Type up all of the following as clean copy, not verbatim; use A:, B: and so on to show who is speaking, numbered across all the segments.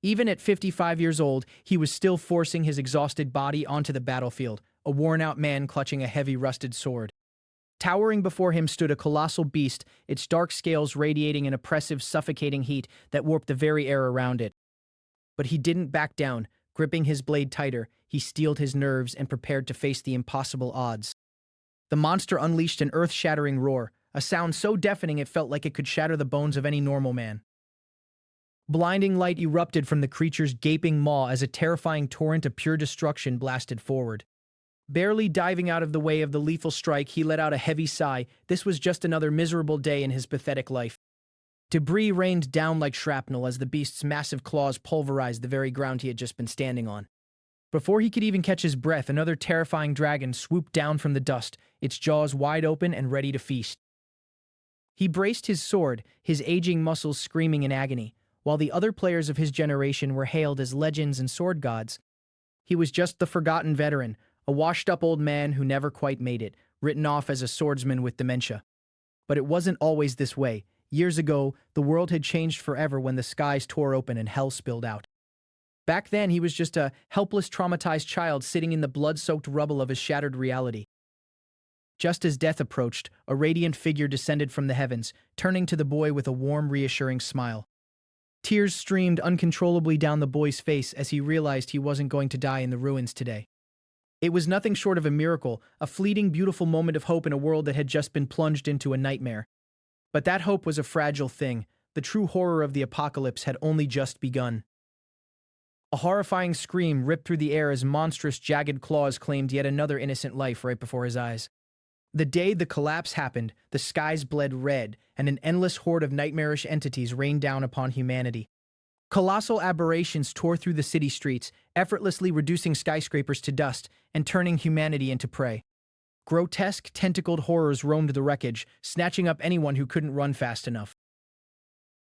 A: Even at 55 years old, he was still forcing his exhausted body onto the battlefield, a worn-out man clutching a heavy rusted sword. Towering before him stood a colossal beast, its dark scales radiating an oppressive, suffocating heat that warped the very air around it. But he didn't back down. Gripping his blade tighter, he steeled his nerves and prepared to face the impossible odds. The monster unleashed an earth-shattering roar, a sound so deafening it felt like it could shatter the bones of any normal man. Blinding light erupted from the creature's gaping maw as a terrifying torrent of pure destruction blasted forward. Barely diving out of the way of the lethal strike, he let out a heavy sigh. This was just another miserable day in his pathetic life. Debris rained down like shrapnel as the beast's massive claws pulverized the very ground he had just been standing on. Before he could even catch his breath, another terrifying dragon swooped down from the dust, its jaws wide open and ready to feast. He braced his sword, his aging muscles screaming in agony. While the other players of his generation were hailed as legends and sword gods, he was just the forgotten veteran, a washed-up old man who never quite made it, written off as a swordsman with dementia. But it wasn't always this way. Years ago, the world had changed forever when the skies tore open and hell spilled out. Back then, he was just a helpless, traumatized child sitting in the blood-soaked rubble of his shattered reality. Just as death approached, a radiant figure descended from the heavens, turning to the boy with a warm, reassuring smile. Tears streamed uncontrollably down the boy's face as he realized he wasn't going to die in the ruins today. It was nothing short of a miracle, a fleeting, beautiful moment of hope in a world that had just been plunged into a nightmare. But that hope was a fragile thing. The true horror of the apocalypse had only just begun. A horrifying scream ripped through the air as monstrous, jagged claws claimed yet another innocent life right before his eyes. The day the collapse happened, the skies bled red, and an endless horde of nightmarish entities rained down upon humanity. Colossal aberrations tore through the city streets, effortlessly reducing skyscrapers to dust and turning humanity into prey. Grotesque, tentacled horrors roamed the wreckage, snatching up anyone who couldn't run fast enough.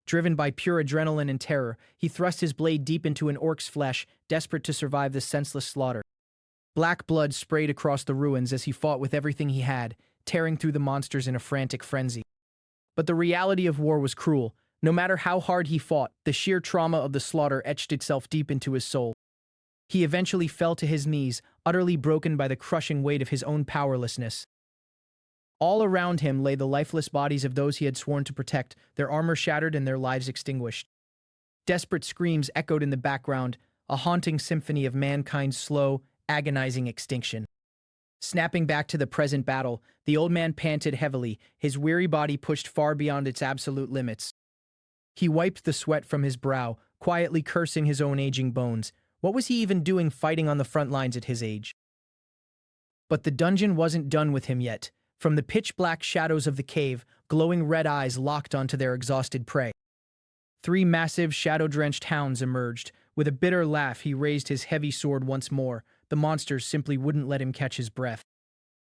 A: Driven by pure adrenaline and terror, he thrust his blade deep into an orc's flesh, desperate to survive the senseless slaughter. Black blood sprayed across the ruins as he fought with everything he had, tearing through the monsters in a frantic frenzy. But the reality of war was cruel. No matter how hard he fought, the sheer trauma of the slaughter etched itself deep into his soul. He eventually fell to his knees, utterly broken by the crushing weight of his own powerlessness. All around him lay the lifeless bodies of those he had sworn to protect, their armor shattered and their lives extinguished. Desperate screams echoed in the background, a haunting symphony of mankind's slow, agonizing extinction. Snapping back to the present battle, the old man panted heavily, his weary body pushed far beyond its absolute limits. He wiped the sweat from his brow, quietly cursing his own aging bones. What was he even doing fighting on the front lines at his age? But the dungeon wasn't done with him yet. From the pitch-black shadows of the cave, glowing red eyes locked onto their exhausted prey. 3 massive, shadow-drenched hounds emerged. With a bitter laugh, he raised his heavy sword once more. The monsters simply wouldn't let him catch his breath.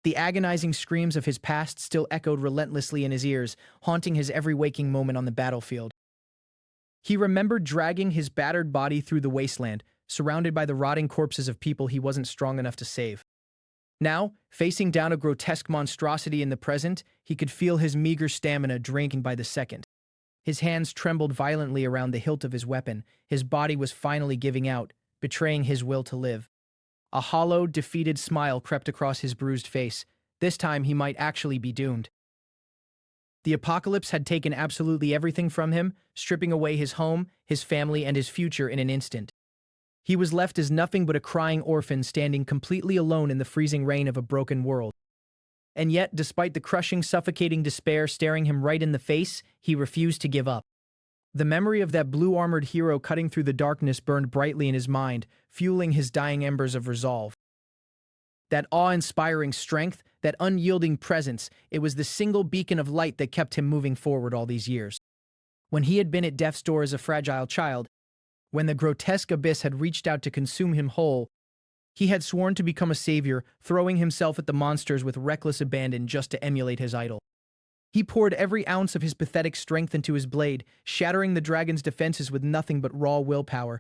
A: The agonizing screams of his past still echoed relentlessly in his ears, haunting his every waking moment on the battlefield. He remembered dragging his battered body through the wasteland, surrounded by the rotting corpses of people he wasn't strong enough to save. Now, facing down a grotesque monstrosity in the present, he could feel his meager stamina draining by the second. His hands trembled violently around the hilt of his weapon. His body was finally giving out, betraying his will to live. A hollow, defeated smile crept across his bruised face. This time he might actually be doomed. The apocalypse had taken absolutely everything from him, stripping away his home, his family, and his future in an instant. He was left as nothing but a crying orphan standing completely alone in the freezing rain of a broken world. And yet, despite the crushing, suffocating despair staring him right in the face, he refused to give up. The memory of that blue-armored hero cutting through the darkness burned brightly in his mind, fueling his dying embers of resolve. That awe-inspiring strength, that unyielding presence, it was the single beacon of light that kept him moving forward all these years. When he had been at death's door as a fragile child, when the grotesque abyss had reached out to consume him whole, he had sworn to become a savior, throwing himself at the monsters with reckless abandon just to emulate his idol. He poured every ounce of his pathetic strength into his blade, shattering the dragon's defenses with nothing but raw willpower.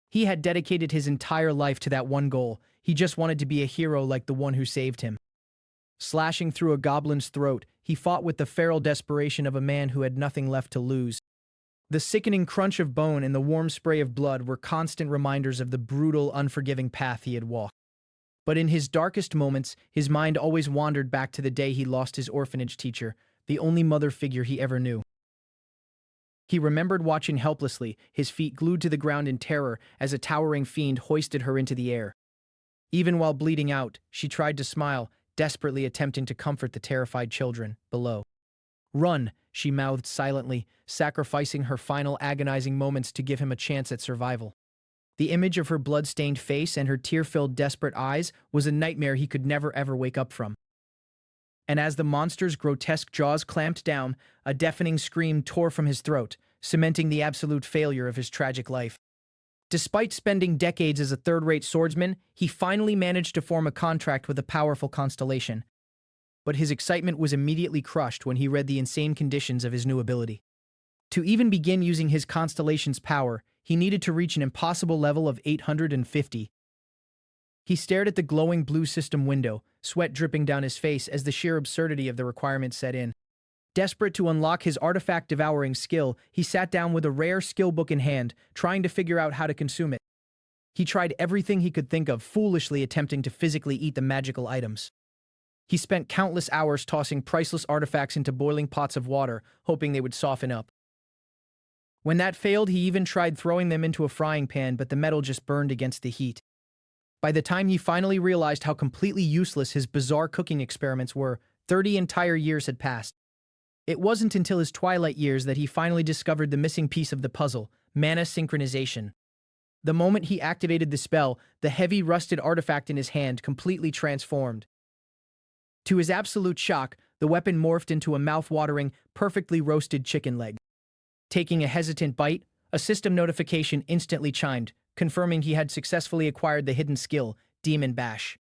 A: He had dedicated his entire life to that one goal. He just wanted to be a hero like the one who saved him. Slashing through a goblin's throat, he fought with the feral desperation of a man who had nothing left to lose. The sickening crunch of bone and the warm spray of blood were constant reminders of the brutal, unforgiving path he had walked. But in his darkest moments, his mind always wandered back to the day he lost his orphanage teacher, the only mother figure he ever knew. He remembered watching helplessly, his feet glued to the ground in terror as a towering fiend hoisted her into the air. Even while bleeding out, she tried to smile, desperately attempting to comfort the terrified children below. "Run," she mouthed silently, sacrificing her final agonizing moments to give him a chance at survival. The image of her blood-stained face and her tear-filled, desperate eyes was a nightmare he could never ever wake up from. And as the monster's grotesque jaws clamped down, a deafening scream tore from his throat, cementing the absolute failure of his tragic life. Despite spending decades as a third-rate swordsman, he finally managed to form a contract with a powerful constellation. But his excitement was immediately crushed when he read the insane conditions of his new ability. To even begin using his constellation's power, he needed to reach an impossible level of 850. He stared at the glowing blue system window, sweat dripping down his face as the sheer absurdity of the requirement set in. Desperate to unlock his artifact-devouring skill, he sat down with a rare skill book in hand, trying to figure out how to consume it. He tried everything he could think of, foolishly attempting to physically eat the magical items. He spent countless hours tossing priceless artifacts into boiling pots of water, hoping they would soften up. When that failed, he even tried throwing them into a frying pan, but the metal just burned against the heat. By the time he finally realized how completely useless his bizarre cooking experiments were, 30 entire years had passed. It wasn't until his twilight years that he finally discovered the missing piece of the puzzle, mana synchronization. The moment he activated the spell, the heavy, rusted artifact in his hand completely transformed. To his absolute shock, the weapon morphed into a mouth-watering, perfectly roasted chicken leg. Taking a hesitant bite, a system notification instantly chimed, confirming he had successfully acquired the hidden skill, Demon Bash.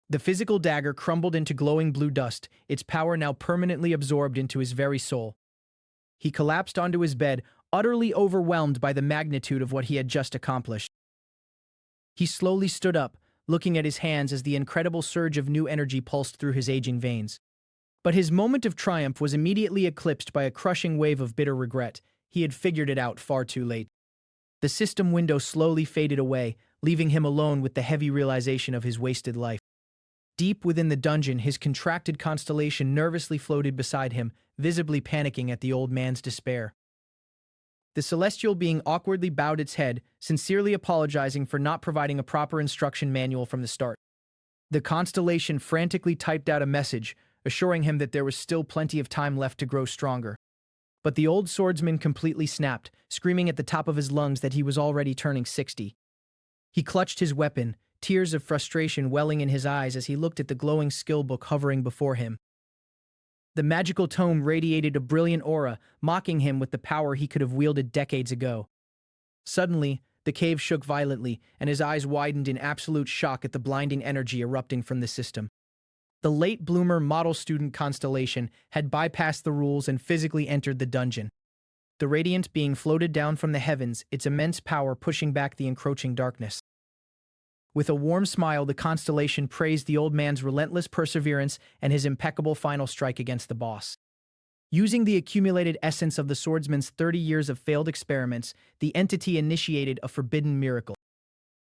A: The physical dagger crumbled into glowing blue dust, its power now permanently absorbed into his very soul. He collapsed onto his bed, utterly overwhelmed by the magnitude of what he had just accomplished. He slowly stood up, looking at his hands as the incredible surge of new energy pulsed through his aging veins. But his moment of triumph was immediately eclipsed by a crushing wave of bitter regret. He had figured it out far too late. The system window slowly faded away, leaving him alone with the heavy realization of his wasted life. Deep within the dungeon, his contracted constellation nervously floated beside him, visibly panicking at the old man's despair. The celestial being awkwardly bowed its head, sincerely apologizing for not providing a proper instruction manual from the start. The constellation frantically typed out a message, assuring him that there was still plenty of time left to grow stronger. But the old swordsman completely snapped, screaming at the top of his lungs that he was already turning 60. He clutched his weapon, tears of frustration welling in his eyes as he looked at the glowing skill book hovering before him. The magical tome radiated a brilliant aura, mocking him with the power he could have wielded decades ago. Suddenly, the cave shook violently, and his eyes widened in absolute shock at the blinding energy erupting from the system. The late bloomer model student constellation had bypassed the rules and physically entered the dungeon. The radiant being floated down from the heavens, its immense power pushing back the encroaching darkness. With a warm smile, the constellation praised the old man's relentless perseverance and his impeccable final strike against the boss. Using the accumulated essence of the swordsman's 30 years of failed experiments, the entity initiated a forbidden miracle.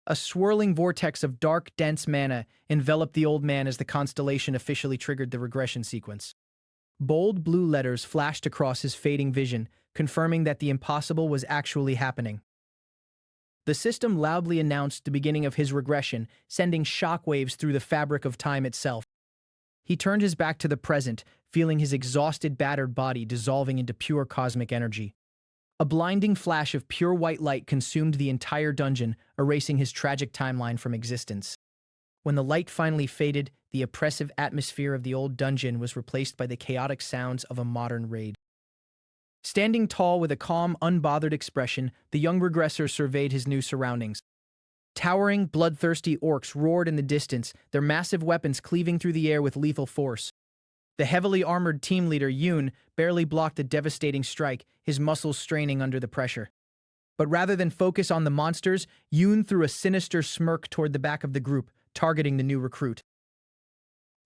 A: A swirling vortex of dark, dense mana enveloped the old man as the constellation officially triggered the regression sequence. Bold blue letters flashed across his fading vision, confirming that the impossible was actually happening. The system loudly announced the beginning of his regression, sending shockwaves through the fabric of time itself. He turned his back to the present, feeling his exhausted, battered body dissolving into pure cosmic energy. A blinding flash of pure white light consumed the entire dungeon, erasing his tragic timeline from existence. When the light finally faded, the oppressive atmosphere of the old dungeon was replaced by the chaotic sounds of a modern raid. Standing tall with a calm, unbothered expression, the young regressor surveyed his new surroundings. Towering, bloodthirsty orcs roared in the distance, their massive weapons cleaving through the air with lethal force. The heavily armored team leader, Giin, barely blocked a devastating strike, his muscles straining under the pressure. But rather than focus on the monsters, Giin threw a sinister smirk toward the back of the group, targeting the new recruit.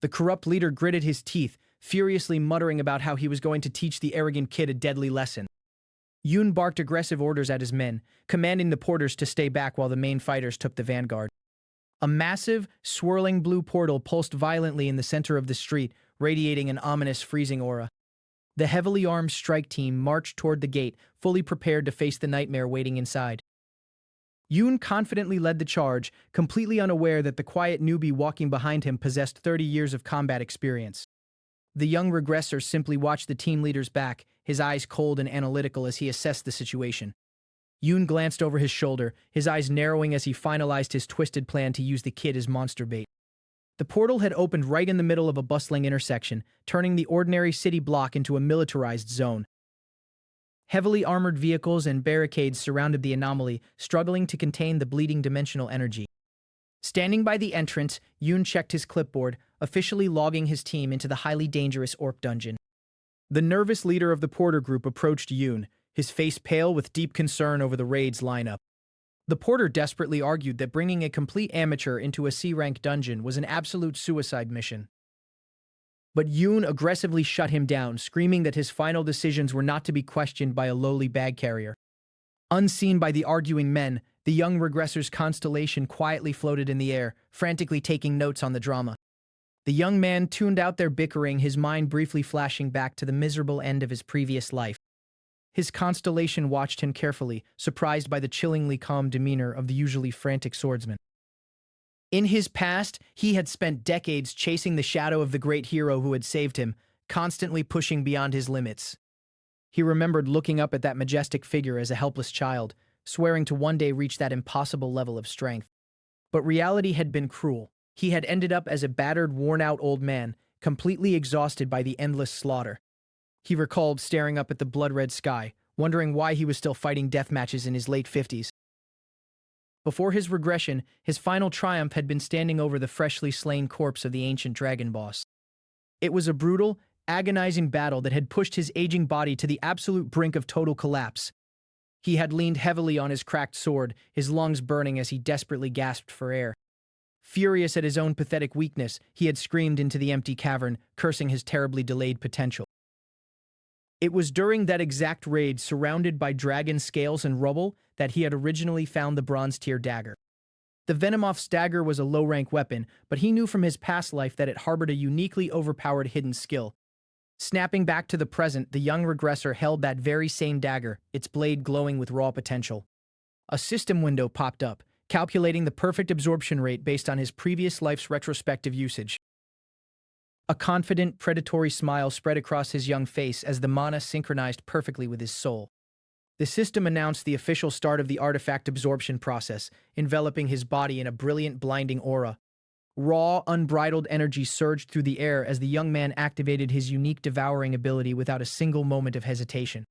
A: The corrupt leader gritted his teeth, furiously muttering about how he was going to teach the arrogant kid a deadly lesson. Yoon barked aggressive orders at his men, commanding the porters to stay back while the main fighters took the vanguard. A massive, swirling blue portal pulsed violently in the center of the street, radiating an ominous freezing aura. The heavily armed strike team marched toward the gate, fully prepared to face the nightmare waiting inside. Yoon confidently led the charge, completely unaware that the quiet newbie walking behind him possessed 30 years of combat experience. The young regressor simply watched the team leader's back, his eyes cold and analytical as he assessed the situation. Yoon glanced over his shoulder, his eyes narrowing as he finalized his twisted plan to use the kid as monster bait. The portal had opened right in the middle of a bustling intersection, turning the ordinary city block into a militarized zone. Heavily armored vehicles and barricades surrounded the anomaly, struggling to contain the bleeding dimensional energy. Standing by the entrance, Yoon checked his clipboard, officially logging his team into the highly dangerous Orc dungeon. The nervous leader of the porter group approached Yoon, his face pale with deep concern over the raid's lineup. The porter desperately argued that bringing a complete amateur into a C-rank dungeon was an absolute suicide mission. But Yoon aggressively shut him down, screaming that his final decisions were not to be questioned by a lowly bag carrier. Unseen by the arguing men, the young regressor's constellation quietly floated in the air, frantically taking notes on the drama. The young man tuned out their bickering, his mind briefly flashing back to the miserable end of his previous life. His constellation watched him carefully, surprised by the chillingly calm demeanor of the usually frantic swordsman. In his past, he had spent decades chasing the shadow of the great hero who had saved him, constantly pushing beyond his limits. He remembered looking up at that majestic figure as a helpless child, swearing to one day reach that impossible level of strength. But reality had been cruel. He had ended up as a battered, worn-out old man, completely exhausted by the endless slaughter. He recalled staring up at the blood-red sky, wondering why he was still fighting death matches in his late 50s. Before his regression, his final triumph had been standing over the freshly slain corpse of the ancient dragon boss. It was a brutal, agonizing battle that had pushed his aging body to the absolute brink of total collapse. He had leaned heavily on his cracked sword, his lungs burning as he desperately gasped for air. Furious at his own pathetic weakness, he had screamed into the empty cavern, cursing his terribly delayed potential. It was during that exact raid, surrounded by dragon scales and rubble, that he had originally found the bronze-tier dagger. The Venomoth's dagger was a low-rank weapon, but he knew from his past life that it harbored a uniquely overpowered hidden skill. Snapping back to the present, the young regressor held that very same dagger, its blade glowing with raw potential. A system window popped up, calculating the perfect absorption rate based on his previous life's retrospective usage. A confident, predatory smile spread across his young face as the mana synchronized perfectly with his soul. The system announced the official start of the artifact absorption process, enveloping his body in a brilliant, blinding aura. Raw, unbridled energy surged through the air as the young man activated his unique devouring ability without a single moment of hesitation.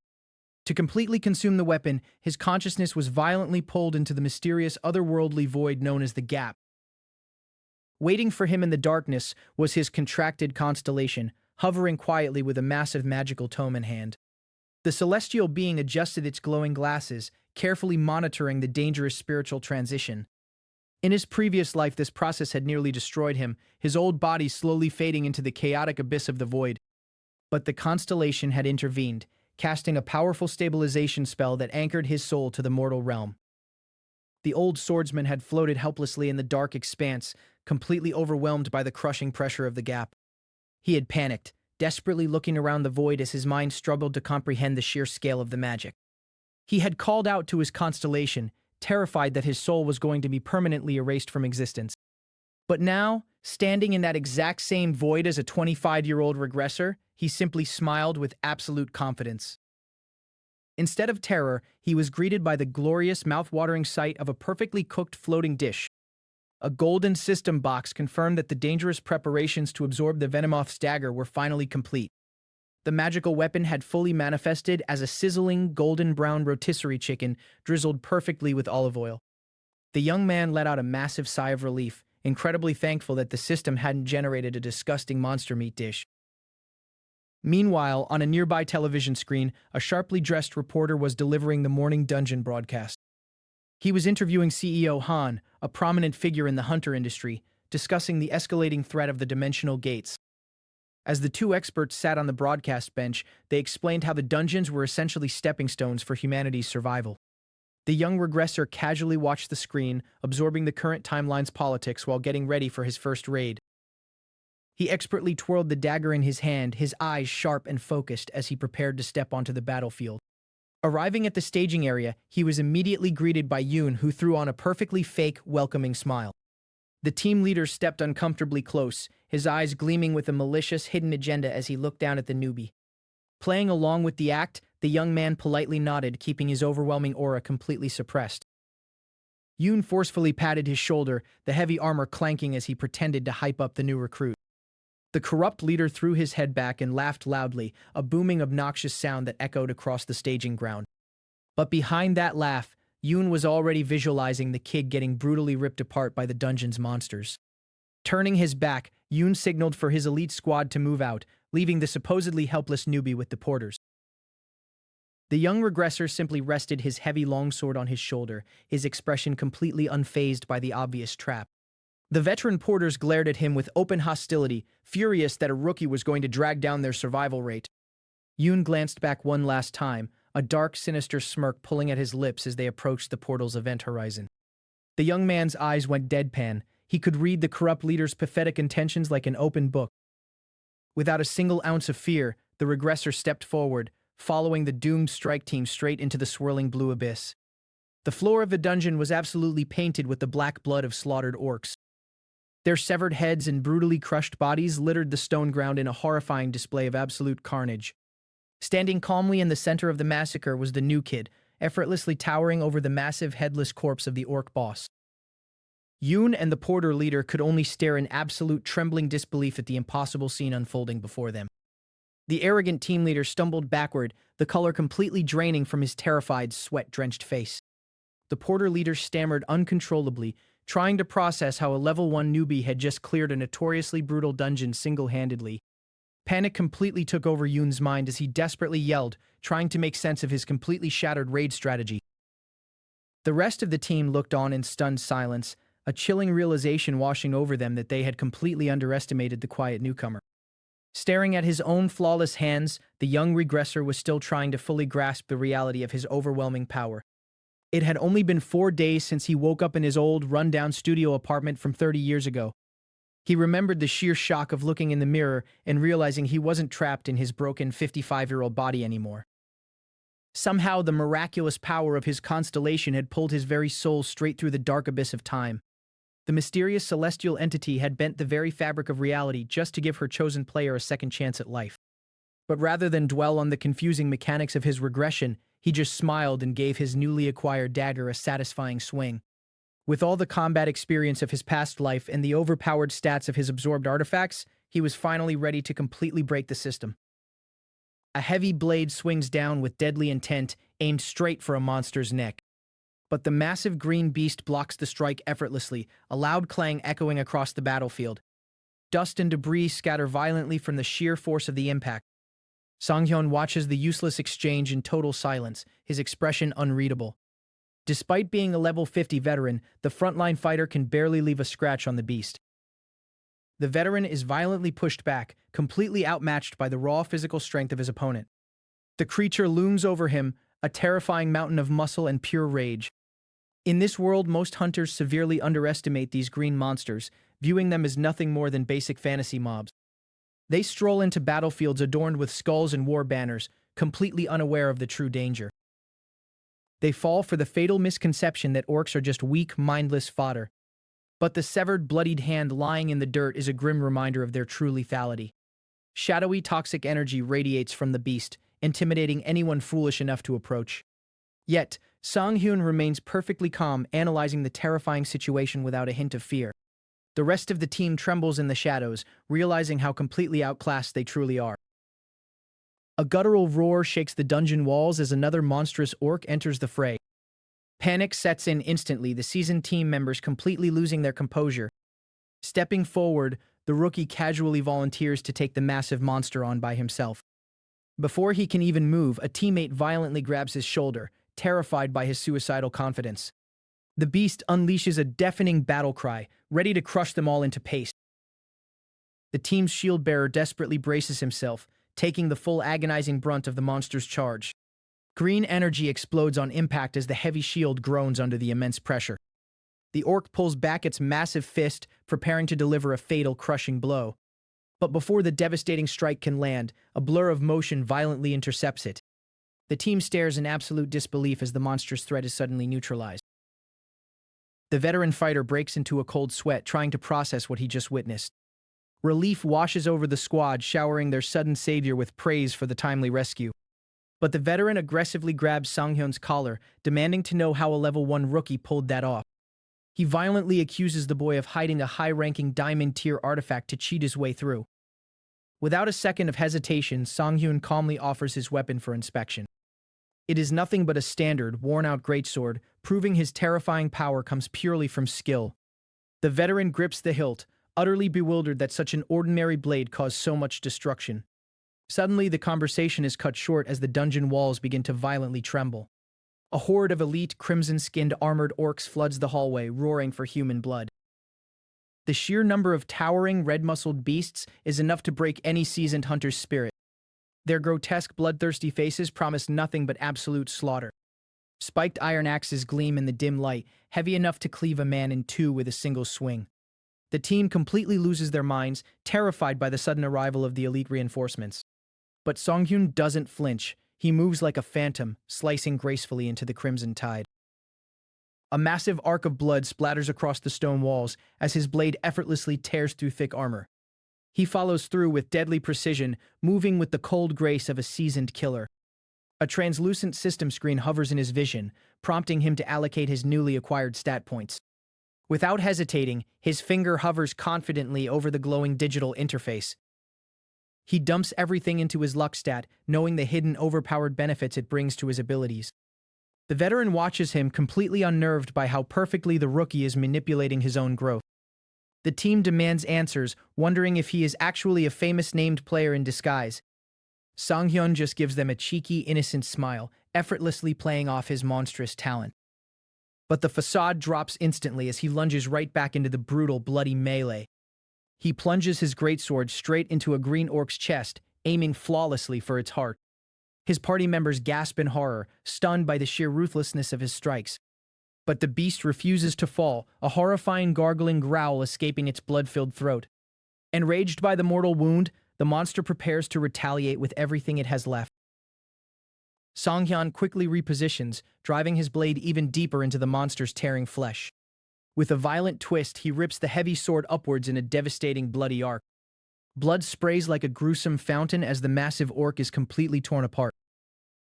A: To completely consume the weapon, his consciousness was violently pulled into the mysterious otherworldly void known as the Gap. Waiting for him in the darkness was his contracted constellation, hovering quietly with a massive magical tome in hand. The celestial being adjusted its glowing glasses, carefully monitoring the dangerous spiritual transition. In his previous life, this process had nearly destroyed him, his old body slowly fading into the chaotic abyss of the void. But the constellation had intervened, casting a powerful stabilization spell that anchored his soul to the mortal realm. The old swordsman had floated helplessly in the dark expanse, completely overwhelmed by the crushing pressure of the Gap. He had panicked, desperately looking around the void as his mind struggled to comprehend the sheer scale of the magic. He had called out to his constellation, terrified that his soul was going to be permanently erased from existence. But now, standing in that exact same void as a 25-year-old regressor, he simply smiled with absolute confidence. Instead of terror, he was greeted by the glorious, mouth-watering sight of a perfectly cooked floating dish. A golden system box confirmed that the dangerous preparations to absorb the Venomoth's dagger were finally complete. The magical weapon had fully manifested as a sizzling, golden-brown rotisserie chicken drizzled perfectly with olive oil. The young man let out a massive sigh of relief, incredibly thankful that the system hadn't generated a disgusting monster meat dish. Meanwhile, on a nearby television screen, a sharply dressed reporter was delivering the morning dungeon broadcast. He was interviewing CEO Han, a prominent figure in the hunter industry, discussing the escalating threat of the dimensional gates. As the two experts sat on the broadcast bench, they explained how the dungeons were essentially stepping stones for humanity's survival. The young regressor casually watched the screen, absorbing the current timeline's politics while getting ready for his first raid. He expertly twirled the dagger in his hand, his eyes sharp and focused as he prepared to step onto the battlefield. Arriving at the staging area, he was immediately greeted by Yoon, who threw on a perfectly fake, welcoming smile. The team leader stepped uncomfortably close, his eyes gleaming with a malicious, hidden agenda as he looked down at the newbie. Playing along with the act, the young man politely nodded, keeping his overwhelming aura completely suppressed. Yoon forcefully patted his shoulder, the heavy armor clanking as he pretended to hype up the new recruit. The corrupt leader threw his head back and laughed loudly, a booming, obnoxious sound that echoed across the staging ground. But behind that laugh, Yoon was already visualizing the kid getting brutally ripped apart by the dungeon's monsters. Turning his back, Yoon signaled for his elite squad to move out, leaving the supposedly helpless newbie with the porters. The young regressor simply rested his heavy longsword on his shoulder, his expression completely unfazed by the obvious trap. The veteran porters glared at him with open hostility, furious that a rookie was going to drag down their survival rate. Yoon glanced back one last time, a dark, sinister smirk pulling at his lips as they approached the portal's event horizon. The young man's eyes went deadpan. He could read the corrupt leader's pathetic intentions like an open book. Without a single ounce of fear, the regressor stepped forward, following the doomed strike team straight into the swirling blue abyss. The floor of the dungeon was absolutely painted with the black blood of slaughtered orcs. Their severed heads and brutally crushed bodies littered the stone ground in a horrifying display of absolute carnage. Standing calmly in the center of the massacre was the new kid, effortlessly towering over the massive headless corpse of the orc boss. Yoon and the porter leader could only stare in absolute trembling disbelief at the impossible scene unfolding before them. The arrogant team leader stumbled backward, the color completely draining from his terrified, sweat-drenched face. The porter leader stammered uncontrollably, trying to process how a level 1 newbie had just cleared a notoriously brutal dungeon single-handedly. Panic completely took over Yoon's mind as he desperately yelled, trying to make sense of his completely shattered raid strategy. The rest of the team looked on in stunned silence, a chilling realization washing over them that they had completely underestimated the quiet newcomer. Staring at his own flawless hands, the young regressor was still trying to fully grasp the reality of his overwhelming power. It had only been 4 days since he woke up in his old, run-down studio apartment from 30 years ago. He remembered the sheer shock of looking in the mirror and realizing he wasn't trapped in his broken 55-year-old body anymore. Somehow, the miraculous power of his constellation had pulled his very soul straight through the dark abyss of time. The mysterious celestial entity had bent the very fabric of reality just to give her chosen player a second chance at life. But rather than dwell on the confusing mechanics of his regression, he just smiled and gave his newly acquired dagger a satisfying swing. With all the combat experience of his past life and the overpowered stats of his absorbed artifacts, he was finally ready to completely break the system. A heavy blade swings down with deadly intent, aimed straight for a monster's neck. But the massive green beast blocks the strike effortlessly, a loud clang echoing across the battlefield. Dust and debris scatter violently from the sheer force of the impact. Sanghyun watches the useless exchange in total silence, his expression unreadable. Despite being a level 50 veteran, the frontline fighter can barely leave a scratch on the beast. The veteran is violently pushed back, completely outmatched by the raw physical strength of his opponent. The creature looms over him, a terrifying mountain of muscle and pure rage. In this world, most hunters severely underestimate these green monsters, viewing them as nothing more than basic fantasy mobs. They stroll into battlefields adorned with skulls and war banners, completely unaware of the true danger. They fall for the fatal misconception that orcs are just weak, mindless fodder. But the severed, bloodied hand lying in the dirt is a grim reminder of their true lethality. Shadowy, toxic energy radiates from the beast, intimidating anyone foolish enough to approach. Yet, Sanghyun remains perfectly calm, analyzing the terrifying situation without a hint of fear. The rest of the team trembles in the shadows, realizing how completely outclassed they truly are. A guttural roar shakes the dungeon walls as another monstrous orc enters the fray. Panic sets in instantly, the seasoned team members completely losing their composure. Stepping forward, the rookie casually volunteers to take the massive monster on by himself. Before he can even move, a teammate violently grabs his shoulder, terrified by his suicidal confidence. The beast unleashes a deafening battle cry, ready to crush them all into paste. The team's shield bearer desperately braces himself, taking the full agonizing brunt of the monster's charge. Green energy explodes on impact as the heavy shield groans under the immense pressure. The orc pulls back its massive fist, preparing to deliver a fatal, crushing blow. But before the devastating strike can land, a blur of motion violently intercepts it. The team stares in absolute disbelief as the monstrous threat is suddenly neutralized. The veteran fighter breaks into a cold sweat, trying to process what he just witnessed. Relief washes over the squad, showering their sudden savior with praise for the timely rescue. But the veteran aggressively grabs Sanghyun's collar, demanding to know how a level 1 rookie pulled that off. He violently accuses the boy of hiding a high-ranking diamond-tier artifact to cheat his way through. Without a second of hesitation, Sanghyun calmly offers his weapon for inspection. It is nothing but a standard, worn-out greatsword, proving his terrifying power comes purely from skill. The veteran grips the hilt, utterly bewildered that such an ordinary blade caused so much destruction. Suddenly, the conversation is cut short as the dungeon walls begin to violently tremble. A horde of elite, crimson-skinned armored orcs floods the hallway, roaring for human blood. The sheer number of towering, red-muscled beasts is enough to break any seasoned hunter's spirit. Their grotesque, bloodthirsty faces promise nothing but absolute slaughter. Spiked iron axes gleam in the dim light, heavy enough to cleave a man in two with a single swing. The team completely loses their minds, terrified by the sudden arrival of the elite reinforcements. But Sanghyun doesn't flinch. He moves like a phantom, slicing gracefully into the crimson tide. A massive arc of blood splatters across the stone walls as his blade effortlessly tears through thick armor. He follows through with deadly precision, moving with the cold grace of a seasoned killer. A translucent system screen hovers in his vision, prompting him to allocate his newly acquired stat points. Without hesitating, his finger hovers confidently over the glowing digital interface. He dumps everything into his luck stat, knowing the hidden overpowered benefits it brings to his abilities. The veteran watches him, completely unnerved by how perfectly the rookie is manipulating his own growth. The team demands answers, wondering if he is actually a famous named player in disguise. Sanghyun just gives them a cheeky, innocent smile, effortlessly playing off his monstrous talent. But the facade drops instantly as he lunges right back into the brutal, bloody melee. He plunges his greatsword straight into a green orc's chest, aiming flawlessly for its heart. His party members gasp in horror, stunned by the sheer ruthlessness of his strikes. But the beast refuses to fall, a horrifying gargling growl escaping its blood-filled throat. Enraged by the mortal wound, the monster prepares to retaliate with everything it has left. Sanghyun quickly repositions, driving his blade even deeper into the monster's tearing flesh. With a violent twist, he rips the heavy sword upwards in a devastating bloody arc. Blood sprays like a gruesome fountain as the massive orc is completely torn apart.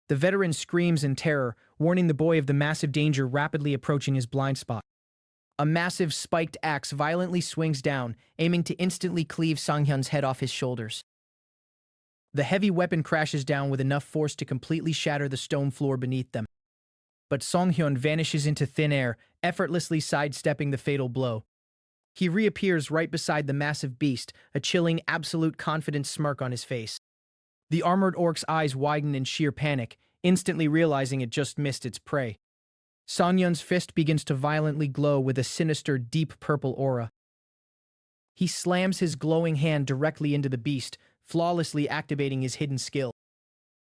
A: The veteran screams in terror, warning the boy of the massive danger rapidly approaching his blind spot. A massive spiked axe violently swings down, aiming to instantly cleave Sanghyun's head off his shoulders. The heavy weapon crashes down with enough force to completely shatter the stone floor beneath them. But Sanghyun vanishes into thin air, effortlessly sidestepping the fatal blow. He reappears right beside the massive beast, a chilling, absolute confident smirk on his face. The armored orc's eyes widen in sheer panic, instantly realizing it just missed its prey. Sanghyun's fist begins to violently glow with a sinister, deep purple aura. He slams his glowing hand directly into the beast, flawlessly activating his hidden skill.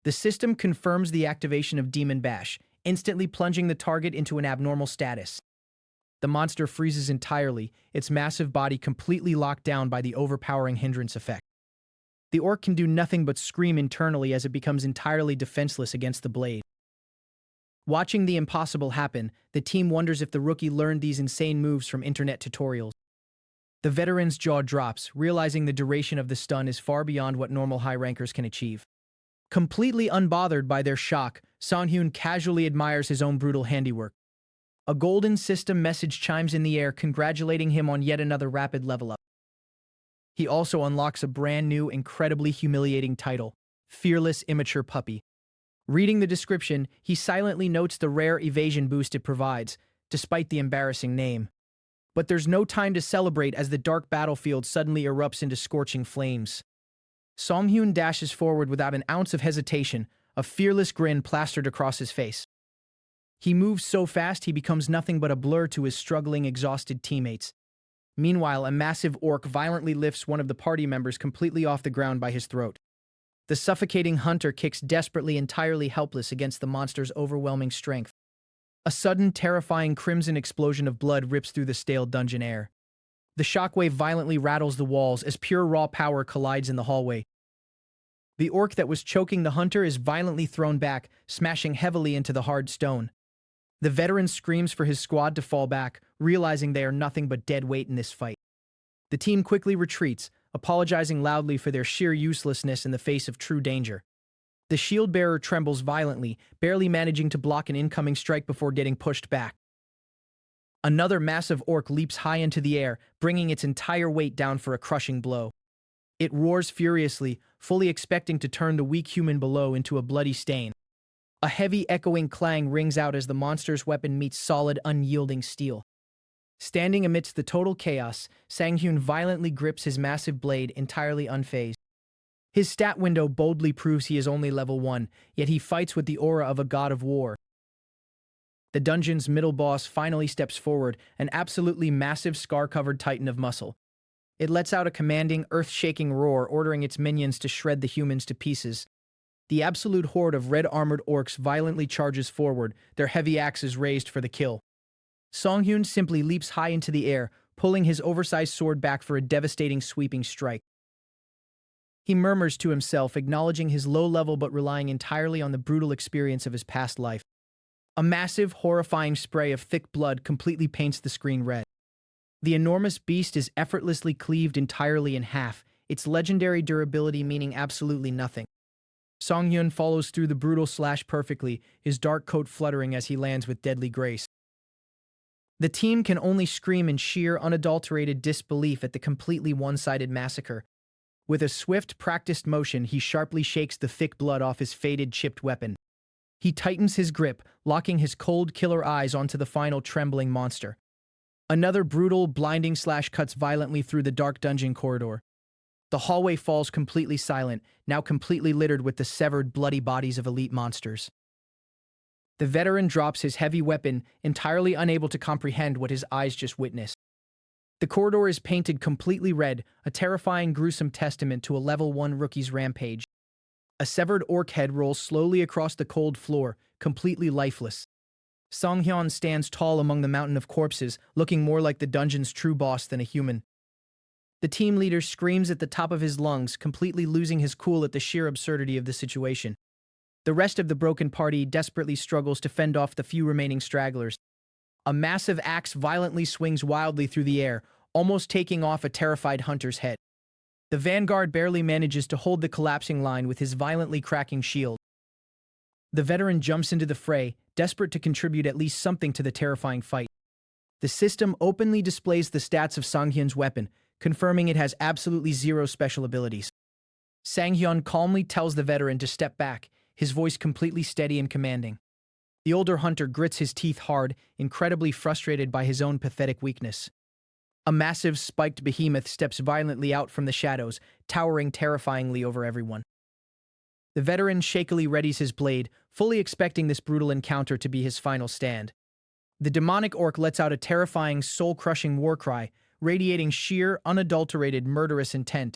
A: The system confirms the activation of Demon Bash, instantly plunging the target into an abnormal status. The monster freezes entirely, its massive body completely locked down by the overpowering hindrance effect. The orc can do nothing but scream internally as it becomes entirely defenseless against the blade. Watching the impossible happen, the team wonders if the rookie learned these insane moves from internet tutorials. The veteran's jaw drops, realizing the duration of the stun is far beyond what normal high rankers can achieve. Completely unbothered by their shock, Sanghyun casually admires his own brutal handiwork. A golden system message chimes in the air, congratulating him on yet another rapid level up. He also unlocks a brand new, incredibly humiliating title, Fearless Immature Puppy. Reading the description, he silently notes the rare evasion boost it provides, despite the embarrassing name. But there's no time to celebrate as the dark battlefield suddenly erupts into scorching flames. Sanghyun dashes forward without an ounce of hesitation, a fearless grin plastered across his face. He moves so fast he becomes nothing but a blur to his struggling, exhausted teammates. Meanwhile, a massive orc violently lifts one of the party members completely off the ground by his throat. The suffocating hunter kicks desperately, entirely helpless against the monster's overwhelming strength. A sudden, terrifying crimson explosion of blood rips through the stale dungeon air. The shockwave violently rattles the walls as pure raw power collides in the hallway. The orc that was choking the hunter is violently thrown back, smashing heavily into the hard stone. The veteran screams for his squad to fall back, realizing they are nothing but dead weight in this fight. The team quickly retreats, apologizing loudly for their sheer uselessness in the face of true danger. The shield bearer trembles violently, barely managing to block an incoming strike before getting pushed back. Another massive orc leaps high into the air, bringing its entire weight down for a crushing blow. It roars furiously, fully expecting to turn the weak human below into a bloody stain. A heavy echoing clang rings out as the monster's weapon meets solid, unyielding steel. Standing amidst the total chaos, Sang-hyun violently grips his massive blade, entirely unfazed. His stat window boldly proves he is only level 1, yet he fights with the aura of a god of war. The dungeon's middle boss finally steps forward, an absolutely massive scar-covered titan of muscle. It lets out a commanding, earth-shaking roar, ordering its minions to shred the humans to pieces. The absolute horde of red-armored orcs violently charges forward, their heavy axes raised for the kill. Sang-hyun simply leaps high into the air, pulling his oversized sword back for a devastating sweeping strike. He murmurs to himself, acknowledging his low level but relying entirely on the brutal experience of his past life. A massive, horrifying spray of thick blood completely paints the screen red. The enormous beast is effortlessly cleaved entirely in half, its legendary durability meaning absolutely nothing. Sang-hyun follows through the brutal slash perfectly, his dark coat fluttering as he lands with deadly grace. The team can only scream in sheer, unadulterated disbelief at the completely one-sided massacre. With a swift, practiced motion, he sharply shakes the thick blood off his faded, chipped weapon. He tightens his grip, locking his cold, killer eyes onto the final trembling monster. Another brutal, blinding slash cuts violently through the dark dungeon corridor. The hallway falls completely silent, now completely littered with the severed, bloody bodies of elite monsters. The veteran drops his heavy weapon, entirely unable to comprehend what his eyes just witnessed. The corridor is painted completely red, a terrifying, gruesome testament to a level 1 rookie's rampage. A severed orc head rolls slowly across the cold floor, completely lifeless. Sang-hyun stands tall among the mountain of corpses, looking more like the dungeon's true boss than a human. The team leader screams at the top of his lungs, completely losing his cool at the sheer absurdity of the situation. The rest of the broken party desperately struggles to fend off the few remaining stragglers. A massive axe violently swings wildly through the air, almost taking off a terrified hunter's head. The vanguard barely manages to hold the collapsing line with his violently cracking shield. The veteran jumps into the fray, desperate to contribute at least something to the terrifying fight. The system openly displays the stats of Sang-hyun's weapon, confirming it has absolutely zero special abilities. Sang-hyun calmly tells the veteran to step back, his voice completely steady and commanding. The older hunter grits his teeth hard, incredibly frustrated by his own pathetic weakness. A massive, spiked behemoth steps violently out from the shadows, towering terrifyingly over everyone. The veteran shakily readies his blade, fully expecting this brutal encounter to be his final stand. The demonic orc lets out a terrifying, soul-crushing war cry, radiating sheer, unadulterated, murderous intent.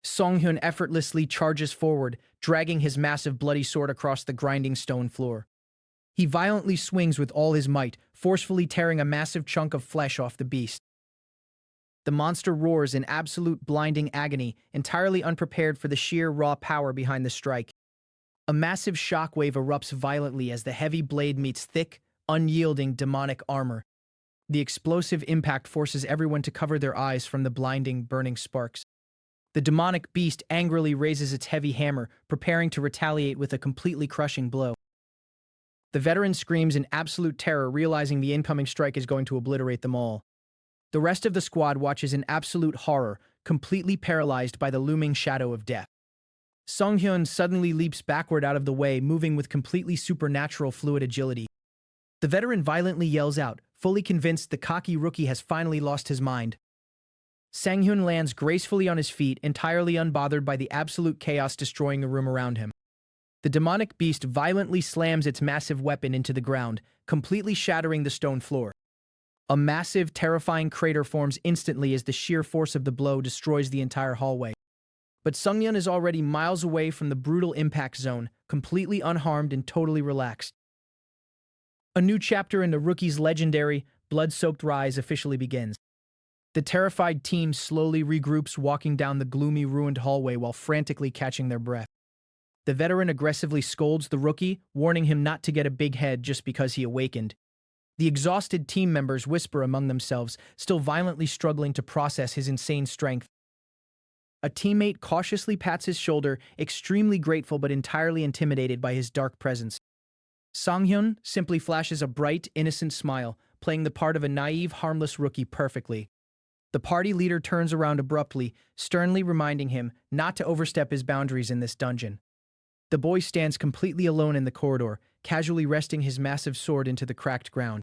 A: Sang-hyun effortlessly charges forward, dragging his massive bloody sword across the grinding stone floor. He violently swings with all his might, forcefully tearing a massive chunk of flesh off the beast. The monster roars in absolute blinding agony, entirely unprepared for the sheer raw power behind the strike. A massive shockwave erupts violently as the heavy blade meets thick, unyielding demonic armor. The explosive impact forces everyone to cover their eyes from the blinding, burning sparks. The demonic beast angrily raises its heavy hammer, preparing to retaliate with a completely crushing blow. The veteran screams in absolute terror, realizing the incoming strike is going to obliterate them all. The rest of the squad watches in absolute horror, completely paralyzed by the looming shadow of death. Sang-hyun suddenly leaps backward out of the way, moving with completely supernatural fluid agility. The veteran violently yells out, fully convinced the cocky rookie has finally lost his mind. Sang-hyun lands gracefully on his feet, entirely unbothered by the absolute chaos destroying the room around him. The demonic beast violently slams its massive weapon into the ground, completely shattering the stone floor. A massive, terrifying crater forms instantly as the sheer force of the blow destroys the entire hallway. But Sungyun is already miles away from the brutal impact zone, completely unharmed and totally relaxed. A new chapter in the rookie's legendary, blood-soaked rise officially begins. The terrified team slowly regroups, walking down the gloomy, ruined hallway while frantically catching their breath. The veteran aggressively scolds the rookie, warning him not to get a big head just because he awakened. The exhausted team members whisper among themselves, still violently struggling to process his insane strength. A teammate cautiously pats his shoulder, extremely grateful but entirely intimidated by his dark presence. Sanghyun simply flashes a bright, innocent smile, playing the part of a naive, harmless rookie perfectly. The party leader turns around abruptly, sternly reminding him not to overstep his boundaries in this dungeon. The boy stands completely alone in the corridor, casually resting his massive sword into the cracked ground.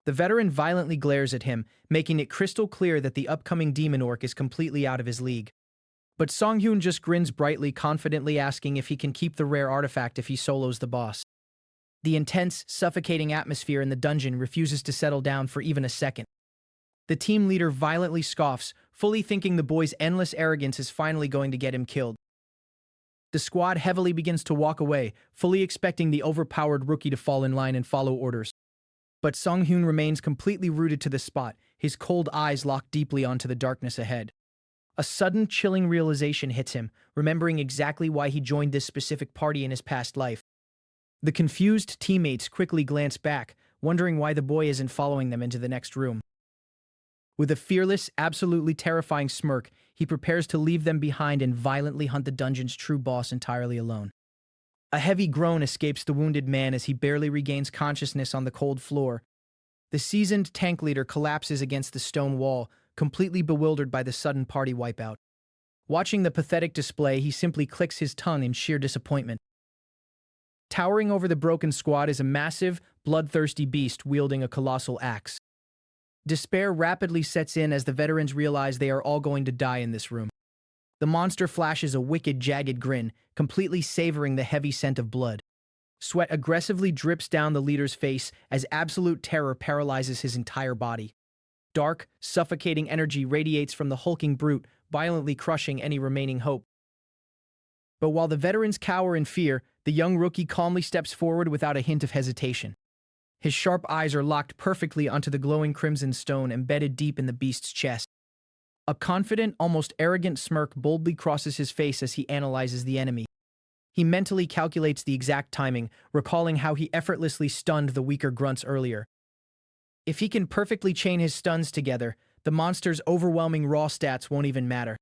A: The veteran violently glares at him, making it crystal clear that the upcoming demon orc is completely out of his league. But Songhyun just grins brightly, confidently asking if he can keep the rare artifact if he solos the boss. The intense, suffocating atmosphere in the dungeon refuses to settle down for even a second. The team leader violently scoffs, fully thinking the boy's endless arrogance is finally going to get him killed. The squad heavily begins to walk away, fully expecting the overpowered rookie to fall in line and follow orders. But Songhyun remains completely rooted to the spot, his cold eyes locked deeply onto the darkness ahead. A sudden, chilling realization hits him, remembering exactly why he joined this specific party in his past life. The confused teammates quickly glance back, wondering why the boy isn't following them into the next room. With a fearless, absolutely terrifying smirk, he prepares to leave them behind and violently hunt the dungeon's true boss entirely alone. A heavy groan escapes the wounded man as he barely regains consciousness on the cold floor. The seasoned tank leader collapses against the stone wall, completely bewildered by the sudden party wipeout. Watching the pathetic display, he simply clicks his tongue in sheer disappointment. Towering over the broken squad is a massive, bloodthirsty beast wielding a colossal axe. Despair rapidly sets in as the veterans realize they are all going to die in this room. The monster flashes a wicked, jagged grin, completely savoring the heavy scent of blood. Sweat aggressively drips down the leader's face as absolute terror paralyzes his entire body. Dark, suffocating energy radiates from the hulking brute, violently crushing any remaining hope. But while the veterans cower in fear, the young rookie calmly steps forward without a hint of hesitation. His sharp eyes are locked perfectly onto the glowing crimson stone embedded deep in the beast's chest. A confident, almost arrogant smirk boldly crosses his face as he analyzes the enemy. He mentally calculates the exact timing, recalling how he effortlessly stunned the weaker grunts earlier. If he can perfectly chain his stuns together, the monster's overwhelming raw stats won't even matter.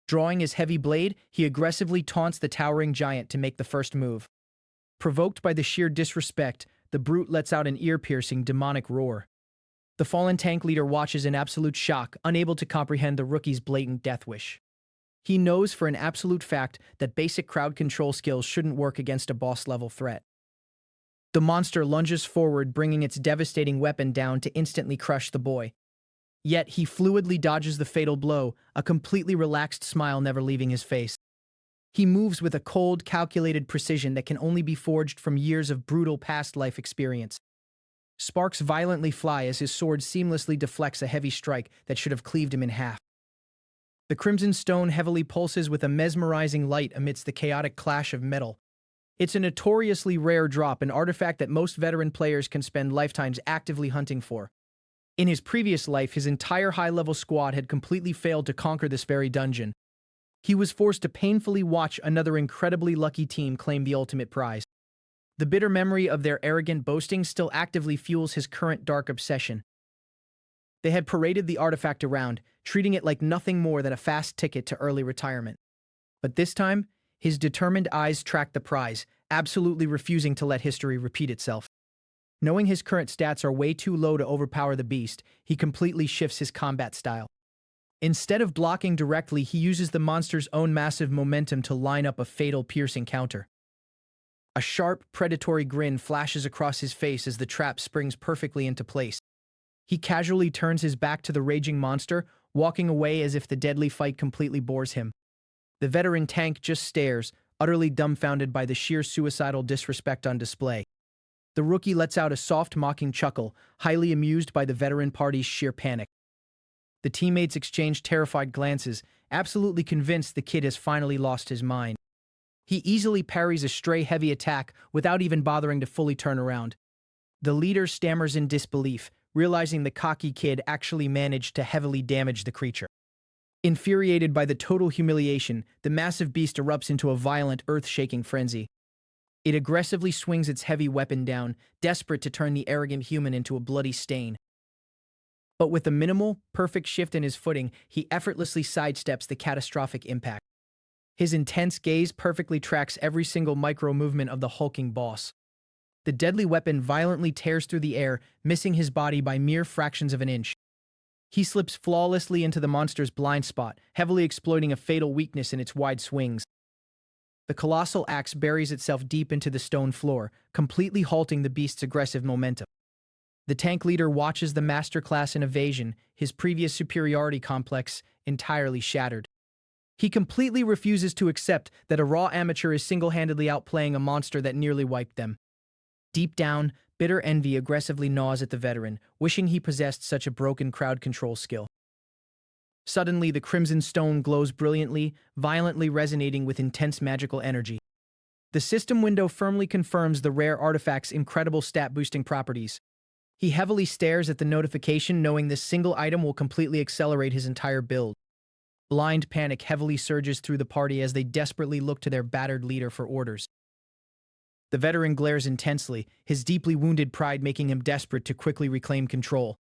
A: Drawing his heavy blade, he aggressively taunts the towering giant to make the first move. Provoked by the sheer disrespect, the brute lets out an ear-piercing, demonic roar. The fallen tank leader watches in absolute shock, unable to comprehend the rookie's blatant death wish. He knows for an absolute fact that basic crowd control skills shouldn't work against a boss-level threat. The monster lunges forward, bringing its devastating weapon down to instantly crush the boy. Yet he fluidly dodges the fatal blow, a completely relaxed smile never leaving his face. He moves with a cold, calculated precision that can only be forged from years of brutal past life experience. Sparks violently fly as his sword seamlessly deflects a heavy strike that should have cleaved him in half. The crimson stone heavily pulses with a mesmerizing light amidst the chaotic clash of metal. It's a notoriously rare drop, an artifact that most veteran players can spend lifetimes actively hunting for. In his previous life, his entire high-level squad had completely failed to conquer this very dungeon. He was forced to painfully watch another incredibly lucky team claim the ultimate prize. The bitter memory of their arrogant boasting still actively fuels his current dark obsession. They had paraded the artifact around, treating it like nothing more than a fast ticket to early retirement. But this time, his determined eyes tracked the prize, absolutely refusing to let history repeat itself. Knowing his current stats are way too low to overpower the beast, he completely shifts his combat style. Instead of blocking directly, he uses the monster's own massive momentum to line up a fatal, piercing counter. A sharp, predatory grin flashes across his face as the trap springs perfectly into place. He casually turns his back to the raging monster, walking away as if the deadly fight completely bores him. The veteran tank just stares, utterly dumbfounded by the sheer suicidal disrespect on display. The rookie lets out a soft, mocking chuckle, highly amused by the veteran party's sheer panic. The teammates exchange terrified glances, absolutely convinced the kid has finally lost his mind. He easily parries a stray heavy attack without even bothering to fully turn around. The leader stammers in disbelief, realizing the cocky kid actually managed to heavily damage the creature. Infuriated by the total humiliation, the massive beast erupts into a violent, earth-shaking frenzy. It aggressively swings its heavy weapon down, desperate to turn the arrogant human into a bloody stain. But with a minimal, perfect shift in his footing, he effortlessly sidesteps the catastrophic impact. His intense gaze perfectly tracks every single micro-movement of the hulking boss. The deadly weapon violently tears through the air, missing his body by mere fractions of an inch. He slips flawlessly into the monster's blind spot, heavily exploiting a fatal weakness in its wide swings. The colossal axe buries itself deep into the stone floor, completely halting the beast's aggressive momentum. The tank leader watches the masterclass in evasion, his previous superiority complex entirely shattered. He completely refuses to accept that a raw amateur is single-handedly outplaying a monster that nearly wiped them. Deep down, bitter envy aggressively gnaws at the veteran, wishing he possessed such a broken crowd control skill. Suddenly, the crimson stone glows brilliantly, violently resonating with intense magical energy. The system window firmly confirms the rare artifact's incredible stat-boosting properties. He heavily stares at the notification, knowing this single item will completely accelerate his entire build. Blind panic heavily surges through the party as they desperately look to their battered leader for orders. The veteran glares intensely, his deeply wounded pride making him desperate to quickly reclaim control.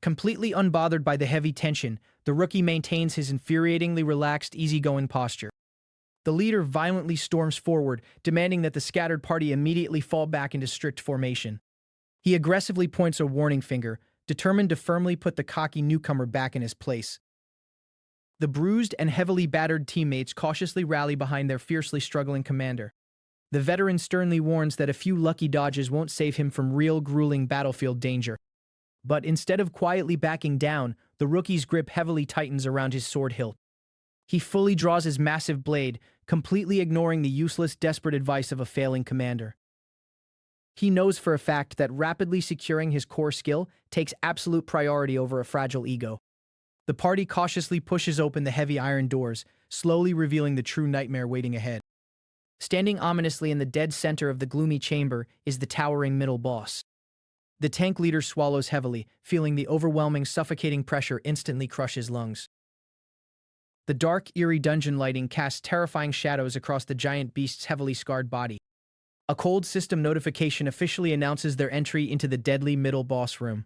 A: Completely unbothered by the heavy tension, the rookie maintains his infuriatingly relaxed, easygoing posture. The leader violently storms forward, demanding that the scattered party immediately fall back into strict formation. He aggressively points a warning finger, determined to firmly put the cocky newcomer back in his place. The bruised and heavily battered teammates cautiously rally behind their fiercely struggling commander. The veteran sternly warns that a few lucky dodges won't save him from real, grueling battlefield danger. But instead of quietly backing down, the rookie's grip heavily tightens around his sword hilt. He fully draws his massive blade, completely ignoring the useless, desperate advice of a failing commander. He knows for a fact that rapidly securing his core skill takes absolute priority over a fragile ego. The party cautiously pushes open the heavy iron doors, slowly revealing the true nightmare waiting ahead. Standing ominously in the dead center of the gloomy chamber is the towering middle boss. The tank leader swallows heavily, feeling the overwhelming, suffocating pressure instantly crush his lungs. The dark, eerie dungeon lighting casts terrifying shadows across the giant beast's heavily scarred body. A cold system notification officially announces their entry into the deadly middle boss room.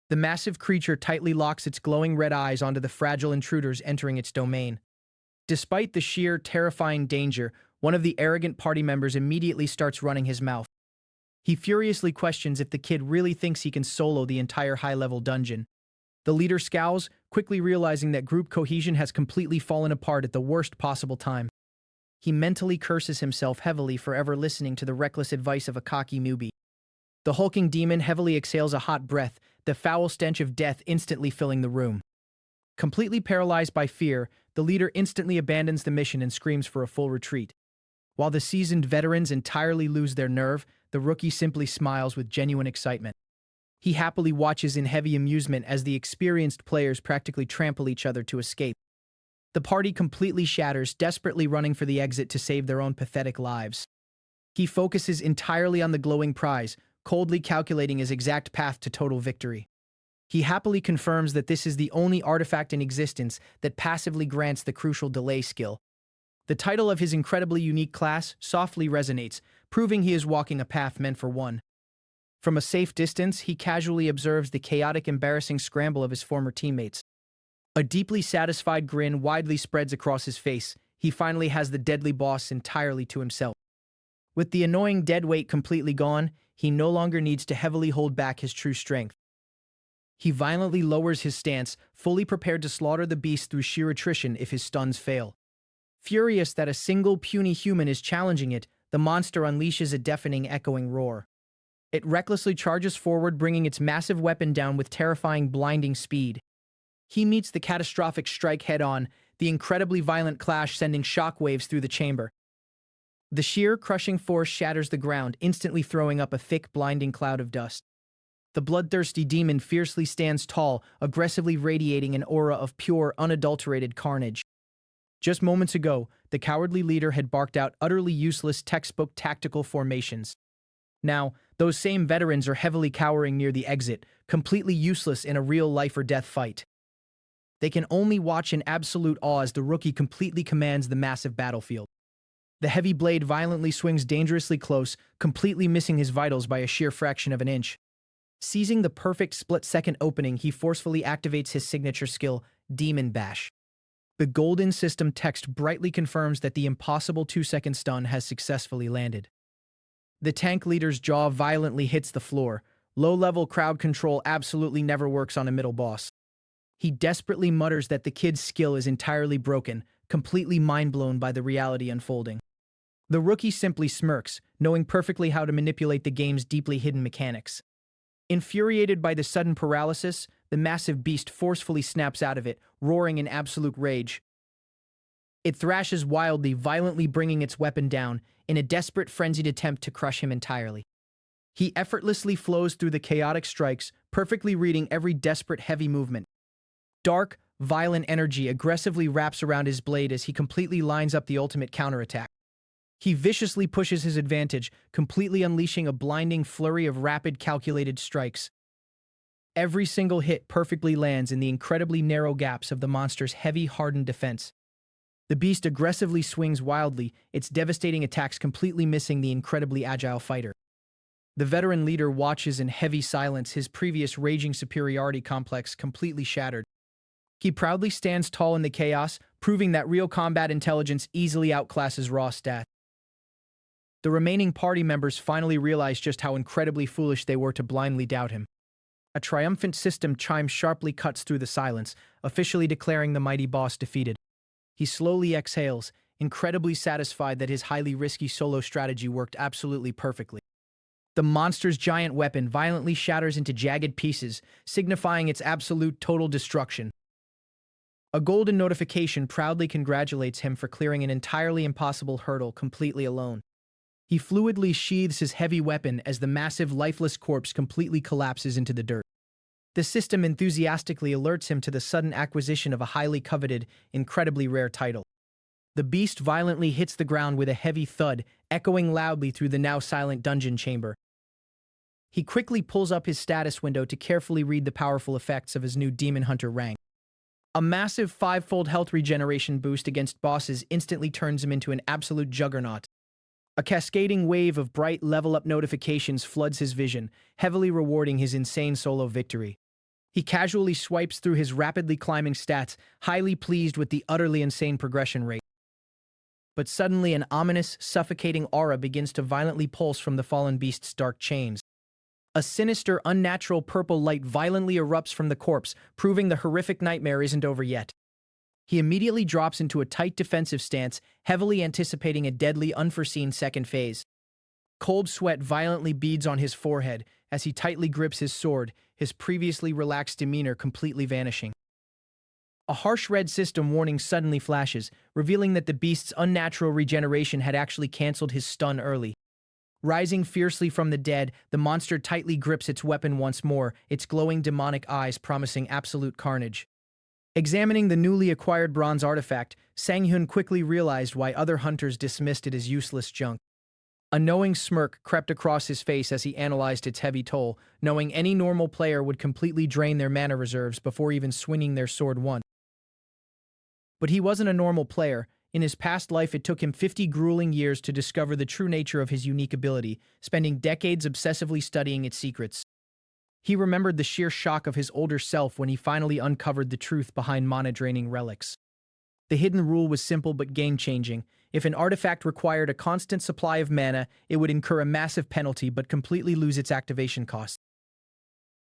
A: The massive creature tightly locks its glowing red eyes onto the fragile intruders entering its domain. Despite the sheer, terrifying danger, one of the arrogant party members immediately starts running his mouth. He furiously questions if the kid really thinks he can solo the entire high-level dungeon. The leader scowls, quickly realizing that group cohesion has completely fallen apart at the worst possible time. He mentally curses himself heavily for ever listening to the reckless advice of a cocky newbie. The hulking demon heavily exhales a hot breath, the foul stench of death instantly filling the room. Completely paralyzed by fear, the leader instantly abandons the mission and screams for a full retreat. While the seasoned veterans entirely lose their nerve, the rookie simply smiles with genuine excitement. He happily watches in heavy amusement as the experienced players practically trample each other to escape. The party completely shatters, desperately running for the exit to save their own pathetic lives. He focuses entirely on the glowing prize, coldly calculating his exact path to total victory. He happily confirms that this is the only artifact in existence that passively grants the crucial delay skill. The title of his incredibly unique class softly resonates, proving he is walking a path meant for one. From a safe distance, he casually observes the chaotic, embarrassing scramble of his former teammates. A deeply satisfied grin widely spreads across his face. He finally has the deadly boss entirely to himself. With the annoying dead weight completely gone, he no longer needs to heavily hold back his true strength. He violently lowers his stance, fully prepared to slaughter the beast through sheer attrition if his stuns fail. Furious that a single puny human is challenging it, the monster unleashes a deafening, echoing roar. It recklessly charges forward, bringing its massive weapon down with terrifying, blinding speed. He meets the catastrophic strike head-on, the incredibly violent clash sending shockwaves through the chamber. The sheer, crushing force shatters the ground, instantly throwing up a thick, blinding cloud of dust. The bloodthirsty demon fiercely stands tall, aggressively radiating an aura of pure, unadulterated carnage. Just moments ago, the cowardly leader had barked out utterly useless textbook tactical formations. Now, those same veterans are heavily cowering near the exit, completely useless in a real life-or-death fight. They can only watch in absolute awe as the rookie completely commands the massive battlefield. The heavy blade violently swings dangerously close, completely missing his vitals by a sheer fraction of an inch. Seizing the perfect split-second opening, he forcefully activates his signature skill, Demon Bash. The golden system text brightly confirms that the impossible 2-second stun has successfully landed. The tank leader's jaw violently hits the floor. Low-level crowd control absolutely never works on a middle boss. He desperately mutters that the kid's skill is entirely broken, completely mind-blown by the reality unfolding. The rookie simply smirks, knowing perfectly how to manipulate the game's deeply hidden mechanics. Infuriated by the sudden paralysis, the massive beast forcefully snaps out of it, roaring in absolute rage. It thrashes wildly, violently bringing its weapon down, in a desperate, frenzied attempt to crush him entirely. He effortlessly flows through the chaotic strikes, perfectly reading every desperate, heavy movement. Dark, violent energy aggressively wraps around his blade as he completely lines up the ultimate counterattack. He viciously pushes his advantage, completely unleashing a blinding flurry of rapid, calculated strikes. Every single hit perfectly lands in the incredibly narrow gaps of the monster's heavy, hardened defense. The beast aggressively swings wildly, its devastating attacks completely missing the incredibly agile fighter. The veteran leader watches in heavy silence, his previous raging superiority complex completely shattered. He proudly stands tall in the chaos, proving that real combat intelligence easily outclasses raw stats. The remaining party members finally realize just how incredibly foolish they were to blindly doubt him. A triumphant system chime sharply cuts through the silence, officially declaring the mighty boss defeated. He slowly exhales, incredibly satisfied that his highly risky solo strategy worked absolutely perfectly. The monster's giant weapon violently shatters into jagged pieces, signifying its absolute total destruction. A golden notification proudly congratulates him for clearing an entirely impossible hurdle completely alone. He fluidly sheathes his heavy weapon as the massive, lifeless corpse completely collapses into the dirt. The system enthusiastically alerts him to the sudden acquisition of a highly coveted, incredibly rare title. The beast violently hits the ground with a heavy thud, echoing loudly through the now silent dungeon chamber. He quickly pulls up his status window to carefully read the powerful effects of his new Demon Hunter rank. A massive 5-fold health regeneration boost against bosses instantly turns him into an absolute juggernaut. A cascading wave of bright level-up notifications floods his vision, heavily rewarding his insane solo victory. He casually swipes through his rapidly climbing stats, highly pleased with the utterly insane progression rate. But suddenly an ominous, suffocating aura begins to violently pulse from the fallen beast's dark chains. A sinister, unnatural purple light violently erupts from the corpse, proving the horrific nightmare isn't over yet. He immediately drops into a tight defensive stance, heavily anticipating a deadly, unforeseen second phase. Cold sweat violently beads on his forehead as he tightly grips his sword, his previously relaxed demeanor completely vanishing. A harsh red system warning suddenly flashes, revealing that the beast's unnatural regeneration had actually cancelled his stun early. Rising fiercely from the dead, the monster tightly grips its weapon once more, its glowing demonic eyes promising absolute carnage. Examining the newly acquired bronze artifact, Sang-hyun quickly realized why other hunters dismissed it as useless junk. A knowing smirk crept across his face as he analyzed its heavy toll, knowing any normal player would completely drain their mana reserves before even swinging their sword once. But he wasn't a normal player. In his past life, it took him 50 grueling years to discover the true nature of his unique ability, spending decades obsessively studying its secrets. He remembered the sheer shock of his older self when he finally uncovered the truth behind mana-draining relics. The hidden rule was simple but game-changing. If an artifact required a constant supply of mana, it would incur a massive penalty but completely lose its activation cost.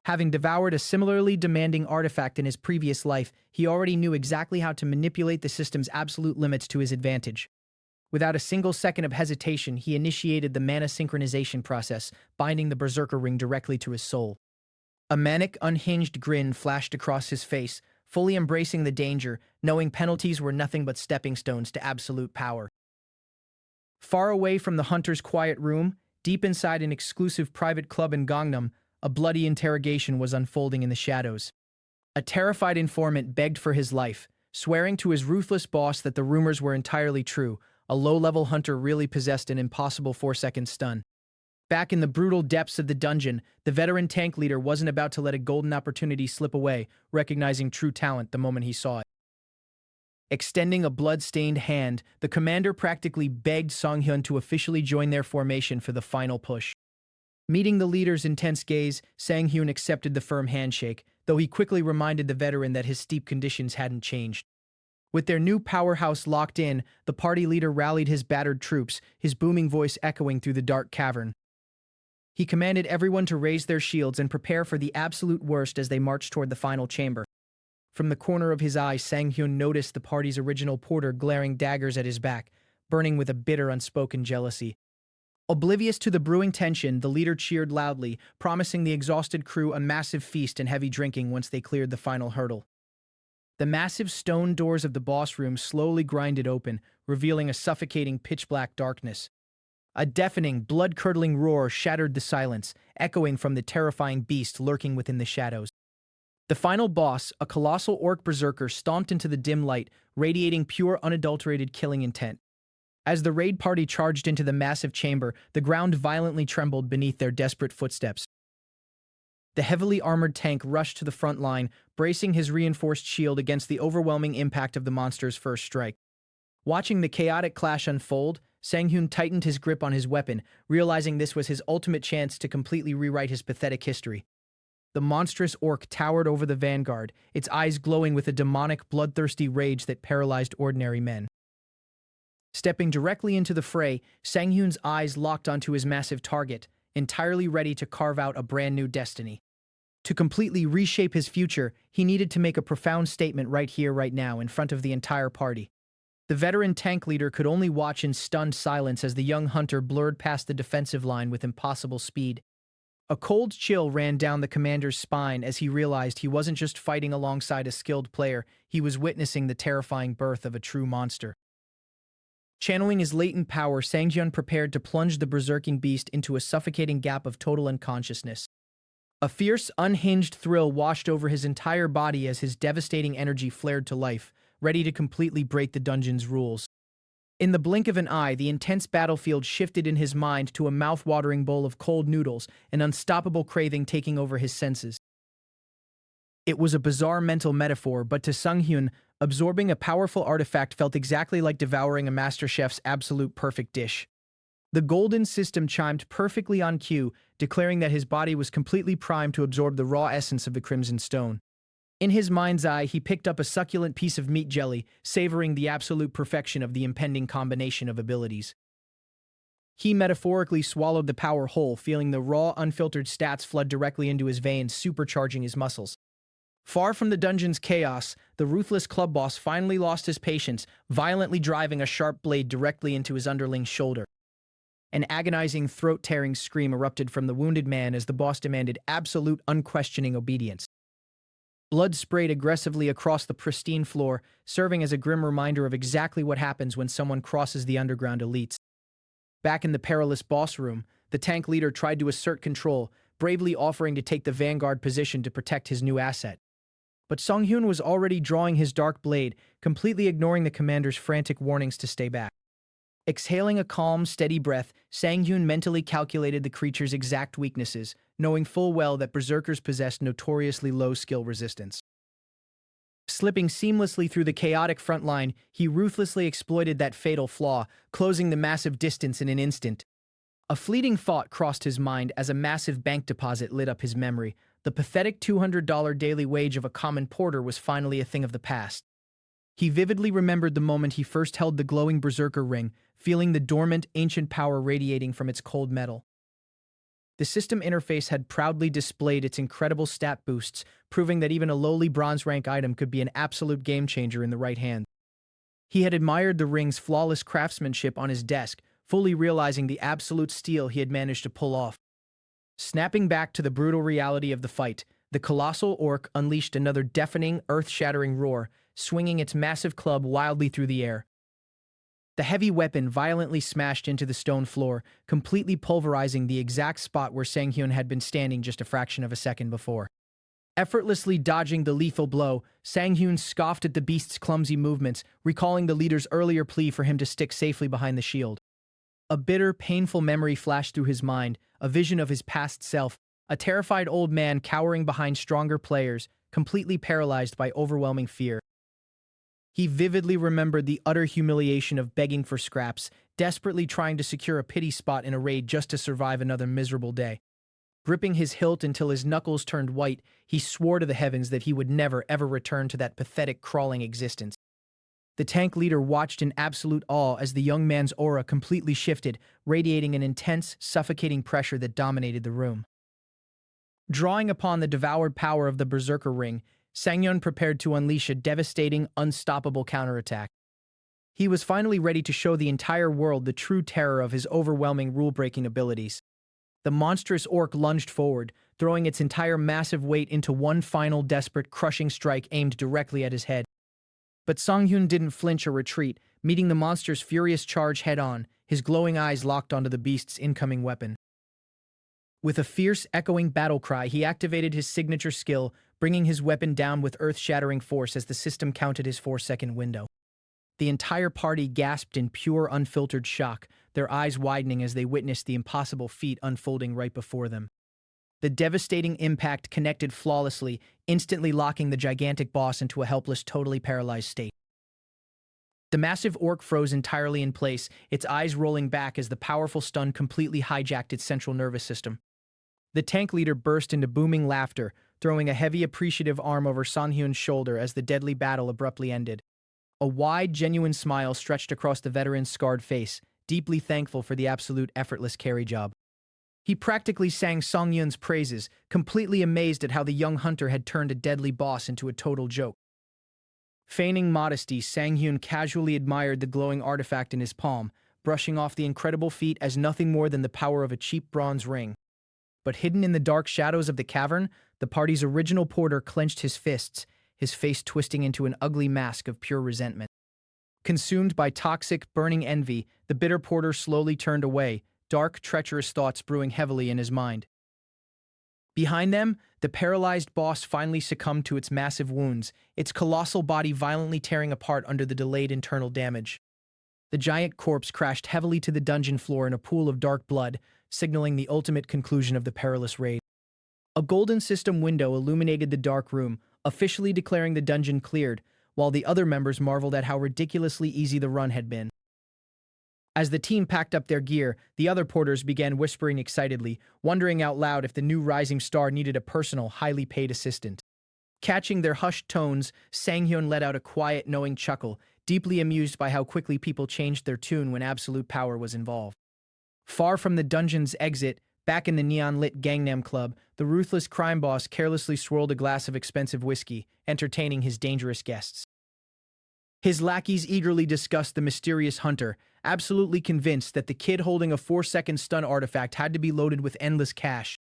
A: Having devoured a similarly demanding artifact in his previous life, he already knew exactly how to manipulate the system's absolute limits to his advantage. Without a single second of hesitation, he initiated the mana synchronization process, binding the Berserker Ring directly to his soul. A manic, unhinged grin flashed across his face, fully embracing the danger, knowing penalties were nothing but stepping stones to absolute power. Far away from the hunter's quiet room, deep inside an exclusive private club in Gangnam, a bloody interrogation was unfolding in the shadows. A terrified informant begged for his life, swearing to his ruthless boss that the rumors were entirely true. A low-level hunter really possessed an impossible 4-second stun. Back in the brutal depths of the dungeon, the veteran tank leader wasn't about to let a golden opportunity slip away, recognizing true talent the moment he saw it. Extending a blood-stained hand, the commander practically begged Song-hyun to officially join their formation for the final push. Meeting the leader's intense gaze, Sang-hyun accepted the firm handshake, though he quickly reminded the veteran that his steep conditions hadn't changed. With their new powerhouse locked in, the party leader rallied his battered troops, his booming voice echoing through the dark cavern. He commanded everyone to raise their shields and prepare for the absolute worst as they marched toward the final chamber. From the corner of his eye, Sang-hyun noticed the party's original porter glaring daggers at his back, burning with a bitter, unspoken jealousy. Oblivious to the brewing tension, the leader cheered loudly, promising the exhausted crew a massive feast and heavy drinking once they cleared the final hurdle. The massive stone doors of the boss room slowly grinded open, revealing a suffocating pitch-black darkness. A deafening, blood-curdling roar shattered the silence, echoing from the terrifying beast lurking within the shadows. The final boss, a colossal orc berserker, stomped into the dim light, radiating pure, unadulterated killing intent. As the raid party charged into the massive chamber, the ground violently trembled beneath their desperate footsteps. The heavily armored tank rushed to the front line, bracing his reinforced shield against the overwhelming impact of the monster's first strike. Watching the chaotic clash unfold, Sang-hyun tightened his grip on his weapon, realizing this was his ultimate chance to completely rewrite his pathetic history. The monstrous orc towered over the vanguard, its eyes glowing with a demonic, bloodthirsty rage that paralyzed ordinary men. Stepping directly into the fray, Sang-hyun's eyes locked onto his massive target, entirely ready to carve out a brand new destiny. To completely reshape his future, he needed to make a profound statement right here, right now, in front of the entire party. The veteran tank leader could only watch in stunned silence as the young hunter blurred past the defensive line with impossible speed. A cold chill ran down the commander's spine as he realized he wasn't just fighting alongside a skilled player, he was witnessing the terrifying birth of a true monster. Channeling his latent power, Sang-hyun prepared to plunge the berserking beast into a suffocating gap of total unconsciousness. A fierce, unhinged thrill washed over his entire body as his devastating energy flared to life, ready to completely break the dungeon's rules. In the blink of an eye, the intense battlefield shifted in his mind to a mouth-watering bowl of cold noodles, an unstoppable craving taking over his senses. It was a bizarre mental metaphor, but to Sang-hyun, absorbing a powerful artifact felt exactly like devouring a master chef's absolute perfect dish. The golden system chimed perfectly on cue, declaring that his body was completely primed to absorb the raw essence of the crimson stone. In his mind's eye, he picked up a succulent piece of meat jelly, savoring the absolute perfection of the impending combination of abilities. He metaphorically swallowed the power whole, feeling the raw, unfiltered stats flood directly into his veins, supercharging his muscles. Far from the dungeon's chaos, the ruthless club boss finally lost his patience, violently driving a sharp blade directly into his underling's shoulder. An agonizing, throat-tearing scream erupted from the wounded man as the boss demanded absolute, unquestioning obedience. Blood sprayed aggressively across the pristine floor, serving as a grim reminder of exactly what happens when someone crosses the underground elites. Back in the perilous boss room, the tank leader tried to assert control, bravely offering to take the vanguard position to protect his new asset. But Sang-hyun was already drawing his dark blade, completely ignoring the commander's frantic warnings to stay back. Exhaling a calm, steady breath, Sang-hyun mentally calculated the creature's exact weaknesses, knowing full well that berserkers possessed notoriously low skill resistance. Slipping seamlessly through the chaotic front line, he ruthlessly exploited that fatal flaw, closing the massive distance in an instant. A fleeting thought crossed his mind as a massive bank deposit lit up his memory. The pathetic $200 daily wage of a common porter was finally a thing of the past. He vividly remembered the moment he first held the glowing berserker ring, feeling the dormant, ancient power radiating from its cold metal. The system interface had proudly displayed its incredible stat boosts, proving that even a lowly bronze rank item could be an absolute game-changer in the right hand. He had admired the ring's flawless craftsmanship on his desk, fully realizing the absolute steal he had managed to pull off. Snapping back to the brutal reality of the fight, the colossal orc unleashed another deafening, earth-shattering roar, swinging its massive club wildly through the air. The heavy weapon violently smashed into the stone floor, completely pulverizing the exact spot where Sang-hyun had been standing just a fraction of a second before. Effortlessly dodging the lethal blow, Sang-hyun scoffed at the beast's clumsy movements, recalling the leader's earlier plea for him to stick safely behind the shield. A bitter, painful memory flashed through his mind, a vision of his past self, a terrified old man cowering behind stronger players, completely paralyzed by overwhelming fear. He vividly remembered the utter humiliation of begging for scraps, desperately trying to secure a pity spot in a raid just to survive another miserable day. Gripping his hilt until his knuckles turned white, he swore to the heavens that he would never, ever return to that pathetic, crawling existence. The tank leader watched in absolute awe as the young man's aura completely shifted, radiating an intense, suffocating pressure that dominated the room. Drawing upon the devoured power of the Berserker Ring, Sang-hyun prepared to unleash a devastating, unstoppable counterattack. He was finally ready to show the entire world the true terror of his overwhelming rule-breaking abilities. The monstrous orc lunged forward, throwing its entire massive weight into one final desperate, crushing strike aimed directly at his head. But Sang-hyun didn't flinch or retreat, meeting the monster's furious charge head-on, his glowing eyes locked onto the beast's incoming weapon. With a fierce, echoing battle cry, he activated his signature skill, bringing his weapon down with earth-shattering force as the system counted his 4-second window. The entire party gasped in pure, unfiltered shock, their eyes widening as they witnessed the impossible feat unfolding right before them. The devastating impact connected flawlessly, instantly locking the gigantic boss into a helpless, totally paralyzed state. The massive orc froze entirely in place, its eyes rolling back as the powerful stun completely hijacked its central nervous system. The tank leader burst into booming laughter, throwing a heavy, appreciative arm over Sang-hyun's shoulder as the deadly battle abruptly ended. A wide, genuine smile stretched across the veteran's scarred face, deeply thankful for the absolute effortless carry job. He practically sang Sang-hyun's praises, completely amazed at how the young hunter had turned a deadly boss into a total joke. Feigning modesty, Sang-hyun casually admired the glowing artifact in his palm, brushing off the incredible feat as nothing more than the power of a cheap bronze ring. But hidden in the dark shadows of the cavern, the party's original porter clenched his fists, his face twisting into an ugly mask of pure resentment. Consumed by toxic, burning envy, the bitter porter slowly turned away, dark, treacherous thoughts brewing heavily in his mind. Behind them, the paralyzed boss finally succumbed to its massive wounds, its colossal body violently tearing apart under the delayed internal damage. The giant corpse crashed heavily to the dungeon floor in a pool of dark blood, signaling the ultimate conclusion of the perilous raid. A golden system window illuminated the dark room, officially declaring the dungeon cleared, while the other members marveled at how ridiculously easy the run had been. As the team packed up their gear, the other porters began whispering excitedly, wondering out loud if the new rising star needed a personal, highly paid assistant. Catching their hushed tones, Sang-hyun let out a quiet, knowing chuckle, deeply amused by how quickly people changed their tune when absolute power was involved. Far from the dungeon's exit, back in the neon-lit Gangnam Club, the ruthless crime boss carelessly swirled a glass of expensive whiskey, entertaining his dangerous guests. His lackeys eagerly discussed the mysterious hunter, absolutely convinced that the kid holding a 4-second stun artifact had to be loaded with endless cash.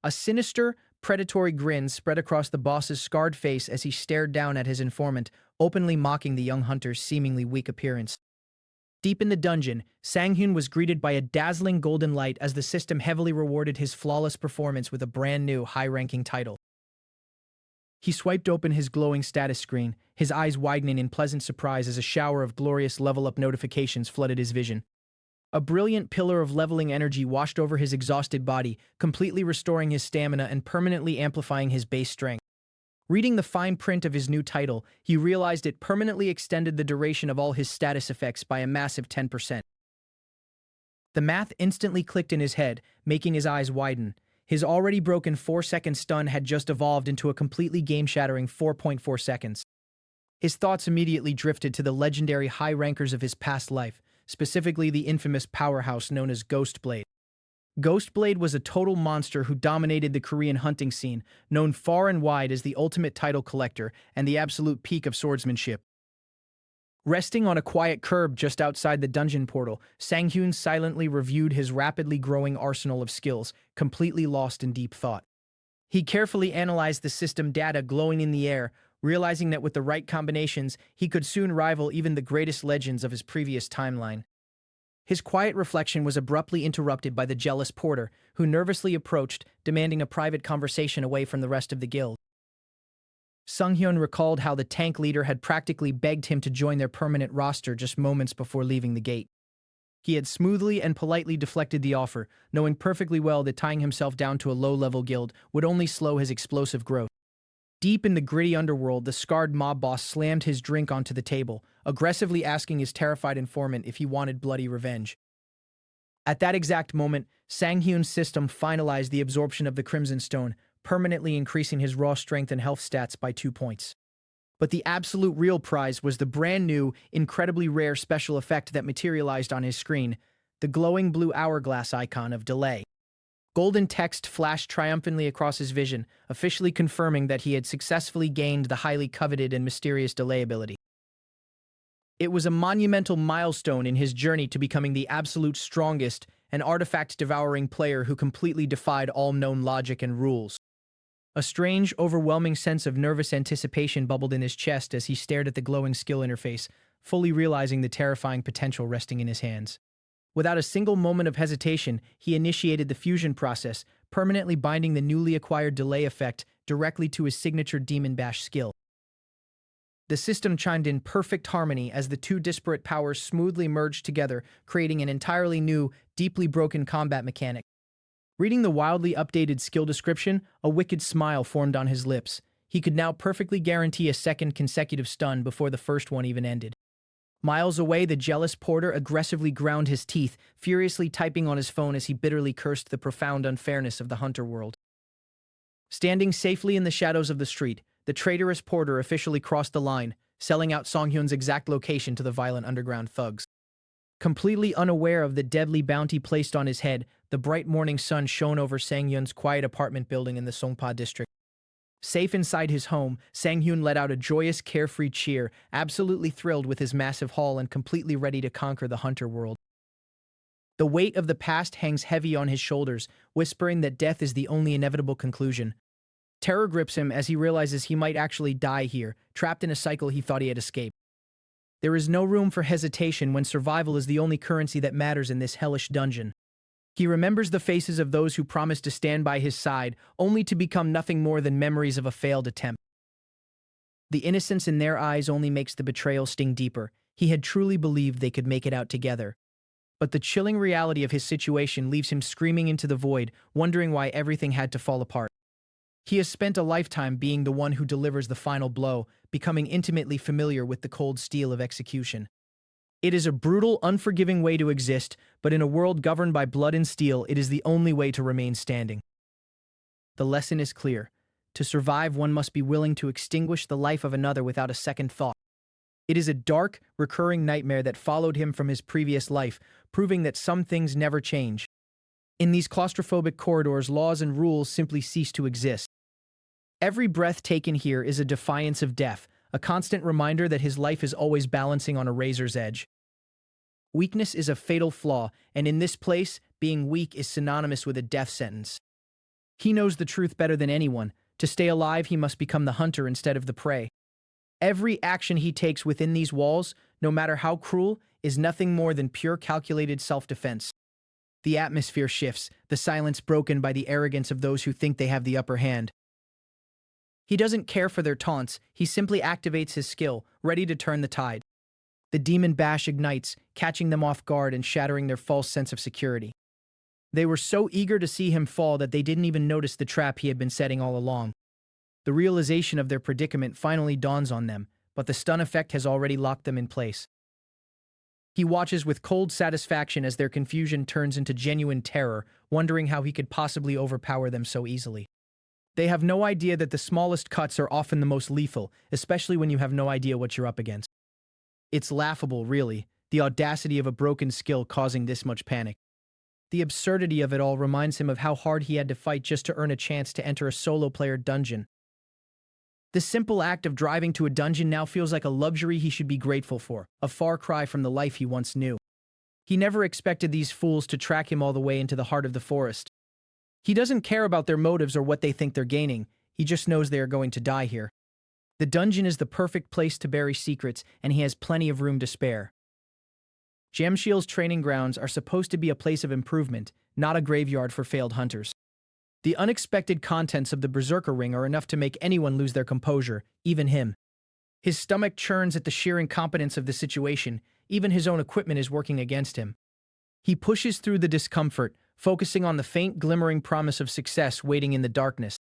A: A sinister, predatory grin spread across the boss's scarred face as he stared down at his informant, openly mocking the young hunter's seemingly weak appearance. Deep in the dungeon, Sang-hyun was greeted by a dazzling golden light as the system heavily rewarded his flawless performance with a brand new, high-ranking title. He swiped open his glowing status screen, his eyes widening in pleasant surprise as a shower of glorious level-up notifications flooded his vision. A brilliant pillar of leveling energy washed over his exhausted body, completely restoring his stamina and permanently amplifying his base strength. Reading the fine print of his new title, he realized it permanently extended the duration of all his status effects by a massive 10%. The math instantly clicked in his head, making his eyes widen. His already broken 4-second stun had just evolved into a completely game-shattering 4.4 seconds. His thoughts immediately drifted to the legendary high rankers of his past life, specifically the infamous powerhouse known as Ghostblade. Ghostblade was a total monster who dominated the Korean hunting scene, known far and wide as the ultimate title collector and the absolute peak of swordsmanship. Resting on a quiet curb just outside the dungeon portal, Sang-hyun silently reviewed his rapidly growing arsenal of skills, completely lost in deep thought. He carefully analyzed the system data glowing in the air, realizing that with the right combinations, he could soon rival even the greatest legends of his previous timeline. His quiet reflection was abruptly interrupted by the jealous porter, who nervously approached, demanding a private conversation away from the rest of the guild. Sung-hyun recalled how the tank leader had practically begged him to join their permanent roster just moments before leaving the gate. He had smoothly and politely deflected the offer, knowing perfectly well that tying himself down to a low-level guild would only slow his explosive growth. Deep in the gritty underworld, the scarred mob boss slammed his drink onto the table, aggressively asking his terrified informant if he wanted bloody revenge. At that exact moment, Sang-hyun's system finalized the absorption of the Crimson Stone, permanently increasing his raw strength and health stats by 2 points. But the absolute real prize was the brand new, incredibly rare special effect that materialized on his screen, the glowing blue hourglass icon of delay. Golden text flashed triumphantly across his vision, officially confirming that he had successfully gained the highly coveted and mysterious delay ability. It was a monumental milestone in his journey to becoming the absolute strongest and artifact-devouring player who completely defied all known logic and rules. A strange, overwhelming sense of nervous anticipation bubbled in his chest as he stared at the glowing skill interface, fully realizing the terrifying potential resting in his hands. Without a single moment of hesitation, he initiated the fusion process, permanently binding the newly acquired delay effect directly to his signature Demon Bash skill. The system chimed in perfect harmony as the two disparate powers smoothly merged together, creating an entirely new, deeply broken combat mechanic. Reading the wildly updated skill description, a wicked smile formed on his lips. He could now perfectly guarantee a second consecutive stun before the first one even ended. Miles away, the jealous porter aggressively ground his teeth, furiously typing on his phone as he bitterly cursed the profound unfairness of the hunter world. Standing safely in the shadows of the street, the traitorous porter officially crossed the line, selling out Song-hyun's exact location to the violent underground thugs. Completely unaware of the deadly bounty placed on his head, the bright morning sun shone over Sang-hyun's quiet apartment building in the Songpa district. Safe inside his home, Sang-hyun let out a joyous, carefree cheer, absolutely thrilled with his massive haul and completely ready to conquer the hunter world. The weight of the past hangs heavy on his shoulders, whispering that death is the only inevitable conclusion. Terror grips him as he realizes he might actually die here, trapped in a cycle he thought he had escaped. There is no room for hesitation when survival is the only currency that matters in this hellish dungeon. He remembers the faces of those who promised to stand by his side, only to become nothing more than memories of a failed attempt. The innocence in their eyes only makes the betrayal sting deeper. He had truly believed they could make it out together. But the chilling reality of his situation leaves him screaming into the void, wondering why everything had to fall apart. He has spent a lifetime being the one who delivers the final blow, becoming intimately familiar with the cold steel of execution. It is a brutal, unforgiving way to exist, but in a world governed by blood and steel, it is the only way to remain standing. The lesson is clear. To survive, one must be willing to extinguish the life of another without a second thought. It is a dark, recurring nightmare that followed him from his previous life, proving that some things never change. In these claustrophobic corridors, laws and rules simply cease to exist. Every breath taken here is a defiance of death, a constant reminder that his life is always balancing on a razor's edge. Weakness is a fatal flaw, and in this place, being weak is synonymous with a death sentence. He knows the truth better than anyone. To stay alive, he must become the hunter instead of the prey. Every action he takes within these walls, no matter how cruel, is nothing more than pure calculated self-defense. The atmosphere shifts, the silence broken by the arrogance of those who think they have the upper hand. He doesn't care for their taunts, he simply activates his skill, ready to turn the tide. The Demon Bash ignites, catching them off guard and shattering their false sense of security. They were so eager to see him fall that they didn't even notice the trap he had been setting all along. The realization of their predicament finally dawns on them, but the stun effect has already locked them in place. He watches with cold satisfaction as their confusion turns into genuine terror, wondering how he could possibly overpower them so easily. They have no idea that the smallest cuts are often the most lethal, especially when you have no idea what you're up against. It's laughable, really, the audacity of a broken skill causing this much panic. The absurdity of it all reminds him of how hard he had to fight just to earn a chance to enter a solo-player dungeon. The simple act of driving to a dungeon now feels like a luxury he should be grateful for, a far cry from the life he once knew. He never expected these fools to track him all the way into the heart of the forest. He doesn't care about their motives or what they think they're gaining, he just knows they are going to die here. The dungeon is the perfect place to bury secrets, and he has plenty of room to spare. Jamshil's training grounds are supposed to be a place of improvement, not a graveyard for failed hunters. The unexpected contents of the Berserker Ring are enough to make anyone lose their composure, even him. His stomach churns at the sheer incompetence of the situation, even his own equipment is working against him. He pushes through the discomfort, focusing on the faint glimmering promise of success waiting in the darkness.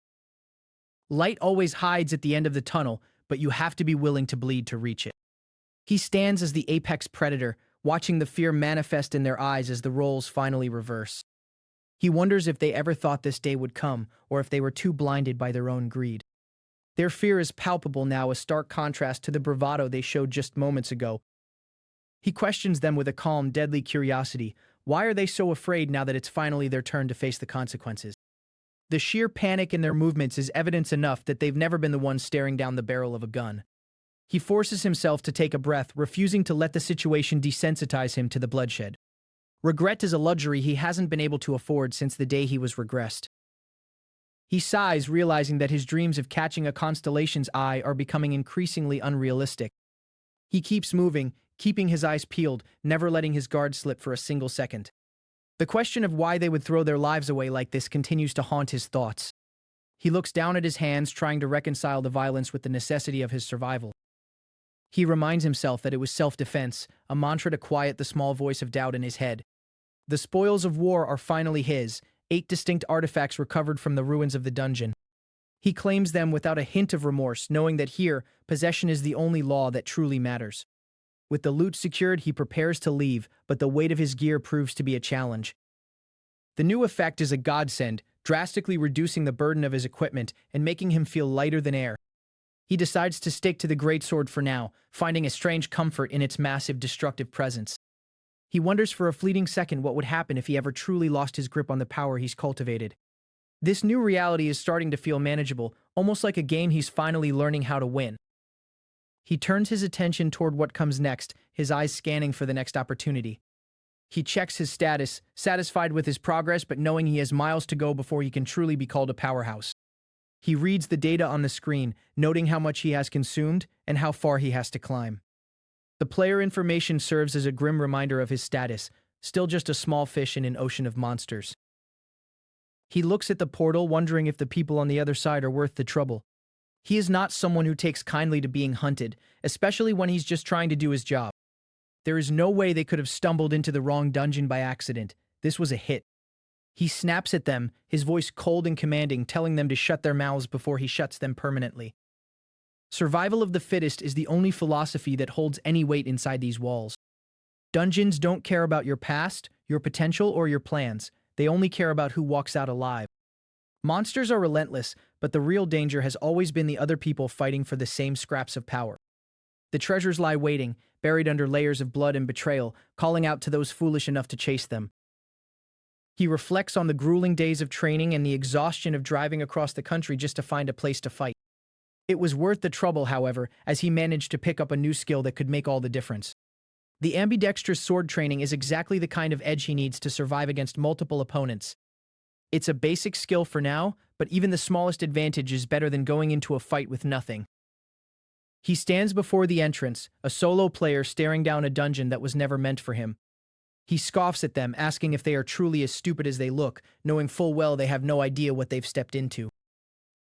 A: Light always hides at the end of the tunnel, but you have to be willing to bleed to reach it. He stands as the apex predator, watching the fear manifest in their eyes as the roles finally reverse. He wonders if they ever thought this day would come, or if they were too blinded by their own greed. Their fear is palpable now, a stark contrast to the bravado they showed just moments ago. He questions them with a calm, deadly curiosity. Why are they so afraid now that it's finally their turn to face the consequences? The sheer panic in their movements is evidence enough that they've never been the ones staring down the barrel of a gun. He forces himself to take a breath, refusing to let the situation desensitize him to the bloodshed. Regret is a luxury he hasn't been able to afford since the day he was regressed. He sighs, realizing that his dreams of catching a constellation's eye are becoming increasingly unrealistic. He keeps moving, keeping his eyes peeled, never letting his guard slip for a single second. The question of why they would throw their lives away like this continues to haunt his thoughts. He looks down at his hands, trying to reconcile the violence with the necessity of his survival. He reminds himself that it was self-defense, a mantra to quiet the small voice of doubt in his head. The spoils of war are finally his, 8 distinct artifacts recovered from the ruins of the dungeon. He claims them without a hint of remorse, knowing that here, possession is the only law that truly matters. With the loot secured, he prepares to leave, but the weight of his gear proves to be a challenge. The new effect is a godsend, drastically reducing the burden of his equipment and making him feel lighter than air. He decides to stick to the greatsword for now, finding a strange comfort in its massive destructive presence. He wonders for a fleeting second what would happen if he ever truly lost his grip on the power he's cultivated. This new reality is starting to feel manageable, almost like a game he's finally learning how to win. He turns his attention toward what comes next, his eyes scanning for the next opportunity. He checks his status, satisfied with his progress but knowing he has miles to go before he can truly be called a powerhouse. He reads the data on the screen, noting how much he has consumed and how far he has to climb. The player information serves as a grim reminder of his status, still just a small fish in an ocean of monsters. He looks at the portal, wondering if the people on the other side are worth the trouble. He is not someone who takes kindly to being hunted, especially when he's just trying to do his job. There is no way they could have stumbled into the wrong dungeon by accident. This was a hit. He snaps at them, his voice cold and commanding, telling them to shut their mouths before he shuts them permanently. Survival of the fittest is the only philosophy that holds any weight inside these walls. Dungeons don't care about your past, your potential, or your plans. They only care about who walks out alive. Monsters are relentless, but the real danger has always been the other people fighting for the same scraps of power. The treasures lie waiting, buried under layers of blood and betrayal, calling out to those foolish enough to chase them. He reflects on the grueling days of training and the exhaustion of driving across the country just to find a place to fight. It was worth the trouble, however, as he managed to pick up a new skill that could make all the difference. The ambidextrous sword training is exactly the kind of edge he needs to survive against multiple opponents. It's a basic skill for now, but even the smallest advantage is better than going into a fight with nothing. He stands before the entrance, a solo player staring down a dungeon that was never meant for him. He scoffs at them, asking if they are truly as stupid as they look, knowing full well they have no idea what they've stepped into.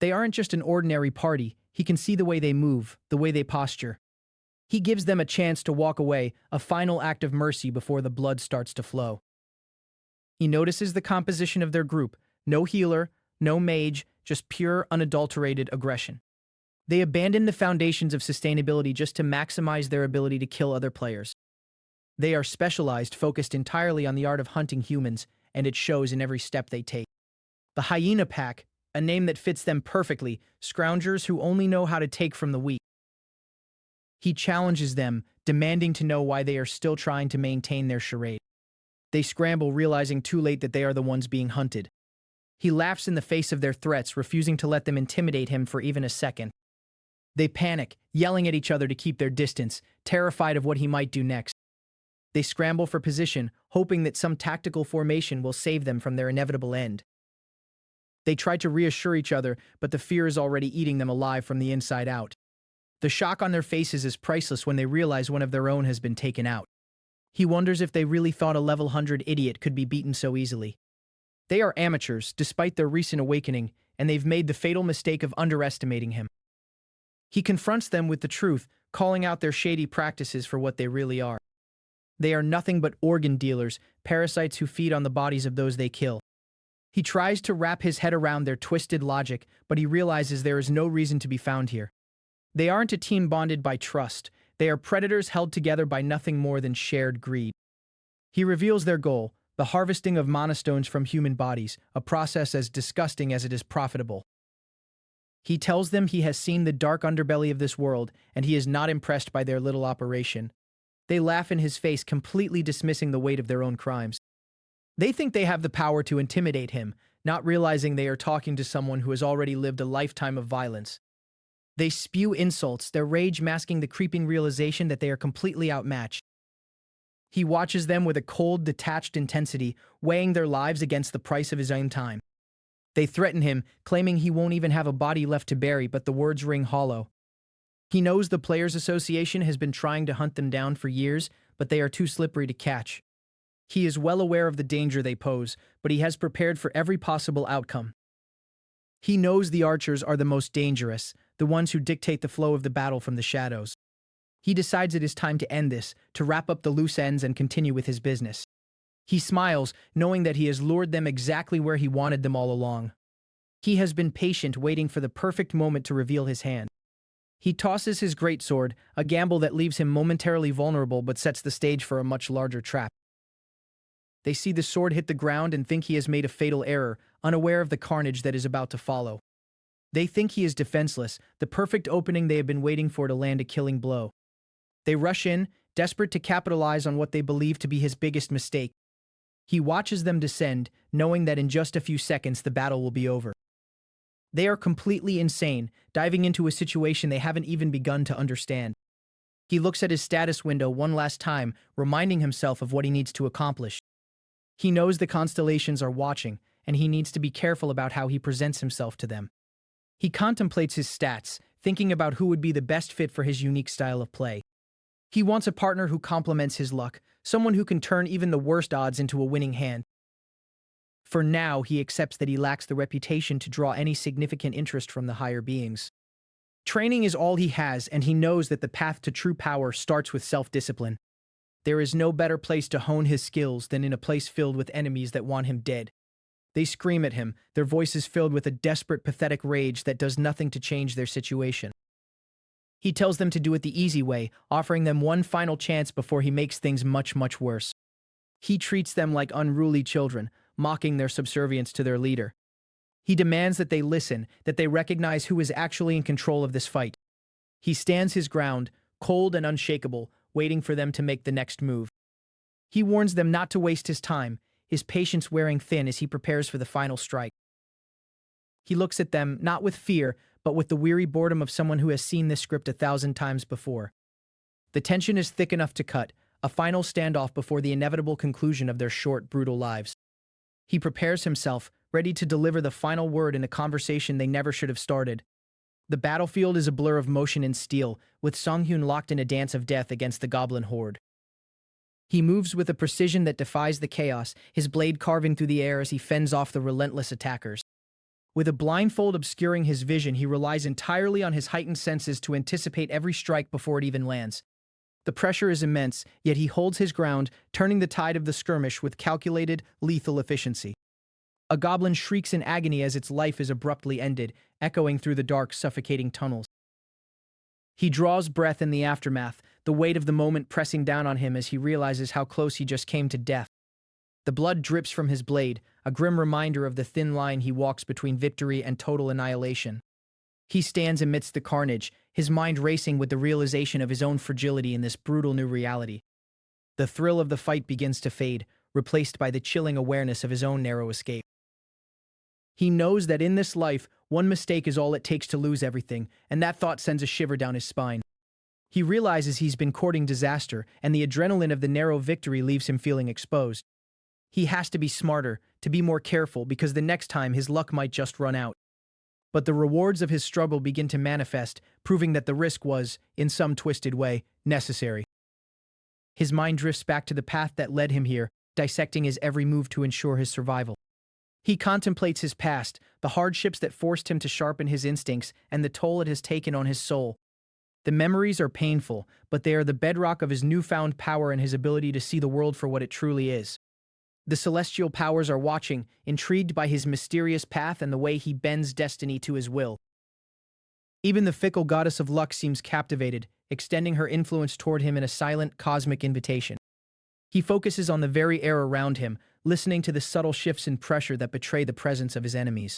A: They aren't just an ordinary party. He can see the way they move, the way they posture. He gives them a chance to walk away, a final act of mercy before the blood starts to flow. He notices the composition of their group. No healer, no mage, just pure, unadulterated aggression. They abandon the foundations of sustainability just to maximize their ability to kill other players. They are specialized, focused entirely on the art of hunting humans, and it shows in every step they take. The Hyena Pack, a name that fits them perfectly, scroungers who only know how to take from the weak. He challenges them, demanding to know why they are still trying to maintain their charade. They scramble, realizing too late that they are the ones being hunted. He laughs in the face of their threats, refusing to let them intimidate him for even a second. They panic, yelling at each other to keep their distance, terrified of what he might do next. They scramble for position, hoping that some tactical formation will save them from their inevitable end. They try to reassure each other, but the fear is already eating them alive from the inside out. The shock on their faces is priceless when they realize one of their own has been taken out. He wonders if they really thought a level 100 idiot could be beaten so easily. They are amateurs, despite their recent awakening, and they've made the fatal mistake of underestimating him. He confronts them with the truth, calling out their shady practices for what they really are. They are nothing but organ dealers, parasites who feed on the bodies of those they kill. He tries to wrap his head around their twisted logic, but he realizes there is no reason to be found here. They aren't a team bonded by trust. They are predators held together by nothing more than shared greed. He reveals their goal, the harvesting of mana stones from human bodies, a process as disgusting as it is profitable. He tells them he has seen the dark underbelly of this world, and he is not impressed by their little operation. They laugh in his face, completely dismissing the weight of their own crimes. They think they have the power to intimidate him, not realizing they are talking to someone who has already lived a lifetime of violence. They spew insults, their rage masking the creeping realization that they are completely outmatched. He watches them with a cold, detached intensity, weighing their lives against the price of his own time. They threaten him, claiming he won't even have a body left to bury, but the words ring hollow. He knows the Players Association has been trying to hunt them down for years, but they are too slippery to catch. He is well aware of the danger they pose, but he has prepared for every possible outcome. He knows the archers are the most dangerous, the ones who dictate the flow of the battle from the shadows. He decides it is time to end this, to wrap up the loose ends and continue with his business. He smiles, knowing that he has lured them exactly where he wanted them all along. He has been patient, waiting for the perfect moment to reveal his hand. He tosses his greatsword, a gamble that leaves him momentarily vulnerable but sets the stage for a much larger trap. They see the sword hit the ground and think he has made a fatal error, unaware of the carnage that is about to follow. They think he is defenseless, the perfect opening they have been waiting for to land a killing blow. They rush in, desperate to capitalize on what they believe to be his biggest mistake. He watches them descend, knowing that in just a few seconds the battle will be over. They are completely insane, diving into a situation they haven't even begun to understand. He looks at his status window one last time, reminding himself of what he needs to accomplish. He knows the constellations are watching, and he needs to be careful about how he presents himself to them. He contemplates his stats, thinking about who would be the best fit for his unique style of play. He wants a partner who complements his luck, someone who can turn even the worst odds into a winning hand. For now, he accepts that he lacks the reputation to draw any significant interest from the higher beings. Training is all he has, and he knows that the path to true power starts with self-discipline. There is no better place to hone his skills than in a place filled with enemies that want him dead. They scream at him, their voices filled with a desperate, pathetic rage that does nothing to change their situation. He tells them to do it the easy way, offering them one final chance before he makes things much, much worse. He treats them like unruly children, mocking their subservience to their leader. He demands that they listen, that they recognize who is actually in control of this fight. He stands his ground, cold and unshakable, waiting for them to make the next move. He warns them not to waste his time, his patience wearing thin as he prepares for the final strike. He looks at them, not with fear, but with the weary boredom of someone who has seen this script 1,000 times before. The tension is thick enough to cut, a final standoff before the inevitable conclusion of their short, brutal lives. He prepares himself, ready to deliver the final word in a conversation they never should have started. The battlefield is a blur of motion and steel, with Songhyun locked in a dance of death against the goblin horde. He moves with a precision that defies the chaos, his blade carving through the air as he fends off the relentless attackers. With a blindfold obscuring his vision, he relies entirely on his heightened senses to anticipate every strike before it even lands. The pressure is immense, yet he holds his ground, turning the tide of the skirmish with calculated, lethal efficiency. A goblin shrieks in agony as its life is abruptly ended, echoing through the dark, suffocating tunnels. He draws breath in the aftermath, the weight of the moment pressing down on him as he realizes how close he just came to death. The blood drips from his blade, a grim reminder of the thin line he walks between victory and total annihilation. He stands amidst the carnage, his mind racing with the realization of his own fragility in this brutal new reality. The thrill of the fight begins to fade, replaced by the chilling awareness of his own narrow escape. He knows that in this life, one mistake is all it takes to lose everything, and that thought sends a shiver down his spine. He realizes he's been courting disaster, and the adrenaline of the narrow victory leaves him feeling exposed. He has to be smarter, to be more careful, because the next time his luck might just run out. but the rewards of his struggle begin to manifest, proving that the risk was, in some twisted way, necessary. His mind drifts back to the path that led him here, dissecting his every move to ensure his survival. He contemplates his past, the hardships that forced him to sharpen his instincts, and the toll it has taken on his soul. The memories are painful, but they are the bedrock of his newfound power and his ability to see the world for what it truly is. The celestial powers are watching, intrigued by his mysterious path and the way he bends destiny to his will. Even the fickle goddess of luck seems captivated, extending her influence toward him in a silent, cosmic invitation. He focuses on the very air around him, listening to the subtle shifts in pressure that betray the presence of his enemies.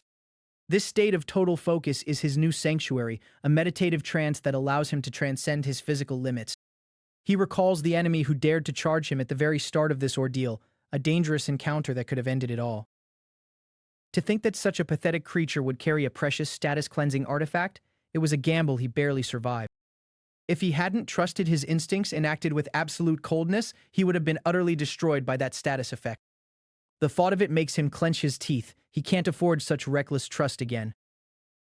A: This state of total focus is his new sanctuary, a meditative trance that allows him to transcend his physical limits. He recalls the enemy who dared to charge him at the very start of this ordeal, a dangerous encounter that could have ended it all. To think that such a pathetic creature would carry a precious status-cleansing artifact, it was a gamble he barely survived. If he hadn't trusted his instincts and acted with absolute coldness, he would have been utterly destroyed by that status effect. The thought of it makes him clench his teeth. He can't afford such reckless trust again.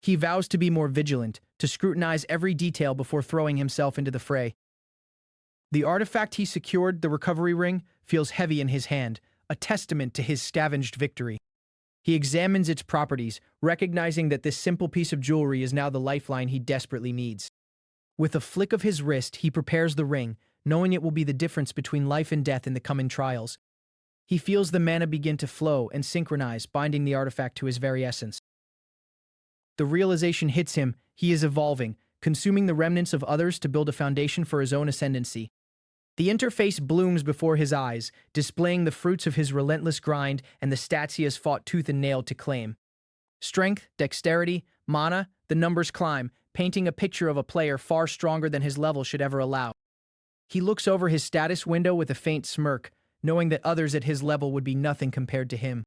A: He vows to be more vigilant, to scrutinize every detail before throwing himself into the fray. The artifact he secured, the recovery ring, feels heavy in his hand, a testament to his scavenged victory. He examines its properties, recognizing that this simple piece of jewelry is now the lifeline he desperately needs. With a flick of his wrist, he prepares the ring, knowing it will be the difference between life and death in the coming trials. He feels the mana begin to flow and synchronize, binding the artifact to his very essence. The realization hits him, he is evolving, consuming the remnants of others to build a foundation for his own ascendancy. The interface blooms before his eyes, displaying the fruits of his relentless grind and the stats he has fought tooth and nail to claim. Strength, dexterity, mana, the numbers climb, painting a picture of a player far stronger than his level should ever allow. He looks over his status window with a faint smirk, knowing that others at his level would be nothing compared to him.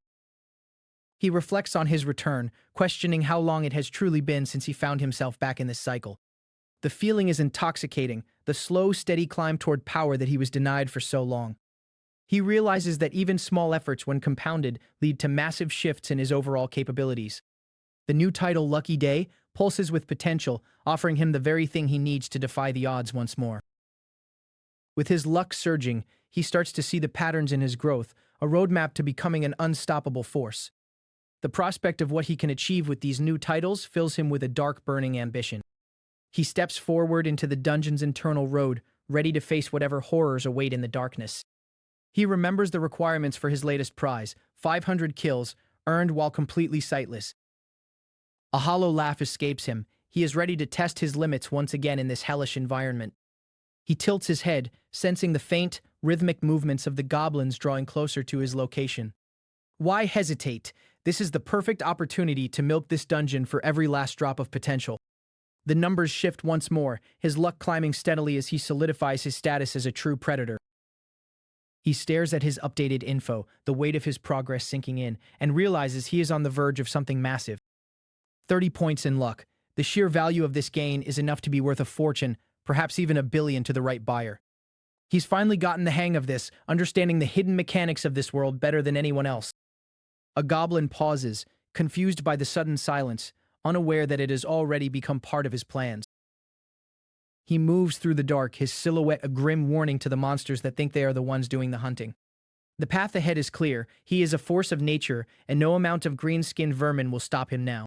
A: He reflects on his return, questioning how long it has truly been since he found himself back in this cycle. The feeling is intoxicating, the slow, steady climb toward power that he was denied for so long. He realizes that even small efforts, when compounded, lead to massive shifts in his overall capabilities. The new title, Lucky Day, pulses with potential, offering him the very thing he needs to defy the odds once more. With his luck surging, he starts to see the patterns in his growth, a roadmap to becoming an unstoppable force. The prospect of what he can achieve with these new titles fills him with a dark, burning ambition. He steps forward into the dungeon's internal road, ready to face whatever horrors await in the darkness. He remembers the requirements for his latest prize, 500 kills, earned while completely sightless. A hollow laugh escapes him. He is ready to test his limits once again in this hellish environment. He tilts his head, sensing the faint, rhythmic movements of the goblins drawing closer to his location. Why hesitate? This is the perfect opportunity to milk this dungeon for every last drop of potential. The numbers shift once more, his luck climbing steadily as he solidifies his status as a true predator. He stares at his updated info, the weight of his progress sinking in, and realizes he is on the verge of something massive. 30 points in luck. The sheer value of this gain is enough to be worth a fortune, perhaps even $1 billion to the right buyer. He's finally gotten the hang of this, understanding the hidden mechanics of this world better than anyone else. A goblin pauses, confused by the sudden silence, unaware that it has already become part of his plans. He moves through the dark, his silhouette a grim warning to the monsters that think they are the ones doing the hunting. The path ahead is clear. He is a force of nature, and no amount of green-skinned vermin will stop him now.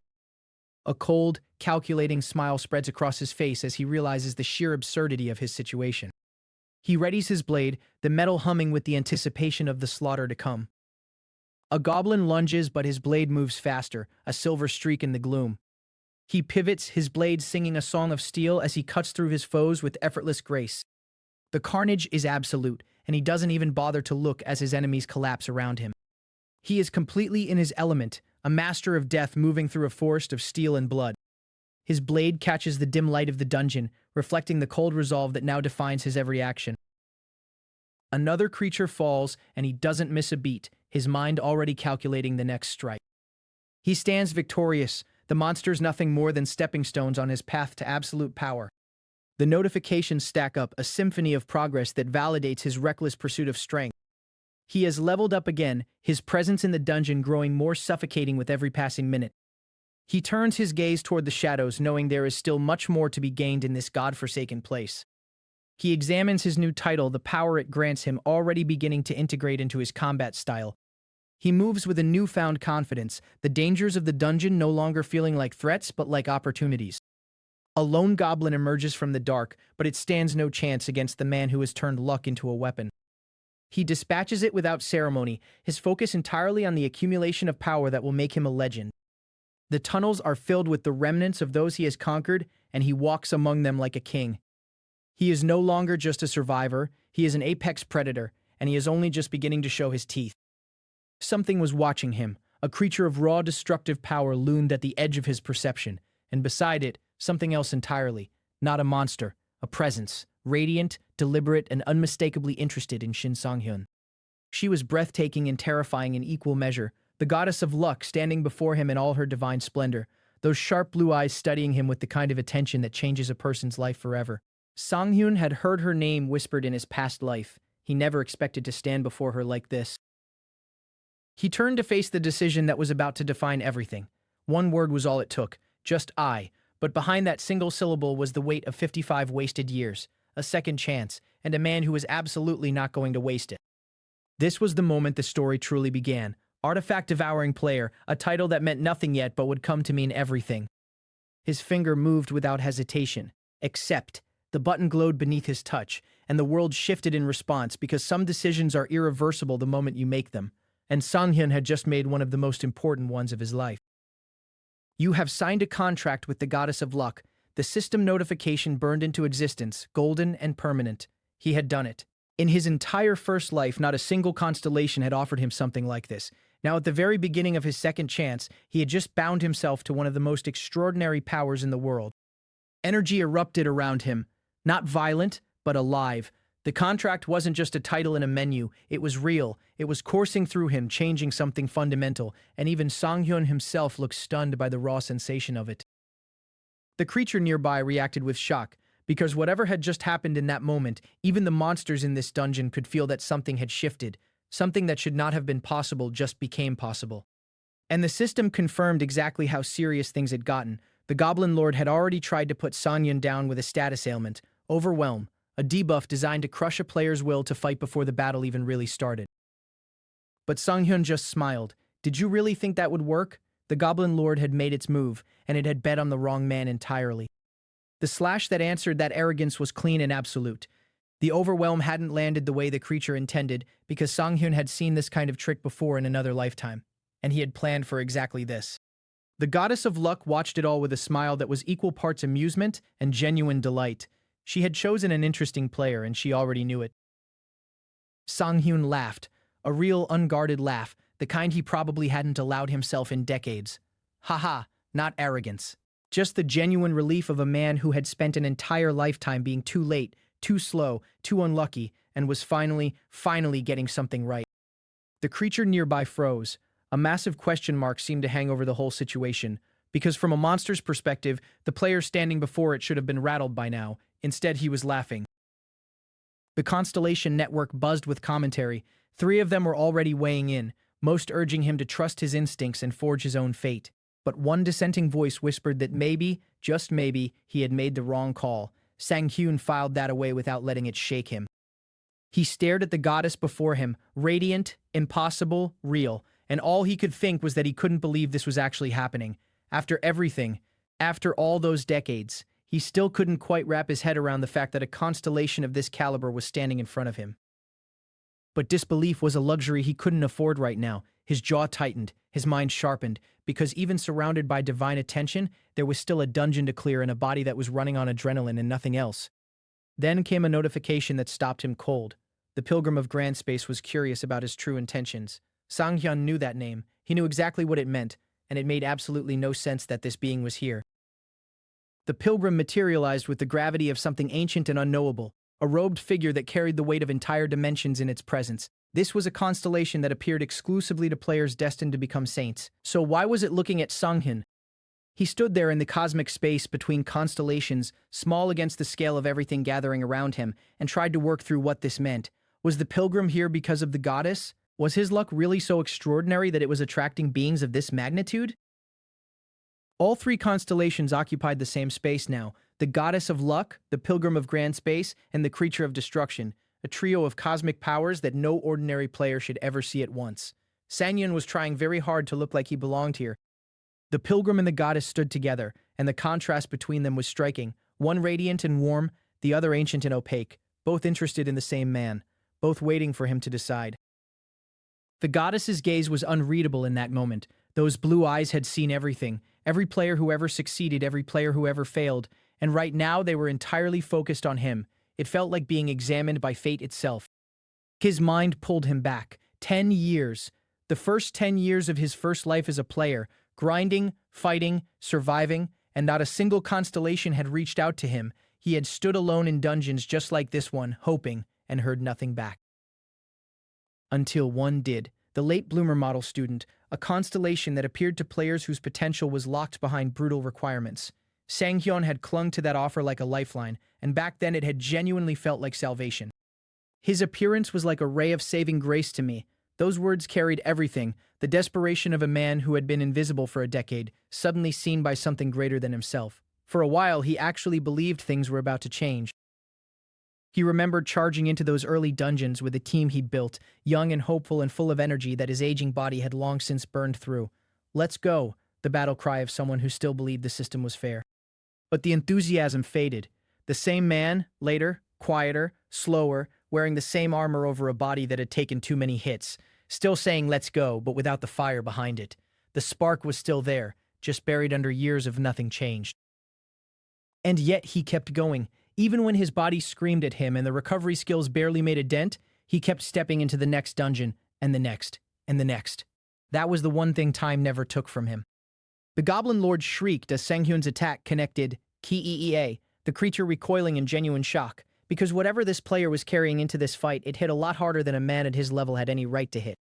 A: A cold, calculating smile spreads across his face as he realizes the sheer absurdity of his situation. He readies his blade, the metal humming with the anticipation of the slaughter to come. A goblin lunges, but his blade moves faster, a silver streak in the gloom. He pivots, his blade singing a song of steel as he cuts through his foes with effortless grace. The carnage is absolute, and he doesn't even bother to look as his enemies collapse around him. He is completely in his element, a master of death moving through a forest of steel and blood. His blade catches the dim light of the dungeon, reflecting the cold resolve that now defines his every action. Another creature falls, and he doesn't miss a beat, his mind already calculating the next strike. He stands victorious, the monsters nothing more than stepping stones on his path to absolute power. The notifications stack up, a symphony of progress that validates his reckless pursuit of strength. He has leveled up again, his presence in the dungeon growing more suffocating with every passing minute. He turns his gaze toward the shadows, knowing there is still much more to be gained in this god-forsaken place. He examines his new title, the power it grants him, already beginning to integrate into his combat style. He moves with a newfound confidence, the dangers of the dungeon no longer feeling like threats but like opportunities. A lone goblin emerges from the dark, but it stands no chance against the man who has turned luck into a weapon. He dispatches it without ceremony, his focus entirely on the accumulation of power that will make him a legend. The tunnels are filled with the remnants of those he has conquered, and he walks among them like a king. He is no longer just a survivor, he is an apex predator, and he is only just beginning to show his teeth. Something was watching him. A creature of raw destructive power loomed at the edge of his perception, and beside it, something else entirely. Not a monster, a presence, radiant, deliberate, and unmistakably interested in Shin Sang-hyun. She was breathtaking and terrifying in equal measure, the goddess of luck standing before him in all her divine splendor, those sharp blue eyes studying him with the kind of attention that changes a person's life forever. Sang-hyun had heard her name whispered in his past life. He never expected to stand before her like this. He turned to face the decision that was about to define everything. One word was all it took, just I, but behind that single syllable was the weight of 55 wasted years, a second chance, and a man who was absolutely not going to waste it. This was the moment the story truly began. Artifact-Devouring Player, a title that meant nothing yet but would come to mean everything. His finger moved without hesitation. Accept. The button glowed beneath his touch, and the world shifted in response because some decisions are irreversible the moment you make them, and Sang-hyun had just made one of the most important ones of his life. You have signed a contract with the goddess of luck. The system notification burned into existence, golden and permanent. He had done it. In his entire first life, not a single constellation had offered him something like this. Now, at the very beginning of his second chance, he had just bound himself to one of the most extraordinary powers in the world. Energy erupted around him, not violent, but alive. The contract wasn't just a title in a menu, it was real. It was coursing through him, changing something fundamental, and even Sang-hyun himself looked stunned by the raw sensation of it. The creature nearby reacted with shock, because whatever had just happened in that moment, even the monsters in this dungeon could feel that something had shifted. Something that should not have been possible just became possible. And the system confirmed exactly how serious things had gotten. The Goblin Lord had already tried to put Sang-hyun down with a status ailment, Overwhelm, a debuff designed to crush a player's will to fight before the battle even really started. But Sang-hyun just smiled. Did you really think that would work? The Goblin Lord had made its move, and it had bet on the wrong man entirely. The slash that answered that arrogance was clean and absolute. The Overwhelm hadn't landed the way the creature intended because Sang-hyun had seen this kind of trick before in another lifetime, and he had planned for exactly this. The goddess of luck watched it all with a smile that was equal parts amusement and genuine delight. She had chosen an interesting player, and she already knew it. Sang-hyun laughed, a real unguarded laugh, the kind he probably hadn't allowed himself in decades. Haha, not arrogance. Just the genuine relief of a man who had spent an entire lifetime being too late, too slow, too unlucky, and was finally getting something right. The creature nearby froze. A massive question mark seemed to hang over the whole situation, because from a monster's perspective, the player standing before it should have been rattled by now. Instead, he was laughing. The Constellation Network buzzed with commentary. 3 of them were already weighing in, most urging him to trust his instincts and forge his own fate. But one dissenting voice whispered that maybe, just maybe, he had made the wrong call. Sang-hyun filed that away without letting it shake him. He stared at the goddess before him, radiant, impossible, real, and all he could think was that he couldn't believe this was actually happening. After everything, after all those decades, he still couldn't quite wrap his head around the fact that a constellation of this caliber was standing in front of him. But disbelief was a luxury he couldn't afford right now. His jaw tightened, his mind sharpened, because even surrounded by divine attention, there was still a dungeon to clear and a body that was running on adrenaline and nothing else. Then came a notification that stopped him cold. The Pilgrim of Grand Space was curious about his true intentions. Sang-hyun knew that name. He knew exactly what it meant, and it made absolutely no sense that this being was here. The Pilgrim materialized with the gravity of something ancient and unknowable, a robed figure that carried the weight of entire dimensions in its presence. This was a constellation that appeared exclusively to players destined to become saints. So why was it looking at Sang-hyun? He stood there in the cosmic space between constellations, small against the scale of everything gathering around him, and tried to work through what this meant. Was the Pilgrim here because of the goddess? Was his luck really so extraordinary that it was attracting beings of this magnitude? All three constellations occupied the same space now: the goddess of luck, the pilgrim of grand space, and the creature of destruction, a trio of cosmic powers that no ordinary player should ever see at once. Sangyun was trying very hard to look like he belonged here. The pilgrim and the goddess stood together, and the contrast between them was striking, one radiant and warm, the other ancient and opaque, both interested in the same man, both waiting for him to decide. The goddess's gaze was unreadable in that moment. Those blue eyes had seen everything, every player who ever succeeded, every player who ever failed, and right now they were entirely focused on him. It felt like being examined by fate itself. His mind pulled him back. 10 years. The first 10 years of his first life as a player, grinding, fighting, surviving, and not a single constellation had reached out to him. He had stood alone in dungeons just like this one, hoping, and heard nothing back. Until one did. The late bloomer model student, a constellation that appeared to players whose potential was locked behind brutal requirements. Sanghyun had clung to that offer like a lifeline, and back then it had genuinely felt like salvation. His appearance was like a ray of saving grace to me. Those words carried everything, the desperation of a man who had been invisible for a decade, suddenly seen by something greater than himself. For a while, he actually believed things were about to change. He remembered charging into those early dungeons with the team he'd built, young and hopeful and full of energy that his aging body had long since burned through. "Let's go," the battle cry of someone who still believed the system was fair. But the enthusiasm faded. The same man, later, quieter, slower, wearing the same armor over a body that had taken too many hits, still saying "let's go," but without the fire behind it. The spark was still there, just buried under years of nothing changed. And yet he kept going. Even when his body screamed at him and the recovery skills barely made a dent, he kept stepping into the next dungeon, and the next, and the next. That was the one thing time never took from him. The Goblin Lord shrieked as Sanghyun's attack connected Ki-E-E-A, the creature recoiling in genuine shock, because whatever this player was carrying into this fight, it hit a lot harder than a man at his level had any right to hit.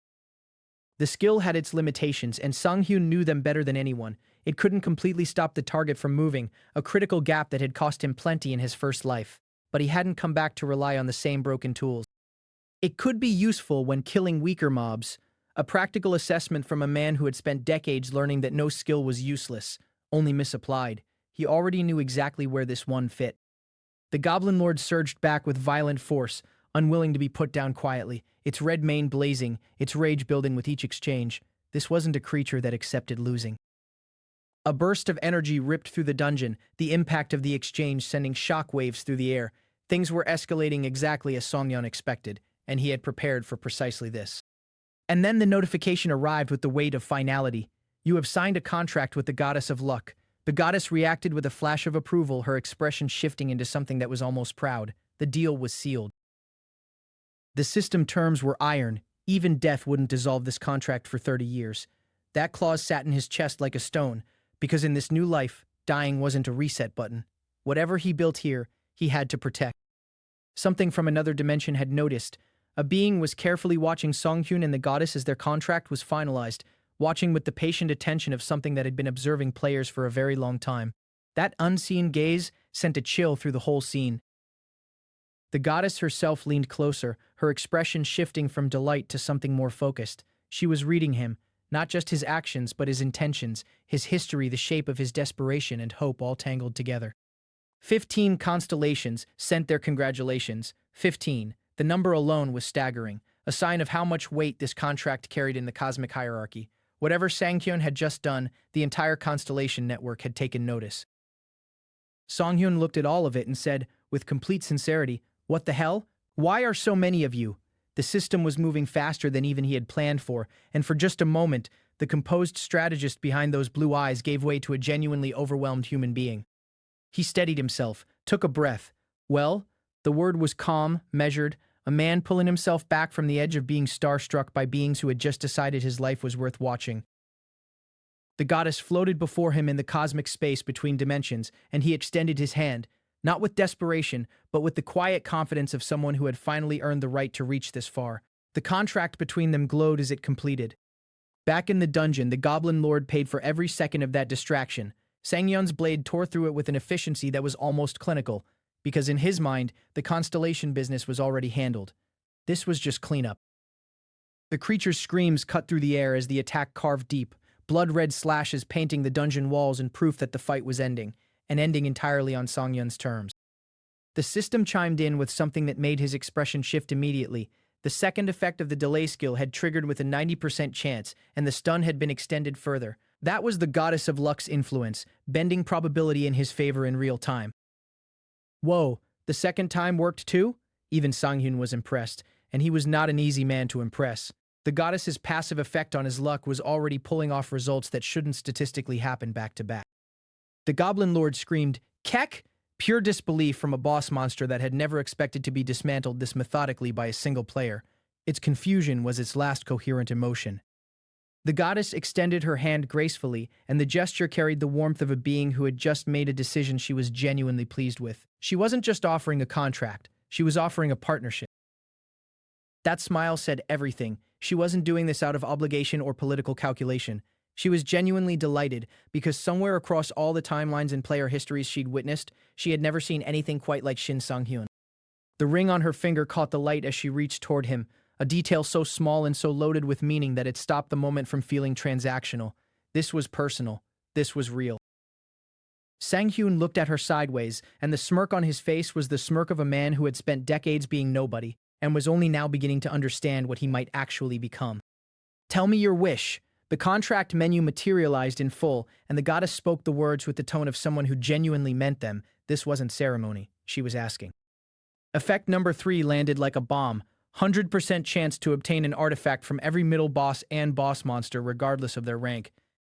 A: The skill had its limitations, and Sanghyun knew them better than anyone. It couldn't completely stop the target from moving, a critical gap that had cost him plenty in his first life. But he hadn't come back to rely on the same broken tools. It could be useful when killing weaker mobs, a practical assessment from a man who had spent decades learning that no skill was useless, only misapplied. He already knew exactly where this one fit. The Goblin Lord surged back with violent force, unwilling to be put down quietly, its red mane blazing, its rage building with each exchange. This wasn't a creature that accepted losing. A burst of energy ripped through the dungeon, the impact of the exchange sending shockwaves through the air. Things were escalating exactly as Sanghyun expected, and he had prepared for precisely this. And then the notification arrived with the weight of finality. "You have signed a contract with the goddess of luck." The goddess reacted with a flash of approval, her expression shifting into something that was almost proud. The deal was sealed. The system terms were iron. Even death wouldn't dissolve this contract for 30 years. That clause sat in his chest like a stone, because in this new life, dying wasn't a reset button. Whatever he built here, he had to protect. Something from another dimension had noticed. A being was carefully watching Sanghyun and the goddess as their contract was finalized, watching with the patient attention of something that had been observing players for a very long time. That unseen gaze sent a chill through the whole scene. The goddess herself leaned closer, her expression shifting from delight to something more focused. She was reading him, not just his actions, but his intentions, his history, the shape of his desperation and hope all tangled together. 15 constellations sent their congratulations. 15. The number alone was staggering, a sign of how much weight this contract carried in the cosmic hierarchy. Whatever Sanghyun had just done, the entire constellation network had taken notice. Sanghyun looked at all of it and said, with complete sincerity, "What the hell? Why are so many of you?" The system was moving faster than even he had planned for, and for just a moment, the composed strategist behind those blue eyes gave way to a genuinely overwhelmed human being. He steadied himself, took a breath. Well, the word was calm, measured, a man pulling himself back from the edge of being starstruck by beings who had just decided his life was worth watching. The goddess floated before him in the cosmic space between dimensions, and he extended his hand, not with desperation, but with the quiet confidence of someone who had finally earned the right to reach this far. The contract between them glowed as it completed. Back in the dungeon, the Goblin Lord paid for every second of that distraction. Sanghyun's blade tore through it with an efficiency that was almost clinical, because in his mind, the constellation business was already handled. This was just cleanup. The creature's screams cut through the air as the attack carved deep, blood-red slashes painting the dungeon walls in proof that the fight was ending, and ending entirely on Songyun's terms. The system chimed in with something that made his expression shift immediately. The second effect of the delay skill had triggered with a 90% chance, and the stun had been extended further. That was the goddess of luck's influence, bending probability in his favor in real time. Whoa, the second time worked too? Even Songyun was impressed, and he was not an easy man to impress. The goddess's passive effect on his luck was already pulling off results that shouldn't statistically happen back to back. The Goblin Lord screamed, "Keck!" Pure disbelief from a boss monster that had never expected to be dismantled this methodically by a single player. Its confusion was its last coherent emotion. The goddess extended her hand gracefully, and the gesture carried the warmth of a being who had just made a decision she was genuinely pleased with. She wasn't just offering a contract, she was offering a partnership. That smile said everything. She wasn't doing this out of obligation or political calculation. She was genuinely delighted, because somewhere across all the timelines and player histories she'd witnessed, she had never seen anything quite like Shin Sang-hyun. The ring on her finger caught the light as she reached toward him, a detail so small and so loaded with meaning that it stopped the moment from feeling transactional. This was personal. This was real. Sang-hyun looked at her sideways, and the smirk on his face was the smirk of a man who had spent decades being nobody, and was only now beginning to understand what he might actually become. "Tell me your wish." The contract menu materialized in full, and the goddess spoke the words with the tone of someone who genuinely meant them. This wasn't ceremony, she was asking. Effect number 3 landed like a bomb. 100% chance to obtain an artifact from every middle boss and boss monster regardless of their rank.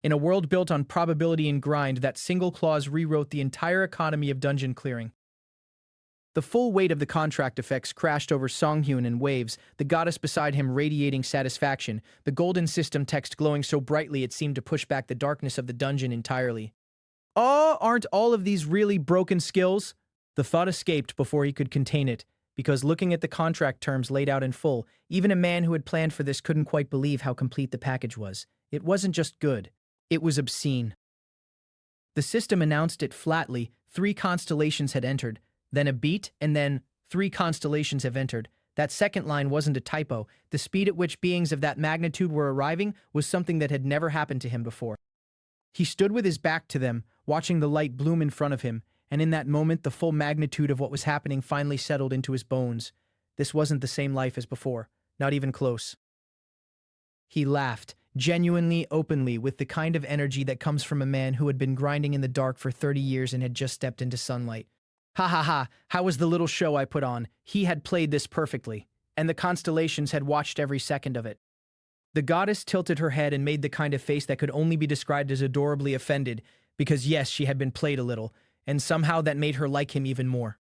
A: In a world built on probability and grind, that single clause rewrote the entire economy of dungeon clearing. The full weight of the contract effects crashed over Songyun in waves, the goddess beside him radiating satisfaction, the golden system text glowing so brightly it seemed to push back the darkness of the dungeon entirely. "Oh, aren't all of these really broken skills?" The thought escaped before he could contain it, because looking at the contract terms laid out in full, even a man who had planned for this couldn't quite believe how complete the package was. It wasn't just good. It was obscene. The system announced it flatly. 3 constellations had entered, then a beat, and then 3 constellations have entered. That second line wasn't a typo. The speed at which beings of that magnitude were arriving was something that had never happened to him before. He stood with his back to them, watching the light bloom in front of him, and in that moment the full magnitude of what was happening finally settled into his bones. This wasn't the same life as before, not even close. He laughed, genuinely, openly, with the kind of energy that comes from a man who had been grinding in the dark for 30 years and had just stepped into sunlight. "Ha ha ha, how was the little show I put on?" He had played this perfectly, and the constellations had watched every second of it. The goddess tilted her head and made the kind of face that could only be described as adorably offended, because yes, she had been played a little, and somehow that made her like him even more.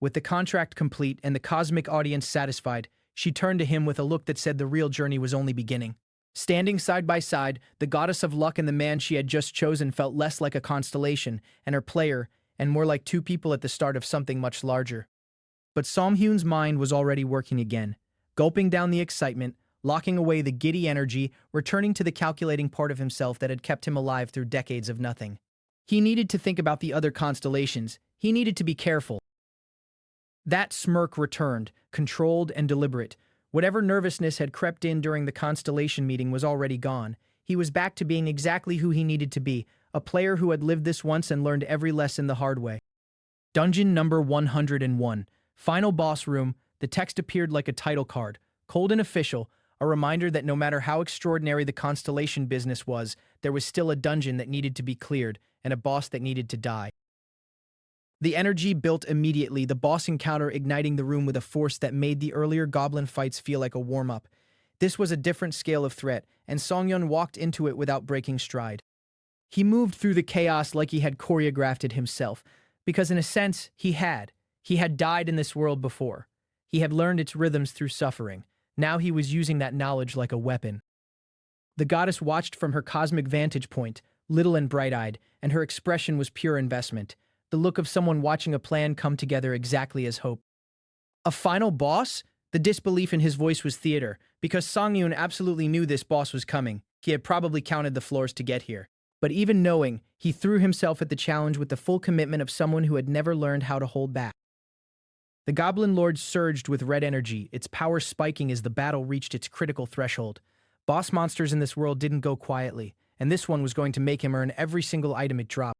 A: With the contract complete and the cosmic audience satisfied, she turned to him with a look that said the real journey was only beginning. Standing side by side, the goddess of luck and the man she had just chosen felt less like a constellation, and her player, and more like 2 people at the start of something much larger. But Songyun's mind was already working again, gulping down the excitement, locking away the giddy energy, returning to the calculating part of himself that had kept him alive through decades of nothing. He needed to think about the other constellations. He needed to be careful. That smirk returned, controlled and deliberate. Whatever nervousness had crept in during the constellation meeting was already gone. He was back to being exactly who he needed to be, a player who had lived this once and learned every lesson the hard way. Dungeon number 101. Final boss room. The text appeared like a title card, cold and official, a reminder that no matter how extraordinary the constellation business was, there was still a dungeon that needed to be cleared, and a boss that needed to die. The energy built immediately, the boss encounter igniting the room with a force that made the earlier goblin fights feel like a warm-up. This was a different scale of threat, and Songyun walked into it without breaking stride. He moved through the chaos like he had choreographed it himself, because in a sense, he had. He had died in this world before. He had learned its rhythms through suffering. Now he was using that knowledge like a weapon. The goddess watched from her cosmic vantage point, little and bright-eyed, and her expression was pure investment, the look of someone watching a plan come together exactly as hoped. A final boss? The disbelief in his voice was theater, because Songyun absolutely knew this boss was coming. He had probably counted the floors to get here. But even knowing, he threw himself at the challenge with the full commitment of someone who had never learned how to hold back. The Goblin Lord surged with red energy, its power spiking as the battle reached its critical threshold. Boss monsters in this world didn't go quietly. and this one was going to make him earn every single item it dropped.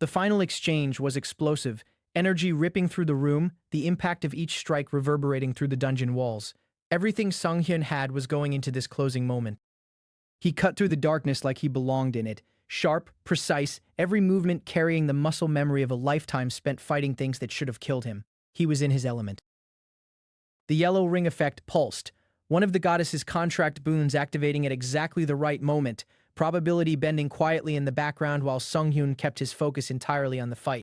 A: The final exchange was explosive, energy ripping through the room, the impact of each strike reverberating through the dungeon walls. Everything Sung-hyun had was going into this closing moment. He cut through the darkness like he belonged in it, sharp, precise, every movement carrying the muscle memory of a lifetime spent fighting things that should have killed him. He was in his element. The yellow ring effect pulsed, one of the goddess's contract boons activating at exactly the right moment, probability bending quietly in the background while Sung-hyun kept his focus entirely on the fight.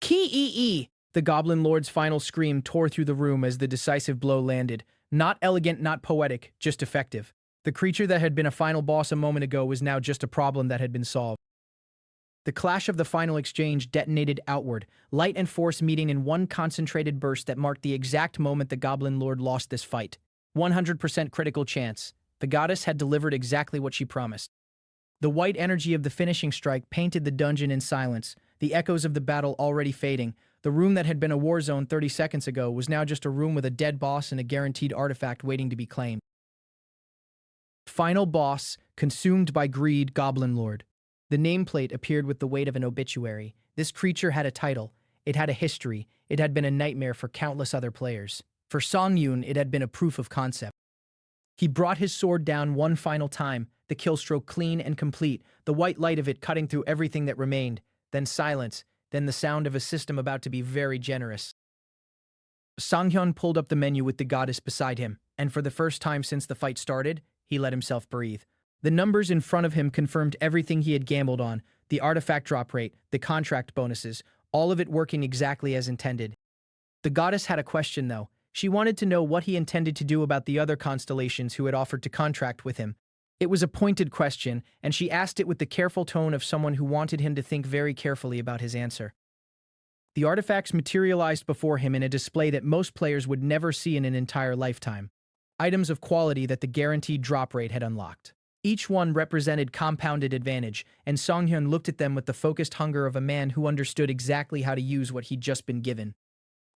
A: Ki-ee-ee! The Goblin Lord's final scream tore through the room as the decisive blow landed. Not elegant, not poetic, just effective. The creature that had been a final boss a moment ago was now just a problem that had been solved. The clash of the final exchange detonated outward, light and force meeting in one concentrated burst that marked the exact moment the Goblin Lord lost this fight. 100% critical chance. The goddess had delivered exactly what she promised. The white energy of the finishing strike painted the dungeon in silence, the echoes of the battle already fading. The room that had been a war zone 30 seconds ago was now just a room with a dead boss and a guaranteed artifact waiting to be claimed. Final boss, consumed by greed, Goblin Lord. The nameplate appeared with the weight of an obituary. This creature had a title. It had a history. It had been a nightmare for countless other players. For Song-hyun, it had been a proof of concept. He brought his sword down one final time, the killstroke clean and complete, the white light of it cutting through everything that remained, then silence, then the sound of a system about to be very generous. Sang-hyun pulled up the menu with the goddess beside him, and for the first time since the fight started, he let himself breathe. The numbers in front of him confirmed everything he had gambled on, the artifact drop rate, the contract bonuses, all of it working exactly as intended. The goddess had a question, though. She wanted to know what he intended to do about the other constellations who had offered to contract with him. It was a pointed question, and she asked it with the careful tone of someone who wanted him to think very carefully about his answer. The artifacts materialized before him in a display that most players would never see in an entire lifetime. Items of quality that the guaranteed drop rate had unlocked. Each one represented compounded advantage, and Song-hyun looked at them with the focused hunger of a man who understood exactly how to use what he'd just been given.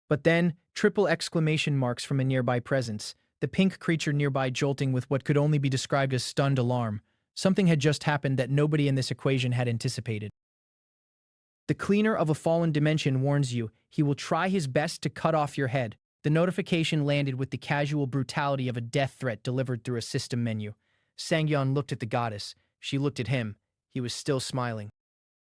A: But then, triple exclamation marks from a nearby presence, the pink creature nearby jolting with what could only be described as stunned alarm. Something had just happened that nobody in this equation had anticipated. The cleaner of a fallen dimension warns you, he will try his best to cut off your head. The notification landed with the casual brutality of a death threat delivered through a system menu. Sang-hyun looked at the goddess. She looked at him. He was still smiling.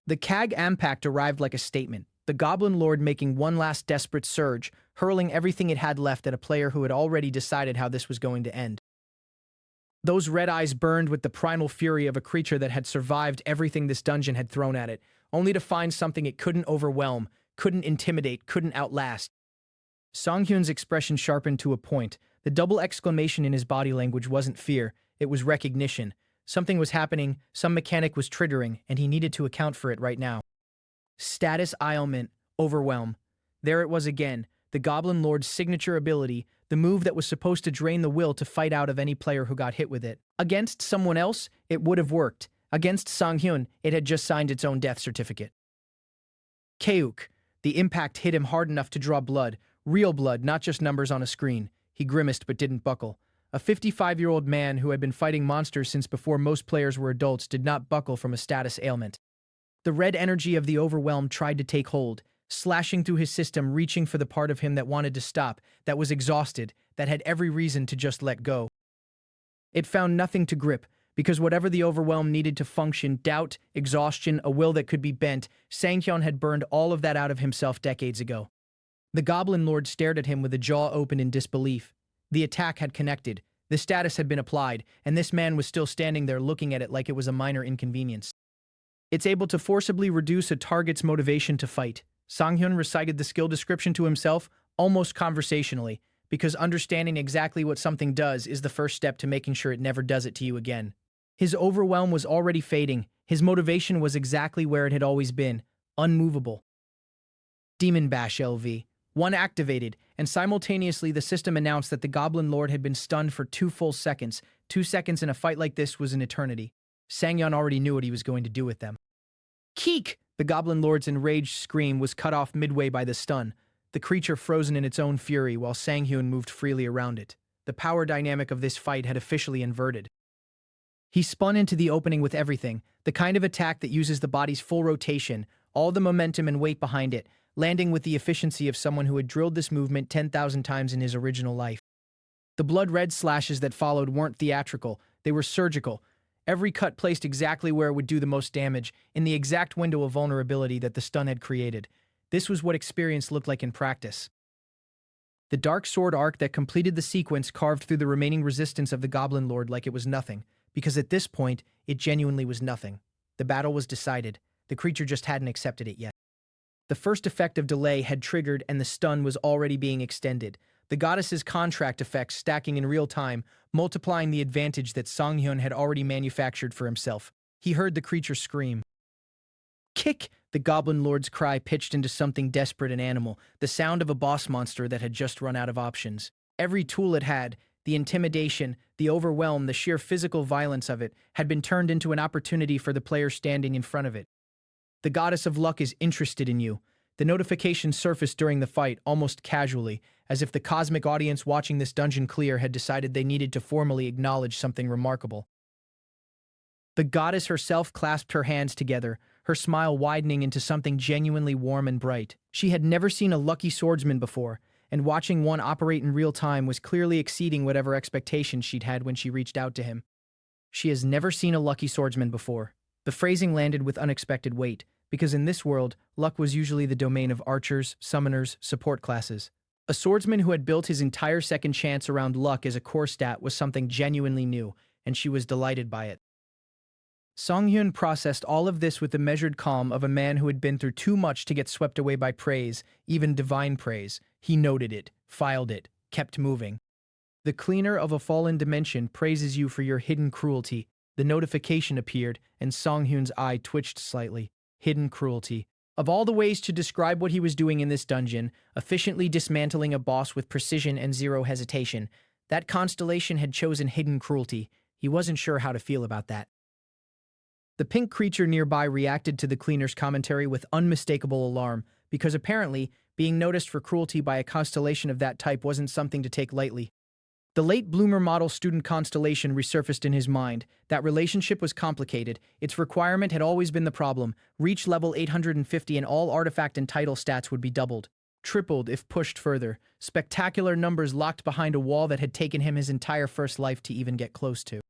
A: The CAG impact arrived like a statement, the Goblin Lord making one last desperate surge, hurling everything it had left at a player who had already decided how this was going to end. Those red eyes burned with the primal fury of a creature that had survived everything this dungeon had thrown at it, only to find something it couldn't overwhelm, couldn't intimidate, couldn't outlast. Song-hyun's expression sharpened to a point. The double exclamation in his body language wasn't fear, it was recognition. Something was happening, some mechanic was triggering, and he needed to account for it right now. Status ailment, overwhelm. There it was again, the Goblin Lord's signature ability, the move that was supposed to drain the will to fight out of any player who got hit with it. Against someone else, it would have worked. Against Sang-hyun, it had just signed its own death certificate. Keuk. The impact hit him hard enough to draw blood. Real blood, not just numbers on a screen. He grimaced but didn't buckle. A 55-year-old man who had been fighting monsters since before most players were adults did not buckle from a status ailment. The red energy of the overwhelm tried to take hold, slashing through his system, reaching for the part of him that wanted to stop, that was exhausted, that had every reason to just let go. It found nothing to grip, because whatever the overwhelm needed to function, doubt, exhaustion, a will that could be bent, Sang-hyun had burned all of that out of himself decades ago. The Goblin Lord stared at him with a jaw open in disbelief. The attack had connected, the status had been applied, and this man was still standing there looking at it like it was a minor inconvenience. It's able to forcibly reduce a target's motivation to fight. Sang-hyun recited the skill description to himself, almost conversationally, because understanding exactly what something does is the first step to making sure it never does it to you again. His overwhelm was already fading. His motivation was exactly where it had always been, unmovable. Demon Bash LV. One activated, and simultaneously the system announced that the Goblin Lord had been stunned for 2 full seconds. 2 seconds in a fight like this was an eternity. Sang-hyun already knew what he was going to do with them. Keek! The Goblin Lord's enraged scream was cut off midway by the stun, the creature frozen in its own fury while Sang-hyun moved freely around it. The power dynamic of this fight had officially inverted. He spun into the opening with everything, the kind of attack that uses the body's full rotation, all the momentum and weight behind it, landing with the efficiency of someone who had drilled this movement 10,000 times in his original life. The blood-red slashes that followed weren't theatrical, they were surgical. Every cut placed exactly where it would do the most damage, in the exact window of vulnerability that the stun had created. This was what experience looked like in practice. The dark sword arc that completed the sequence carved through the remaining resistance of the Goblin Lord like it was nothing, because at this point, it genuinely was nothing. The battle was decided. The creature just hadn't accepted it yet. The first effect of delay had triggered and the stun was already being extended. The goddess's contract effects stacking in real time, multiplying the advantage that Songhyun had already manufactured for himself. He heard the creature scream. Kick! The Goblin Lord's cry pitched into something desperate and animal, the sound of a boss monster that had just run out of options. Every tool it had, the intimidation, the overwhelm, the sheer physical violence of it, had been turned into an opportunity for the player standing in front of it. The goddess of luck is interested in you. The notification surfaced during the fight, almost casually, as if the cosmic audience watching this dungeon clear had decided they needed to formally acknowledge something remarkable. The goddess herself clasped her hands together, her smile widening into something genuinely warm and bright. She had never seen a lucky swordsman before, and watching one operate in real time was clearly exceeding whatever expectations she'd had when she reached out to him. She has never seen a lucky swordsman before. The phrasing landed with unexpected weight, because in this world, luck was usually the domain of archers, summoners, support classes. A swordsman who had built his entire second chance around luck as a core stat was something genuinely new, and she was delighted by it. Songhyun processed all of this with the measured calm of a man who had been through too much to get swept away by praise, even divine praise. He noted it, filed it, kept moving. The cleaner of a fallen dimension praises you for your hidden cruelty. The notification appeared, and Songhyun's eye twitched slightly. Hidden cruelty. Of all the ways to describe what he was doing in this dungeon, efficiently dismantling a boss with precision and zero hesitation, that constellation had chosen hidden cruelty. He wasn't sure how to feel about that. The pink creature nearby reacted to the cleaner's commentary with unmistakable alarm, because apparently, being noticed for cruelty by a constellation of that type wasn't something to take lightly. The late bloomer model student constellation resurfaced in his mind. That relationship was complicated. Its requirement had always been the problem. Reach level 850 and all artifact and title stats would be doubled. Tripled if pushed further. Spectacular numbers locked behind a wall that had taken him his entire first life to even get close to.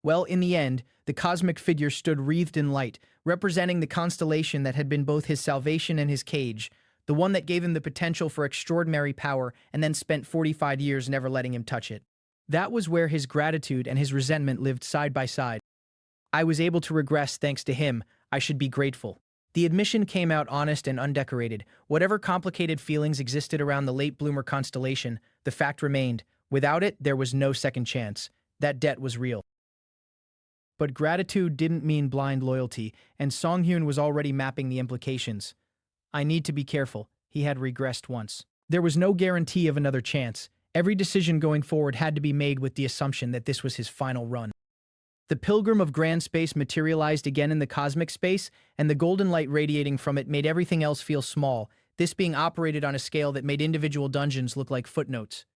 A: Well, in the end, the cosmic figure stood wreathed in light, representing the constellation that had been both his salvation and his cage, the one that gave him the potential for extraordinary power and then spent 45 years never letting him touch it. That was where his gratitude and his resentment lived side by side. I was able to regress thanks to him. I should be grateful. The admission came out honest and undecorated. Whatever complicated feelings existed around the late bloomer constellation, the fact remained. Without it, there was no second chance. That debt was real. But gratitude didn't mean blind loyalty, and Songhyun was already mapping the implications. I need to be careful. He had regressed once. There was no guarantee of another chance. Every decision going forward had to be made with the assumption that this was his final run. The pilgrim of grand space materialized again in the cosmic space, and the golden light radiating from it made everything else feel small, this being operated on a scale that made individual dungeons look like footnotes.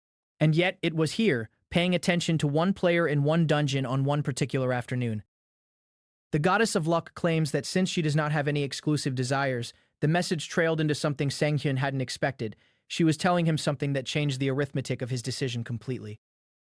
A: And yet, it was here, paying attention to one player in one dungeon on one particular afternoon. The goddess of luck claims that since she does not have any exclusive desires, the message trailed into something Songhyun hadn't expected. She was telling him something that changed the arithmetic of his decision completely.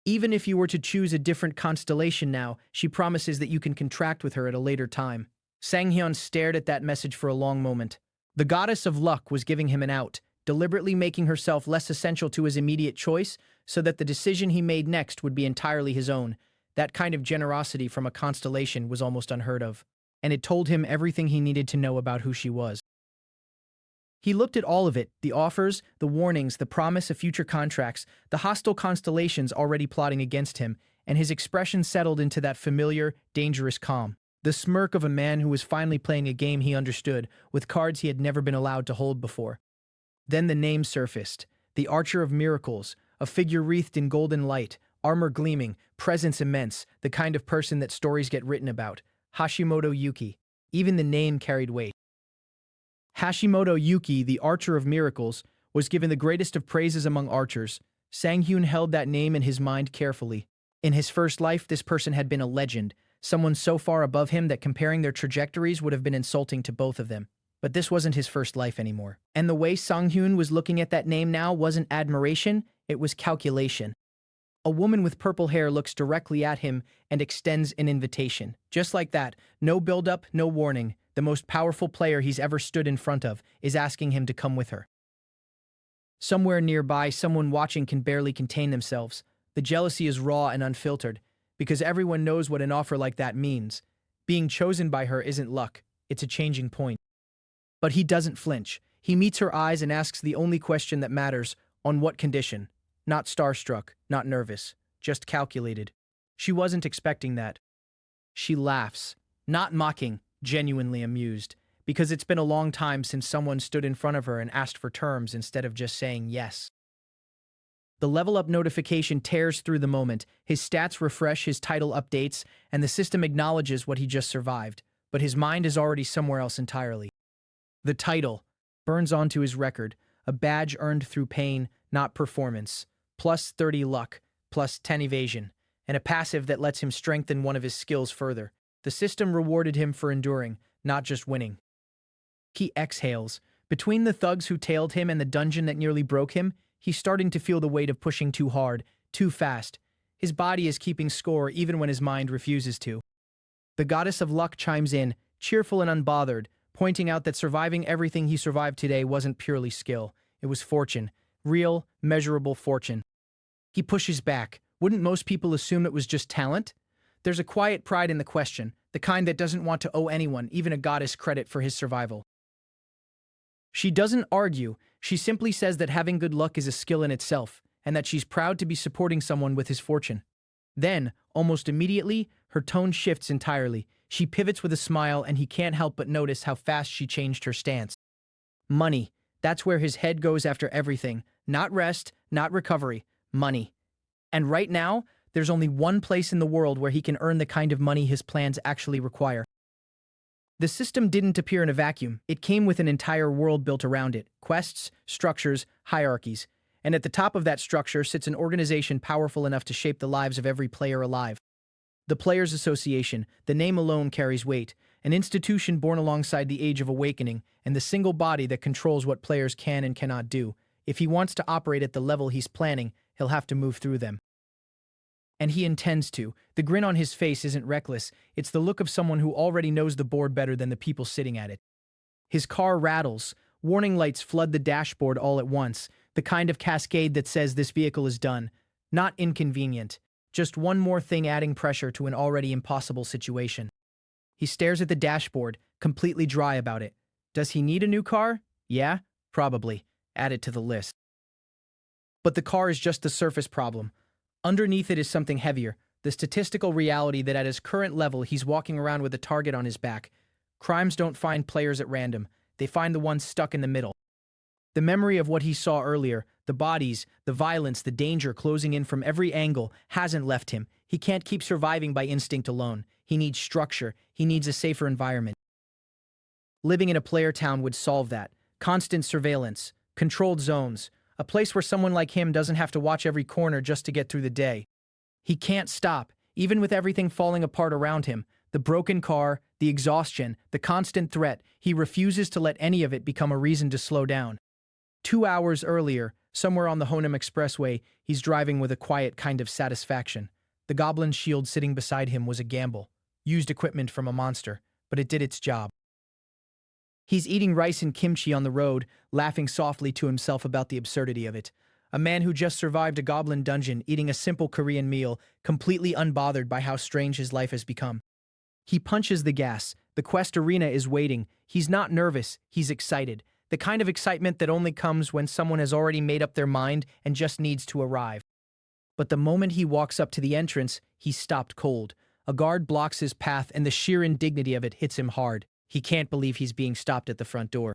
A: Even if you were to choose a different constellation now, she promises that you can contract with her at a later time. Songhyun stared at that message for a long moment. The goddess of luck was giving him an out, deliberately making herself less essential to his immediate choice so that the decision he made next would be entirely his own. That kind of generosity from a constellation was almost unheard of, and it told him everything he needed to know about who she was. He looked at all of it, the offers, the warnings, the promise of future contracts, the hostile constellations already plotting against him, and his expression settled into that familiar, dangerous calm. The smirk of a man who was finally playing a game he understood, with cards he had never been allowed to hold before. Then the name surfaced, the Archer of Miracles, a figure wreathed in golden light, armor gleaming, presence immense, the kind of person that stories get written about. Hashimoto Yuki. Even the name carried weight. Hashimoto Yuki, the Archer of Miracles, was given the greatest of praises among archers. Songhyun held that name in his mind carefully. In his first life, this person had been a legend, someone so far above him that comparing their trajectories would have been insulting to both of them. But this wasn't his first life anymore. And the way Sang-hyun was looking at that name now wasn't admiration, it was calculation. A woman with purple hair looks directly at him and extends an invitation. Just like that, no build-up, no warning. The most powerful player he's ever stood in front of is asking him to come with her. Somewhere nearby, someone watching can barely contain themselves. The jealousy is raw and unfiltered, because everyone knows what an offer like that means. Being chosen by her isn't luck, it's a changing point. But he doesn't flinch. He meets her eyes and asks the only question that matters: on what condition? Not starstruck, not nervous, just calculated. She wasn't expecting that. She laughs, not mocking, genuinely amused, because it's been a long time since someone stood in front of her and asked for terms instead of just saying yes. The level up notification tears through the moment. His stats refresh, his title updates, and the system acknowledges what he just survived, but his mind is already somewhere else entirely. The title burns onto his record, a badge earned through pain, not performance, plus 30 luck, plus 10 evasion, and a passive that lets him strengthen one of his skills further. The system rewarded him for enduring, not just winning. He exhales. Between the thugs who tailed him and the dungeon that nearly broke him, he's starting to feel the weight of pushing too hard, too fast. His body is keeping score even when his mind refuses to. The goddess of luck chimes in, cheerful and unbothered, pointing out that surviving everything he survived today wasn't purely skill. It was fortune. Real, measurable fortune. He pushes back. Wouldn't most people assume it was just talent? There's a quiet pride in the question, the kind that doesn't want to owe anyone, even a goddess, credit for his survival. She doesn't argue. She simply says that having good luck is a skill in itself, and that she's proud to be supporting someone with his fortune. Then, almost immediately, her tone shifts entirely. She pivots with a smile, and he can't help but notice how fast she changed her stance. Money. That's where his head goes after everything. Not rest, not recovery. Money. And right now, there's only one place in the world where he can earn the kind of money his plans actually require. The system didn't appear in a vacuum. It came with an entire world built around it. Quests, structures, hierarchies. And at the top of that structure sits an organization powerful enough to shape the lives of every player alive. The Players Association, the name alone carries weight, an institution born alongside the Age of Awakening, and the single body that controls what players can and cannot do. If he wants to operate at the level he's planning, he'll have to move through them. And he intends to. The grin on his face isn't reckless, it's the look of someone who already knows the board better than the people sitting at it. His car rattles, warning lights flood the dashboard all at once, the kind of cascade that says this vehicle is done. Not inconvenient, just one more thing adding pressure to an already impossible situation. He stares at the dashboard, completely dry about it. Does he need a new car? Yeah, probably. Add it to the list. But the car is just the surface problem. Underneath it is something heavier, the statistical reality that at his current level he's walking around with a target on his back. Crimes don't find players at random, they find the ones stuck in the middle. The memory of what he saw earlier, the bodies, the violence, the danger closing in from every angle, hasn't left him. He can't keep surviving by instinct alone. He needs structure, he needs a safer environment. Living in a player town would solve that. Constant surveillance, controlled zones, a place where someone like him doesn't have to watch every corner just to get through the day. He can't stop, even with everything falling apart around him. The broken car, the exhaustion, the constant threat, he refuses to let any of it become a reason to slow down. 2 hours earlier, somewhere on the Honam Expressway, he's driving with a quiet kind of satisfaction. The goblin shield sitting beside him was a gamble. Used equipment from a monster, but it did its job. He's eating rice and kimchi on the road, laughing softly to himself about the absurdity of it. A man who just survived a goblin dungeon, eating a simple Korean meal, completely unbothered by how strange his life has become. He punches the gas. The quest arena is waiting. He's not nervous, he's excited. The kind of excitement that only comes when someone has already made up their mind and just needs to arrive. But the moment he walks up to the entrance, he's stopped cold. A guard blocks his path and the sheer indignity of it hits him hard. He can't believe he's being stopped at the front door.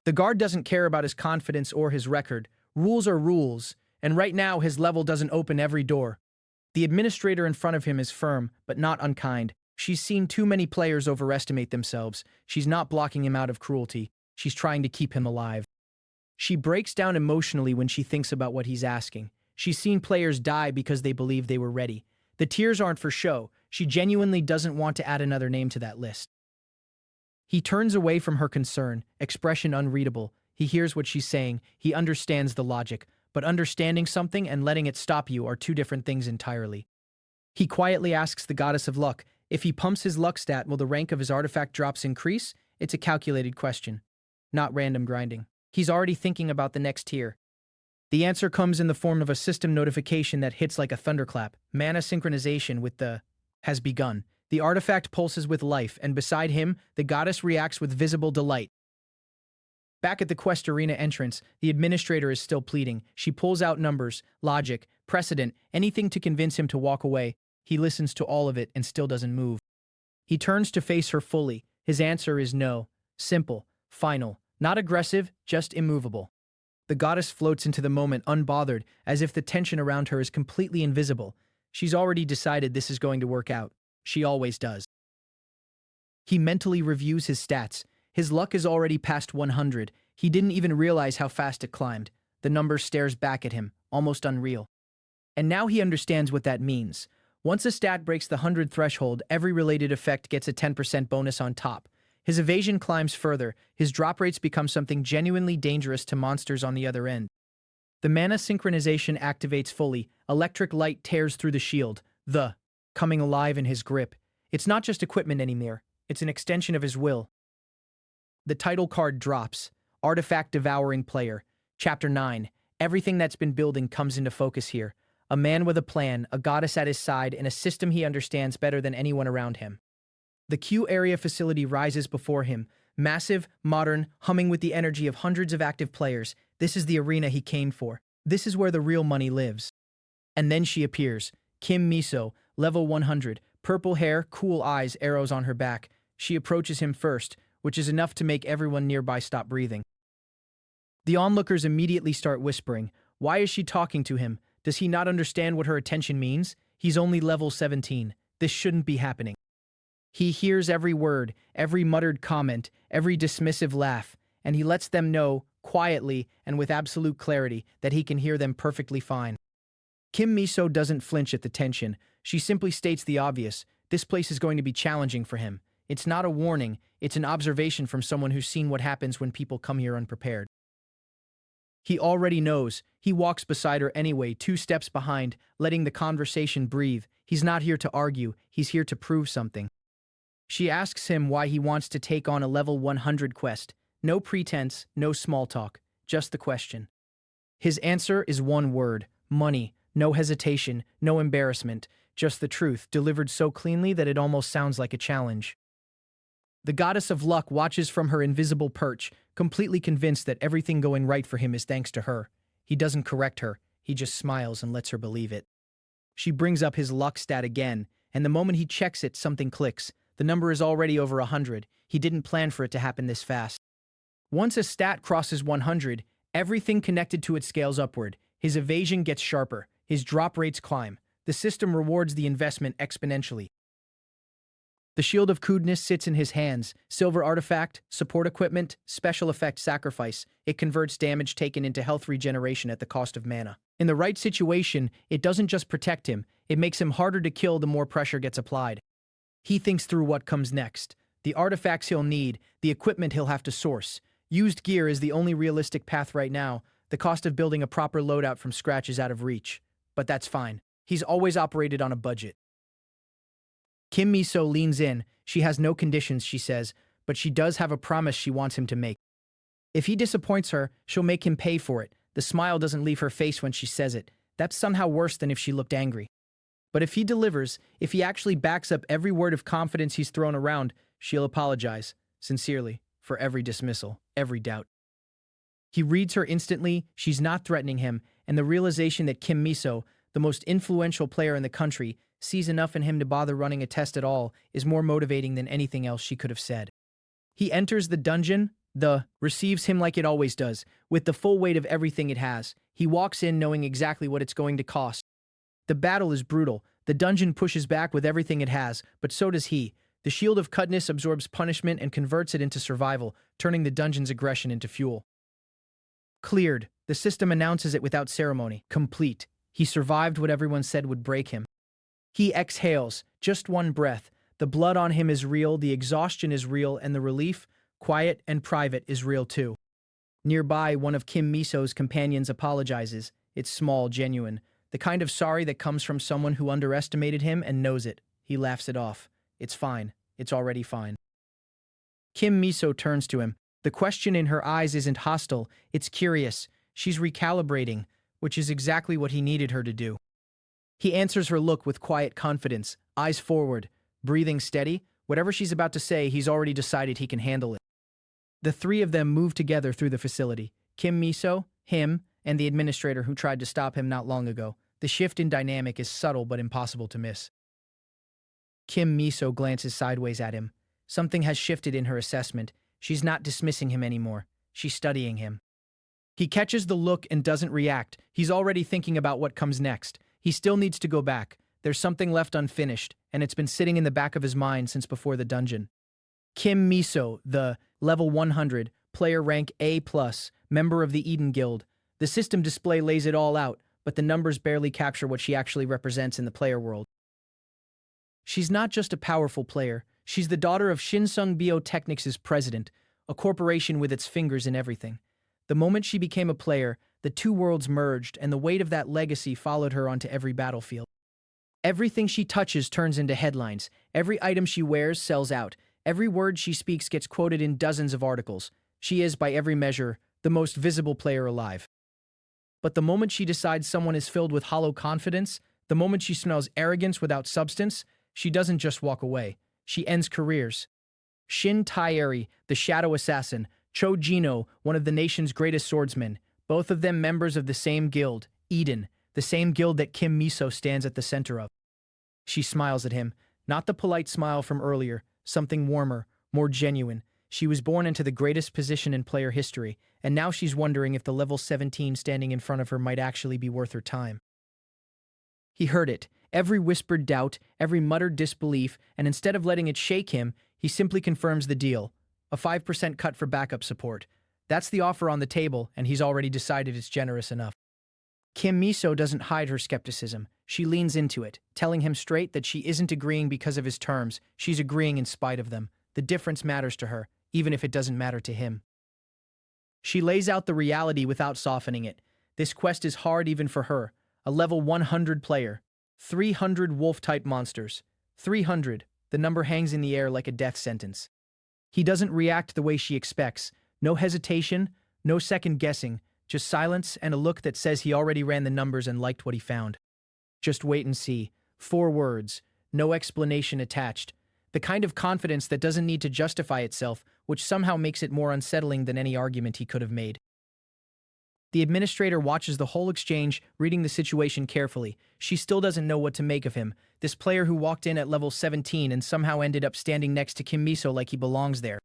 A: The guard doesn't care about his confidence or his record. Rules are rules, and right now his level doesn't open every door. The administrator in front of him is firm, but not unkind. She's seen too many players overestimate themselves. She's not blocking him out of cruelty. She's trying to keep him alive. She breaks down emotionally when she thinks about what he's asking. She's seen players die because they believed they were ready. The tears aren't for show. She genuinely doesn't want to add another name to that list. He turns away from her concern, expression unreadable. He hears what she's saying. He understands the logic. But understanding something and letting it stop you are two different things entirely. He quietly asks the goddess of luck, if he pumps his luck stat, will the rank of his artifact drops increase? It's a calculated question, not random grinding. He's already thinking about the next tier. The answer comes in the form of a system notification that hits like a thunderclap. Mana synchronization with the has begun. The artifact pulses with life, and beside him, the goddess reacts with visible delight. Back at the quest arena entrance, the administrator is still pleading. She pulls out numbers, logic, precedent, anything to convince him to walk away. He listens to all of it and still doesn't move. He turns to face her fully. His answer is no. Simple, final, not aggressive, just immovable. The goddess floats into the moment unbothered, as if the tension around her is completely invisible. She's already decided this is going to work out. She always does. He mentally reviews his stats. His luck is already past 100. He didn't even realize how fast it climbed. The number stares back at him, almost unreal. And now he understands what that means. Once a stat breaks the 100 threshold, every related effect gets a 10% bonus on top. His evasion climbs further. His drop rates become something genuinely dangerous to monsters on the other end. The mana synchronization activates fully. Electric light tears through the shield. Coming alive in his grip. It's not just equipment anymore. It's an extension of his will. The title card drops. Artifact-Devouring Player. Chapter 9. Everything that's been building comes into focus here. A man with a plan, a goddess at his side, and a system he understands better than anyone around him. The Q area facility rises before him. Massive, modern, humming with the energy of hundreds of active players. This is the arena he came for. This is where the real money lives. And then she appears. Kim Miso, level 100, purple hair, cool eyes, arrows on her back. She approaches him first, which is enough to make everyone nearby stop breathing. The onlookers immediately start whispering. Why is she talking to him? Does he not understand what her attention means? He's only level 17. This shouldn't be happening. He hears every word, every muttered comment, every dismissive laugh, and he lets them know, quietly and with absolute clarity, that he can hear them perfectly fine. Kim Miso doesn't flinch at the tension. She simply states the obvious. This place is going to be challenging for him. It's not a warning, it's an observation from someone who's seen what happens when people come here unprepared. He already knows. He walks beside her anyway, 2 steps behind, letting the conversation breathe. He's not here to argue, he's here to prove something. She asks him why he wants to take on a level 100 quest. No pretense, no small talk, just the question. His answer is one word, money. No hesitation, no embarrassment, just the truth, delivered so cleanly that it almost sounds like a challenge. The goddess of luck watches from her invisible perch, completely convinced that everything going right for him is thanks to her. He doesn't correct her, he just smiles and lets her believe it. She brings up his luck stat again, and the moment he checks it, something clicks. The number is already over 100. He didn't plan for it to happen this fast. Once a stat crosses 100, everything connected to it scales upward. His evasion gets sharper. His drop rates climb. The system rewards the investment exponentially. The Shield of Coodness sits in his hands. Silver artifact, support equipment, special effect sacrifice. It converts damage taken into health regeneration at the cost of mana. In the right situation, it doesn't just protect him, it makes him harder to kill the more pressure gets applied. He thinks through what comes next. The artifacts he'll need, the equipment he'll have to source. Used gear is the only realistic path right now. The cost of building a proper loadout from scratch is out of reach. But that's fine. He's always operated on a budget. Kim Miso leans in. She has no conditions, she says, but she does have a promise she wants him to make. If he disappoints her, she'll make him pay for it. The smile doesn't leave her face when she says it. That's somehow worse than if she looked angry. But if he delivers, if he actually backs up every word of confidence he's thrown around, she'll apologize, sincerely, for every dismissal, every doubt. He reads her instantly, she's not threatening him, and the realization that Kim Miso, the most influential player in the country, sees enough in him to bother running a test at all is more motivating than anything else she could have said. He enters the dungeon, receives him like it always does, with the full weight of everything it has. He walks in knowing exactly what it's going to cost. The battle is brutal. The dungeon pushes back with everything it has, but so does he. The Shield of Cutness absorbs punishment and converts it into survival, turning the dungeon's aggression into fuel. Cleared. The system announces it without ceremony. Complete. He survived what everyone said would break him. He exhales, just one breath. The blood on him is real, the exhaustion is real, and the relief, quiet and private, is real too. Nearby, one of Kim Miso's companions apologizes. It's small, genuine. The kind of sorry that comes from someone who underestimated him and knows it. He laughs it off. It's fine. It's already fine. Kim Miso turns to him. The question in her eyes isn't hostile. It's curious. She's recalibrating, which is exactly what he needed her to do. He answers her look with quiet confidence, eyes forward, breathing steady. Whatever she's about to say, he's already decided he can handle it. The three of them move together through the facility. Kim Miso, him, and the administrator who tried to stop him not long ago. The shift in dynamic is subtle but impossible to miss. Kim Miso glances sideways at him. Something has shifted in her assessment. She's not dismissing him anymore. She's studying him. He catches the look and doesn't react. He's already thinking about what comes next. He still needs to go back. There's something left unfinished, and it's been sitting in the back of his mind since before the dungeon. Kim Miso, the level 100, player rank A+, member of the Eden Guild. The system display lays it all out, but the numbers barely capture what she actually represents in the player world. She's not just a powerful player. She's the daughter of Shinsung Biotechnics' president, a corporation with its fingers in everything. The moment she became a player, the two worlds merged, and the weight of that legacy followed her onto every battlefield. Everything she touches turns into headlines. Every item she wears sells out. Every word she speaks gets quoted in dozens of articles. She is, by every measure, the most visible player alive. But the moment she decides someone is filled with hollow confidence, the moment she smells arrogance without substance, she doesn't just walk away. She ends careers. Shin Taeri, the shadow assassin, Cho Jino, one of the nation's greatest swordsmen, both of them members of the same guild, Eden, the same guild that Kim Miso stands at the center of. She smiles at him, not the polite smile from earlier, something warmer, more genuine. She was born into the greatest position in player history, and now she's wondering if the level 17 standing in front of her might actually be worth her time. He heard it, every whispered doubt, every muttered disbelief, and instead of letting it shake him, he simply confirms the deal. A 5% cut for backup support. That's the offer on the table, and he's already decided it's generous enough. Kim Miso doesn't hide her skepticism. She leans into it, telling him straight that she isn't agreeing because of his terms. She's agreeing in spite of them. The difference matters to her, even if it doesn't matter to him. She lays out the reality without softening it. This quest is hard even for her. A level 100 player. 300 wolf-type monsters. 300. The number hangs in the air like a death sentence. He doesn't react the way she expects. No hesitation, no second guessing, just silence and a look that says he already ran the numbers and liked what he found. Just wait and see. 4 words. No explanation attached. The kind of confidence that doesn't need to justify itself, which somehow makes it more unsettling than any argument he could have made. The administrator watches the whole exchange, reading the situation carefully. She still doesn't know what to make of him, this player who walked in at level 17 and somehow ended up standing next to Kim Miso like he belongs there.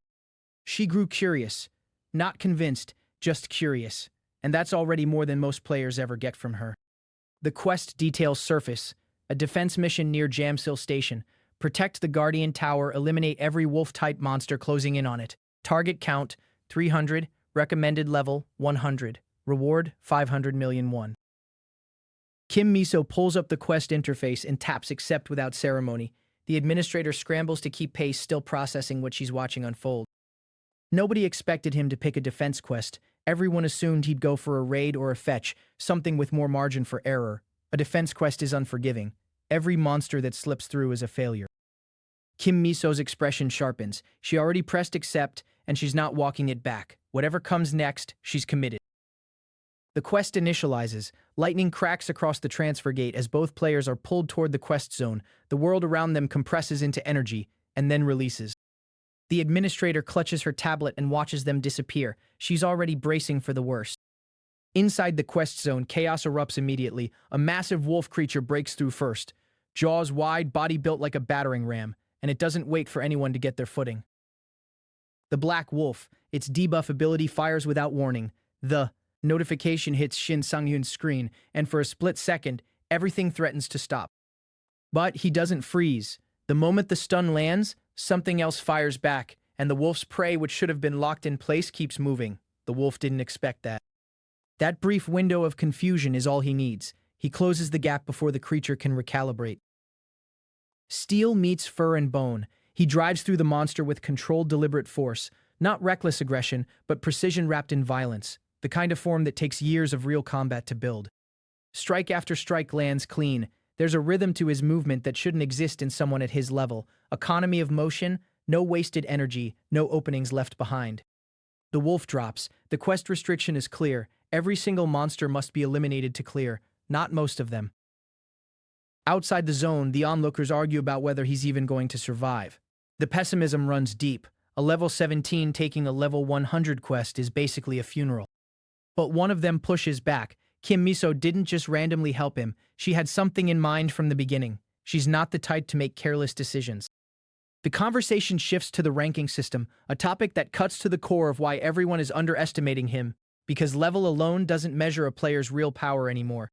A: She grew curious. Not convinced, just curious. And that's already more than most players ever get from her. The quest details surface. A defense mission near Jamsil Station. Protect the Guardian Tower, eliminate every wolf-type monster closing in on it. Target count, 300. Recommended level, 100. Reward, 500 million won. Kim Miso pulls up the quest interface and taps accept without ceremony. The administrator scrambles to keep pace, still processing what she's watching unfold. Nobody expected him to pick a defense quest. Everyone assumed he'd go for a raid or a fetch, something with more margin for error. A defense quest is unforgiving. Every monster that slips through is a failure. Kim Miso's expression sharpens. She already pressed accept, and she's not walking it back. Whatever comes next, she's committed. The quest initializes. Lightning cracks across the transfer gate as both players are pulled toward the quest zone. The world around them compresses into energy, and then releases. The administrator clutches her tablet and watches them disappear. She's already bracing for the worst. Inside the quest zone, chaos erupts immediately. A massive wolf creature breaks through first. Jaws wide, body built like a battering ram, and it doesn't wait for anyone to get their footing. The Black Wolf, its debuff ability fires without warning. The notification hits Shin Sang-hyun's screen, and for a split second, everything threatens to stop. But he doesn't freeze. The moment the stun lands, something else fires back, and the wolf's prey, which should have been locked in place, keeps moving. The wolf didn't expect that. That brief window of confusion is all he needs. He closes the gap before the creature can recalibrate. Steel meets fur and bone. He drives through the monster with controlled, deliberate force, not reckless aggression, but precision wrapped in violence, the kind of form that takes years of real combat to build. Strike after strike lands clean. There's a rhythm to his movement that shouldn't exist in someone at his level. Economy of motion, no wasted energy, no openings left behind. The wolf drops. The quest restriction is clear. Every single monster must be eliminated to clear, not most of them. Outside the zone, the onlookers argue about whether he's even going to survive. The pessimism runs deep. A level 17 taking a level 100 quest is basically a funeral. But one of them pushes back. Kim Miso didn't just randomly help him. She had something in mind from the beginning. She's not the type to make careless decisions. The conversation shifts to the ranking system, a topic that cuts to the core of why everyone is underestimating him, because level alone doesn't measure a player's real power anymore.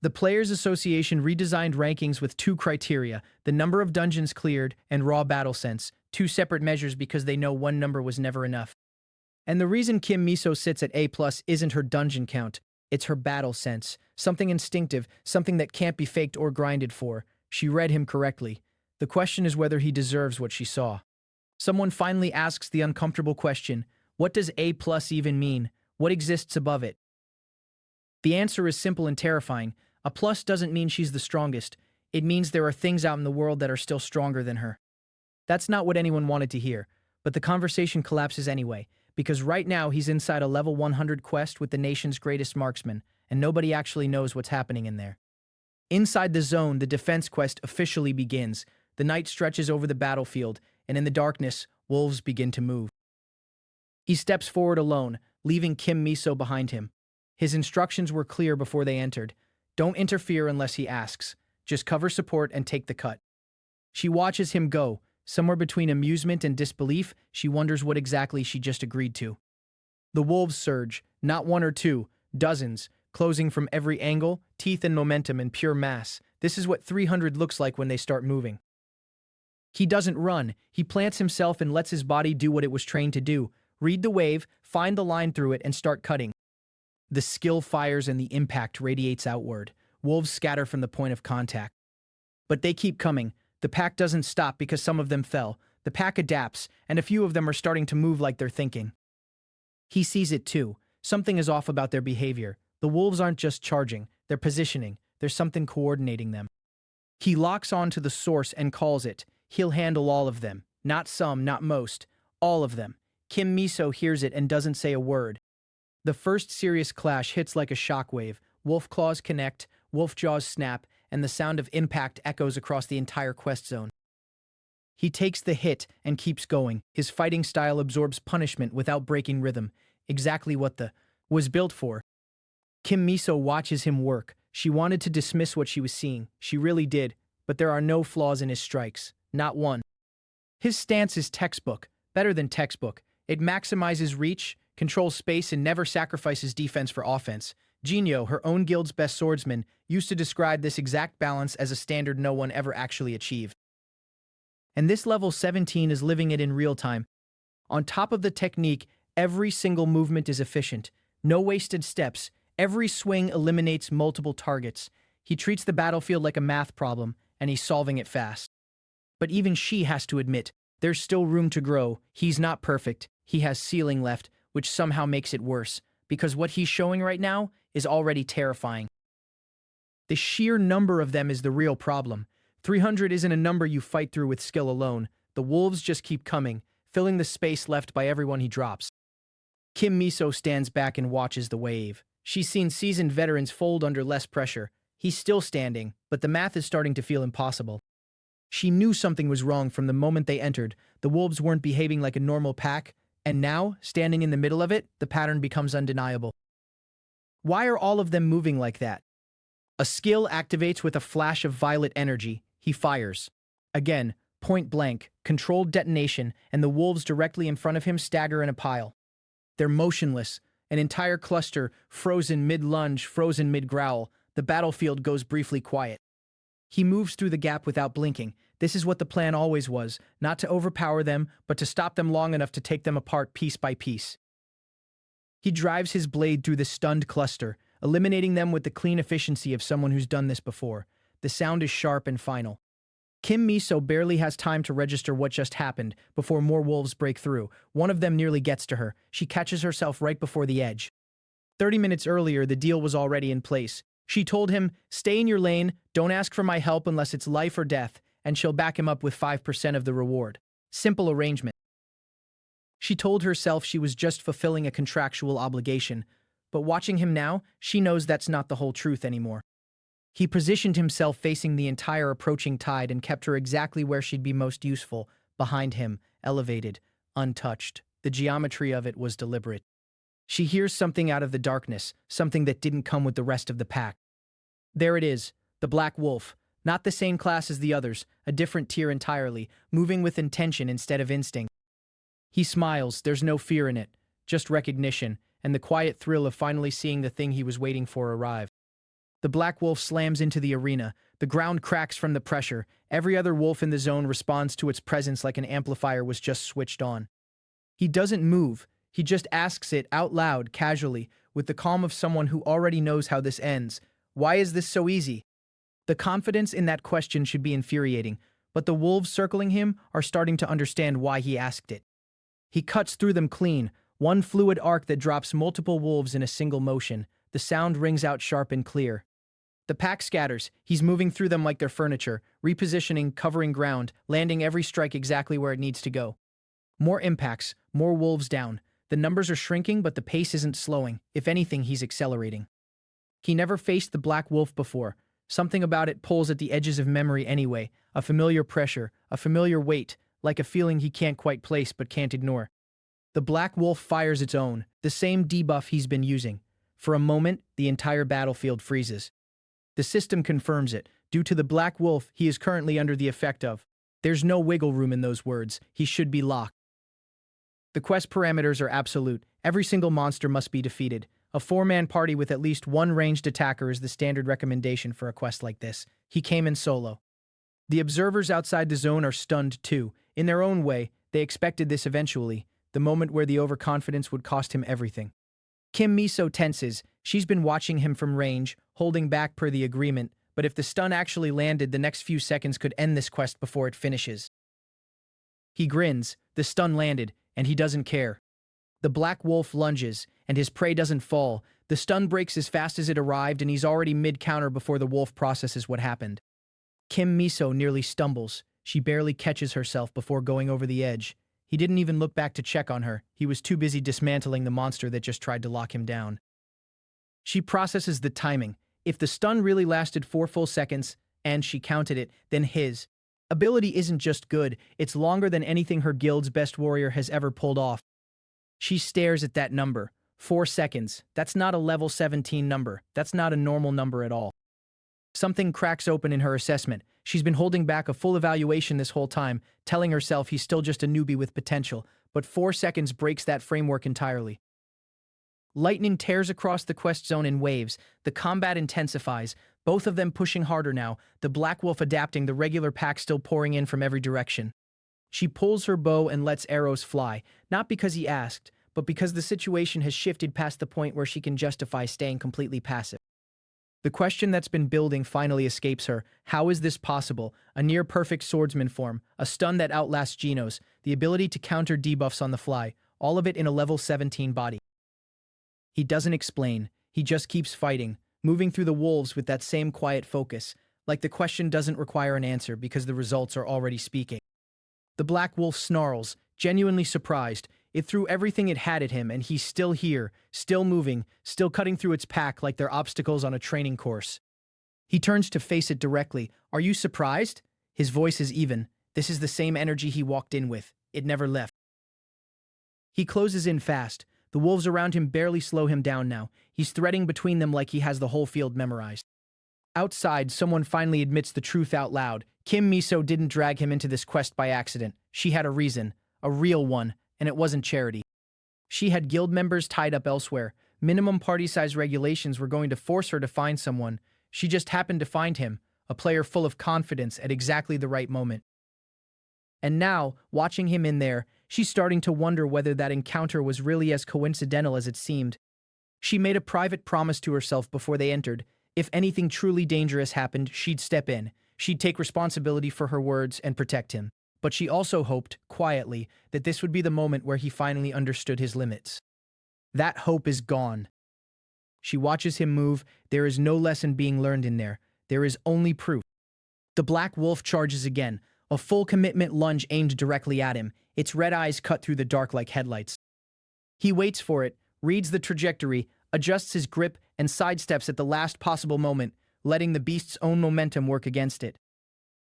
A: The Players Association redesigned rankings with two criteria, the number of dungeons cleared and raw battle sense, two separate measures because they know one number was never enough. And the reason Kim Miso sits at A+ isn't her dungeon count, it's her battle sense, something instinctive, something that can't be faked or grinded for. She read him correctly. The question is whether he deserves what she saw. Someone finally asks the uncomfortable question, what does A+ even mean? What exists above it? The answer is simple and terrifying. A plus doesn't mean she's the strongest. It means there are things out in the world that are still stronger than her. That's not what anyone wanted to hear, but the conversation collapses anyway, because right now he's inside a level 100 quest with the nation's greatest marksman, and nobody actually knows what's happening in there. Inside the zone, the defense quest officially begins. The night stretches over the battlefield, and in the darkness, wolves begin to move. He steps forward alone, leaving Kim Miso behind him. His instructions were clear before they entered. Don't interfere unless he asks. Just cover support and take the cut. She watches him go. Somewhere between amusement and disbelief, she wonders what exactly she just agreed to. The wolves surge, not one or two, dozens, closing from every angle, teeth and momentum in pure mass. This is what 300 looks like when they start moving. He doesn't run. He plants himself and lets his body do what it was trained to do. Read the wave, find the line through it, and start cutting. The skill fires and the impact radiates outward. Wolves scatter from the point of contact. But they keep coming. The pack doesn't stop because some of them fell. The pack adapts, and a few of them are starting to move like they're thinking. He sees it too. Something is off about their behavior. The wolves aren't just charging, they're positioning. There's something coordinating them. He locks on to the source and calls it. He'll handle all of them. Not some, not most. All of them. Kim Miso hears it and doesn't say a word. The first serious clash hits like a shockwave. Wolf claws connect, wolf jaws snap, and the sound of impact echoes across the entire quest zone. He takes the hit and keeps going. His fighting style absorbs punishment without breaking rhythm, exactly what the was built for. Kim Miso watches him work. She wanted to dismiss what she was seeing. She really did, but there are no flaws in his strikes. Not one. His stance is textbook, better than textbook. It maximizes reach, controls space, and never sacrifices defense for offense. Giin, her own guild's best swordsman, used to describe this exact balance as a standard no one ever actually achieved. And this level 17 is living it in real time. On top of the technique, every single movement is efficient. No wasted steps. Every swing eliminates multiple targets. He treats the battlefield like a math problem, and he's solving it fast. But even she has to admit, there's still room to grow. He's not perfect. He has ceiling left, which somehow makes it worse, because what he's showing right now is already terrifying. The sheer number of them is the real problem. 300 isn't a number you fight through with skill alone. The wolves just keep coming, filling the space left by everyone he drops. Kim Miso stands back and watches the wave. She's seen seasoned veterans fold under less pressure. He's still standing, but the math is starting to feel impossible. She knew something was wrong from the moment they entered. The wolves weren't behaving like a normal pack, and now, standing in the middle of it, the pattern becomes undeniable. Why are all of them moving like that? A skill activates with a flash of violet energy. He fires. Again, point blank, controlled detonation, and the wolves directly in front of him stagger in a pile. They're motionless, an entire cluster, frozen mid-lunge, frozen mid-growl. The battlefield goes briefly quiet. He moves through the gap without blinking. This is what the plan always was, not to overpower them, but to stop them long enough to take them apart piece by piece. He drives his blade through the stunned cluster. eliminating them with the clean efficiency of someone who's done this before. The sound is sharp and final. Kim Miso barely has time to register what just happened before more wolves break through. One of them nearly gets to her. She catches herself right before the edge. 30 minutes earlier, the deal was already in place. She told him, "Stay in your lane, don't ask for my help unless it's life or death," and she'll back him up with 5% of the reward. Simple arrangement. She told herself she was just fulfilling a contractual obligation, but watching him now, she knows that's not the whole truth anymore. He positioned himself facing the entire approaching tide and kept her exactly where she'd be most useful, behind him, elevated, untouched. The geometry of it was deliberate. She hears something out of the darkness, something that didn't come with the rest of the pack. There it is, the Black Wolf. Not the same class as the others, a different tier entirely, moving with intention instead of instinct. He smiles, there's no fear in it, just recognition, and the quiet thrill of finally seeing the thing he was waiting for arrive. The Black Wolf slams into the arena, the ground cracks from the pressure, every other wolf in the zone responds to its presence like an amplifier was just switched on. He doesn't move, he just asks it out loud, casually, with the calm of someone who already knows how this ends. Why is this so easy? The confidence in that question should be infuriating, but the wolves circling him are starting to understand why he asked it. He cuts through them clean, one fluid arc that drops multiple wolves in a single motion. The sound rings out sharp and clear. The pack scatters, he's moving through them like they're furniture, repositioning, covering ground, landing every strike exactly where it needs to go. More impacts, more wolves down. The numbers are shrinking, but the pace isn't slowing. If anything, he's accelerating. He never faced the Black Wolf before. Something about it pulls at the edges of memory anyway, a familiar pressure, a familiar weight, like a feeling he can't quite place but can't ignore. The Black Wolf fires its own, the same debuff he's been using. For a moment, the entire battlefield freezes. The system confirms it. Due to the Black Wolf he is currently under the effect of. There's no wiggle room in those words. He should be locked. The quest parameters are absolute. Every single monster must be defeated. A 4-man party with at least one ranged attacker is the standard recommendation for a quest like this. He came in solo. The observers outside the zone are stunned too. In their own way, they expected this eventually, the moment where the overconfidence would cost him everything. Kim Miso tenses. She's been watching him from range, holding back per the agreement, but if the stun actually landed, the next few seconds could end this quest before it finishes. He grins. The stun landed, and he doesn't care. The Black Wolf lunges, and his prey doesn't fall. The stun breaks as fast as it arrived, and he's already mid-counter before the wolf processes what happened. Kim Miso nearly stumbles. She barely catches herself before going over the edge. He didn't even look back to check on her. He was too busy dismantling the monster that just tried to lock him down. She processes the timing. If the stun really lasted 4 full seconds, and she counted it, then his ability isn't just good, it's longer than anything her guild's best warrior has ever pulled off. She stares at that number. 4 seconds. That's not a level 17 number. That's not a normal number at all. Something cracks open in her assessment. She's been holding back a full evaluation this whole time, telling herself he's still just a newbie with potential, but 4 seconds breaks that framework entirely. Lightning tears across the quest zone in waves. The combat intensifies, both of them pushing harder now, the Black Wolf adapting, the regular pack still pouring in from every direction. She pulls her bow and lets arrows fly, not because he asked, but because the situation has shifted past the point where she can justify staying completely passive. The question that's been building finally escapes her. How is this possible? A near-perfect swordsman form, a stun that outlasts Genos, the ability to counter debuffs on the fly, all of it in a level 17 body. He doesn't explain. He just keeps fighting, moving through the wolves with that same quiet focus, like the question doesn't require an answer because the results are already speaking. The Black Wolf snarls, genuinely surprised. It threw everything it had at him, and he's still here, still moving, still cutting through its pack like they're obstacles on a training course. He turns to face it directly. Are you surprised? His voice is even. This is the same energy he walked in with. It never left. He closes in fast. The wolves around him barely slow him down now. He's threading between them like he has the whole field memorized. Outside, someone finally admits the truth out loud. Kim Miso didn't drag him into this quest by accident. She had a reason, a real one, and it wasn't charity. She had guild members tied up elsewhere. Minimum party size regulations were going to force her to find someone. She just happened to find him, a player full of confidence at exactly the right moment. And now, watching him in there, she's starting to wonder whether that encounter was really as coincidental as it seemed. She made a private promise to herself before they entered. If anything truly dangerous happened, she'd step in. She'd take responsibility for her words and protect him. But she also hoped, quietly, that this would be the moment where he finally understood his limits. That hope is gone. She watches him move. There is no lesson being learned in there. There is only proof. The black wolf charges again, a full commitment lunge aimed directly at him, its red eyes cut through the dark like headlights. He waits for it, reads the trajectory, adjusts his grip, and sidesteps at the last possible moment, letting the beast's own momentum work against it.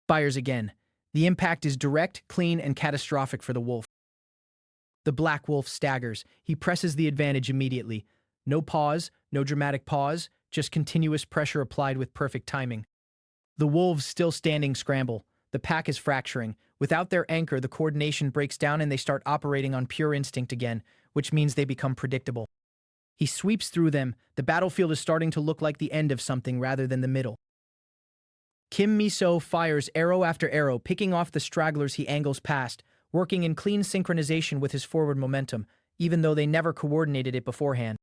A: Fires again. The impact is direct, clean, and catastrophic for the wolf. The black wolf staggers. He presses the advantage immediately. No pause, no dramatic pause, just continuous pressure applied with perfect timing. The wolves, still standing, scramble. The pack is fracturing. Without their anchor, the coordination breaks down and they start operating on pure instinct again, which means they become predictable. He sweeps through them. The battlefield is starting to look like the end of something rather than the middle. Kim Miso fires arrow after arrow, picking off the stragglers he angles past, working in clean synchronization with his forward momentum, even though they never coordinated it beforehand.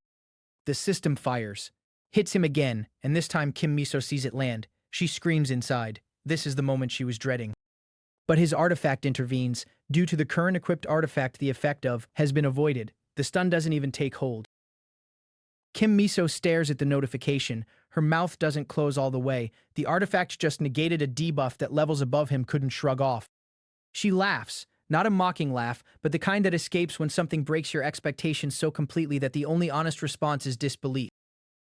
A: The system fires. Hits him again, and this time Kim Miso sees it land. She screams inside. This is the moment she was dreading. But his artifact intervenes. Due to the current equipped artifact the effect of has been avoided. The stun doesn't even take hold. Kim Miso stares at the notification. Her mouth doesn't close all the way. The artifact just negated a debuff that levels above him couldn't shrug off. She laughs. Not a mocking laugh, but the kind that escapes when something breaks your expectations so completely that the only honest response is disbelief.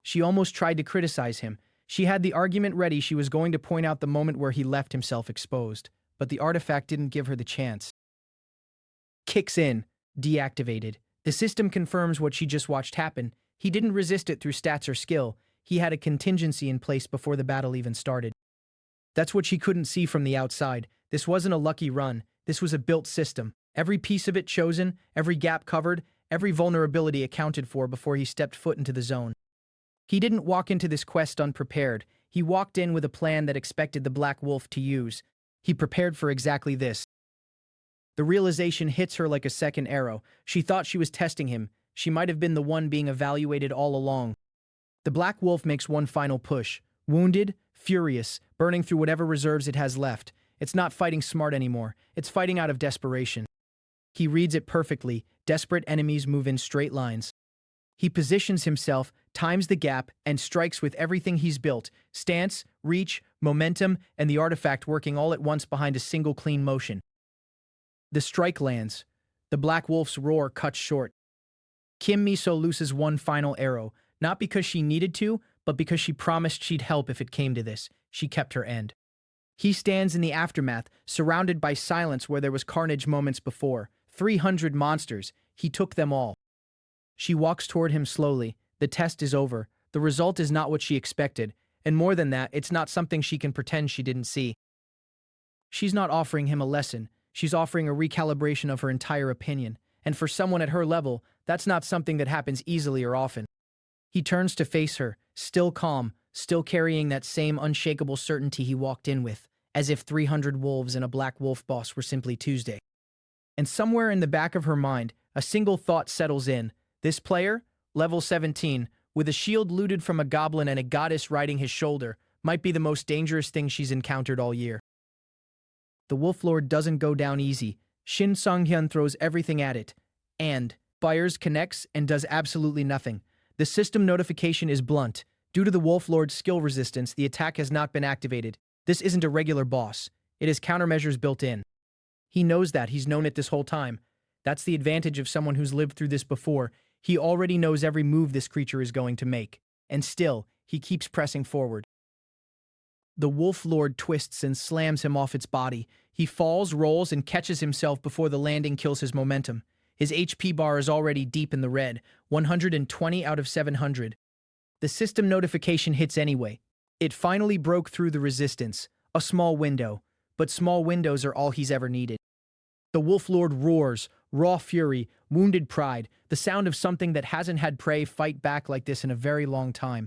A: She almost tried to criticize him. She had the argument ready. She was going to point out the moment where he left himself exposed. But the artifact didn't give her the chance. Kicks in. Deactivated. The system confirms what she just watched happen. He didn't resist it through stats or skill. He had a contingency in place before the battle even started. That's what she couldn't see from the outside. This wasn't a lucky run. This was a built system. Every piece of it chosen, every gap covered, every vulnerability accounted for before he stepped foot into the zone. He didn't walk into this quest unprepared. He walked in with a plan that expected the Black Wolf to use. He prepared for exactly this. The realization hits her like a second arrow. She thought she was testing him. She might have been the one being evaluated all along. The Black Wolf makes one final push. Wounded, furious, burning through whatever reserves it has left. It's not fighting smart anymore. It's fighting out of desperation. He reads it perfectly. Desperate enemies move in straight lines. He positions himself, times the gap, and strikes with everything he's built. Stance, reach, momentum, and the artifact working all at once behind a single clean motion. The strike lands. The Black Wolf's roar cuts short. Kim Miso loses one final arrow, not because she needed to, but because she promised she'd help if it came to this. She kept her end. He stands in the aftermath, surrounded by silence where there was carnage moments before. 300 monsters. He took them all. She walks toward him slowly. The test is over. The result is not what she expected. And more than that, it's not something she can pretend she didn't see. She's not offering him a lesson. She's offering a recalibration of her entire opinion. And for someone at her level, that's not something that happens easily or often. He turns to face her, still calm, still carrying that same unshakable certainty he walked in with, as if 300 wolves and a black wolf boss were simply Tuesday. And somewhere in the back of her mind, a single thought settles in. This player, level 17, with a shield looted from a goblin and a goddess riding his shoulder, might be the most dangerous thing she's encountered all year. The Wolf Lord doesn't go down easy. Shin Sung-hyun throws everything at it, and fires, connects, and does absolutely nothing. The system notification is blunt. Due to the Wolf Lord's skill resistance, the attack has not been activated. This isn't a regular boss. It has countermeasures built in. He knows that. He's known it this whole time. That's the advantage of someone who's lived through this before. He already knows every move this creature is going to make. And still, he keeps pressing forward. The Wolf Lord twists and slams him off its body. He falls, rolls, and catches himself before the landing kills his momentum. His HP bar is already deep in the red, 120 out of 700. The system notification hits anyway. It finally broke through the resistance. A small window. But small windows are all he's ever needed. The Wolf Lord roars, raw fury, wounded pride, the sound of something that hasn't had prey fight back like this in a very long time.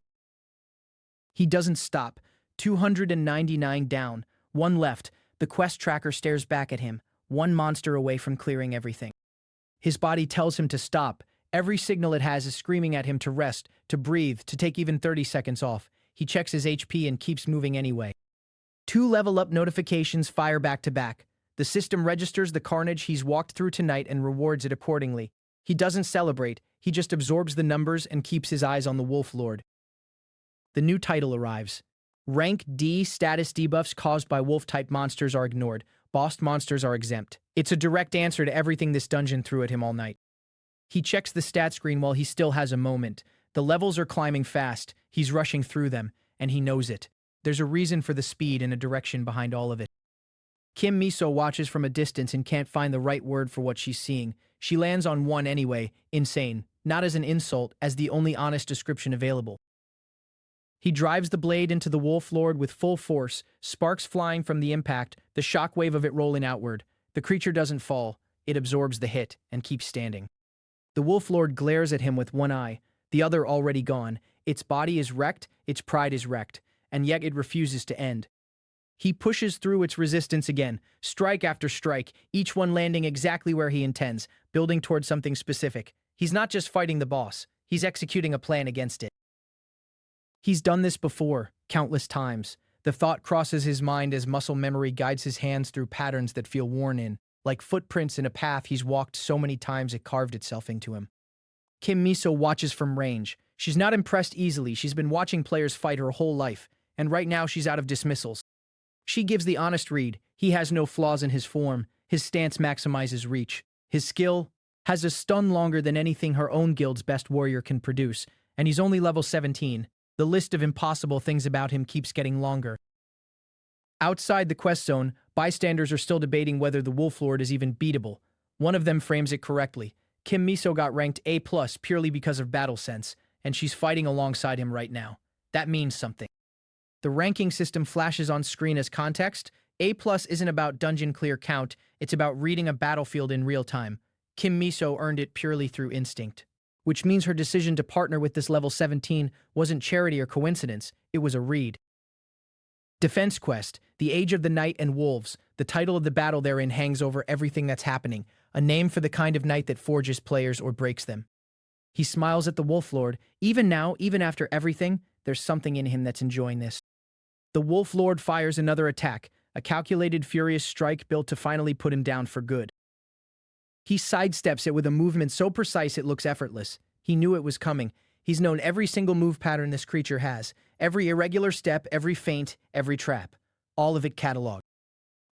A: He doesn't stop. 299 down, one left. The quest tracker stares back at him, one monster away from clearing everything. His body tells him to stop. Every signal it has is screaming at him to rest, to breathe, to take even 30 seconds off. He checks his HP and keeps moving anyway. 2 level-up notifications fire back to back. The system registers the carnage he's walked through tonight and rewards it accordingly. He doesn't celebrate, he just absorbs the numbers and keeps his eyes on the Wolf Lord. The new title arrives. Rank D status debuffs caused by wolf-type monsters are ignored. Bossed monsters are exempt. It's a direct answer to everything this dungeon threw at him all night. He checks the stat screen while he still has a moment. The levels are climbing fast, he's rushing through them, and he knows it. There's a reason for the speed and a direction behind all of it. Kim Miso watches from a distance and can't find the right word for what she's seeing. She lands on one anyway, insane, not as an insult, as the only honest description available. He drives the blade into the Wolf Lord with full force, sparks flying from the impact, the shockwave of it rolling outward. The creature doesn't fall, it absorbs the hit and keeps standing. The Wolf Lord glares at him with one eye, the other already gone. Its body is wrecked, its pride is wrecked, and yet it refuses to end. He pushes through its resistance again, strike after strike, each one landing exactly where he intends, building towards something specific. He's not just fighting the boss, he's executing a plan against it. He's done this before, countless times. The thought crosses his mind as muscle memory guides his hands through patterns that feel worn in, like footprints in a path he's walked so many times it carved itself into him. Kim Miso watches from range. She's not impressed easily, she's been watching players fight her whole life, and right now she's out of dismissals. She gives the honest read. He has no flaws in his form, his stance maximizes reach. His skill has a stun longer than anything her own guild's best warrior can produce, and he's only level 17. The list of impossible things about him keeps getting longer. Outside the quest zone, bystanders are still debating whether the Wolf Lord is even beatable. One of them frames it correctly. Kim Miso got ranked A+ purely because of battle sense, and she's fighting alongside him right now. That means something. The ranking system flashes on screen as context. A+ isn't about dungeon clear count, it's about reading a battlefield in real time. Kim Miso earned it purely through instinct. Which means her decision to partner with this level 17 wasn't charity or coincidence, it was a read. Defense Quest, The Age of the Night and Wolves, the title of the battle therein hangs over everything that's happening, a name for the kind of night that forges players or breaks them. He smiles at the Wolf Lord. Even now, even after everything, there's something in him that's enjoying this. The Wolf Lord fires another attack, a calculated furious strike built to finally put him down for good. He sidesteps it with a movement so precise it looks effortless. He knew it was coming. He's known every single move pattern this creature has, every irregular step, every feint, every trap. All of it cataloged.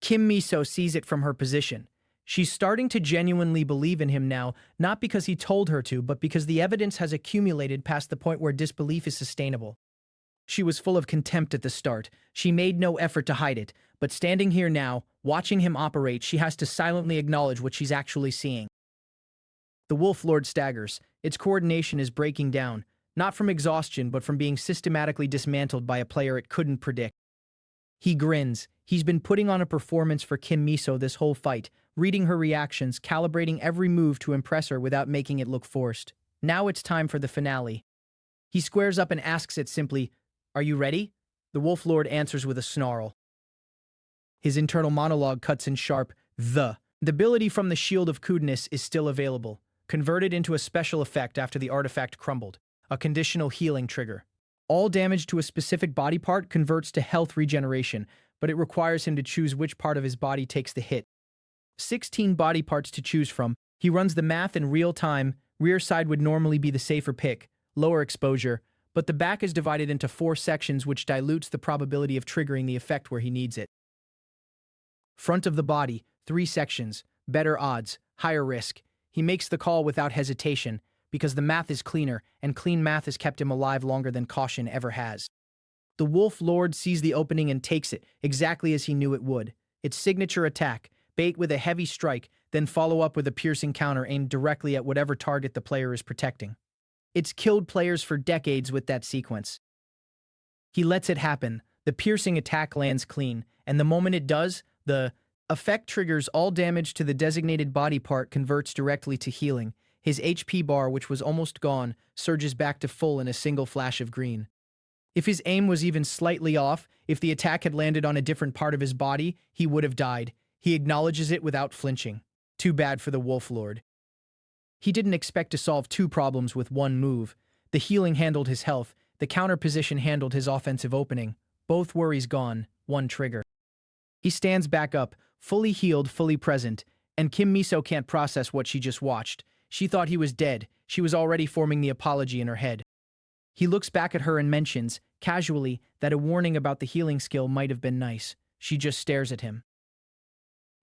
A: Kim Miso sees it from her position. She's starting to genuinely believe in him now, not because he told her to, but because the evidence has accumulated past the point where disbelief is sustainable. She was full of contempt at the start. She made no effort to hide it, but standing here now, watching him operate, she has to silently acknowledge what she's actually seeing. The Wolf Lord staggers. Its coordination is breaking down, not from exhaustion, but from being systematically dismantled by a player it couldn't predict. He grins. He's been putting on a performance for Kim Miso this whole fight, reading her reactions, calibrating every move to impress her without making it look forced. Now it's time for the finale. He squares up and asks it simply, "Are you ready?" The Wolf Lord answers with a snarl. His internal monologue cuts in sharp, The ability from the Shield of Coodness is still available, converted into a special effect after the artifact crumbled, a conditional healing trigger. All damage to a specific body part converts to health regeneration, but it requires him to choose which part of his body takes the hit. 16 body parts to choose from. He runs the math in real time. Rear side would normally be the safer pick, lower exposure, but the back is divided into 4 sections, which dilutes the probability of triggering the effect where he needs it. Front of the body, 3 sections, better odds, higher risk. He makes the call without hesitation, because the math is cleaner, and clean math has kept him alive longer than caution ever has. The Wolf Lord sees the opening and takes it, exactly as he knew it would. Its signature attack, bait with a heavy strike, then follow up with a piercing counter aimed directly at whatever target the player is protecting. It's killed players for decades with that sequence. He lets it happen. The piercing attack lands clean, and the moment it does, the effect triggers all damage to the designated body part converts directly to healing. His HP bar, which was almost gone, surges back to full in a single flash of green. If his aim was even slightly off, if the attack had landed on a different part of his body, he would have died. He acknowledges it without flinching. Too bad for the Wolf Lord. He didn't expect to solve two problems with one move. The healing handled his health, the counter position handled his offensive opening. Both worries gone, one trigger. He stands back up, fully healed, fully present, and Kim Miso can't process what she just watched. She thought he was dead. She was already forming the apology in her head. He looks back at her and mentions, casually, that a warning about the healing skill might have been nice. She just stares at him.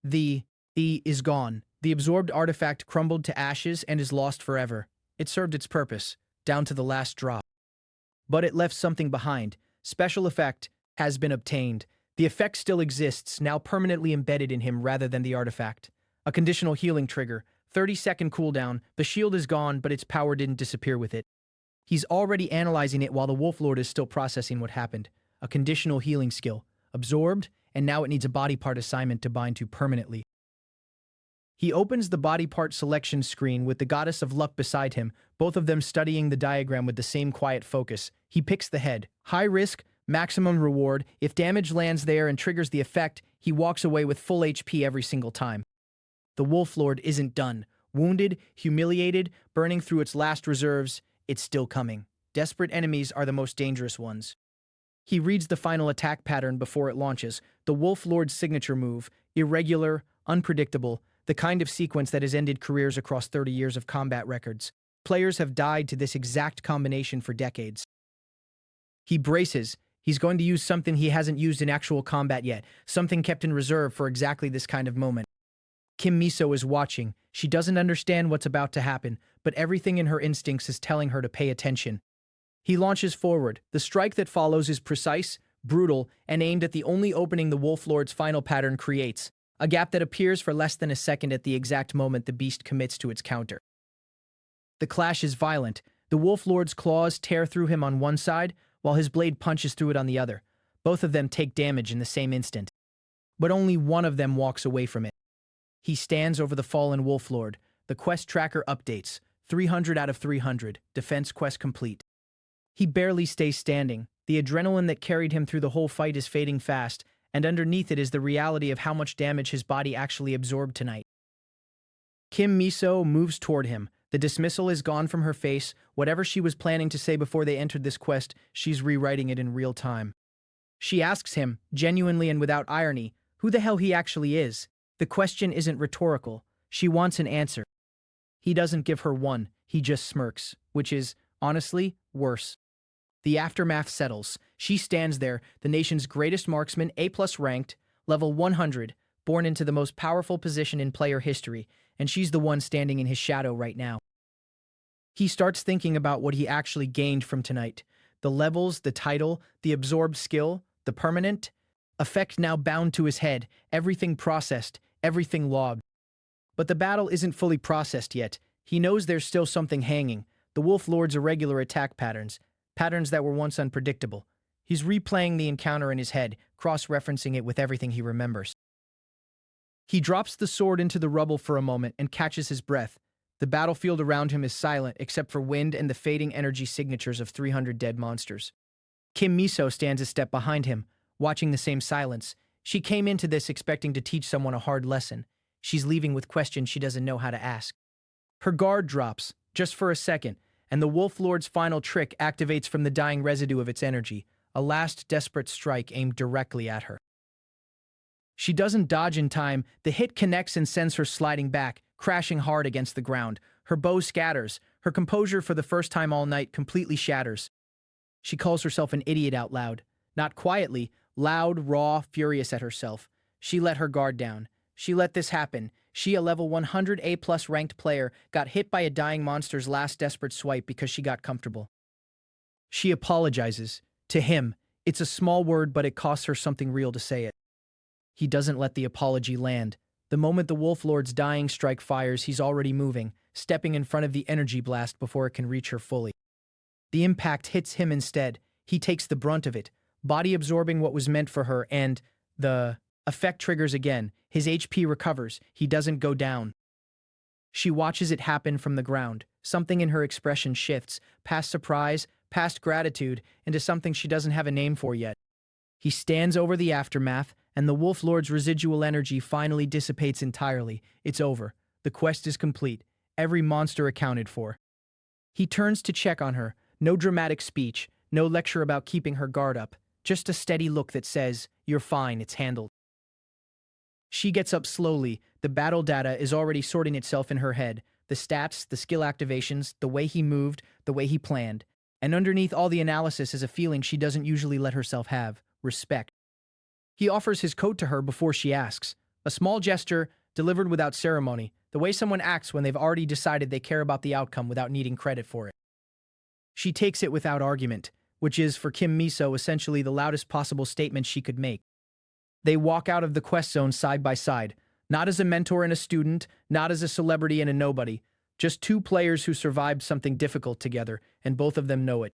A: The is gone. The absorbed artifact crumbled to ashes and is lost forever. It served its purpose, down to the last drop. But it left something behind. Special effect has been obtained. The effect still exists, now permanently embedded in him rather than the artifact. A conditional healing trigger, 30-second cooldown. The shield is gone, but its power didn't disappear with it. He's already analyzing it while the Wolf Lord is still processing what happened. A conditional healing skill, absorbed, and now it needs a body part assignment to bind to permanently. He opens the body part selection screen with the Goddess of Luck beside him, both of them studying the diagram with the same quiet focus. He picks the head. High risk, maximum reward. If damage lands there and triggers the effect, he walks away with full HP every single time. The Wolf Lord isn't done. Wounded, humiliated, burning through its last reserves, it's still coming. Desperate enemies are the most dangerous ones. He reads the final attack pattern before it launches. The Wolf Lord's signature move, irregular, unpredictable, the kind of sequence that has ended careers across 30 years of combat records. Players have died to this exact combination for decades. He braces. He's going to use something he hasn't used in actual combat yet, something kept in reserve for exactly this kind of moment. Kim Miso is watching. She doesn't understand what's about to happen, but everything in her instincts is telling her to pay attention. He launches forward. The strike that follows is precise, brutal, and aimed at the only opening the Wolf Lord's final pattern creates, a gap that appears for less than a second at the exact moment the beast commits to its counter. The clash is violent. The Wolf Lord's claws tear through him on one side, while his blade punches through it on the other. Both of them take damage in the same instant. But only one of them walks away from it. He stands over the fallen Wolf Lord. The quest tracker updates. 300 out of 300. Defense quest complete. He barely stays standing. The adrenaline that carried him through the whole fight is fading fast, and underneath it is the reality of how much damage his body actually absorbed tonight. Kim Miso moves toward him. The dismissal is gone from her face. Whatever she was planning to say before they entered this quest, she's rewriting it in real time. She asks him, genuinely and without irony, who the hell he actually is. The question isn't rhetorical. She wants an answer. He doesn't give her one. He just smirks, which is, honestly, worse. The aftermath settles. She stands there, the nation's greatest marksman, A+ ranked, level 100, born into the most powerful position in player history, and she's the one standing in his shadow right now. He starts thinking about what he actually gained from tonight. The levels, the title, the absorbed skill, the permanent effect now bound to his head, everything processed, everything logged. But the battle isn't fully processed yet. He knows there's still something hanging, the Wolf Lord's irregular attack patterns that were once unpredictable. He's replaying the encounter in his head, cross-referencing it with everything he remembers. He drops the sword into the rubble for a moment and catches his breath. The battlefield around him is silent except for wind and the fading energy signatures of 300 dead monsters. Kim Miso stands a step behind him, watching the same silence. She came into this expecting to teach someone a hard lesson. She's leaving with questions she doesn't know how to ask. Her guard drops, just for a second, and the Wolf Lord's final trick activates from the dying residue of its energy, a last desperate strike aimed directly at her. She doesn't dodge in time. The hit connects and sends her sliding back, crashing hard against the ground. Her bow scatters. Her composure for the first time all night completely shatters. She calls herself an idiot out loud. Not quietly, loud, raw, furious at herself. She let her guard down. She let this happen. She, a level 100 A+ ranked player, got hit by a dying monster's last desperate swipe because she got comfortable. She apologizes. To him, it's a small word, but it costs her something real to say it. He doesn't let the apology land. The moment the Wolf Lord's dying strike fires, he's already moving, stepping in front of the energy blast before it can reach her fully. The impact hits him instead. He takes the brunt of it, body absorbing what was meant for her, and the effect triggers again. His HP recovers. He doesn't go down. She watches it happen from the ground. Something in her expression shifts, past surprise, past gratitude, into something she doesn't have a name for yet. He stands over the aftermath, and the Wolf Lord's residual energy finally dissipates entirely. It's over. The quest is complete. every monster accounted for. He turns to check on her. No dramatic speech, no lecture about keeping her guard up, just a steady look that says, "You're fine, it's handled." She gets up slowly. The battle data is already sorting itself in her head. The stats, the skill activations, the way he moved, the way he planned. And underneath all the analysis is a feeling she doesn't usually let herself have: respect. He offers his coat to her before she asks. A small gesture, delivered without ceremony, the way someone acts when they've already decided they care about the outcome without needing credit for it. She takes it without argument, which is, for Kim Miso, essentially the loudest possible statement she could make. They walk out of the quest zone side by side, not as a mentor and a student, not as a celebrity and a nobody, just two players who survived something difficult together, and both of them know it.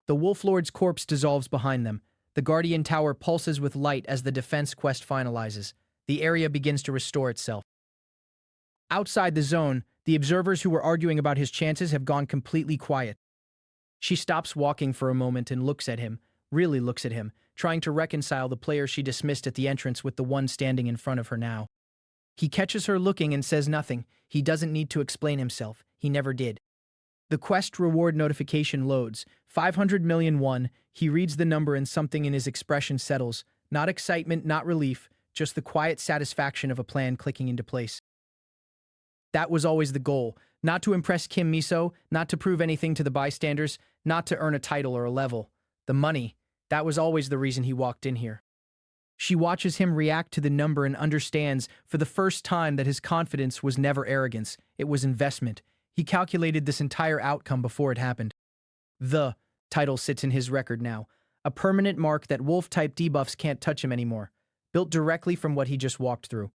A: The Wolf Lord's corpse dissolves behind them. The Guardian Tower pulses with light as the defense quest finalizes. The area begins to restore itself. Outside the zone, the observers who were arguing about his chances have gone completely quiet. She stops walking for a moment and looks at him, really looks at him, trying to reconcile the player she dismissed at the entrance with the one standing in front of her now. He catches her looking and says nothing. He doesn't need to explain himself. He never did. The quest reward notification loads. 500 million won. He reads the number and something in his expression settles. Not excitement, not relief, just the quiet satisfaction of a plan clicking into place. That was always the goal. Not to impress Kim Miso, not to prove anything to the bystanders, not to earn a title or a level. The money, that was always the reason he walked in here. She watches him react to the number and understands for the first time that his confidence was never arrogance, it was investment. He calculated this entire outcome before it happened. The title sits in his record now, a permanent mark that wolf-type debuffs can't touch him anymore, built directly from what he just walked through.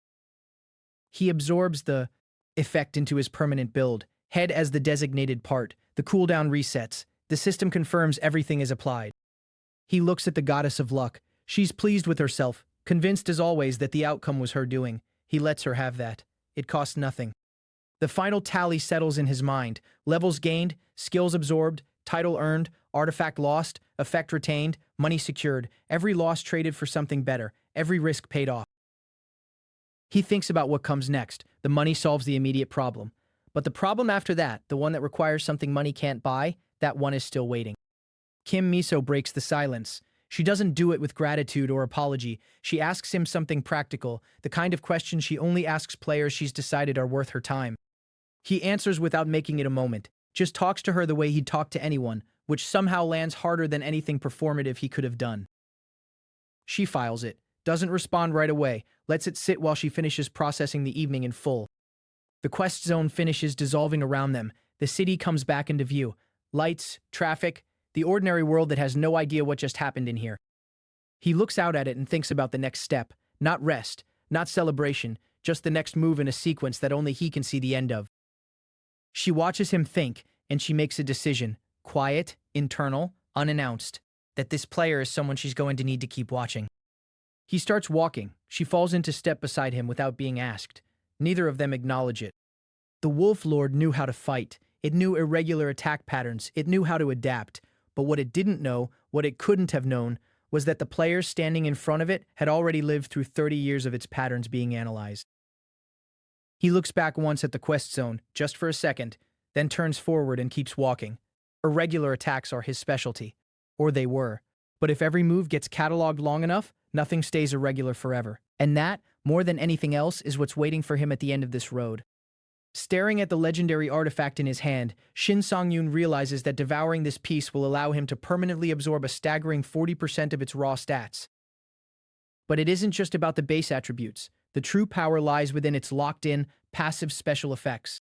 A: He absorbs the effect into his permanent build, head as the designated part, the cooldown resets, the system confirms everything is applied. He looks at the goddess of luck. She's pleased with herself, convinced as always that the outcome was her doing. He lets her have that. It costs nothing. The final tally settles in his mind. Levels gained, skills absorbed, title earned, artifact lost, effect retained, money secured, every loss traded for something better, every risk paid off. He thinks about what comes next. The money solves the immediate problem. But the problem after that, the one that requires something money can't buy, that one is still waiting. Kim Miso breaks the silence. She doesn't do it with gratitude or apology. She asks him something practical, the kind of question she only asks players she's decided are worth her time. He answers without making it a moment, just talks to her the way he'd talk to anyone, which somehow lands harder than anything performative he could have done. She files it, doesn't respond right away, lets it sit while she finishes processing the evening in full. The quest zone finishes dissolving around them. The city comes back into view. Lights, traffic, the ordinary world that has no idea what just happened in here. He looks out at it and thinks about the next step. Not rest, not celebration, just the next move in a sequence that only he can see the end of. She watches him think, and she makes a decision. Quiet, internal, unannounced. That this player is someone she's going to need to keep watching. He starts walking. She falls into step beside him without being asked. Neither of them acknowledge it. The Wolf Lord knew how to fight. It knew irregular attack patterns. It knew how to adapt. But what it didn't know, what it couldn't have known, was that the players standing in front of it had already lived through 30 years of its patterns being analyzed. He looks back once at the quest zone, just for a second, then turns forward and keeps walking. Irregular attacks are his specialty. Or they were. But if every move gets cataloged long enough, nothing stays irregular forever. And that, more than anything else, is what's waiting for him at the end of this road. Staring at the legendary artifact in his hand, Shin Sang-yoon realizes that devouring this piece will allow him to permanently absorb a staggering 40% of its raw stats. But it isn't just about the base attributes. The true power lies within its locked-in, passive special effects.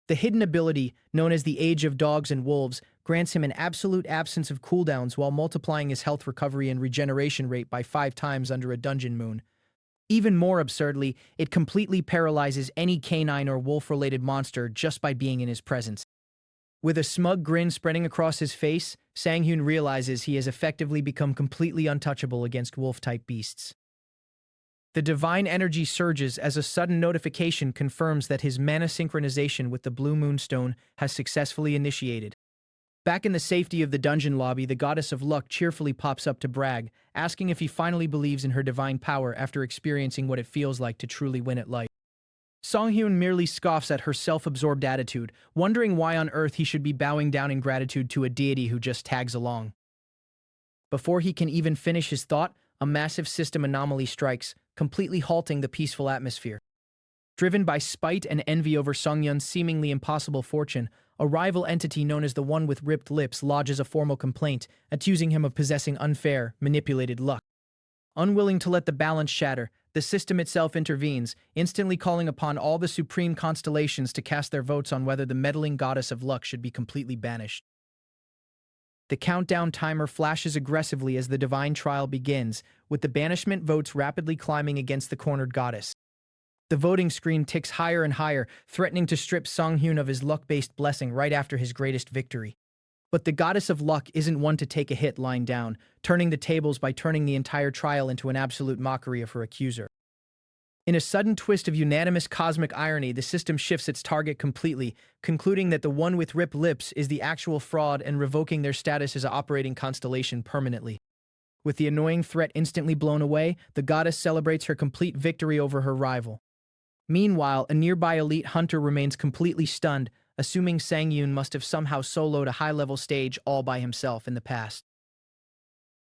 A: The hidden ability, known as the Age of Dogs and Wolves, grants him an absolute absence of cooldowns while multiplying his health recovery and regeneration rate by 5 times under a dungeon moon. Even more absurdly, it completely paralyzes any canine or wolf-related monster just by being in his presence. With a smug grin spreading across his face, Sang-hyun realizes he has effectively become completely untouchable against wolf-type beasts. The divine energy surges as a sudden notification confirms that his mana synchronization with the Blue Moonstone has successfully initiated. Back in the safety of the dungeon lobby, the goddess of luck cheerfully pops up to brag, asking if he finally believes in her divine power after experiencing what it feels like to truly win at life. Songhyun merely scoffs at her self-absorbed attitude, wondering why on earth he should be bowing down in gratitude to a deity who just tags along. Before he can even finish his thought, a massive system anomaly strikes, completely halting the peaceful atmosphere. Driven by spite and envy over Songhyun's seemingly impossible fortune, a rival entity known as the One with Ripped Lips lodges a formal complaint, accusing him of possessing unfair, manipulated luck. Unwilling to let the balance shatter, the system itself intervenes, instantly calling upon all the supreme constellations to cast their votes on whether the meddling goddess of luck should be completely banished. The countdown timer flashes aggressively as the divine trial begins, with the banishment votes rapidly climbing against the cornered goddess. The voting screen ticks higher and higher, threatening to strip Songhyun of his luck-based blessing right after his greatest victory. But the goddess of luck isn't one to take a hit lying down, turning the tables by turning the entire trial into an absolute mockery of her accuser. In a sudden twist of unanimous cosmic irony, the system shifts its target completely, concluding that the One with Ripped Lips is the actual fraud and revoking their status as an operating constellation permanently. With the annoying threat instantly blown away, the goddess celebrates her complete victory over her rival. Meanwhile, a nearby elite hunter remains completely stunned, assuming Sanghyun must have somehow soloed a high-level stage all by himself in the past.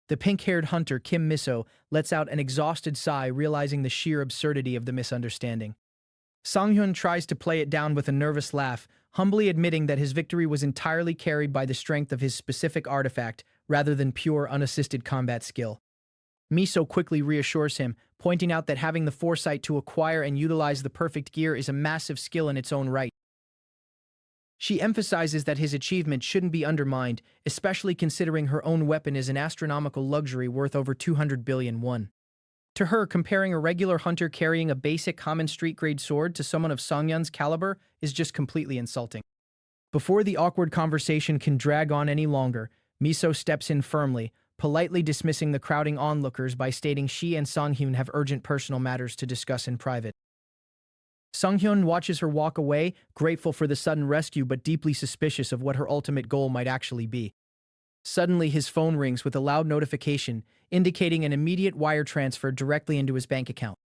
A: The pink-haired hunter, Kim Miso, lets out an exhausted sigh, realizing the sheer absurdity of the misunderstanding. Songhyun tries to play it down with a nervous laugh, humbly admitting that his victory was entirely carried by the strength of his specific artifact, rather than pure unassisted combat skill. Miso quickly reassures him, pointing out that having the foresight to acquire and utilize the perfect gear is a massive skill in its own right. She emphasizes that his achievement shouldn't be undermined, especially considering her own weapon is an astronomical luxury worth over 200 billion won. To her, comparing a regular hunter carrying a basic common street-grade sword to someone of Songhyun's caliber is just completely insulting. Before the awkward conversation can drag on any longer, Miso steps in firmly, politely dismissing the crowding onlookers by stating she and Songhyun have urgent personal matters to discuss in private. Songhyun watches her walk away, grateful for the sudden rescue but deeply suspicious of what her ultimate goal might actually be. Suddenly, his phone rings with a loud notification, indicating an immediate wire transfer directly into his bank account.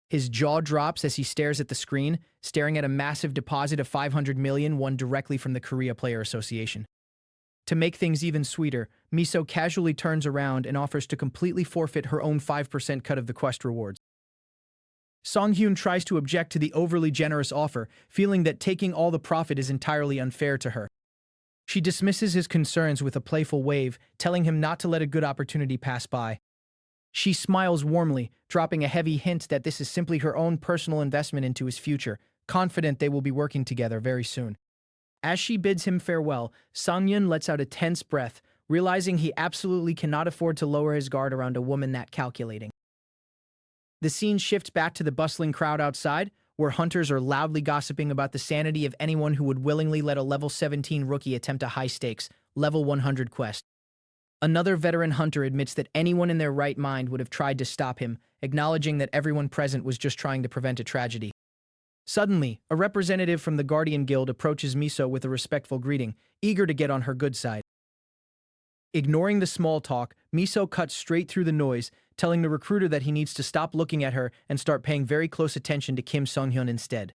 A: His jaw drops as he stares at the screen, staring at a massive deposit of 500 million won directly from the Korea Player Association. To make things even sweeter, Miso casually turns around and offers to completely forfeit her own 5% cut of the quest rewards. Songhyun tries to object to the overly generous offer, feeling that taking all the profit is entirely unfair to her. She dismisses his concerns with a playful wave, telling him not to let a good opportunity pass by. She smiles warmly, dropping a heavy hint that this is simply her own personal investment into his future, confident they will be working together very soon. As she bids him farewell, Songhyun lets out a tense breath, realizing he absolutely cannot afford to lower his guard around a woman that calculating. The scene shifts back to the bustling crowd outside, where hunters are loudly gossiping about the sanity of anyone who would willingly let a level 17 rookie attempt a high-stakes, level 100 quest. Another veteran hunter admits that anyone in their right mind would have tried to stop him, acknowledging that everyone present was just trying to prevent a tragedy. Suddenly, a representative from the Guardian Guild approaches Miso with a respectful greeting, eager to get on her good side. Ignoring the small talk, Miso cuts straight through the noise, telling the recruiter that he needs to stop looking at her and start paying very close attention to Kim Songhyun instead.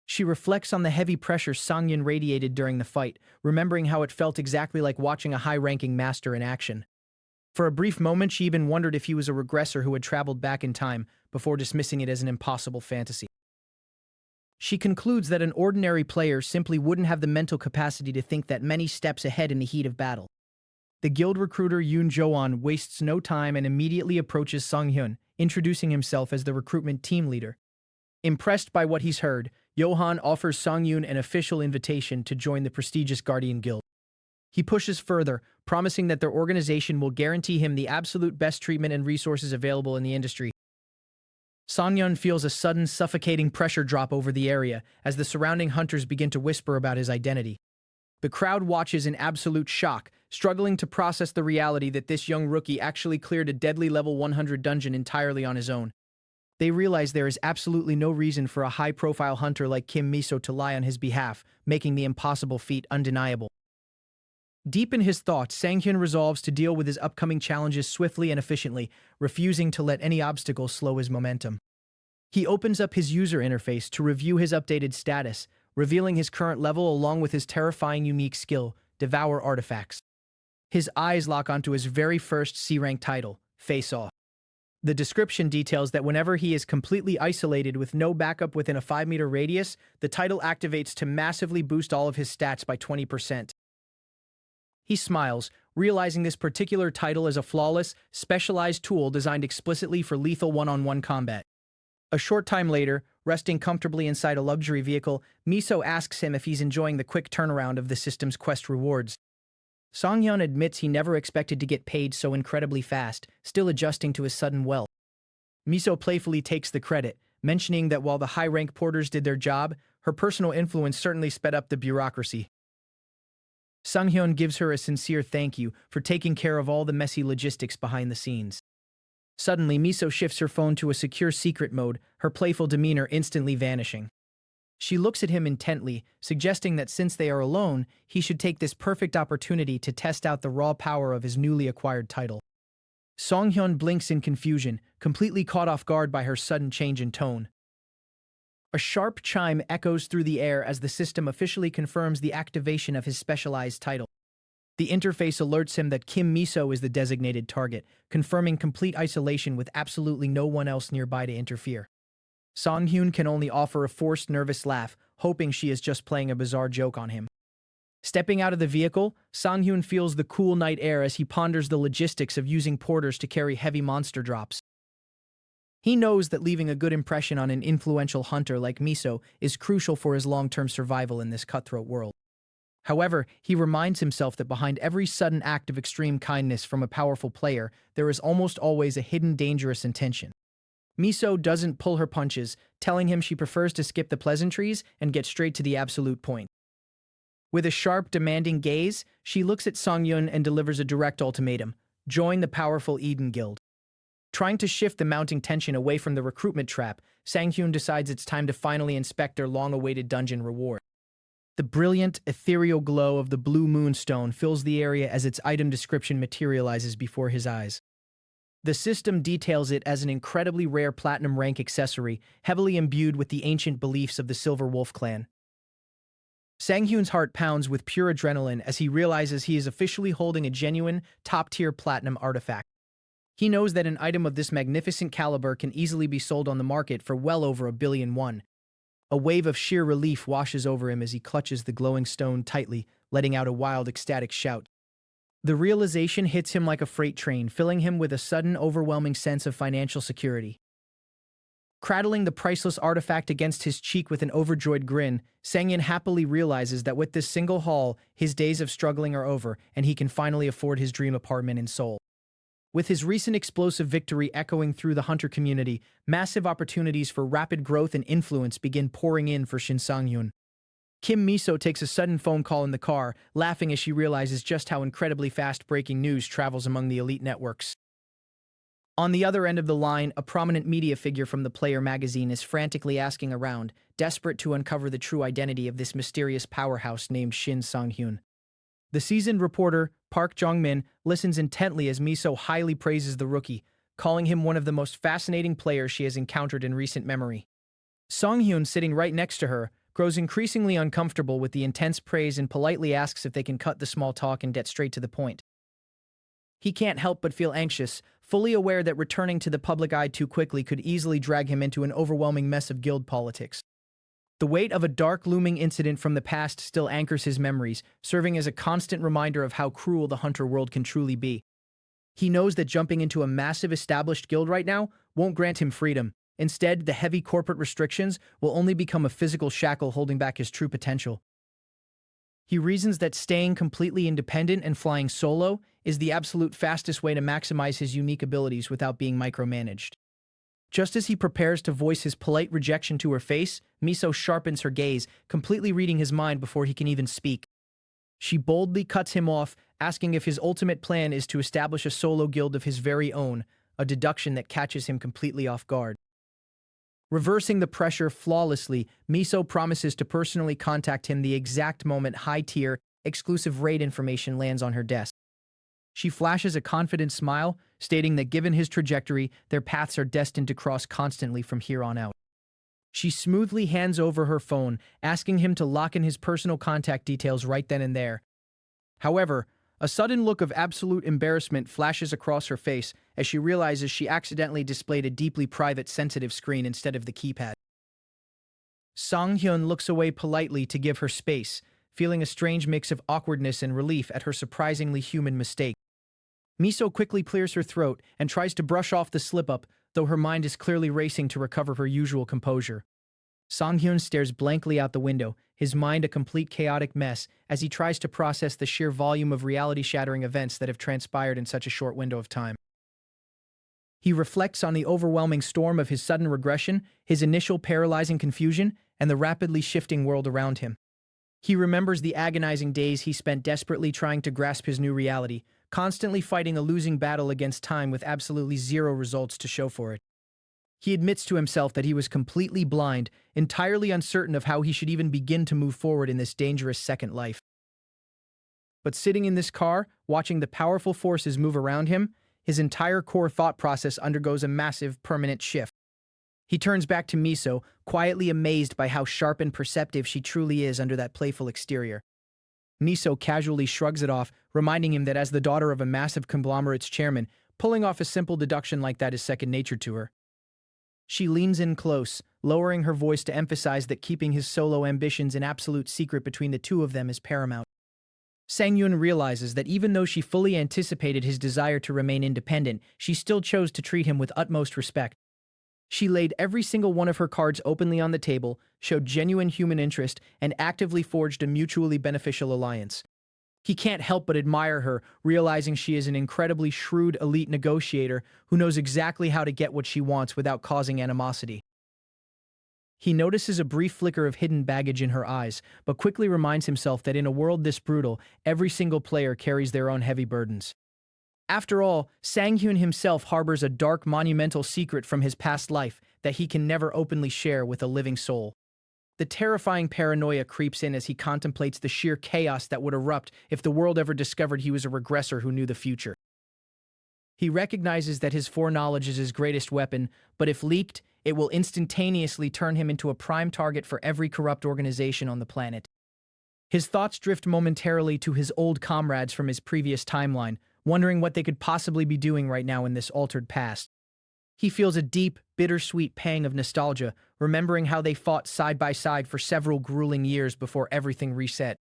A: She reflects on the heavy pressure Songhyun radiated during the fight, remembering how it felt exactly like watching a high-ranking master in action. For a brief moment, she even wondered if he was a regressor who had traveled back in time, before dismissing it as an impossible fantasy. She concludes that an ordinary player simply wouldn't have the mental capacity to think that many steps ahead in the heat of battle. The guild recruiter Yoon Jo-on wastes no time and immediately approaches Songhyun, introducing himself as the recruitment team leader. Impressed by what he's heard, Johan offers Songhyun an official invitation to join the prestigious Guardian Guild. He pushes further, promising that their organization will guarantee him the absolute best treatment and resources available in the industry. Songhyun feels a sudden suffocating pressure drop over the area as the surrounding hunters begin to whisper about his identity. The crowd watches in absolute shock, struggling to process the reality that this young rookie actually cleared a deadly level 100 dungeon entirely on his own. They realize there is absolutely no reason for a high-profile hunter like Kim Miso to lie on his behalf, making the impossible feat undeniable. Deep in his thoughts, Sanghyun resolves to deal with his upcoming challenges swiftly and efficiently, refusing to let any obstacles slow his momentum. He opens up his user interface to review his updated status, revealing his current level along with his terrifying unique skill, Devour Artifacts. His eyes lock onto his very first C-rank title, Face Off. The description details that whenever he is completely isolated with no backup within a 5-meter radius, the title activates to massively boost all of his stats by 20%. He smiles, realizing this particular title is a flawless, specialized tool designed explicitly for lethal one-on-one combat. A short time later, resting comfortably inside a luxury vehicle, Miso asks him if he's enjoying the quick turnaround of the system's quest rewards. Song-hyun admits he never expected to get paid so incredibly fast, still adjusting to his sudden wealth. Miso playfully takes the credit, mentioning that while the high-rank porters did their job, her personal influence certainly sped up the bureaucracy. Sung-hyun gives her a sincere thank you for taking care of all the messy logistics behind the scenes. Suddenly, Miso shifts her phone to a secure secret mode, her playful demeanor instantly vanishing. She looks at him intently, suggesting that since they are alone, he should take this perfect opportunity to test out the raw power of his newly acquired title. Song-hyun blinks in confusion, completely caught off guard by her sudden change in tone. A sharp chime echoes through the air as the system officially confirms the activation of his specialized title. The interface alerts him that Kim Miso is the designated target, confirming complete isolation with absolutely no one else nearby to interfere. Song-hyun can only offer a forced nervous laugh, hoping she is just playing a bizarre joke on him. Stepping out of the vehicle, Song-hyun feels the cool night air as he ponders the logistics of using porters to carry heavy monster drops. He knows that leaving a good impression on an influential hunter like Miso is crucial for his long-term survival in this cutthroat world. However, he reminds himself that behind every sudden act of extreme kindness from a powerful player, there is almost always a hidden dangerous intention. Miso doesn't pull her punches, telling him she prefers to skip the pleasantries and get straight to the absolute point. With a sharp, demanding gaze, she looks at Song-hyun and delivers a direct ultimatum: join the powerful Eden Guild. Trying to shift the mounting tension away from the recruitment trap, Sang-hyun decides it's time to finally inspect their long-awaited dungeon reward. The brilliant, ethereal glow of the blue moonstone fills the area as its item description materializes before his eyes. The system details it as an incredibly rare platinum rank accessory, heavily imbued with the ancient beliefs of the Silver Wolf clan. Sang-hyun's heart pounds with pure adrenaline as he realizes he is officially holding a genuine, top-tier platinum artifact. He knows that an item of this magnificent caliber can easily be sold on the market for well over $1 billion. A wave of sheer relief washes over him as he clutches the glowing stone tightly, letting out a wild, ecstatic shout. The realization hits him like a freight train, filling him with a sudden, overwhelming sense of financial security. Cradling the priceless artifact against his cheek with an overjoyed grin, Sang-hyun happily realizes that with this single haul, his days of struggling are over, and he can finally afford his dream apartment in Seoul. With his recent explosive victory echoing through the hunter community, massive opportunities for rapid growth and influence begin pouring in for Shin Sang-hyun. Kim Miso takes a sudden phone call in the car, laughing as she realizes just how incredibly fast breaking news travels among the elite networks. On the other end of the line, a prominent media figure from the Player magazine is frantically asking around, desperate to uncover the true identity of this mysterious powerhouse named Shin Sang-hyun. The seasoned reporter, Park Jong-min, listens intently as Miso highly praises the rookie, calling him one of the most fascinating players she has encountered in recent memory. Sang-hyun, sitting right next to her, grows increasingly uncomfortable with the intense praise and politely asks if they can cut the small talk and get straight to the point. He can't help but feel anxious, fully aware that returning to the public eye too quickly could easily drag him into an overwhelming mess of guild politics. The weight of a dark looming incident from the past still anchors his memories, serving as a constant reminder of how cruel the hunter world can truly be. He knows that jumping into a massive established guild right now won't grant him freedom. Instead, the heavy corporate restrictions will only become a physical shackle holding back his true potential. He reasons that staying completely independent and flying solo is the absolute fastest way to maximize his unique abilities without being micromanaged. Just as he prepares to voice his polite rejection to her face, Miso sharpens her gaze, completely reading his mind before he can even speak. She boldly cuts him off, asking if his ultimate plan is to establish a solo guild of his very own, a deduction that catches him completely off guard. Reversing the pressure flawlessly, Miso promises to personally contact him the exact moment high-tier, exclusive raid information lands on her desk. She flashes a confident smile, stating that given his trajectory, their paths are destined to cross constantly from here on out. She smoothly hands over her phone, asking him to lock in his personal contact details right then and there. However, a sudden look of absolute embarrassment flashes across her face as she realizes she accidentally displayed a deeply private, sensitive screen instead of the keypad. Sang-hyun looks away politely to give her space, feeling a strange mix of awkwardness and relief at her surprisingly human mistake. Miso quickly clears her throat and tries to brush off the slip-up, though her mind is clearly racing to recover her usual composure. Sang-hyun stares blankly out the window, his mind a complete chaotic mess as he tries to process the sheer volume of reality-shattering events that have transpired in such a short window of time. He reflects on the overwhelming storm of his sudden regression, his initial paralyzing confusion, and the rapidly shifting world around him. He remembers the agonizing days he spent desperately trying to grasp his new reality, constantly fighting a losing battle against time with absolutely zero results to show for it. He admits to himself that he was completely blind, entirely uncertain of how he should even begin to move forward in this dangerous second life. But sitting in this car, watching the powerful forces move around him, his entire core thought process undergoes a massive, permanent shift. He turns back to Miso, quietly amazed by how sharp and perceptive she truly is under that playful exterior. Miso casually shrugs it off, reminding him that as the daughter of a massive conglomerate's chairman, pulling off a simple deduction like that is second nature to her. She leans in close, lowering her voice to emphasize that keeping his solo ambitions an absolute secret between the two of them is paramount. Sang-hyun realizes that even though she fully anticipated his desire to remain independent, she still chose to treat him with utmost respect. She laid every single one of her cards openly on the table, showed genuine human interest, and actively forged a mutually beneficial alliance. He can't help but admire her, realizing she is an incredibly shrewd elite negotiator who knows exactly how to get what she wants without causing animosity. He notices a brief flicker of hidden baggage in her eyes, but quickly reminds himself that in a world this brutal, every single player carries their own heavy burdens. After all, Sang-hyun himself harbors a dark, monumental secret from his past life that he can never openly share with a living soul. The terrifying paranoia creeps in as he contemplates the sheer chaos that would erupt if the world ever discovered he was a regressor who knew the future. He recognizes that his foreknowledge is his greatest weapon, but if leaked, it will instantaneously turn him into a prime target for every corrupt organization on the planet. His thoughts drift momentarily to his old comrades from his previous timeline, wondering what they could possibly be doing right now in this altered past. He feels a deep, bittersweet pang of nostalgia, remembering how they fought side by side for several grueling years before everything reset.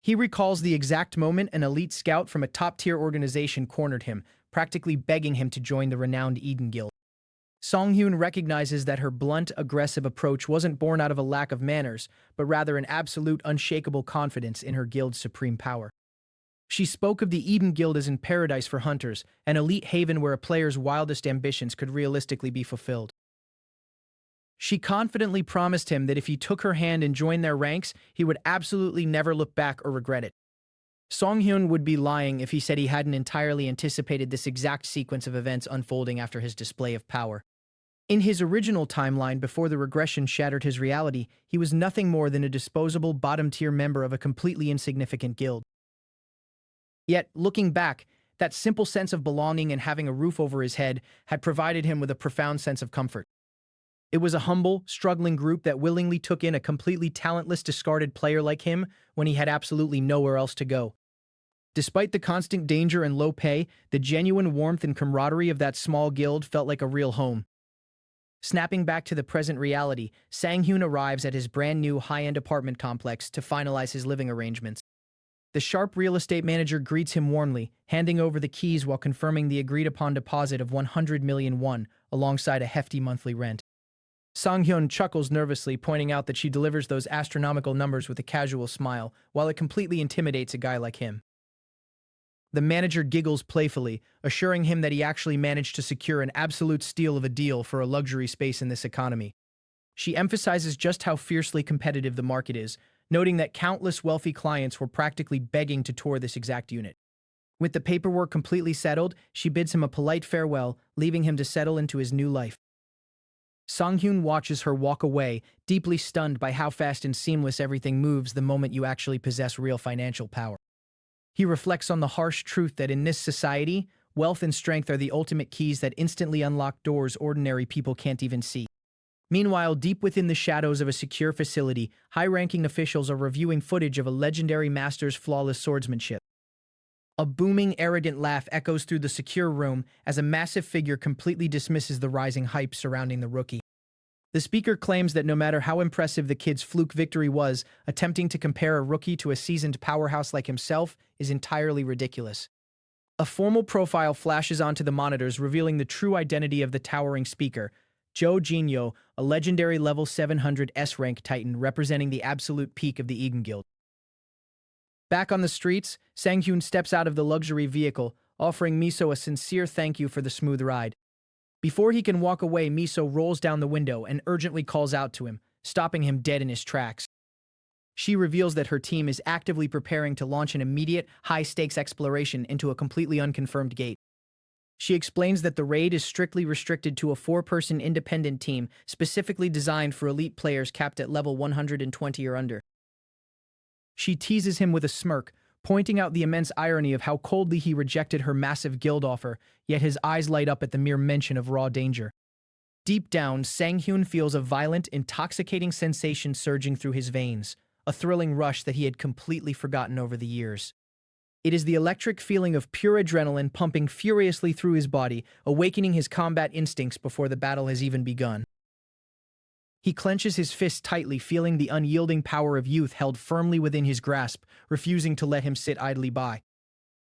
A: He recalls the exact moment an elite scout from a top-tier organization cornered him, practically begging him to join the renowned Eden Guild. Sang-hyun recognizes that her blunt, aggressive approach wasn't born out of a lack of manners, but rather an absolute, unshakable confidence in her guild's supreme power. She spoke of the Eden Guild as in paradise for hunters, an elite haven where a player's wildest ambitions could realistically be fulfilled. She confidently promised him that if he took her hand and joined their ranks, he would absolutely never look back or regret it. Sang-hyun would be lying if he said he hadn't entirely anticipated this exact sequence of events unfolding after his display of power. In his original timeline before the regression shattered his reality, he was nothing more than a disposable bottom-tier member of a completely insignificant guild. Yet, looking back, that simple sense of belonging and having a roof over his head had provided him with a profound sense of comfort. It was a humble, struggling group that willingly took in a completely talentless, discarded player like him when he had absolutely nowhere else to go. Despite the constant danger and low pay, the genuine warmth and camaraderie of that small guild felt like a real home. Snapping back to the present reality, Sang-hyun arrives at his brand new high-end apartment complex to finalize his living arrangements. The sharp real estate manager greets him warmly, handing over the keys while confirming the agreed-upon deposit of 100 million won, alongside a hefty monthly rent. Sang-hyun chuckles nervously, pointing out that she delivers those astronomical numbers with a casual smile, while it completely intimidates a guy like him. The manager giggles playfully, assuring him that he actually managed to secure an absolute steal of a deal for a luxury space in this economy. She emphasizes just how fiercely competitive the market is, noting that countless wealthy clients were practically begging to tour this exact unit. With the paperwork completely settled, she bids him a polite farewell, leaving him to settle into his new life. Sang-hyun watches her walk away, deeply stunned by how fast and seamless everything moves the moment you actually possess real financial power. He reflects on the harsh truth that in this society, wealth and strength are the ultimate keys that instantly unlock doors ordinary people can't even see. Meanwhile, deep within the shadows of a secure facility, high-ranking officials are reviewing footage of a legendary master's flawless swordsmanship. A booming, arrogant laugh echoes through the secure room as a massive figure completely dismisses the rising hype surrounding the rookie. The speaker claims that no matter how impressive the kid's fluke victory was, attempting to compare a rookie to a seasoned powerhouse like himself is entirely ridiculous. A formal profile flashes onto the monitors, revealing the true identity of the towering speaker, Giin, a legendary level 700 S-rank titan representing the absolute peak of the Eden Guild. Back on the streets, Sang-hyun steps out of the luxury vehicle, offering Miso a sincere thank you for the smooth ride. Before he can walk away, Miso rolls down the window and urgently calls out to him, stopping him dead in his tracks. She reveals that her team is actively preparing to launch an immediate, high-stakes exploration into a completely unconfirmed gate. She explains that the raid is strictly restricted to a 4-person independent team specifically designed for elite players capped at level 120 or under. She teases him with a smirk, pointing out the immense irony of how coldly he rejected her massive guild offer, yet his eyes light up at the mere mention of raw danger. Deep down, Sang-hyun feels a violent, intoxicating sensation surging through his veins, a thrilling rush that he had completely forgotten over the years. It is the electric feeling of pure adrenaline pumping furiously through his body, awakening his combat instincts before the battle has even begun. He clenches his fist tightly, feeling the unyielding power of youth held firmly within his grasp, refusing to let him sit idly by.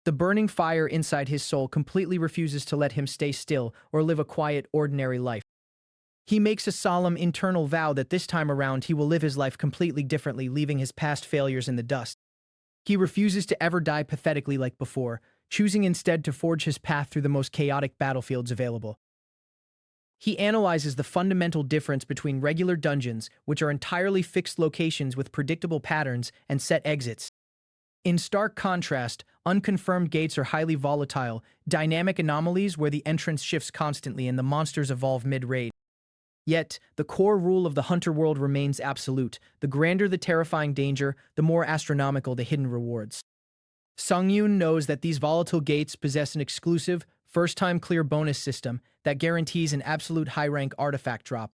A: The burning fire inside his soul completely refuses to let him stay still or live a quiet, ordinary life. He makes a solemn internal vow that this time around he will live his life completely differently, leaving his past failures in the dust. He refuses to ever die pathetically like before, choosing instead to forge his path through the most chaotic battlefields available. He analyzes the fundamental difference between regular dungeons, which are entirely fixed locations with predictable patterns and set exits. In stark contrast, unconfirmed gates are highly volatile, dynamic anomalies where the entrance shifts constantly and the monsters evolve mid-raid. Yet, the core rule of the Hunter world remains absolute. The grander the terrifying danger, the more astronomical the hidden rewards. Sang-hyun knows that these volatile gates possess an exclusive, first-time clear bonus system that guarantees an absolute high-rank artifact drop.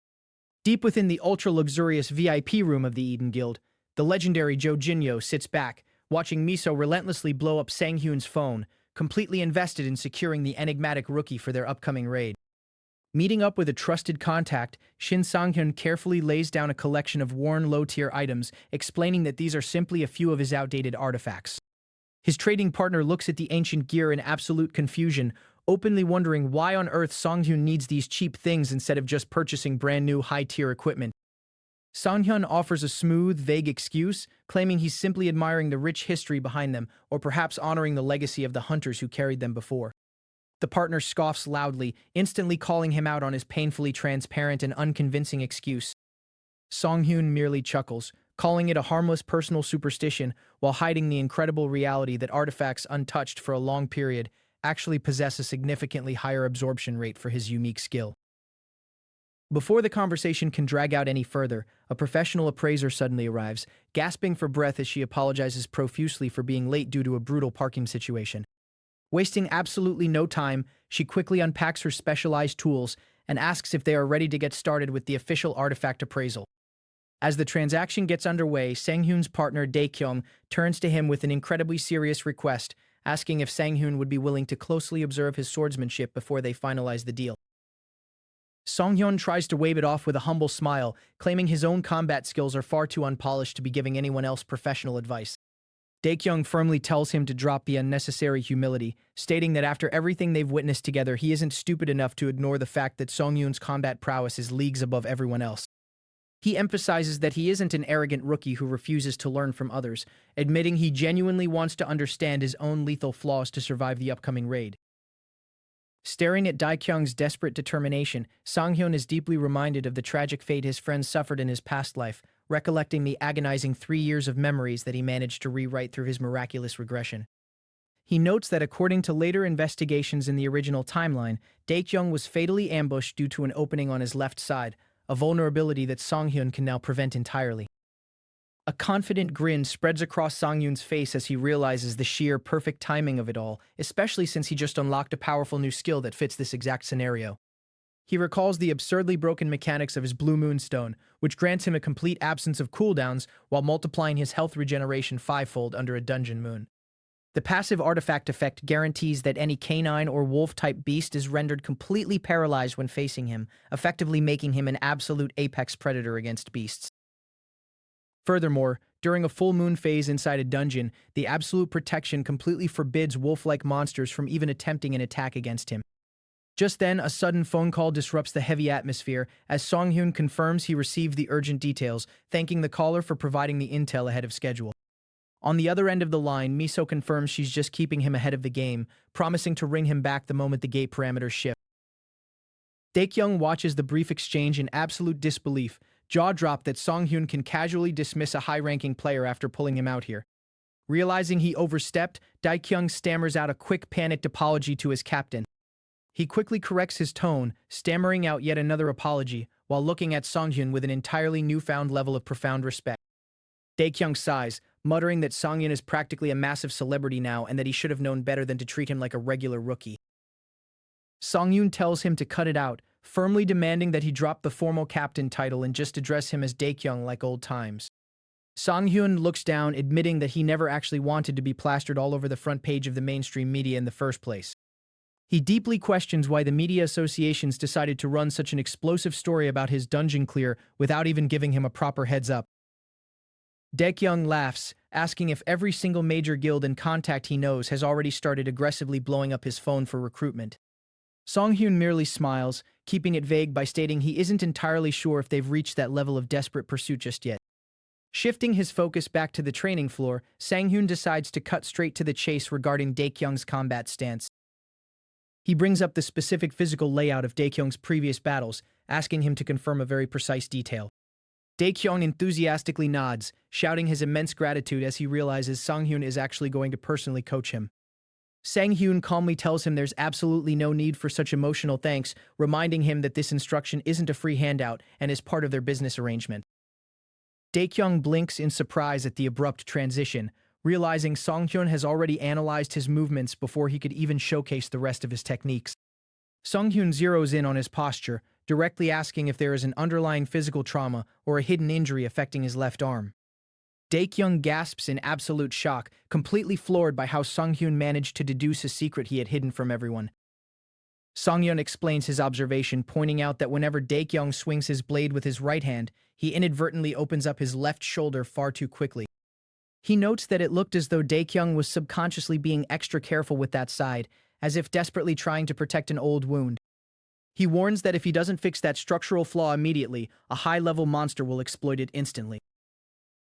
A: Deep within the ultra-luxurious VIP room of the Eden Guild, the legendary Giin sits back, watching Miso relentlessly blow up Sang-hyun's phone, completely invested in securing the enigmatic rookie for their upcoming raid. Meeting up with a trusted contact, Shin Sang-hyun carefully lays down a collection of worn low-tier items, explaining that these are simply a few of his outdated artifacts. His trading partner looks at the ancient gear in absolute confusion, openly wondering why on earth Sang-hyun needs these cheap things instead of just purchasing brand-new high-tier equipment. Sang-hyun offers a smooth, vague excuse, claiming he's simply admiring the rich history behind them, or perhaps honoring the legacy of the hunters who carried them before. The partner scoffs loudly, instantly calling him out on his painfully transparent and unconvincing excuse. Sang-hyun merely chuckles, calling it a harmless personal superstition while hiding the incredible reality that artifacts untouched for a long period actually possess a significantly higher absorption rate for his unique skill. Before the conversation can drag out any further, a professional appraiser suddenly arrives, gasping for breath as she apologizes profusely for being late due to a brutal parking situation. Wasting absolutely no time, she quickly unpacks her specialized tools and asks if they are ready to get started with the official artifact appraisal. As the transaction gets underway, Sang-hyun's partner Dae-kyung turns to him with an incredibly serious request, asking if Sang-hyun would be willing to closely observe his swordsmanship before they finalize the deal. Sang-hyun tries to wave it off with a humble smile, claiming his own combat skills are far too unpolished to be giving anyone else professional advice. Dae-kyung firmly tells him to drop the unnecessary humility, stating that after everything they've witnessed together, he isn't stupid enough to ignore the fact that Sang-hyun's combat prowess is leagues above everyone else. He emphasizes that he isn't an arrogant rookie who refuses to learn from others, admitting he genuinely wants to understand his own lethal flaws to survive the upcoming raid. Staring at Dae-kyung's desperate determination, Sang-hyun is deeply reminded of the tragic fate his friend suffered in his past life, recollecting the agonizing 3 years of memories that he managed to rewrite through his miraculous regression. He notes that according to later investigations in the original timeline, Dae-kyung was fatally ambushed due to an opening on his left side, a vulnerability that Sang-hyun can now prevent entirely. A confident grin spreads across Sang-hyun's face as he realizes the sheer perfect timing of it all, especially since he just unlocked a powerful new skill that fits this exact scenario. He recalls the absurdly broken mechanics of his Blue Moon Stone, which grants him a complete absence of cooldowns while multiplying his health regeneration fivefold under a dungeon moon. The passive artifact effect guarantees that any canine or wolf-type beast is rendered completely paralyzed when facing him, effectively making him an absolute apex predator against beasts. Furthermore, during a full moon phase inside a dungeon, the absolute protection completely forbids wolf-like monsters from even attempting an attack against him. Just then, a sudden phone call disrupts the heavy atmosphere as Song-hyun confirms he received the urgent details, thanking the caller for providing the intel ahead of schedule. On the other end of the line, Miso confirms she's just keeping him ahead of the game, promising to ring him back the moment the gate parameters shift. Daekyung watches the brief exchange in absolute disbelief, jaw-dropped that Song-hyun can casually dismiss a high-ranking player after pulling him out here. Realizing he overstepped, Daekyung stammers out a quick panicked apology to his captain. He quickly corrects his tone, stammering out yet another apology, while looking at Song-hyun with an entirely newfound level of profound respect. Daekyung sighs, muttering that Song-hyun is practically a massive celebrity now and that he should have known better than to treat him like a regular rookie. Song-hyun tells him to cut it out, firmly demanding that he drop the formal captain title and just address him as Daekyung like old times. Song-hyun looks down, admitting that he never actually wanted to be plastered all over the front page of the mainstream media in the first place. He deeply questions why the media associations decided to run such an explosive story about his dungeon clear without even giving him a proper heads up. Daekyung laughs, asking if every single major guild and contact he knows has already started aggressively blowing up his phone for recruitment. Song-hyun merely smiles, keeping it vague by stating he isn't entirely sure if they've reached that level of desperate pursuit just yet. Shifting his focus back to the training floor, Sang-hyun decides to cut straight to the chase regarding Daekyung's combat stance. He brings up the specific physical layout of Daekyung's previous battles, asking him to confirm a very precise detail. Daekyung enthusiastically nods, shouting his immense gratitude as he realizes Sang-hyun is actually going to personally coach him. Sang-hyun calmly tells him there's absolutely no need for such emotional thanks, reminding him that this instruction isn't a free handout and is part of their business arrangement. Daekyung blinks in surprise at the abrupt transition, realizing Sang-hyun has already analyzed his movements before he could even showcase the rest of his techniques. Sang-hyun zeroes in on his posture, directly asking if there is an underlying physical trauma or a hidden injury affecting his left arm. Daekyung gasps in absolute shock, completely floored by how Sang-hyun managed to deduce a secret he had hidden from everyone. Sang-hyun explains his observation, pointing out that whenever Daekyung swings his blade with his right hand, he inadvertently opens up his left shoulder far too quickly. He notes that it looked as though Daekyung was subconsciously being extra careful with that side, as if desperately trying to protect an old wound. He warns that if he doesn't fix that structural flaw immediately, a high-level monster will exploit it instantly.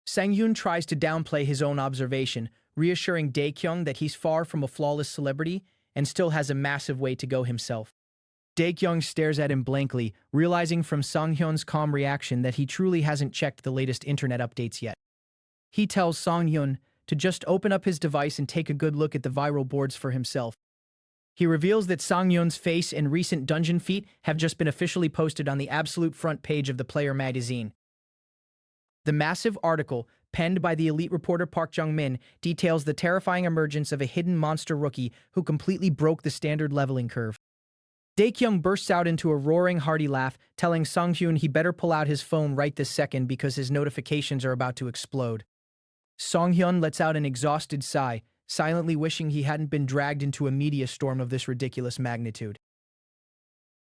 A: Sang-hyun tries to downplay his own observation, reassuring Daekyung that he's far from a flawless celebrity and still has a massive way to go himself. Daekyung stares at him blankly, realizing from Sang-hyun's calm reaction that he truly hasn't checked the latest internet updates yet. He tells Sang-hyun to just open up his device and take a good look at the viral boards for himself. He reveals that Sang-hyun's face and recent dungeon feat have just been officially posted on the absolute front page of the Player magazine. The massive article, penned by the elite reporter Park Jung-min, details the terrifying emergence of a hidden monster rookie who completely broke the standard leveling curve. Daekyung bursts out into a roaring hearty laugh, telling Sang-hyun he better pull out his phone right this second because his notifications are about to explode. Sang-hyun lets out an exhausted sigh, silently wishing he hadn't been dragged into a media storm of this ridiculous magnitude.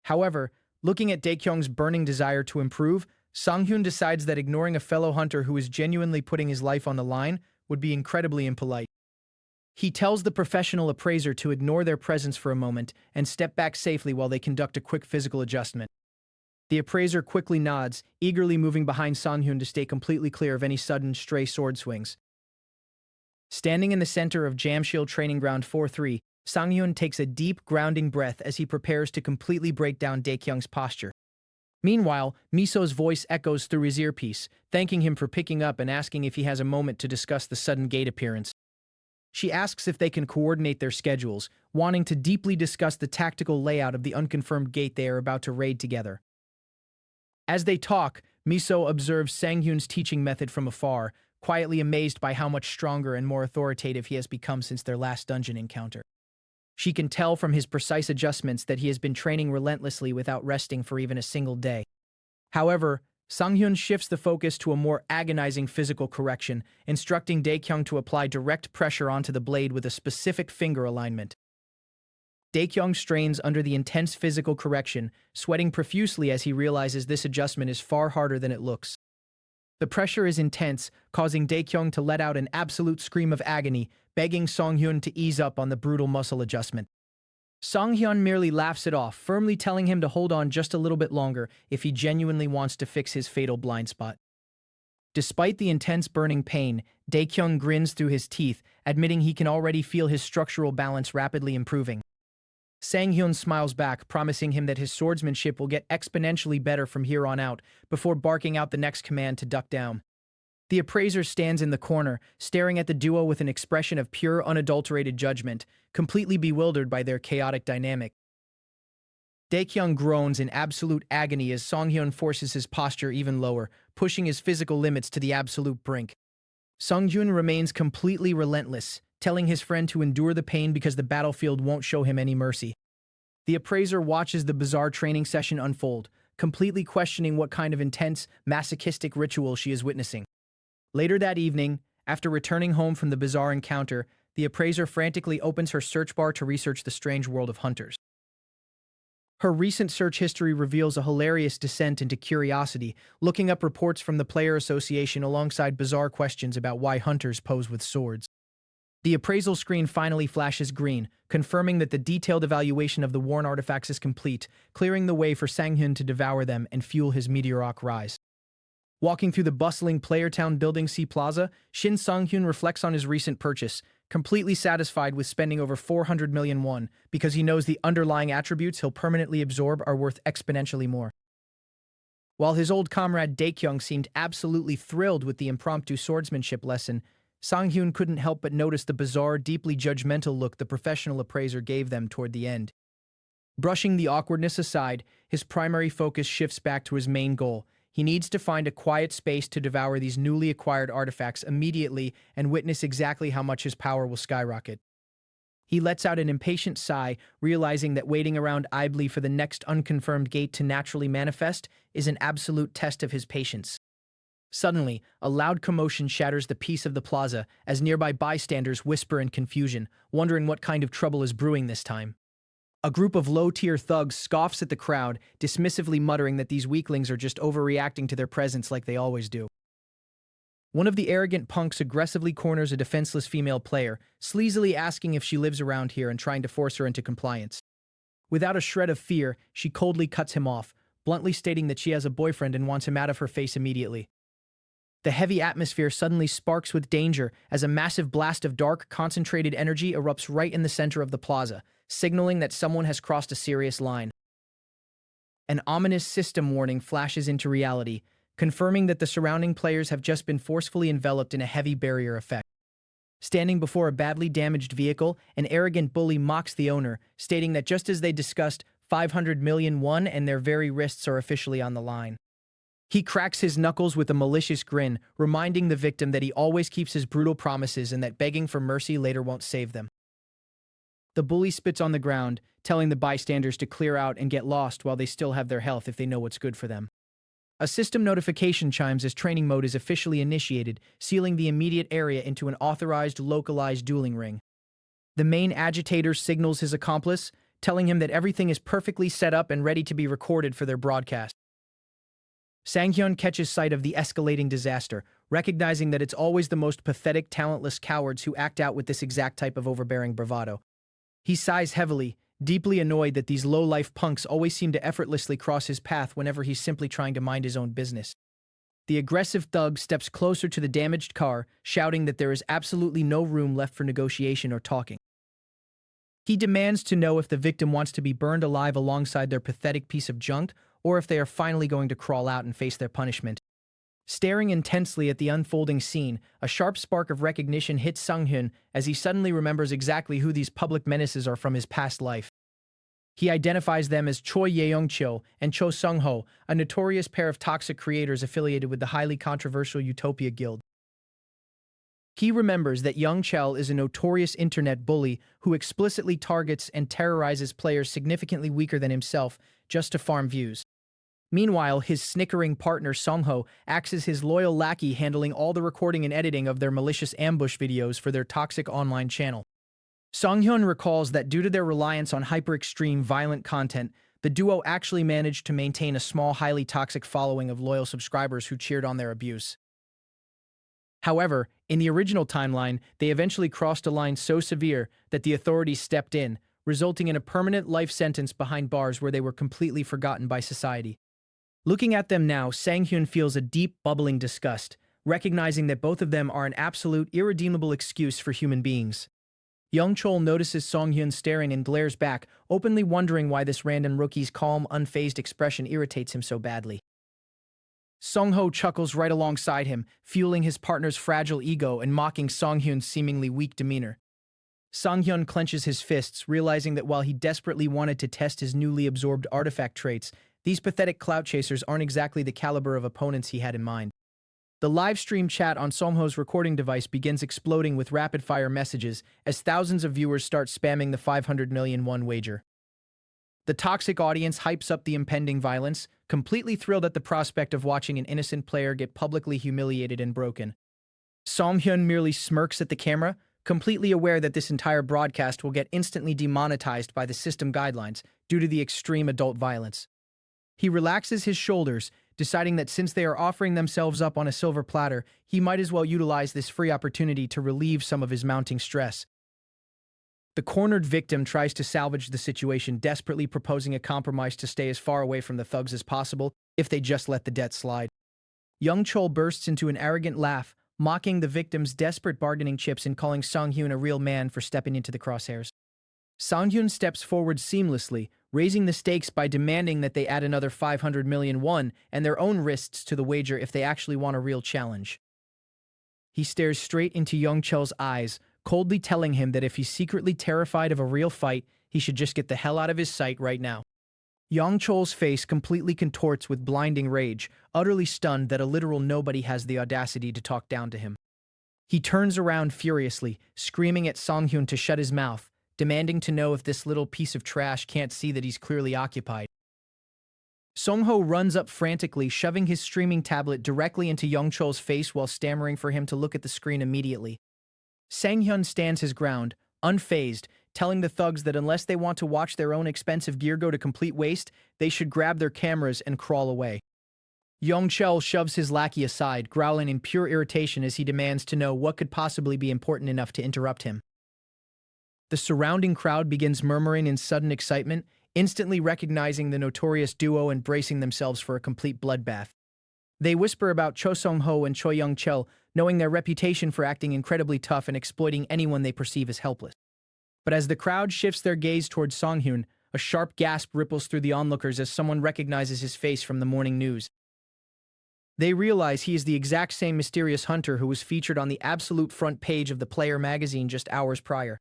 A: However, looking at Daekyung's burning desire to improve, Sang-hyun decides that ignoring a fellow hunter who is genuinely putting his life on the line would be incredibly impolite. He tells the professional appraiser to ignore their presence for a moment and step back safely while they conduct a quick physical adjustment. The appraiser quickly nods, eagerly moving behind Sang-hyun to stay completely clear of any sudden stray sword swings. Standing in the center of Jamshil Training Ground 4-3, Sang-hyun takes a deep, grounding breath as he prepares to completely break down Daekyung's posture. Meanwhile, Miso's voice echoes through his earpiece, thanking him for picking up and asking if he has a moment to discuss the sudden gate appearance. She asks if they can coordinate their schedules, wanting to deeply discuss the tactical layout of the unconfirmed gate they are about to raid together. As they talk, Miso observes Sang-hyun's teaching method from afar, quietly amazed by how much stronger and more authoritative he has become since their last dungeon encounter. She can tell from his precise adjustments that he has been training relentlessly without resting for even a single day. However, Sang-hyun shifts the focus to a more agonizing physical correction, instructing Dae-kyung to apply direct pressure onto the blade with a specific finger alignment. Dae-kyung strains under the intense physical correction, sweating profusely as he realizes this adjustment is far harder than it looks. The pressure is intense, causing Dae-kyung to let out an absolute scream of agony, begging Sang-hyun to ease up on the brutal muscle adjustment. Sang-hyun merely laughs it off, firmly telling him to hold on just a little bit longer if he genuinely wants to fix his fatal blind spot. Despite the intense burning pain, Dae-kyung grins through his teeth, admitting he can already feel his structural balance rapidly improving. Sang-hyun smiles back, promising him that his swordsmanship will get exponentially better from here on out, before barking out the next command to duck down. The appraiser stands in the corner, staring at the duo with an expression of pure, unadulterated judgment, completely bewildered by their chaotic dynamic. Dae-kyung groans in absolute agony as Sang-hyun forces his posture even lower, pushing his physical limits to the absolute brink. Sang-hyun remains completely relentless, telling his friend to endure the pain because the battlefield won't show him any mercy. The appraiser watches the bizarre training session unfold, completely questioning what kind of intense, masochistic ritual she is witnessing. Later that evening, after returning home from the bizarre encounter, the appraiser frantically opens her search bar to research the strange world of hunters. Her recent search history reveals a hilarious descent into curiosity, looking up reports from the Player Association alongside bizarre questions about why hunters pose with swords. The appraisal screen finally flashes green, confirming that the detailed evaluation of the worn artifacts is complete, clearing the way for Sang-hyun to devour them and fuel his meteoric rise. Walking through the bustling Playertown building C Plaza, Shin Sang-hyun reflects on his recent purchase, completely satisfied with spending over 400 million won, because he knows the underlying attributes he'll permanently absorb are worth exponentially more. While his old comrade Dae-kyung seemed absolutely thrilled with the impromptu swordsmanship lesson, Sang-hyun couldn't help but notice the bizarre, deeply judgmental look the professional appraiser gave them toward the end. Brushing the awkwardness aside, his primary focus shifts back to his main goal. He needs to find a quiet space to devour these newly acquired artifacts immediately and witness exactly how much his power will skyrocket. He lets out an impatient sigh, realizing that waiting around idly for the next unconfirmed gate to naturally manifest is an absolute test of his patience. Suddenly, a loud commotion shatters the peace of the plaza as nearby bystanders whisper in confusion, wondering what kind of trouble is brewing this time. A group of low-tier thugs scoffs at the crowd, dismissively muttering that these weaklings are just overreacting to their presence like they always do. One of the arrogant punks aggressively corners a defenseless female player, sleazily asking if she lives around here and trying to force her into compliance. Without a shred of fear, she coldly cuts him off, bluntly stating that she has a boyfriend and wants him out of her face immediately. The heavy atmosphere suddenly sparks with danger as a massive blast of dark, concentrated energy erupts right in the center of the plaza, signaling that someone has crossed a serious line. An ominous system warning flashes into reality, confirming that the surrounding players have just been forcefully enveloped in a heavy barrier effect. Standing before a badly damaged vehicle, an arrogant bully mocks the owner, stating that just as they discussed, 500 million won and their very wrists are officially on the line. He cracks his knuckles with a malicious grin, reminding the victim that he always keeps his brutal promises and that begging for mercy later won't save them. The bully spits on the ground, telling the bystanders to clear out and get lost while they still have their health if they know what's good for them. A system notification chimes as training mode is officially initiated, sealing the immediate area into an authorized, localized dueling ring. The main agitator signals his accomplice, telling him that everything is perfectly set up and ready to be recorded for their broadcast. Sang-hyun catches sight of the escalating disaster, recognizing that it's always the most pathetic, talentless cowards who act out with this exact type of overbearing bravado. He sighs heavily, deeply annoyed that these low-life punks always seem to effortlessly cross his path whenever he's simply trying to mind his own business. The aggressive thug steps closer to the damaged car, shouting that there is absolutely no room left for negotiation or talking. He demands to know if the victim wants to be burned alive alongside their pathetic piece of junk, or if they are finally going to crawl out and face their punishment. Staring intensely at the unfolding scene, a sharp spark of recognition hits Sang-hyun as he suddenly remembers exactly who these public menaces are from his past life. He identifies them as Choi Yeong-chil and Cho Sung-ho, a notorious pair of toxic creators affiliated with the highly controversial Utopia Guild. He remembers that Young Chell is a notorious internet bully who explicitly targets and terrorizes players significantly weaker than himself just to farm views. Meanwhile, his snickering partner Songho acts as his loyal lackey, handling all the recording and editing of their malicious ambush videos for their toxic online channel. Songhyun recalls that due to their reliance on hyper-extreme violent content, the duo actually managed to maintain a small, highly toxic following of loyal subscribers who cheered on their abuse. However, in the original timeline, they eventually crossed a line so severe that the authorities stepped in, resulting in a permanent life sentence behind bars where they were completely forgotten by society. Looking at them now, Sanghyun feels a deep, bubbling disgust, recognizing that both of them are an absolute, irredeemable excuse for human beings. Young Chol notices Songhyun staring and glares back, openly wondering why this random rookie's calm, unfazed expression irritates him so badly. Songho chuckles right alongside him, fueling his partner's fragile ego and mocking Songhyun's seemingly weak demeanor. Songhyun clenches his fists, realizing that while he desperately wanted to test his newly absorbed artifact traits, these pathetic clout chasers aren't exactly the caliber of opponents he had in mind. The live stream chat on Songho's recording device begins exploding with rapid-fire messages as thousands of viewers start spamming the 500 million won wager. The toxic audience hypes up the impending violence, completely thrilled at the prospect of watching an innocent player get publicly humiliated and broken. Songhyun merely smirks at the camera, completely aware that this entire broadcast will get instantly demonetized by the system guidelines due to the extreme adult violence. He relaxes his shoulders, deciding that since they are offering themselves up on a silver platter, he might as well utilize this free opportunity to relieve some of his mounting stress. The cornered victim tries to salvage the situation, desperately proposing a compromise to stay as far away from the thugs as possible if they just let the debt slide. Young Chol bursts into an arrogant laugh, mocking the victim's desperate bargaining chips and calling Songhyun a real man for stepping into the crosshairs. Songhyun steps forward seamlessly, raising the stakes by demanding that they add another 500 million won and their own wrists to the wager if they actually want a real challenge. He stares straight into Young Chel's eyes, coldly telling him that if he's secretly terrified of a real fight, he should just get the hell out of his sight right now. Young Chol's face completely contorts with blinding rage, utterly stunned that a literal nobody has the audacity to talk down to him. He turns around furiously, screaming at Songhyun to shut his mouth, demanding to know if this little piece of trash can't see that he's clearly occupied. Songho runs up frantically, shoving his streaming tablet directly into Young Chol's face while stammering for him to look at the screen immediately. Sanghyun stands his ground, unfazed, telling the thugs that unless they want to watch their own expensive gear go to complete waste, they should grab their cameras and crawl away. Young Chel shoves his lackey aside, growling in pure irritation as he demands to know what could possibly be important enough to interrupt him. The surrounding crowd begins murmuring in sudden excitement, instantly recognizing the notorious duo and bracing themselves for a complete bloodbath. They whisper about Cho Song-ho and Choi Young-chel, knowing their reputation for acting incredibly tough and exploiting anyone they perceive as helpless. But as the crowd shifts their gaze towards Songhyun, a sharp gasp ripples through the onlookers as someone recognizes his face from the morning news. They realize he is the exact same mysterious hunter who was featured on the absolute front page of the Player magazine just hours prior.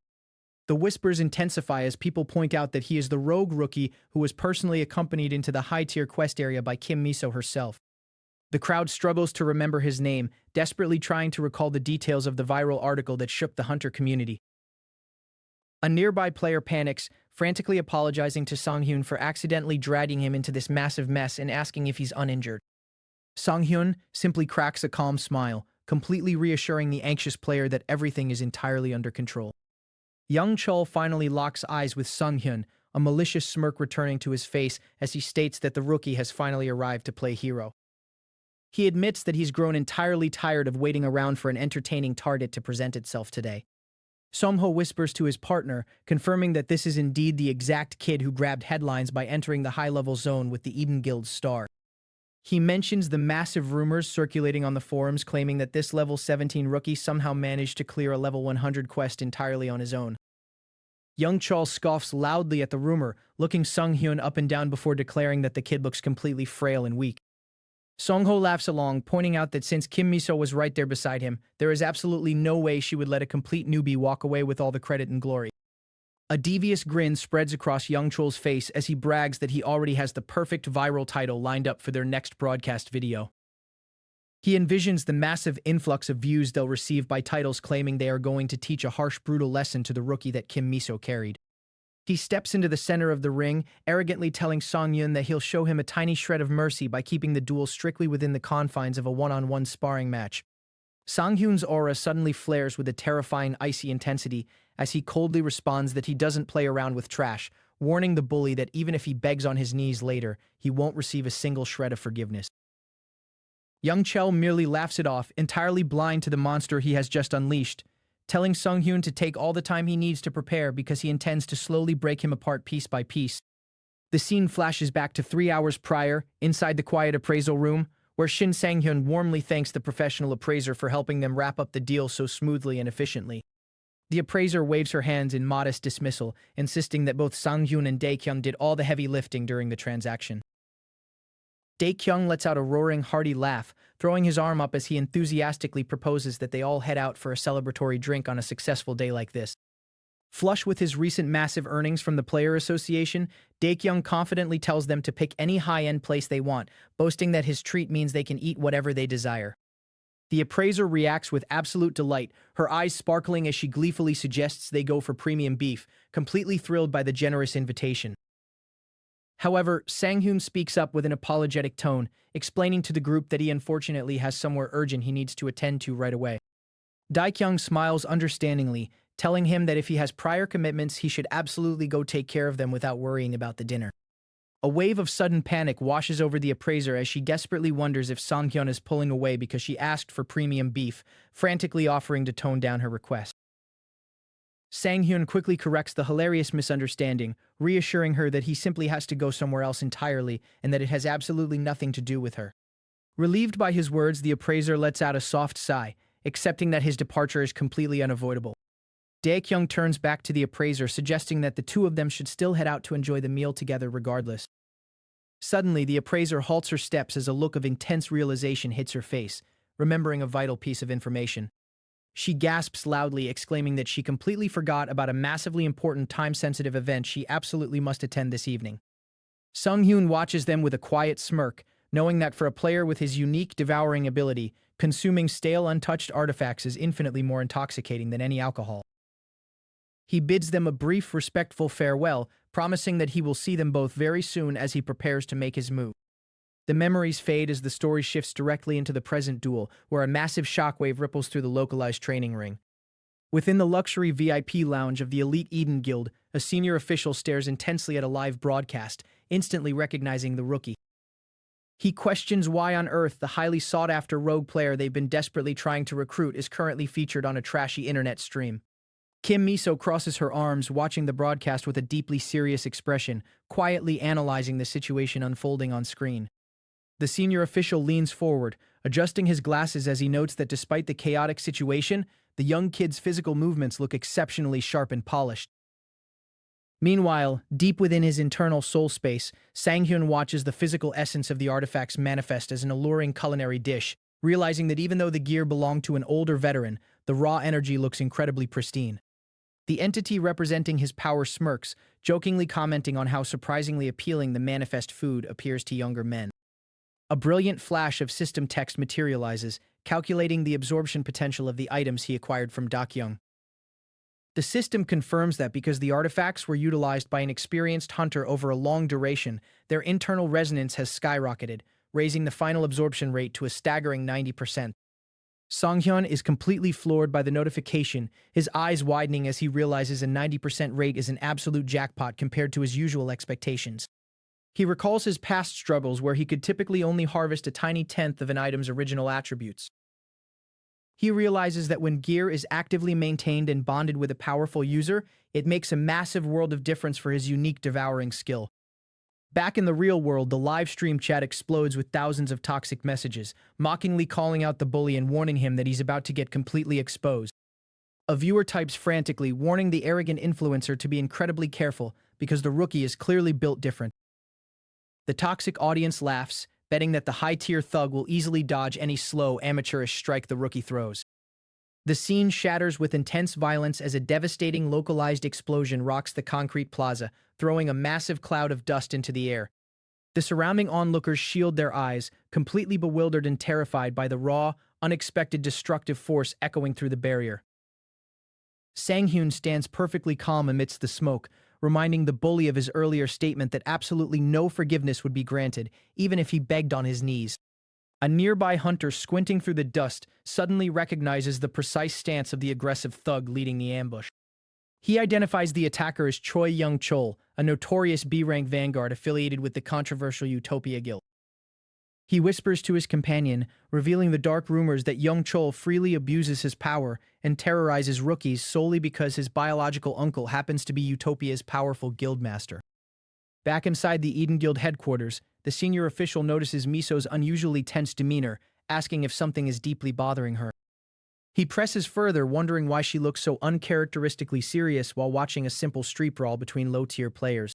A: The whispers intensify as people point out that he is the rogue rookie who was personally accompanied into the high-tier quest area by Kim Miso herself. The crowd struggles to remember his name, desperately trying to recall the details of the viral article that shook the hunter community. A nearby player panics, frantically apologizing to Songhyun for accidentally dragging him into this massive mess and asking if he's uninjured. Songhyun simply cracks a calm smile, completely reassuring the anxious player that everything is entirely under control. Young Chol finally locks eyes with Songhyun, a malicious smirk returning to his face as he states that the rookie has finally arrived to play hero. He admits that he's grown entirely tired of waiting around for an entertaining target to present itself today. Songho whispers to his partner, confirming that this is indeed the exact kid who grabbed headlines by entering the high-level zone with the Eden Guild's star. He mentions the massive rumors circulating on the forums claiming that this level 17 rookie somehow managed to clear a level 100 quest entirely on his own. Young Chol scoffs loudly at the rumor, looking Songhyun up and down before declaring that the kid looks completely frail and weak. Songho laughs along, pointing out that since Kim Miso was right there beside him, there is absolutely no way she would let a complete newbie walk away with all the credit and glory. A devious grin spreads across Young Chol's face as he brags that he already has the perfect viral title lined up for their next broadcast video. He envisions the massive influx of views they'll receive by titles claiming they are going to teach a harsh, brutal lesson to the rookie that Kim Miso carried. He steps into the center of the ring, arrogantly telling Song-hyun that he'll show him a tiny shred of mercy by keeping the duel strictly within the confines of a one-on-one sparring match. Song-hyun's aura suddenly flares with a terrifying, icy intensity as he coldly responds that he doesn't play around with trash, warning the bully that even if he begs on his knees later, he won't receive a single shred of forgiveness. Young Chell merely laughs it off, entirely blind to the monster he has just unleashed, telling Sung-hyun to take all the time he needs to prepare because he intends to slowly break him apart piece by piece. The scene flashes back to 3 hours prior, inside the quiet appraisal room, where Shin Sang-hyun warmly thanks the professional appraiser for helping them wrap up the deal so smoothly and efficiently. The appraiser waves her hands in modest dismissal, insisting that both Sang-hyun and Dae-kyung did all the heavy lifting during the transaction. Dae-kyung lets out a roaring, hearty laugh, throwing his arm up as he enthusiastically proposes that they all head out for a celebratory drink on a successful day like this. Flush with his recent massive earnings from the Player Association, Dae-kyung confidently tells them to pick any high-end place they want, boasting that his treat means they can eat whatever they desire. The appraiser reacts with absolute delight, her eyes sparkling as she gleefully suggests they go for premium beef, completely thrilled by the generous invitation. However, Sang-hyun speaks up with an apologetic tone, explaining to the group that he unfortunately has somewhere urgent he needs to attend to right away. Dae-kyung smiles understandingly, telling him that if he has prior commitments, he should absolutely go take care of them without worrying about the dinner. A wave of sudden panic washes over the appraiser as she desperately wonders if Sang-hyun is pulling away because she asked for premium beef, frantically offering to tone down her request. Sang-hyun quickly corrects the hilarious misunderstanding, reassuring her that he simply has to go somewhere else entirely and that it has absolutely nothing to do with her. Relieved by his words, the appraiser lets out a soft sigh, accepting that his departure is completely unavoidable. Dae-kyung turns back to the appraiser, suggesting that the two of them should still head out to enjoy the meal together regardless. Suddenly, the appraiser halts her steps as a look of intense realization hits her face, remembering a vital piece of information. She gasps loudly, exclaiming that she completely forgot about a massively important time-sensitive event she absolutely must attend this evening. Sung-hyun watches them with a quiet smirk, knowing that for a player with his unique devouring ability, consuming stale, untouched artifacts is infinitely more intoxicating than any alcohol. He bids them a brief, respectful farewell, promising that he will see them both very soon as he prepares to make his move. The memories fade as the story shifts directly into the present duel, where a massive shockwave ripples through the localized training ring. Within the luxury VIP lounge of the elite Eden Guild, a senior official stares intensely at a live broadcast, instantly recognizing the rookie. He questions why on earth the highly sought-after rogue player they've been desperately trying to recruit is currently featured on a trashy internet stream. Kim Miso crosses her arms, watching the broadcast with a deeply serious expression, quietly analyzing the situation unfolding on screen. The senior official leans forward, adjusting his glasses as he notes that despite the chaotic situation, the young kid's physical movements look exceptionally sharp and polished. Meanwhile, deep within his internal soul space, Sang-hyun watches the physical essence of the artifacts manifest as an alluring culinary dish, realizing that even though the gear belonged to an older veteran, the raw energy looks incredibly pristine. The entity representing his power smirks, jokingly commenting on how surprisingly appealing the manifest food appears to younger men. A brilliant flash of system text materializes, calculating the absorption potential of the items he acquired from Dae-kyung. The system confirms that because the artifacts were utilized by an experienced hunter over a long duration, their internal resonance has skyrocketed, raising the final absorption rate to a staggering 90%. Song-hyun is completely floored by the notification, his eyes widening as he realizes a 90% rate is an absolute jackpot compared to his usual expectations. He recalls his past struggles where he could typically only harvest a tiny tenth of an item's original attributes. He realizes that when gear is actively maintained and bonded with a powerful user, it makes a massive world of difference for his unique devouring skill. Back in the real world, the live stream chat explodes with thousands of toxic messages, mockingly calling out the bully and warning him that he's about to get completely exposed. A viewer types frantically, warning the arrogant influencer to be incredibly careful because the rookie is clearly built different. The toxic audience laughs, betting that the high-tier thug will easily dodge any slow, amateurish strike the rookie throws. The scene shatters with intense violence as a devastating localized explosion rocks the concrete plaza, throwing a massive cloud of dust into the air. The surrounding onlookers shield their eyes, completely bewildered and terrified by the raw, unexpected destructive force echoing through the barrier. Sang-hyun stands perfectly calm amidst the smoke, reminding the bully of his earlier statement that absolutely no forgiveness would be granted, even if he begged on his knees. A nearby hunter squinting through the dust suddenly recognizes the precise stance of the aggressive thug leading the ambush. He identifies the attacker as Choi Young-chol, a notorious B-rank vanguard affiliated with the controversial Utopia Guild. He whispers to his companion, revealing the dark rumors that Young-chol freely abuses his power and terrorizes rookies solely because his biological uncle happens to be Utopia's powerful guildmaster. Back inside the Eden Guild headquarters, the senior official notices Miso's unusually tense demeanor, asking if something is deeply bothering her. He presses further, wondering why she looks so uncharacteristically serious while watching a simple street brawl between low-tier players.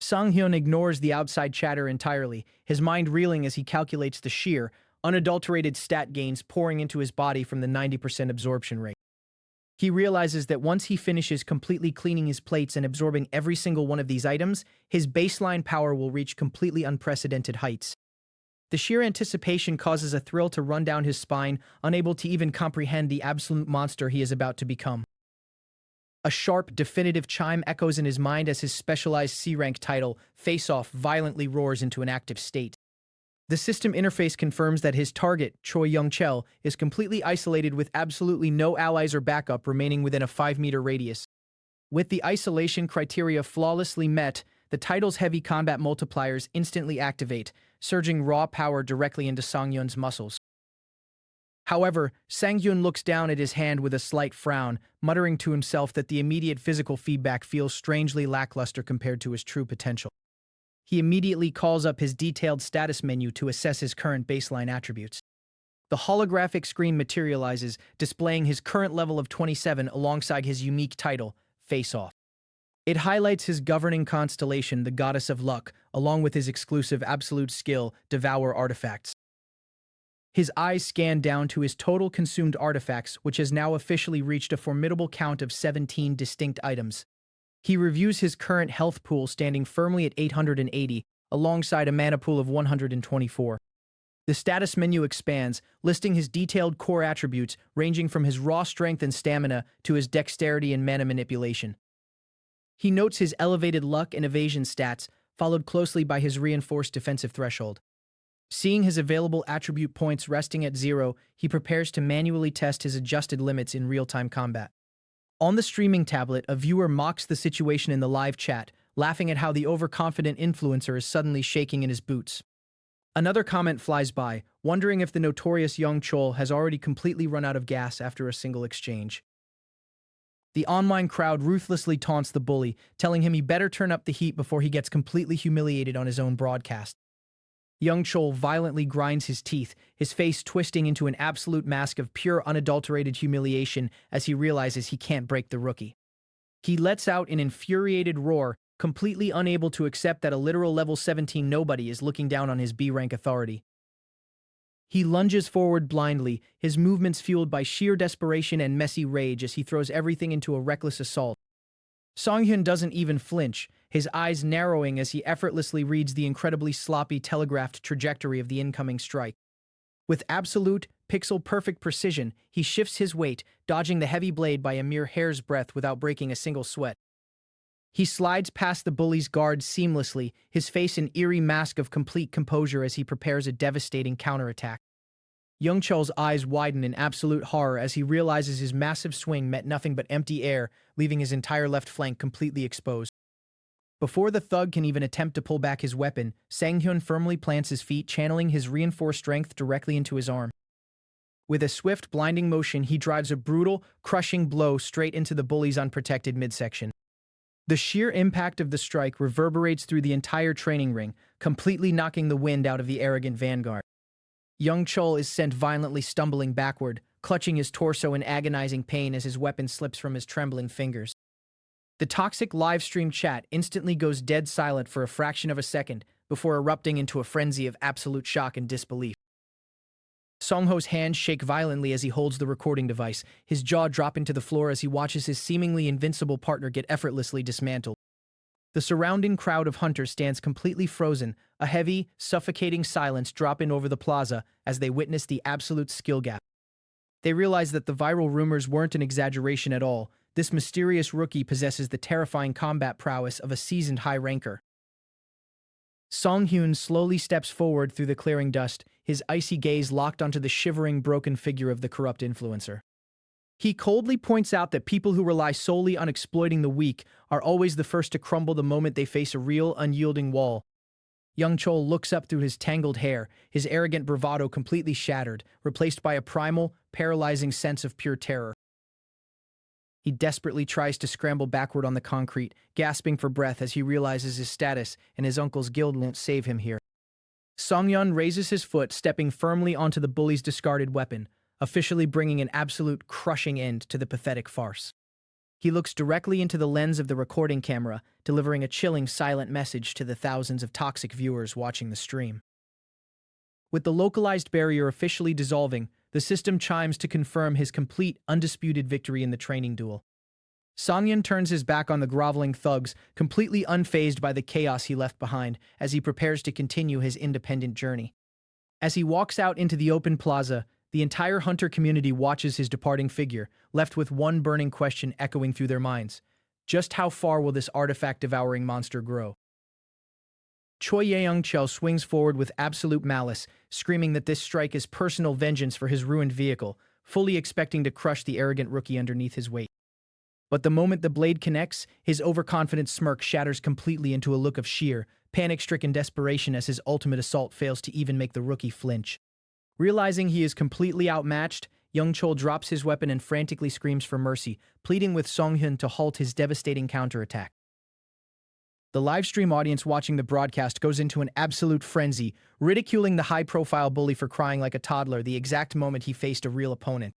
A: Sang-hyun ignores the outside chatter entirely, his mind reeling as he calculates the sheer, unadulterated stat gains pouring into his body from the 90% absorption rate. He realizes that once he finishes completely cleaning his plates and absorbing every single one of these items, his baseline power will reach completely unprecedented heights. The sheer anticipation causes a thrill to run down his spine, unable to even comprehend the absolute monster he is about to become. A sharp, definitive chime echoes in his mind as his specialized C-rank title, Face Off, violently roars into an active state. The system interface confirms that his target, Choi Young-chol, is completely isolated with absolutely no allies or backup remaining within a 5-meter radius. With the isolation criteria flawlessly met, the title's heavy combat multipliers instantly activate, surging raw power directly into Sang-hyun's muscles. However, Sang-hyun looks down at his hand with a slight frown, muttering to himself that the immediate physical feedback feels strangely lackluster compared to his true potential. He immediately calls up his detailed status menu to assess his current baseline attributes. The holographic screen materializes, displaying his current level of 27 alongside his unique title, Face Off. It highlights his governing constellation, the Goddess of Luck, along with his exclusive absolute skill, Devour Artifacts. His eyes scan down to his total consumed artifacts, which has now officially reached a formidable count of 17 distinct items. He reviews his current health pool standing firmly at 880, alongside a mana pool of 124. The status menu expands, listing his detailed core attributes ranging from his raw strength and stamina to his dexterity and mana manipulation. He notes his elevated luck and evasion stats, followed closely by his reinforced defensive threshold. Seeing his available attribute points resting at 0, he prepares to manually test his adjusted limits in real-time combat. On the streaming tablet, a viewer mocks the situation in the live chat, laughing at how the overconfident influencer is suddenly shaking in his boots. Another comment flies by, wondering if the notorious Young-chol has already completely run out of gas after a single exchange. The online crowd ruthlessly taunts the bully, telling him he better turn up the heat before he gets completely humiliated on his own broadcast. Young-chol violently grinds his teeth, his face twisting into an absolute mask of pure unadulterated humiliation as he realizes he can't break the rookie. He lets out an infuriated roar, completely unable to accept that a literal level 17 nobody is looking down on his B-rank authority. He lunges forward blindly, his movements fueled by sheer desperation and messy rage as he throws everything into a reckless assault. Sang-hyun doesn't even flinch, his eyes narrowing as he effortlessly reads the incredibly sloppy telegraphed trajectory of the incoming strike. With absolute, pixel-perfect precision, he shifts his weight, dodging the heavy blade by a mere hair's breadth without breaking a single sweat. He slides past the bully's guard seamlessly, his face an eerie mask of complete composure as he prepares a devastating counterattack. Young-chol's eyes widen in absolute horror as he realizes his massive swing met nothing but empty air, leaving his entire left flank completely exposed. Before the thug can even attempt to pull back his weapon, Sang-hyun firmly plants his feet, channeling his reinforced strength directly into his arm. With a swift, blinding motion, he drives a brutal, crushing blow straight into the bully's unprotected midsection. The sheer impact of the strike reverberates through the entire training ring, completely knocking the wind out of the arrogant vanguard. Young-chol is sent violently stumbling backward, clutching his torso in agonizing pain as his weapon slips from his trembling fingers. The toxic live-stream chat instantly goes dead silent for a fraction of a second before erupting into a frenzy of absolute shock and disbelief. Songho's hands shake violently as he holds the recording device, his jaw dropping to the floor as he watches his seemingly invincible partner get effortlessly dismantled. The surrounding crowd of hunters stands completely frozen, a heavy, suffocating silence dropping over the plaza as they witness the absolute skill gap. They realize that the viral rumors weren't an exaggeration at all. This mysterious rookie possesses the terrifying combat prowess of a seasoned high ranker. Song-hyun slowly steps forward through the clearing dust, his icy gaze locked onto the shivering, broken figure of the corrupt influencer. He coldly points out that people who rely solely on exploiting the weak are always the first to crumble the moment they face a real, unyielding wall. Young Chol looks up through his tangled hair, his arrogant bravado completely shattered, replaced by a primal, paralyzing sense of pure terror. He desperately tries to scramble backward on the concrete, gasping for breath as he realizes his status and his uncle's guild won't save him here. Song-hyun raises his foot, stepping firmly onto the bully's discarded weapon, officially bringing an absolute crushing end to the pathetic farce. He looks directly into the lens of the recording camera, delivering a chilling, silent message to the thousands of toxic viewers watching the stream. With the localized barrier officially dissolving, the system chimes to confirm his complete, undisputed victory in the training duel. Song-hyun turns his back on the groveling thugs, completely unfazed by the chaos he left behind, as he prepares to continue his independent journey. As he walks out into the open plaza, the entire hunter community watches his departing figure, left with one burning question echoing through their minds. Just how far will this artifact-devouring monster grow? Choi Yeong-chul swings forward with absolute malice, screaming that this strike is personal vengeance for his ruined vehicle, fully expecting to crush the arrogant rookie underneath his weight. But the moment the blade connects, his overconfident smirk shatters completely into a look of sheer, panic-stricken desperation as his ultimate assault fails to even make the rookie flinch. Realizing he is completely outmatched, Young Chol drops his weapon and frantically screams for mercy, pleading with Song-hyun to halt his devastating counterattack. The livestream audience watching the broadcast goes into an absolute frenzy, ridiculing the high-profile bully for crying like a toddler the exact moment he faced a real opponent.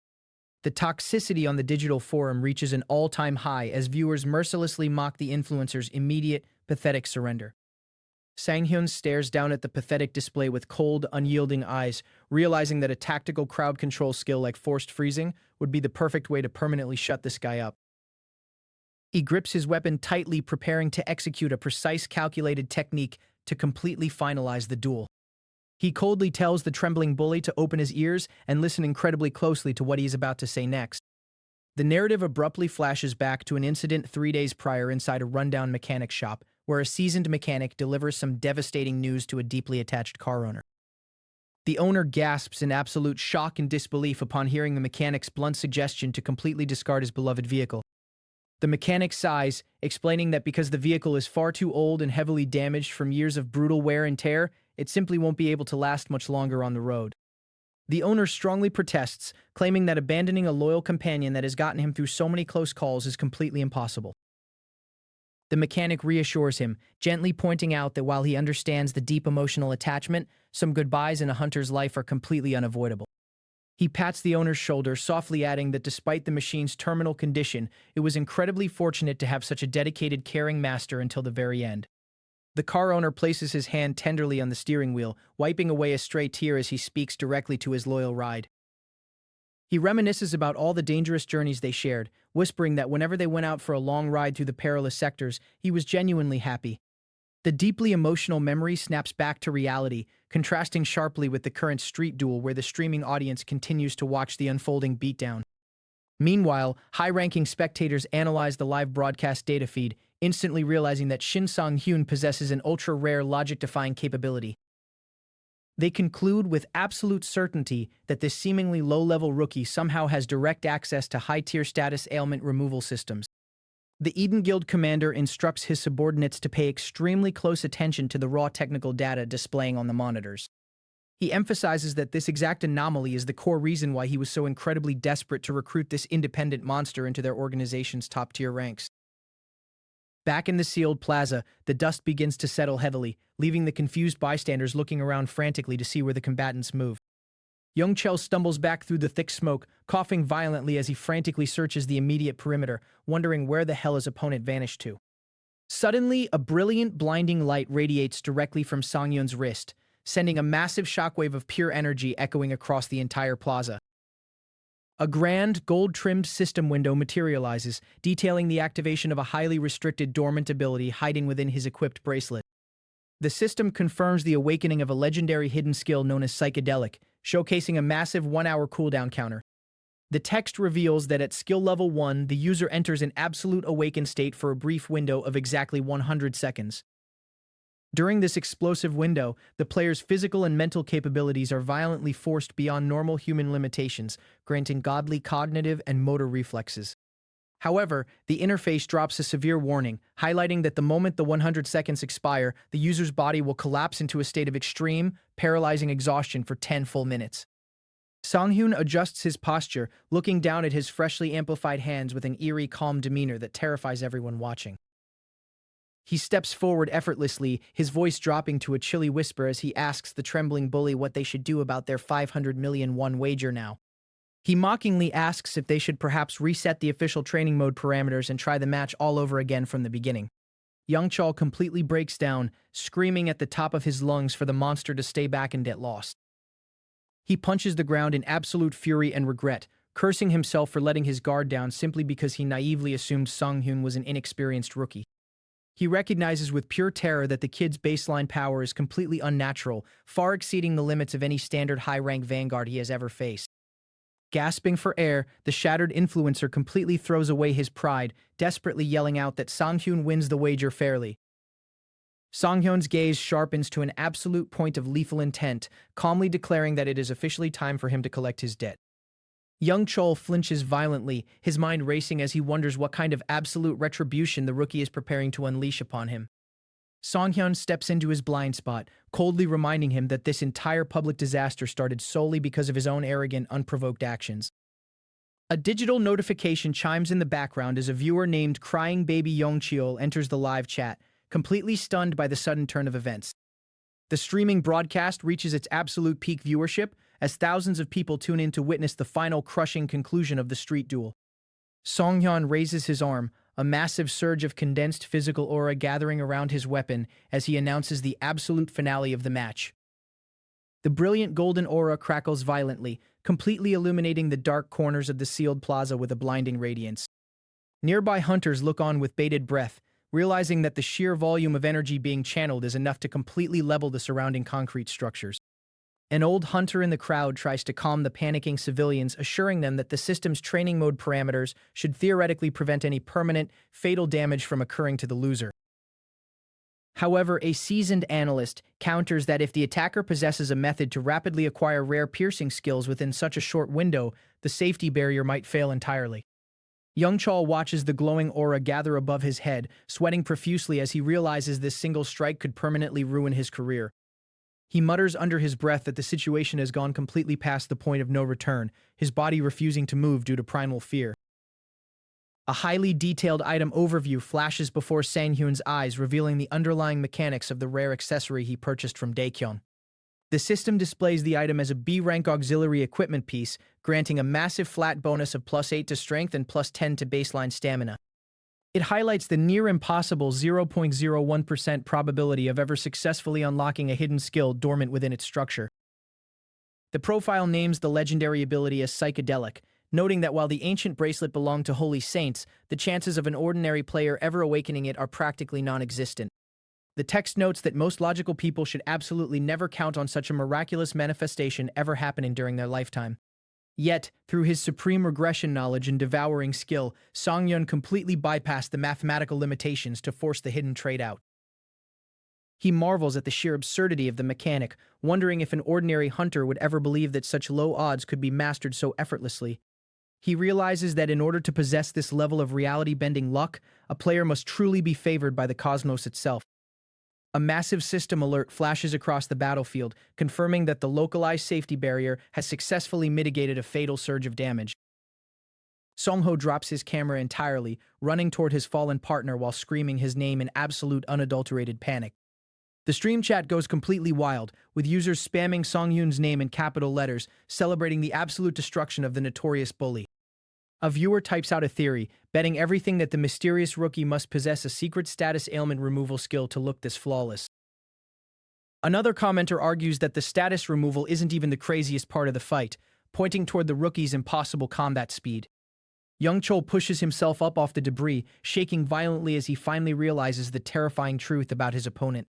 A: The toxicity on the digital forum reaches an all-time high as viewers mercilessly mock the influencer's immediate, pathetic surrender. Sang-hyun stares down at the pathetic display with cold, unyielding eyes, realizing that a tactical crowd control skill like forced freezing would be the perfect way to permanently shut this guy up. He grips his weapon tightly, preparing to execute a precise, calculated technique to completely finalize the duel. He coldly tells the trembling bully to open his ears and listen incredibly closely to what he is about to say next. The narrative abruptly flashes back to an incident 3 days prior inside a rundown mechanic shop, where a seasoned mechanic delivers some devastating news to a deeply attached car owner. The owner gasps in absolute shock and disbelief upon hearing the mechanic's blunt suggestion to completely discard his beloved vehicle. The mechanic sighs, explaining that because the vehicle is far too old and heavily damaged from years of brutal wear and tear, it simply won't be able to last much longer on the road. The owner strongly protests, claiming that abandoning a loyal companion that has gotten him through so many close calls is completely impossible. The mechanic reassures him, gently pointing out that while he understands the deep emotional attachment, some goodbyes in a hunter's life are completely unavoidable. He pats the owner's shoulder, softly adding that despite the machine's terminal condition, it was incredibly fortunate to have such a dedicated, caring master until the very end. The car owner places his hand tenderly on the steering wheel, wiping away a stray tear as he speaks directly to his loyal ride. He reminisces about all the dangerous journeys they shared, whispering that whenever they went out for a long ride through the perilous sectors, he was genuinely happy. The deeply emotional memory snaps back to reality, contrasting sharply with the current street duel where the streaming audience continues to watch the unfolding beatdown. Meanwhile, high-ranking spectators analyze the live broadcast data feed, instantly realizing that Shin Sang-hyun possesses an ultra-rare logic-defying capability. They conclude with absolute certainty that this seemingly low-level rookie somehow has direct access to high-tier status ailment removal systems. The Eden Guild commander instructs his subordinates to pay extremely close attention to the raw technical data displaying on the monitors. He emphasizes that this exact anomaly is the core reason why he was so incredibly desperate to recruit this independent monster into their organization's top-tier ranks. Back in the sealed plaza, the dust begins to settle heavily, leaving the confused bystanders looking around frantically to see where the combatants move. Young Chel stumbles back through the thick smoke, coughing violently as he frantically searches the immediate perimeter, wondering where the hell his opponent vanished to. Suddenly, a brilliant, blinding light radiates directly from Sang-hyun's wrist, sending a massive shockwave of pure energy echoing across the entire plaza. A grand, gold-trimmed system window materializes, detailing the activation of a highly restricted dormant ability hiding within his equipped bracelet. The system confirms the awakening of a legendary hidden skill known as Psychedelic, showcasing a massive 1-hour cooldown counter. The text reveals that at skill level 1, the user enters an absolute awakened state for a brief window of exactly 100 seconds. During this explosive window, the player's physical and mental capabilities are violently forced beyond normal human limitations, granting godly cognitive and motor reflexes. However, the interface drops a severe warning, highlighting that the moment the 100 seconds expire, the user's body will collapse into a state of extreme, paralyzing exhaustion for 10 full minutes. Songhyun adjusts his posture, looking down at his freshly amplified hands with an eerie, calm demeanor that terrifies everyone watching. He steps forward effortlessly, his voice dropping to a chilly whisper as he asks the trembling bully what they should do about their 500 million won wager now. He mockingly asks if they should perhaps reset the official training mode parameters and try the match all over again from the beginning. Young Chol completely breaks down, screaming at the top of his lungs for the monster to stay back and get lost. He punches the ground in absolute fury and regret, cursing himself for letting his guard down simply because he naively assumed Songhyun was an inexperienced rookie. He recognizes with pure terror that the kid's baseline power is completely unnatural, far exceeding the limits of any standard high-rank vanguard he has ever faced. Gasping for air, the shattered influencer completely throws away his pride, desperately yelling out that Songhyun wins the wager fairly. Songhyun's gaze sharpens to an absolute point of lethal intent, calmly declaring that it is officially time for him to collect his debt. Young Chol flinches violently, his mind racing as he wonders what kind of absolute retribution the rookie is preparing to unleash upon him. Songhyun steps into his blind spot, coldly reminding him that this entire public disaster started solely because of his own arrogant, unprovoked actions. A digital notification chimes in the background as a viewer named Crying Baby Yongcheol enters the live chat, completely stunned by the sudden turn of events. The streaming broadcast reaches its absolute peak viewership as thousands of people tune in to witness the final crushing conclusion of the street duel. Songhyun raises his arm, a massive surge of condensed physical aura gathering around his weapon as he announces the absolute finale of the match. The brilliant golden aura crackles violently, completely illuminating the dark corners of the sealed plaza with a blinding radiance. Nearby hunters look on with bated breath, realizing that the sheer volume of energy being channeled is enough to completely level the surrounding concrete structures. An old hunter in the crowd tries to calm the panicking civilians, assuring them that the system's training mode parameters should theoretically prevent any permanent, fatal damage from occurring to the loser. However, a seasoned analyst counters that if the attacker possesses a method to rapidly acquire rare piercing skills within such a short window, the safety barrier might fail entirely. Young Chol watches the glowing aura gather above his head, sweating profusely as he realizes this single strike could permanently ruin his career. He mutters under his breath that the situation has gone completely past the point of no return, his body refusing to move due to primal fear. A highly detailed item overview flashes before Sanghyun's eyes, revealing the underlying mechanics of the rare accessory he purchased from Daekyeon. The system displays the item as a B-rank auxiliary equipment piece, granting a massive flat bonus of +8 to strength and +10 to baseline stamina. It highlights the near-impossible 0.01% probability of ever successfully unlocking a hidden skill dormant within its structure. The profile names the legendary ability as Psychedelic, noting that while the ancient bracelet belonged to holy saints, the chances of an ordinary player ever awakening it are practically non-existent. The text notes that most logical people should absolutely never count on such a miraculous manifestation ever happening during their lifetime. Yet, through his supreme regression knowledge and devouring skill, Songhyun completely bypassed the mathematical limitations to force the hidden trait out. He marvels at the sheer absurdity of the mechanic, wondering if an ordinary hunter would ever believe that such low odds could be mastered so effortlessly. He realizes that in order to possess this level of reality-bending luck, a player must truly be favored by the cosmos itself. A massive system alert flashes across the battlefield, confirming that the localized safety barrier has successfully mitigated a fatal surge of damage. Songho drops his camera entirely, running toward his fallen partner while screaming his name in absolute unadulterated panic. The stream chat goes completely wild, with users spamming Songhyun's name in capital letters, celebrating the absolute destruction of the notorious bully. A viewer types out a theory, betting everything that the mysterious rookie must possess a secret status ailment removal skill to look this flawless. Another commenter argues that the status removal isn't even the craziest part of the fight. pointing toward the rookie's impossible combat speed. Young Chol pushes himself up off the debris, shaking violently as he finally realizes the terrifying truth about his opponent.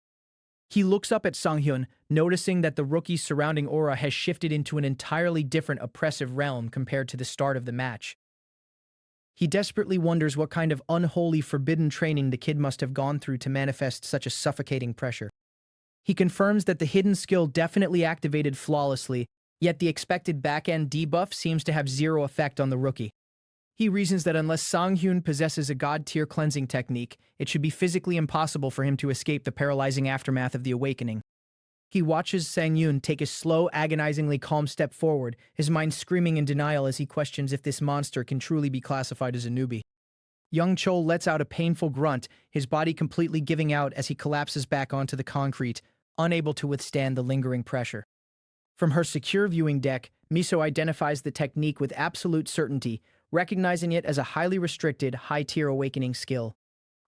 A: He looks up at Sang-hyun, noticing that the rookie's surrounding aura has shifted into an entirely different oppressive realm compared to the start of the match. He desperately wonders what kind of unholy, forbidden training the kid must have gone through to manifest such a suffocating pressure. He confirms that the hidden skill definitely activated flawlessly, yet the expected back-end debuff seems to have zero effect on the rookie. He reasons that unless Sang-hyun possesses a god-tier cleansing technique, it should be physically impossible for him to escape the paralyzing aftermath of the awakening. He watches Sang-hyun take a slow, agonizingly calm step forward, his mind screaming in denial as he questions if this monster can truly be classified as a newbie. Young Chol lets out a painful grunt, his body completely giving out as he collapses back onto the concrete, unable to withstand the lingering pressure. From her secure viewing deck, Miso identifies the technique with absolute certainty, recognizing it as a highly restricted, high-tier awakening skill.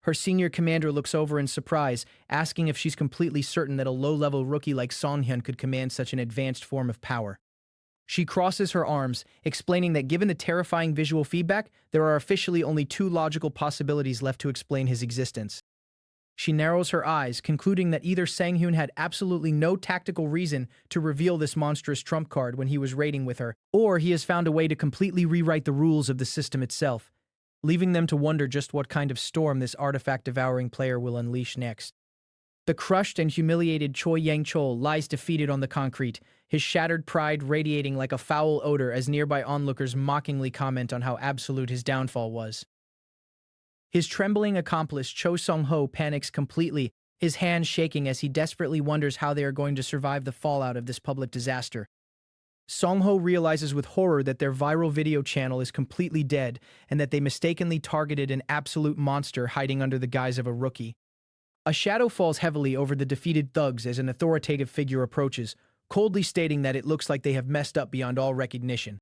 A: Her senior commander looks over in surprise, asking if she's completely certain that a low-level rookie like Sang-hyun could command such an advanced form of power. She crosses her arms, explaining that given the terrifying visual feedback, there are officially only two logical possibilities left to explain his existence. She narrows her eyes, concluding that either Sang-hyun had absolutely no tactical reason to reveal this monstrous trump card when he was raiding with her, or he has found a way to completely rewrite the rules of the system itself, leaving them to wonder just what kind of storm this artifact-devouring player will unleash next. The crushed and humiliated Choi Yang-chol lies defeated on the concrete, his shattered pride radiating like a foul odor as nearby onlookers mockingly comment on how absolute his downfall was. His trembling accomplice Cho Sung-ho panics completely, his hands shaking as he desperately wonders how they are going to survive the fallout of this public disaster. Sung-ho realizes with horror that their viral video channel is completely dead and that they mistakenly targeted an absolute monster hiding under the guise of a rookie. A shadow falls heavily over the defeated thugs as an authoritative figure approaches, coldly stating that it looks like they have messed up beyond all recognition.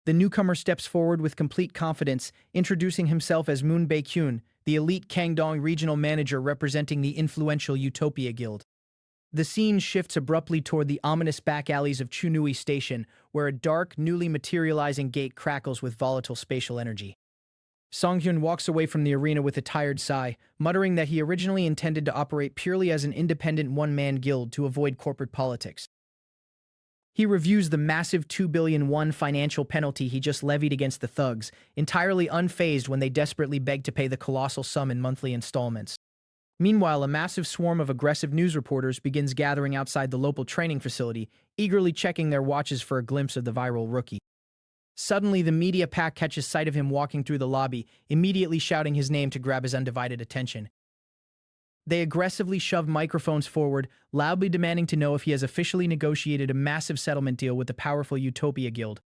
A: The newcomer steps forward with complete confidence, introducing himself as Moon Bae-kyun, the elite Kangdong regional manager representing the influential Utopia Guild. The scene shifts abruptly toward the ominous back alleys of Chunui Station, where a dark, newly materializing gate crackles with volatile spatial energy. Sang-hyun walks away from the arena with a tired sigh, muttering that he originally intended to operate purely as an independent one-man guild to avoid corporate politics. He reviews the massive 2 billion won financial penalty he just levied against the thugs, entirely unfazed when they desperately beg to pay the colossal sum in monthly installments. Meanwhile, a massive swarm of aggressive news reporters begins gathering outside the local training facility, eagerly checking their watches for a glimpse of the viral rookie. Suddenly, the media pack catches sight of him walking through the lobby, immediately shouting his name to grab his undivided attention. They aggressively shove microphones forward, loudly demanding to know if he has officially negotiated a massive settlement deal with the powerful Utopia Guild.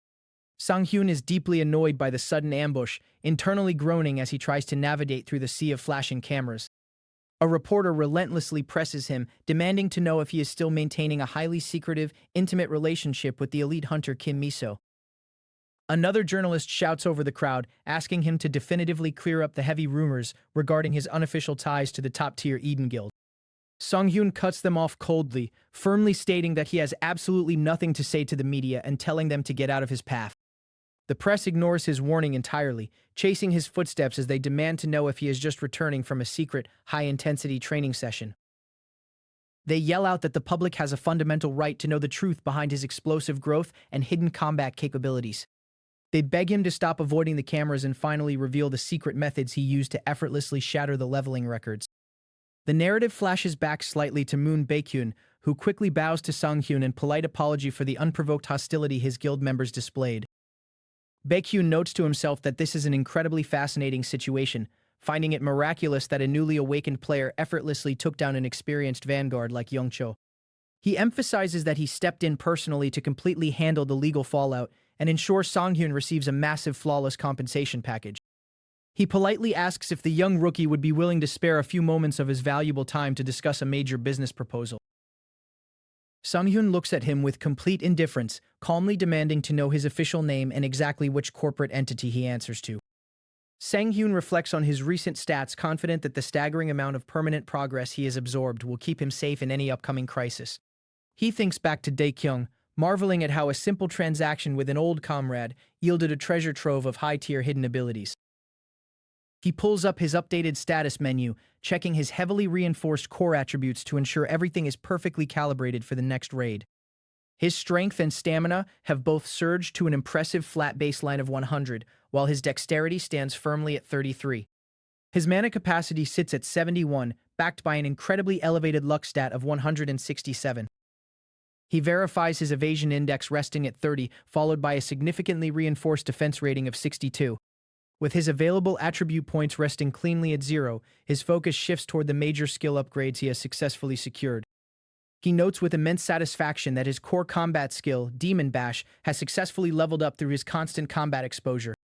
A: Sang-hyun is deeply annoyed by the sudden ambush, internally groaning as he tries to navigate through the sea of flashing cameras. A reporter relentlessly presses him, demanding to know if he is still maintaining a highly secretive, intimate relationship with the elite hunter Kim Miso. Another journalist shouts over the crowd, asking him to definitively clear up the heavy rumors regarding his unofficial ties to the top-tier Eden Guild. Sang-hyun cuts them off coldly, firmly stating that he has absolutely nothing to say to the media and telling them to get out of his path. The press ignores his warning entirely, chasing his footsteps as they demand to know if he is just returning from a secret, high-intensity training session. They yell out that the public has a fundamental right to know the truth behind his explosive growth and hidden combat capabilities. They beg him to stop avoiding the cameras and finally reveal the secret methods he used to effortlessly shatter the leveling records. The narrative flashes back slightly to Moon Bae-kyun, who quickly bows to Sang-hyun in polite apology for the unprovoked hostility his guild members displayed. Bae-kyun notes to himself that this is an incredibly fascinating situation, finding it miraculous that a newly awakened player effortlessly took down an experienced vanguard like Young-cho. He emphasizes that he stepped in personally to completely handle the legal fallout and ensure Sang-hyun receives a massive flawless compensation package. He politely asks if the young rookie would be willing to spare a few moments of his valuable time to discuss a major business proposal. Sang-hyun looks at him with complete indifference, calmly demanding to know his official name and exactly which corporate entity he answers to. Sang-hyun reflects on his recent stats, confident that the staggering amount of permanent progress he has absorbed will keep him safe in any upcoming crisis. He thinks back to Dae-kyung, marveling at how a simple transaction with an old comrade yielded a treasure trove of high-tier hidden abilities. He pulls up his updated status menu, checking his heavily reinforced core attributes to ensure everything is perfectly calibrated for the next raid. His strength and stamina have both surged to an impressive flat baseline of 100, while his dexterity stands firmly at 33. His mana capacity sits at 71, backed by an incredibly elevated luck stat of 167. He verifies his evasion index resting at 30, followed by a significantly reinforced defense rating of 62. With his available attribute points resting cleanly at 0, his focus shifts toward the major skill upgrades he has successfully secured. He notes with immense satisfaction that his core combat skill, Demon Bash, has successfully leveled up through his constant combat exposure.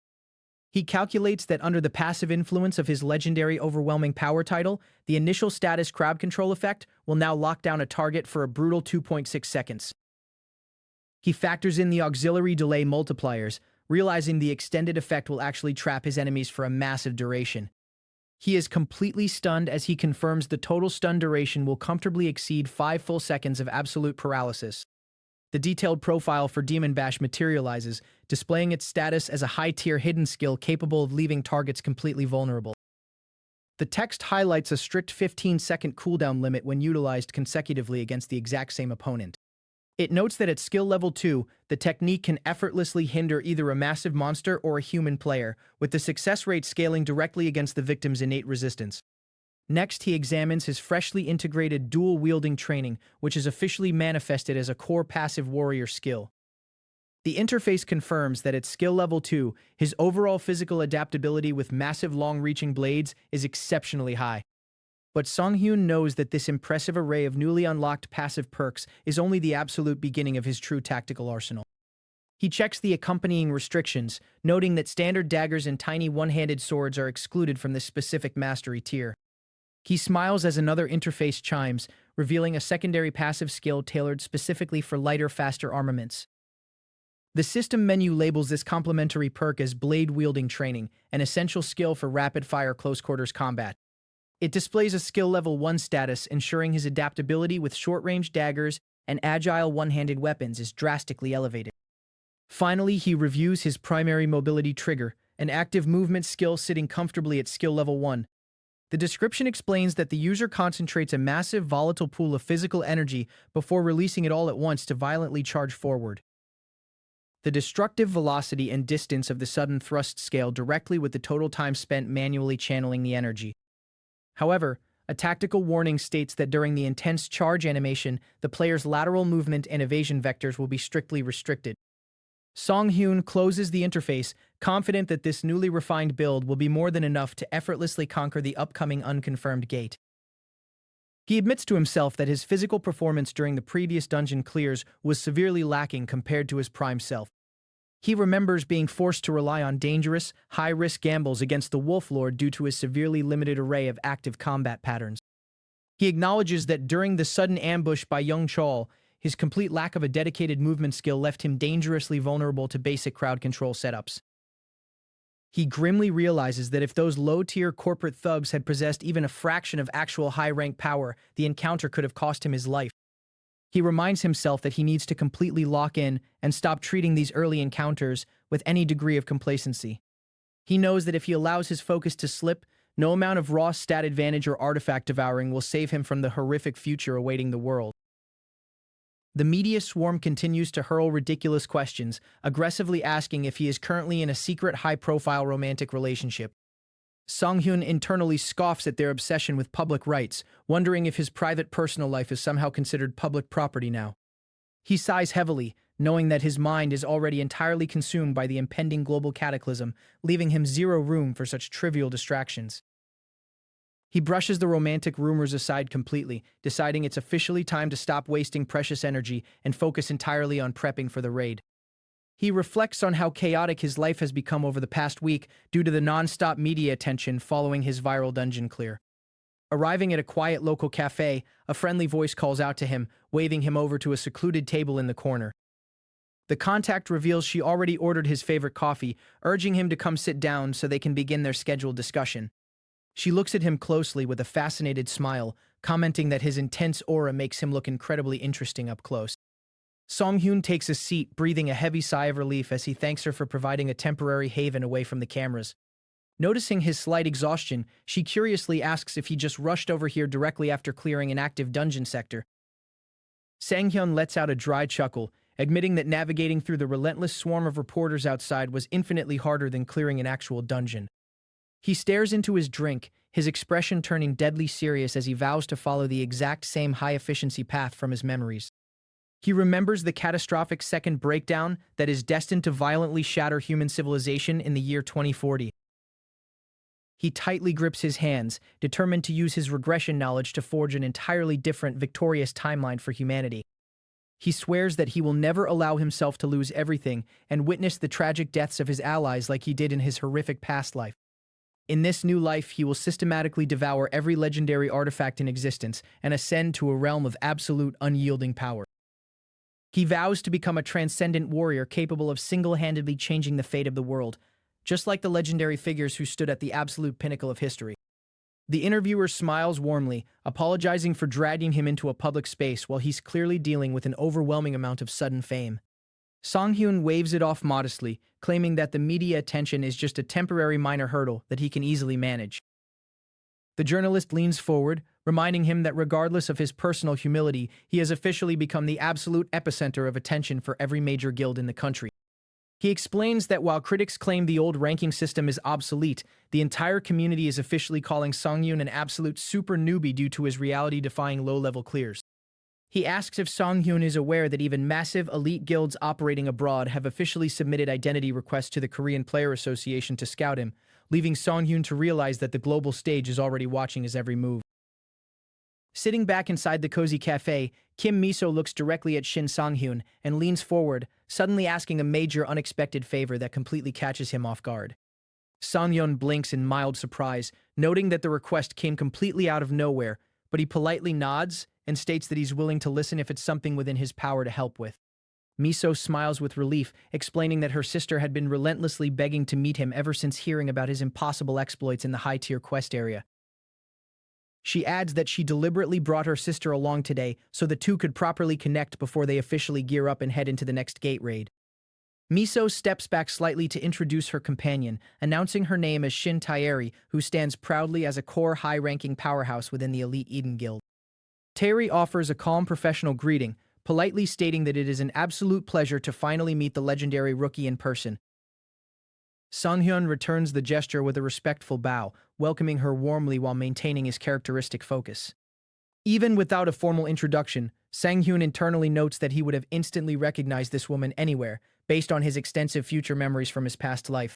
A: He calculates that under the passive influence of his legendary Overwhelming Power title, the initial status crowd control effect will now lock down a target for a brutal 2.6 seconds. He factors in the auxiliary delay multipliers, realizing the extended effect will actually trap his enemies for a massive duration. He is completely stunned as he confirms the total stun duration will comfortably exceed 5 full seconds of absolute paralysis. The detailed profile for Demon Bash materializes, displaying its status as a high-tier hidden skill capable of leaving targets completely vulnerable. The text highlights a strict 15-second cooldown limit when utilized consecutively against the exact same opponent. It notes that at skill level 2, the technique can effortlessly hinder either a massive monster or a human player, with the success rate scaling directly against the victim's innate resistance. Next, he examines his freshly integrated dual-wielding training, which is officially manifested as a core passive warrior skill. The interface confirms that at skill level 2, his overall physical adaptability with massive long-reaching blades is exceptionally high. But Songhyun knows that this impressive array of newly unlocked passive perks is only the absolute beginning of his true tactical arsenal. He checks the accompanying restrictions, noting that standard daggers and tiny one-handed swords are excluded from this specific mastery tier. He smiles as another interface chimes, revealing a secondary passive skill tailored specifically for lighter, faster armaments. The system menu labels this complementary perk as blade-wielding training, an essential skill for rapid-fire close-quarters combat. It displays a skill level 1 status, ensuring his adaptability with short-range daggers and agile one-handed weapons is drastically elevated. Finally, he reviews his primary mobility trigger, an active movement skill sitting comfortably at skill level 1. The description explains that the user concentrates a massive volatile pool of physical energy before releasing it all at once to violently charge forward. The destructive velocity and distance of the sudden thrust scale directly with the total time spent manually channeling the energy. However, a tactical warning states that during the intense charge animation, the player's lateral movement and evasion vectors will be strictly restricted. Songhyun closes the interface, confident that this newly refined build will be more than enough to effortlessly conquer the upcoming unconfirmed gate. He admits to himself that his physical performance during the previous dungeon clears was severely lacking compared to his prime self. He remembers being forced to rely on dangerous, high-risk gambles against the Wolf Lord due to his severely limited array of active combat patterns. He acknowledges that during the sudden ambush by Young Chol, his complete lack of a dedicated movement skill left him dangerously vulnerable to basic crowd control setups. He grimly realizes that if those low-tier corporate thugs had possessed even a fraction of actual high-rank power, the encounter could have cost him his life. He reminds himself that he needs to completely lock in and stop treating these early encounters with any degree of complacency. He knows that if he allows his focus to slip, no amount of raw stat advantage or artifact devouring will save him from the horrific future awaiting the world. The media swarm continues to hurl ridiculous questions, aggressively asking if he is currently in a secret high-profile romantic relationship. Songhyun internally scoffs at their obsession with public rights, wondering if his private personal life is somehow considered public property now. He sighs heavily, knowing that his mind is already entirely consumed by the impending global cataclysm, leaving him zero room for such trivial distractions. He brushes the romantic rumors aside completely, deciding it's officially time to stop wasting precious energy and focus entirely on prepping for the raid. He reflects on how chaotic his life has become over the past week due to the non-stop media attention following his viral dungeon clear. Arriving at a quiet local cafe, a friendly voice calls out to him, waving him over to a secluded table in the corner. The contact reveals she already ordered his favorite coffee, urging him to come sit down so they can begin their scheduled discussion. She looks at him closely with a fascinated smile, commenting that his intense aura makes him look incredibly interesting up close. Song-hyun takes a seat, breathing a heavy sigh of relief as he thanks her for providing a temporary haven away from the cameras. Noticing his slight exhaustion, she curiously asks if he just rushed over here directly after clearing an active dungeon sector. Sang-hyun lets out a dry chuckle, admitting that navigating through the relentless swarm of reporters outside was infinitely harder than clearing an actual dungeon. He stares into his drink, his expression turning deadly serious as he vows to follow the exact same high-efficiency path from his memories. He remembers the catastrophic second breakdown that is destined to violently shatter human civilization in the year 2040. He tightly grips his hands, determined to use his regression knowledge to forge an entirely different, victorious timeline for humanity. He swears that he will never allow himself to lose everything and witness the tragic deaths of his allies like he did in his horrific past life. In this new life, he will systematically devour every legendary artifact in existence and ascend to a realm of absolute, unyielding power. He vows to become a transcendent warrior capable of single-handedly changing the fate of the world, just like the legendary figures who stood at the absolute pinnacle of history. The interviewer smiles warmly, apologizing for dragging him into a public space while he's clearly dealing with an overwhelming amount of sudden fame. Song-hyun waves it off modestly, claiming that the media attention is just a temporary minor hurdle that he can easily manage. The journalist leans forward, reminding him that regardless of his personal humility, he has officially become the absolute epicenter of attention for every major guild in the country. He explains that while critics claim the old ranking system is obsolete, the entire community is officially calling Song-hyun an absolute super newbie due to his reality-defying low-level clears. He asks if Song-hyun is aware that even massive elite guilds operating abroad have officially submitted identity requests to the Korean Player Association to scout him, leaving Song-hyun to realize that the global stage is already watching his every move. Sitting back inside the cozy cafe, Kim Miso looks directly at Shin Sang-hyun and leans forward, suddenly asking a major unexpected favor that completely catches him off guard. Sang-hyun blinks in mild surprise, noting that the request came completely out of nowhere, but he politely nods and states that he's willing to listen if it's something within his power to help with. Miso smiles with relief, explaining that her sister had been relentlessly begging to meet him ever since hearing about his impossible exploits in the high-tier quest area. She adds that she deliberately brought her sister along today so the two could properly connect before they officially gear up and head into the next gate raid. Miso steps back slightly to introduce her companion, announcing her name as Shin Taeri, who stands proudly as a core high-ranking powerhouse within the elite Eden Guild. Taeri offers a calm professional greeting, politely stating that it is an absolute pleasure to finally meet the legendary rookie in person. Sang-hyun returns the gesture with a respectful bow, welcoming her warmly while maintaining his characteristic focus. Even without a formal introduction, Sang-hyun internally notes that he would have instantly recognized this woman anywhere, based on his extensive future memories from his past life.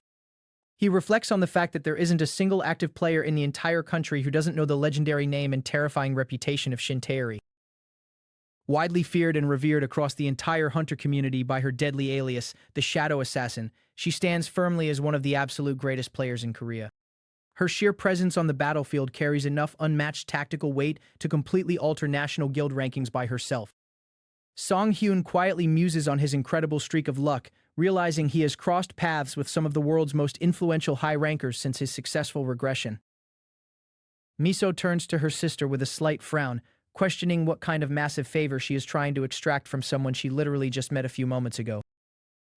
A: He reflects on the fact that there isn't a single active player in the entire country who doesn't know the legendary name and terrifying reputation of Shin Taeri. Widely feared and revered across the entire hunter community by her deadly alias, the Shadow Assassin, she stands firmly as one of the absolute greatest players in Korea. Her sheer presence on the battlefield carries enough unmatched tactical weight to completely alter national guild rankings by herself. Song-hyun quietly muses on his incredible streak of luck, realizing he has crossed paths with some of the world's most influential high-rankers since his successful regression. Miso turns to her sister with a slight frown, questioning what kind of massive favor she is trying to extract from someone she literally just met a few moments ago.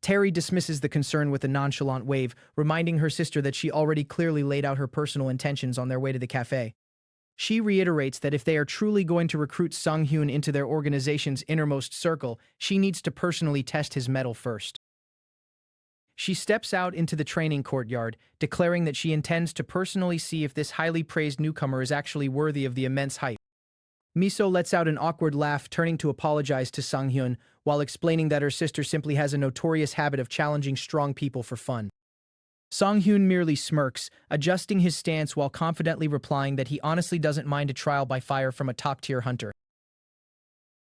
A: Taeri dismisses the concern with a nonchalant wave, reminding her sister that she already clearly laid out her personal intentions on their way to the cafe. She reiterates that if they are truly going to recruit Sang-hyun into their organization's innermost circle, she needs to personally test his mettle first. She steps out into the training courtyard, declaring that she intends to personally see if this highly praised newcomer is actually worthy of the immense hype. Miso lets out an awkward laugh, turning to apologize to Sang-hyun, while explaining that her sister simply has a notorious habit of challenging strong people for fun. Sang-hyun merely smirks, adjusting his stance while confidently replying that he honestly doesn't mind a trial by fire from a top-tier hunter.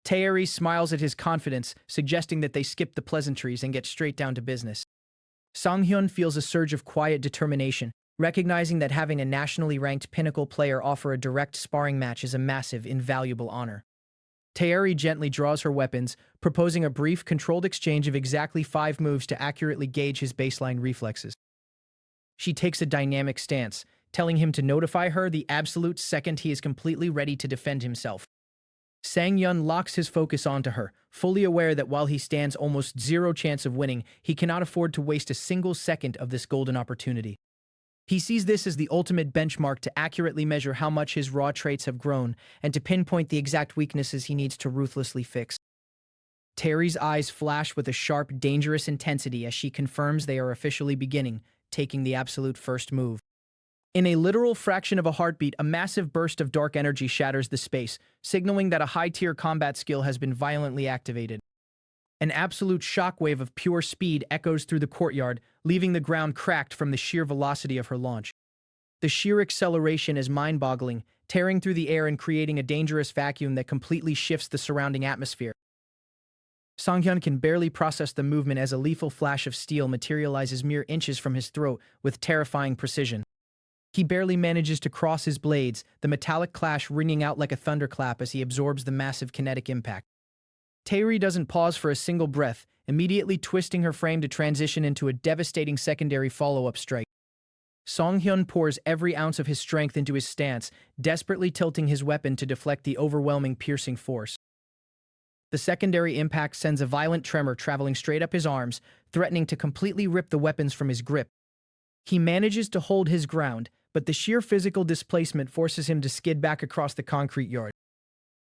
A: Taeri smiles at his confidence, suggesting that they skip the pleasantries and get straight down to business. Sang-hyun feels a surge of quiet determination, recognizing that having a nationally ranked pinnacle player offer a direct sparring match is a massive, invaluable honor. Taeri gently draws her weapons, proposing a brief, controlled exchange of exactly 5 moves to accurately gauge his baseline reflexes. She takes a dynamic stance, telling him to notify her the absolute second he is completely ready to defend himself. Sang-hyun locks his focus onto her, fully aware that while he stands almost zero chance of winning, he cannot afford to waste a single second of this golden opportunity. He sees this as the ultimate benchmark to accurately measure how much his raw traits have grown and to pinpoint the exact weaknesses he needs to ruthlessly fix. Terry's eyes flash with a sharp, dangerous intensity as she confirms they are officially beginning, taking the absolute first move. In a literal fraction of a heartbeat, a massive burst of dark energy shatters the space, signaling that a high-tier combat skill has been violently activated. An absolute shockwave of pure speed echoes through the courtyard, leaving the ground cracked from the sheer velocity of her launch. The sheer acceleration is mind-boggling, tearing through the air and creating a dangerous vacuum that completely shifts the surrounding atmosphere. Sang-hyun can barely process the movement as a lethal flash of steel materializes mere inches from his throat with terrifying precision. He barely manages to cross his blades, the metallic clash ringing out like a thunderclap as he absorbs the massive kinetic impact. Taeri doesn't pause for a single breath, immediately twisting her frame to transition into a devastating secondary follow-up strike. Sang-hyun pours every ounce of his strength into his stance, desperately tilting his weapon to deflect the overwhelming piercing force. The secondary impact sends a violent tremor traveling straight up his arms, threatening to completely rip the weapons from his grip. He manages to hold his ground, but the sheer physical displacement forces him to skid back across the concrete yard.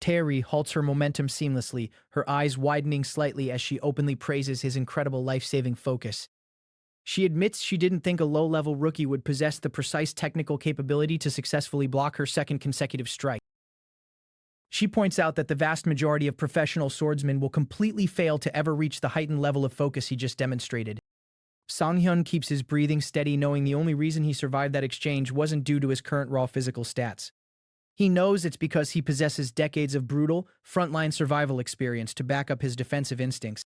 A: Taeri halts her momentum seamlessly, her eyes widening slightly as she openly praises his incredible life-saving focus. She admits she didn't think a low-level rookie would possess the precise technical capability to successfully block her second consecutive strike. She points out that the vast majority of professional swordsmen will completely fail to ever reach the heightened level of focus he just demonstrated. Sang-hyun keeps his breathing steady, knowing the only reason he survived that exchange wasn't due to his current raw physical stats. He knows it's because he possesses decades of brutal, frontline survival experience to back up his defensive instincts.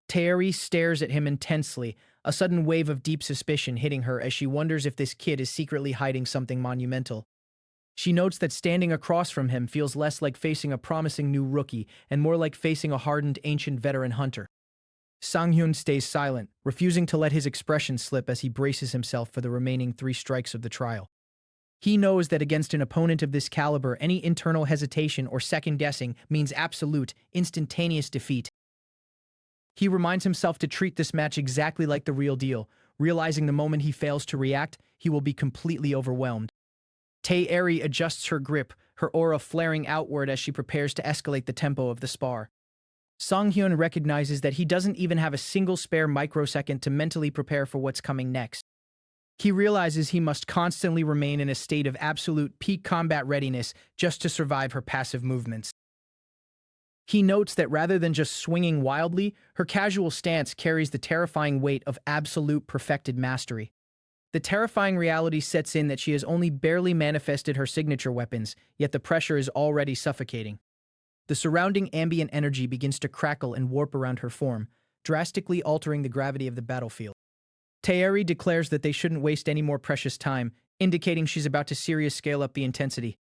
A: Taeri stares at him intensely, a sudden wave of deep suspicion hitting her as she wonders if this kid is secretly hiding something monumental. She notes that standing across from him feels less like facing a promising new rookie and more like facing a hardened ancient veteran hunter. Sang-hyun stays silent, refusing to let his expression slip as he braces himself for the remaining 3 strikes of the trial. He knows that against an opponent of this caliber, any internal hesitation or second-guessing means absolute, instantaneous defeat. He reminds himself to treat this match exactly like the real deal, realizing the moment he fails to react, he will be completely overwhelmed. Taeri adjusts her grip, her aura flaring outward as she prepares to escalate the tempo of the spar. Sang-hyun recognizes that he doesn't even have a single spare microsecond to mentally prepare for what's coming next. He realizes he must constantly remain in a state of absolute peak combat readiness just to survive her passive movements. He notes that rather than just swinging wildly, her casual stance carries the terrifying weight of absolute perfected mastery. The terrifying reality sets in that she has only barely manifested her signature weapons, yet the pressure is already suffocating. The surrounding ambient energy begins to crackle and warp around her form, drastically altering the gravity of the battlefield. Taeri declares that they shouldn't waste any more precious time, indicating she's about to seriously scale up the intensity.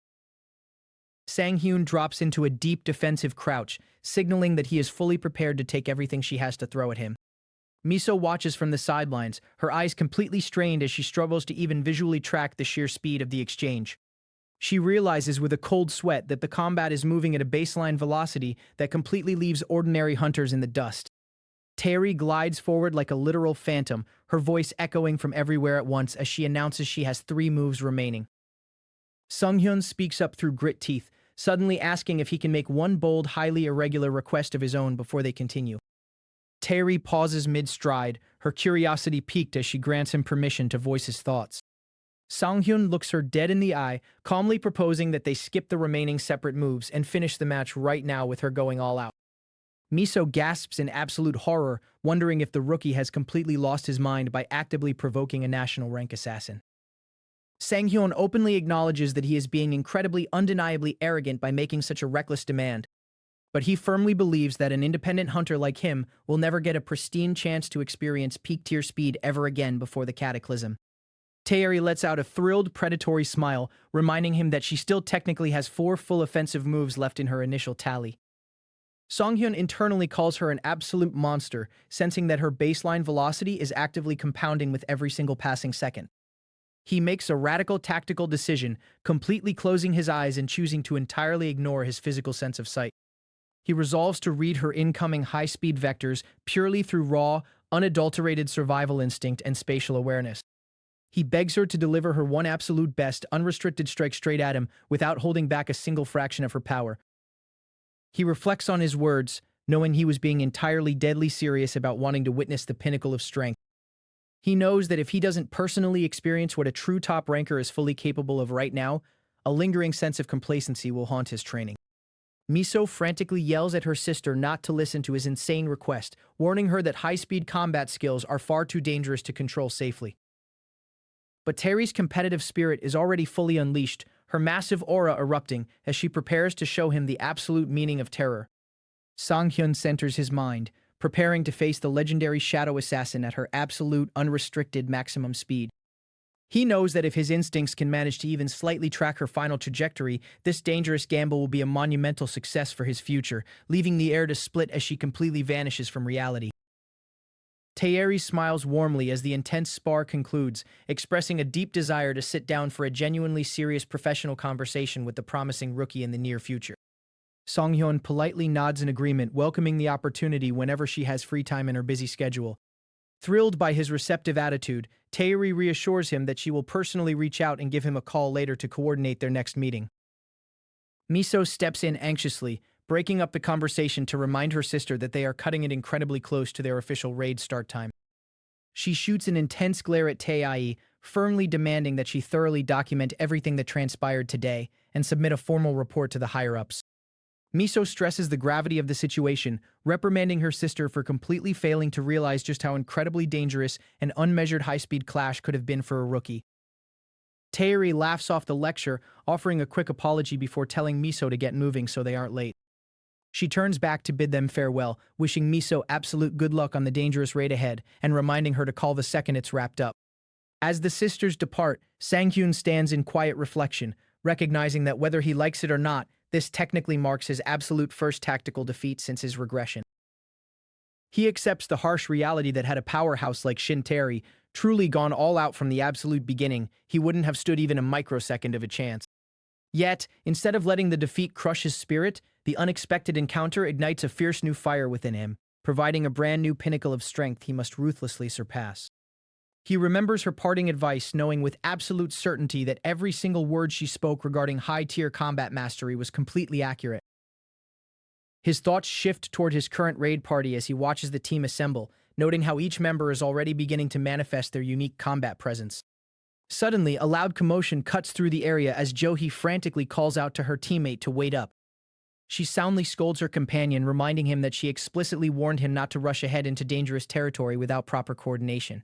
A: Sang-hyun drops into a deep defensive crouch, signaling that he is fully prepared to take everything she has to throw at him. Miso watches from the sidelines, her eyes completely strained as she struggles to even visually track the sheer speed of the exchange. She realizes with a cold sweat that the combat is moving at a baseline velocity that completely leaves ordinary hunters in the dust. Taeri glides forward like a literal phantom, her voice echoing from everywhere at once as she announces she has 3 moves remaining. Sang-hyun speaks up through grit teeth, suddenly asking if he can make one bold, highly irregular request of his own before they continue. Taeri pauses mid-stride, her curiosity piqued as she grants him permission to voice his thoughts. Sang-hyun looks her dead in the eye, calmly proposing that they skip the remaining separate moves and finish the match right now with her going all out. Miso gasps in absolute horror, wondering if the rookie has completely lost his mind by actively provoking a national rank assassin. Sang-hyun openly acknowledges that he is being incredibly undeniably arrogant by making such a reckless demand, but he firmly believes that an independent hunter like him will never get a pristine chance to experience peak-tier speed ever again before the cataclysm. Taeri lets out a thrilled, predatory smile, reminding him that she still technically has 4 full offensive moves left in her initial tally. Sang-hyun internally calls her an absolute monster, sensing that her baseline velocity is actively compounding with every single passing second. He makes a radical tactical decision, completely closing his eyes and choosing to entirely ignore his physical sense of sight. He resolves to read her incoming high-speed vectors purely through raw, unadulterated survival instinct and spatial awareness. He begs her to deliver her one absolute best, unrestricted strike straight at him without holding back a single fraction of her power. He reflects on his words, knowing he was being entirely deadly serious about wanting to witness the pinnacle of strength. He knows that if he doesn't personally experience what a true top ranker is fully capable of right now, a lingering sense of complacency will haunt his training. Miso frantically yells at her sister not to listen to his insane request, warning her that high-speed combat skills are far too dangerous to control safely. But Terry's competitive spirit is already fully unleashed, her massive aura erupting as she prepares to show him the absolute meaning of terror. Sang-hyun centers his mind, preparing to face the legendary shadow assassin at her absolute, unrestricted maximum speed. He knows that if his instincts can manage to even slightly track her final trajectory, this dangerous gamble will be a monumental success for his future, leaving the air to split as she completely vanishes from reality. Taeri smiles warmly as the intense spar concludes, expressing a deep desire to sit down for a genuinely serious professional conversation with the promising rookie in the near future. Sang-hyun politely nods in agreement, welcoming the opportunity whenever she has free time in her busy schedule. Thrilled by his receptive attitude, Taeri reassures him that she will personally reach out and give him a call later to coordinate their next meeting. Miso steps in anxiously, breaking up the conversation to remind her sister that they are cutting it incredibly close to their official raid start time. She shoots an intense glare at Taei, firmly demanding that she thoroughly document everything that transpired today and submit a formal report to the higher-ups. Miso stresses the gravity of the situation, reprimanding her sister for completely failing to realize just how incredibly dangerous an unmeasured high-speed clash could have been for a rookie. Taeri laughs off the lecture, offering a quick apology before telling Miso to get moving so they aren't late. She turns back to bid them farewell, wishing Miso absolute good luck on the dangerous raid ahead and reminding her to call the second it's wrapped up. As the sisters depart, Sang-hyun stands in quiet reflection, recognizing that whether he likes it or not, this technically marks his absolute first tactical defeat since his regression. He accepts the harsh reality that had a powerhouse like Shin Taeri truly gone all out from the absolute beginning, he wouldn't have stood even a microsecond of a chance. Yet, instead of letting the defeat crush his spirit, the unexpected encounter ignites a fierce new fire within him, providing a brand new pinnacle of strength he must ruthlessly surpass. He remembers her parting advice, knowing with absolute certainty that every single word she spoke regarding high-tier combat mastery was completely accurate. His thoughts shift toward his current raid party as he watches the team assemble, noting how each member is already beginning to manifest their unique combat presence. Suddenly, a loud commotion cuts through the area as Johi frantically calls out to her teammate to wait up. She soundly scolds her companion, reminding him that she explicitly warned him not to rush ahead into dangerous territory without proper coordination.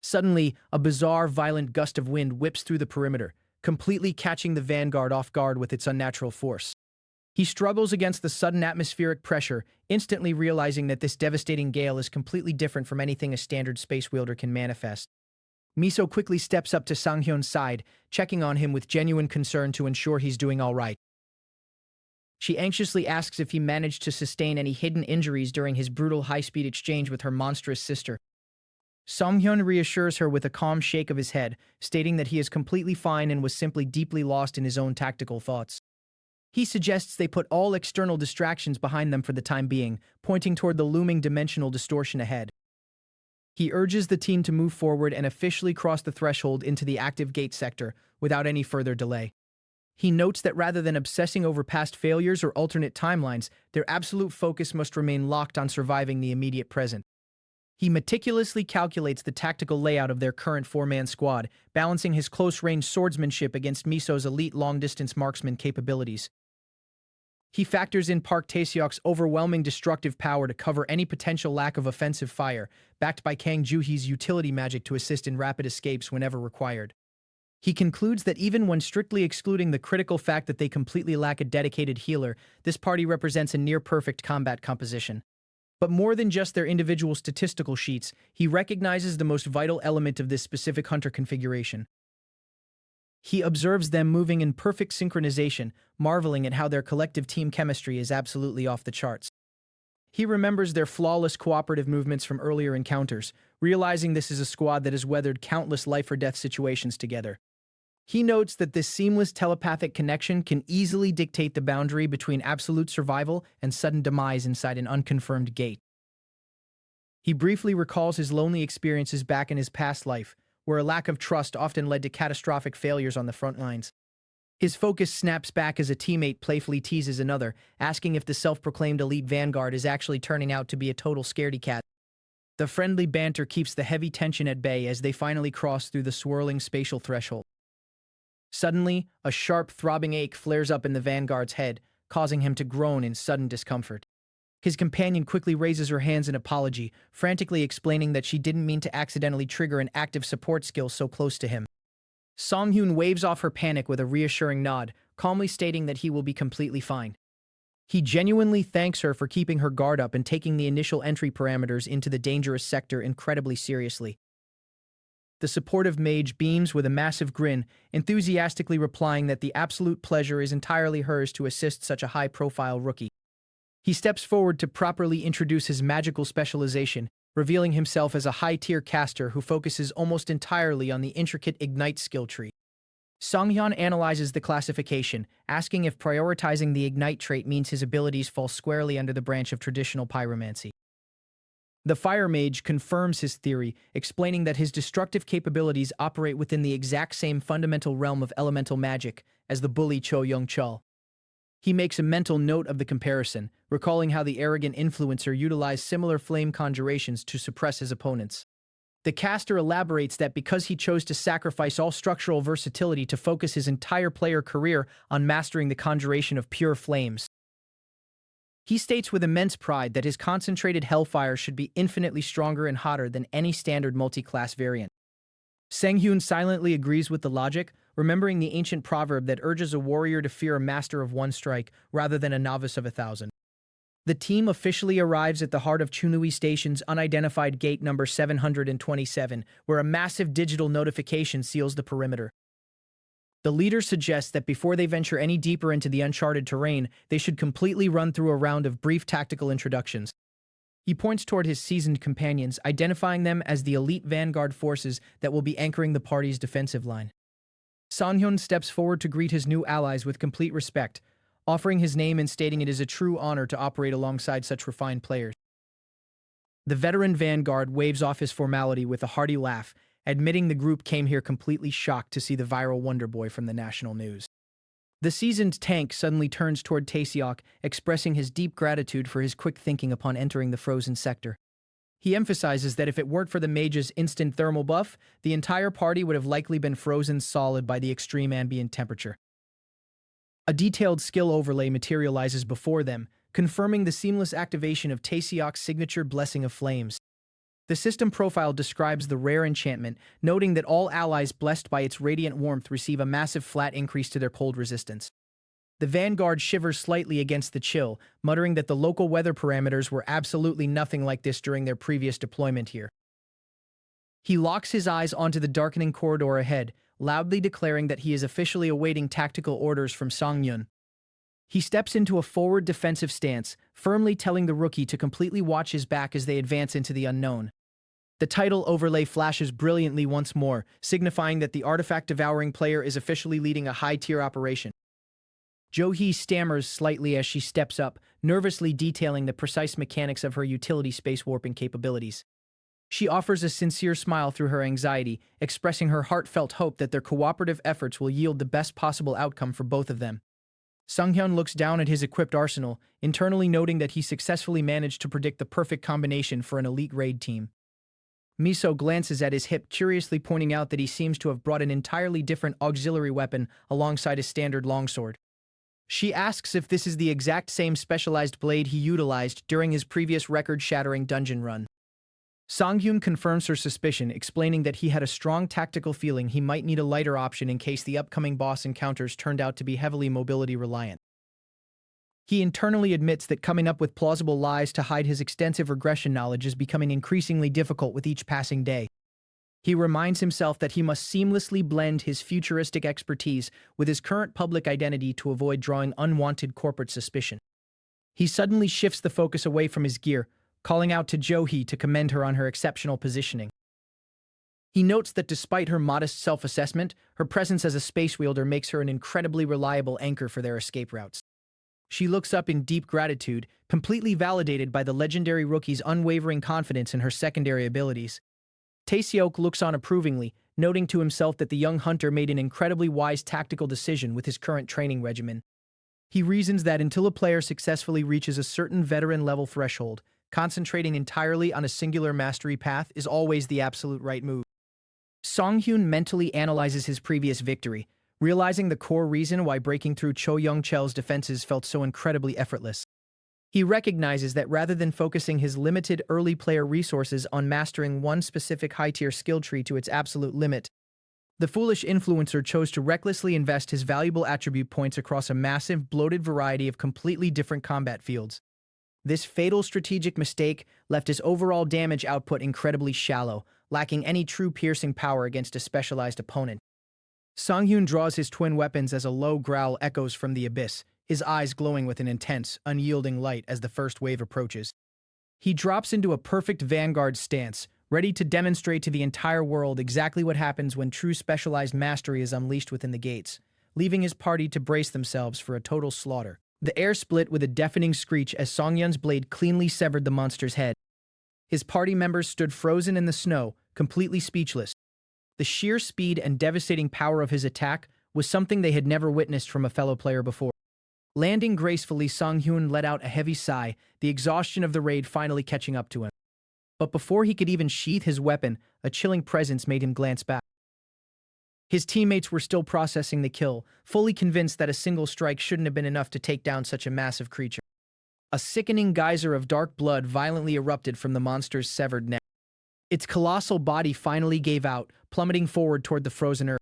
A: Suddenly, a bizarre, violent gust of wind whips through the perimeter, completely catching the vanguard off guard with its unnatural force. He struggles against the sudden atmospheric pressure, instantly realizing that this devastating gale is completely different from anything a standard space wielder can manifest. Miso quickly steps up to Sang-hyun's side, checking on him with genuine concern to ensure he's doing all right. She anxiously asks if he managed to sustain any hidden injuries during his brutal high-speed exchange with her monstrous sister. Sang-hyun reassures her with a calm shake of his head, stating that he is completely fine and was simply deeply lost in his own tactical thoughts. He suggests they put all external distractions behind them for the time being, pointing toward the looming dimensional distortion ahead. He urges the team to move forward and officially cross the threshold into the active gate sector without any further delay. He notes that rather than obsessing over past failures or alternate timelines, their absolute focus must remain locked on surviving the immediate present. He meticulously calculates the tactical layout of their current four-man squad, balancing his close-range swordsmanship against Miso's elite long-distance marksman capabilities. He factors in Park Taeseok's overwhelming destructive power to cover any potential lack of offensive fire, backed by Kang Joo-hee's utility magic to assist in rapid escapes whenever required. He concludes that even when strictly excluding the critical fact that they completely lack a dedicated healer, this party represents a near-perfect combat composition. But more than just their individual statistical sheets, he recognizes the most vital element of this specific hunter configuration. He observes them moving in perfect synchronization, marveling at how their collective team chemistry is absolutely off the charts. He remembers their flawless cooperative movements from earlier encounters, realizing this is a squad that has weathered countless life-or-death situations together. He notes that this seamless telepathic connection can easily dictate the boundary between absolute survival and sudden demise inside an unconfirmed gate. He briefly recalls his lonely experiences back in his past life, where a lack of trust often led to catastrophic failures on the front lines. His focus snaps back as a teammate playfully teases another, asking if the self-proclaimed elite vanguard is actually turning out to be a total scaredy cat. The friendly banter keeps the heavy tension at bay as they finally cross through the swirling spatial threshold. Suddenly, a sharp, throbbing ache flares up in the vanguard's head, causing him to groan in sudden discomfort. His companion quickly raises her hands in apology, frantically explaining that she didn't mean to accidentally trigger an active support skill so close to him. Song-hyun waves off her panic with a reassuring nod, calmly stating that he will be completely fine. He genuinely thanks her for keeping her guard up and taking the initial entry parameters into the dangerous sector incredibly seriously. The supportive mage beams with a massive grin, enthusiastically replying that the absolute pleasure is entirely hers to assist such a high-profile rookie. He steps forward to properly introduce his magical specialization, revealing himself as a high-tier caster who focuses almost entirely on the intricate Ignite skill tree. Song-hyun analyzes the classification, asking if prioritizing the Ignite trait means his abilities fall squarely under the branch of traditional pyromancy. The Fire Mage confirms his theory, explaining that his destructive capabilities operate within the exact same fundamental realm of elemental magic as the bully Cho Young-chul. He makes a mental note of the comparison, recalling how the arrogant influencer utilized similar flame conjurations to suppress his opponents. The caster elaborates that because he chose to sacrifice all structural versatility to focus his entire player career on mastering the conjuration of pure flames. He states with immense pride that his concentrated hellfire should be infinitely stronger and hotter than any standard multi-class variant. Sang-hyun silently agrees with the logic, remembering the ancient proverb that urges a warrior to fear a master of one strike rather than a novice of 1,000. The team officially arrives at the heart of Chunui Station's unidentified gate number 727, where a massive digital notification seals the perimeter. The leader suggests that before they venture any deeper into the uncharted terrain, they should completely run through a round of brief tactical introductions. He points toward his seasoned companions, identifying them as the elite vanguard forces that will be anchoring the party's defensive line. Sang-hyun steps forward to greet his new allies with complete respect, offering his name and stating it is a true honor to operate alongside such refined players. The veteran vanguard waves off his formality with a hearty laugh, admitting the group came here completely shocked to see the viral Wonder Boy from the national news. The seasoned tank suddenly turns toward Taeseok, expressing his deep gratitude for his quick thinking upon entering the frozen sector. He emphasizes that if it weren't for the mage's instant thermal buff, the entire party would have likely been frozen solid by the extreme ambient temperature. A detailed skill overlay materializes before them, confirming the seamless activation of Taeseok's signature Blessing of Flames. The system profile describes the rare enchantment, noting that all allies blessed by its radiant warmth receive a massive flat increase to their cold resistance. The Vanguard shivers slightly against the chill, muttering that the local weather parameters were absolutely nothing like this during their previous deployment here. He locks his eyes onto the darkening corridor ahead, loudly declaring that he is officially awaiting tactical orders from Sang-hyun. He steps into a forward defensive stance, firmly telling the rookie to completely watch his back as they advance into the unknown. The title overlay flashes brilliantly once more, signifying that the Artifact-Devouring Player is officially leading a high-tier operation. Jo-hee stammers slightly as she steps up, nervously detailing the precise mechanics of her utility space warping capabilities. She offers a sincere smile through her anxiety, expressing her heartfelt hope that their cooperative efforts will yield the best possible outcome for both of them. Sang-hyun looks down at his equipped arsenal, internally noting that he successfully managed to predict the perfect combination for an elite raid team. Miso glances at his hip, curiously pointing out that he seems to have brought an entirely different auxiliary weapon alongside his standard longsword. She asks if this is the exact same specialized blade he utilized during his previous record-shattering dungeon run. Sang-hyun confirms her suspicion, explaining that he had a strong tactical feeling he might need a lighter option in case the upcoming boss encounters turned out to be heavily mobility-reliant. He internally admits that coming up with plausible lies to hide his extensive regression knowledge is becoming increasingly difficult with each passing day. He reminds himself that he must seamlessly blend his futuristic expertise with his current public identity to avoid drawing unwanted corporate suspicion. He suddenly shifts the focus away from his gear, calling out to Jo-hee to commend her on her exceptional positioning. He notes that despite her modest self-assessment, her presence as a space wielder makes her an incredibly reliable anchor for their escape routes. She looks up in deep gratitude, completely validated by the legendary rookie's unwavering confidence in her secondary abilities. Tae-seok looks on approvingly, noting to himself that the young hunter made an incredibly wise tactical decision with his current training regimen. He reasons that until a player successfully reaches a certain veteran-level threshold, concentrating entirely on a singular mastery path is always the absolute right move. Song-hyun mentally analyzes his previous victory, realizing the core reason why breaking through Cho Young-chel's defenses felt so incredibly effortless. He recognizes that rather than focusing his limited early player resources on mastering one specific high-tier skill tree to its absolute limit, the foolish influencer chose to recklessly invest his valuable attribute points across a massive, bloated variety of completely different combat fields. This fatal strategic mistake left his overall damage output incredibly shallow, lacking any true piercing power against a specialized opponent. Song-hyun draws his twin weapons as a low growl echoes from the abyss, his eyes glowing with an intense, unyielding light as the first wave approaches. He drops into a perfect vanguard stance, ready to demonstrate to the entire world exactly what happens when true specialized mastery is unleashed within the gates, leaving his party to brace themselves for a total slaughter. The air split with a deafening screech as Song-hyun's blade cleanly severed the monster's head. His party members stood frozen in the snow, completely speechless. The sheer speed and devastating power of his attack was something they had never witnessed from a fellow player before. Landing gracefully, Song-hyun let out a heavy sigh, the exhaustion of the raid finally catching up to him. But before he could even sheath his weapon, a chilling presence made him glance back. His teammates were still processing the kill, fully convinced that a single strike shouldn't have been enough to take down such a massive creature. A sickening geyser of dark blood violently erupted from the monster's severed neck. Its colossal body finally gave out, plummeting forward toward the frozen earth.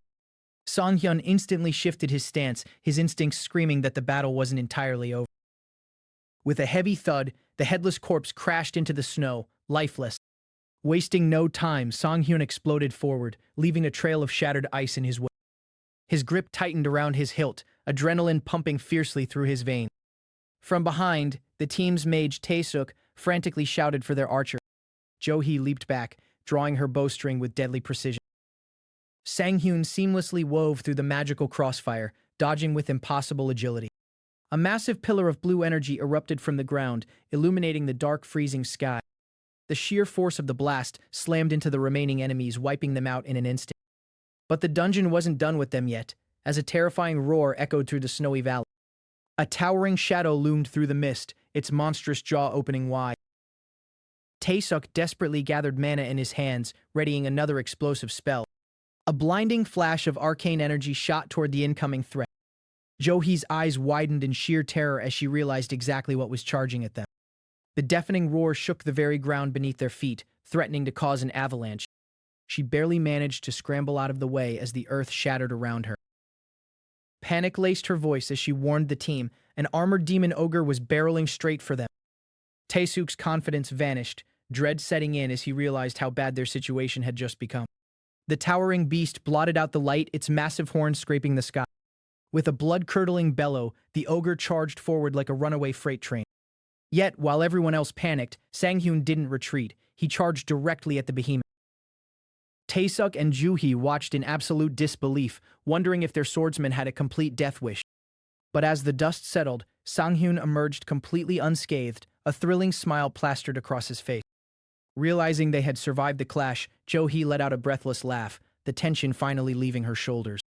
A: Song-hyun instantly shifted his stance, his instincts screaming that the battle wasn't entirely over. With a heavy thud, the headless corpse crashed into the snow, lifeless. Wasting no time, Song-hyun exploded forward, leaving a trail of shattered ice in his wake. His grip tightened around his hilt, adrenaline pumping fiercely through his veins. From behind, the team's mage Tae-seok frantically shouted for their archer. Jo-hee leaped back, drawing her bowstring with deadly precision. Sang-hyun seamlessly wove through the magical crossfire, dodging with impossible agility. A massive pillar of blue energy erupted from the ground, illuminating the dark, freezing sky. The sheer force of the blast slammed into the remaining enemies, wiping them out in an instant. But the dungeon wasn't done with them yet, as a terrifying roar echoed through the snowy valley. A towering shadow loomed through the mist, its monstrous jaw opening wide. Tae-seok desperately gathered mana in his hands, readying another explosive spell. A blinding flash of arcane energy shot toward the incoming threat. Jo-hee's eyes widened in sheer terror as she realized exactly what was charging at them. The deafening roar shook the very ground beneath their feet, threatening to cause an avalanche. She barely managed to scramble out of the way as the earth shattered around her. Panic laced her voice as she warned the team an armored demon ogre was barreling straight for them. Tae-seok's confidence vanished, dread setting in as he realized how bad their situation had just become. The towering beast blotted out the light, its massive horns scraping the sky. With a blood-curdling bellow, the ogre charged forward like a runaway freight train. Yet, while everyone else panicked, Sang-hyun didn't retreat. He charged directly at the behemoth. Tae-seok and Jo-hee watched in absolute disbelief, wondering if their swordsman had a complete death wish. But as the dust settled, Sang-hyun emerged completely unscathed, a thrilling smile plastered across his face. Realizing they had survived the clash, Jo-hee let out a breathless laugh, the tension finally leaving her shoulders.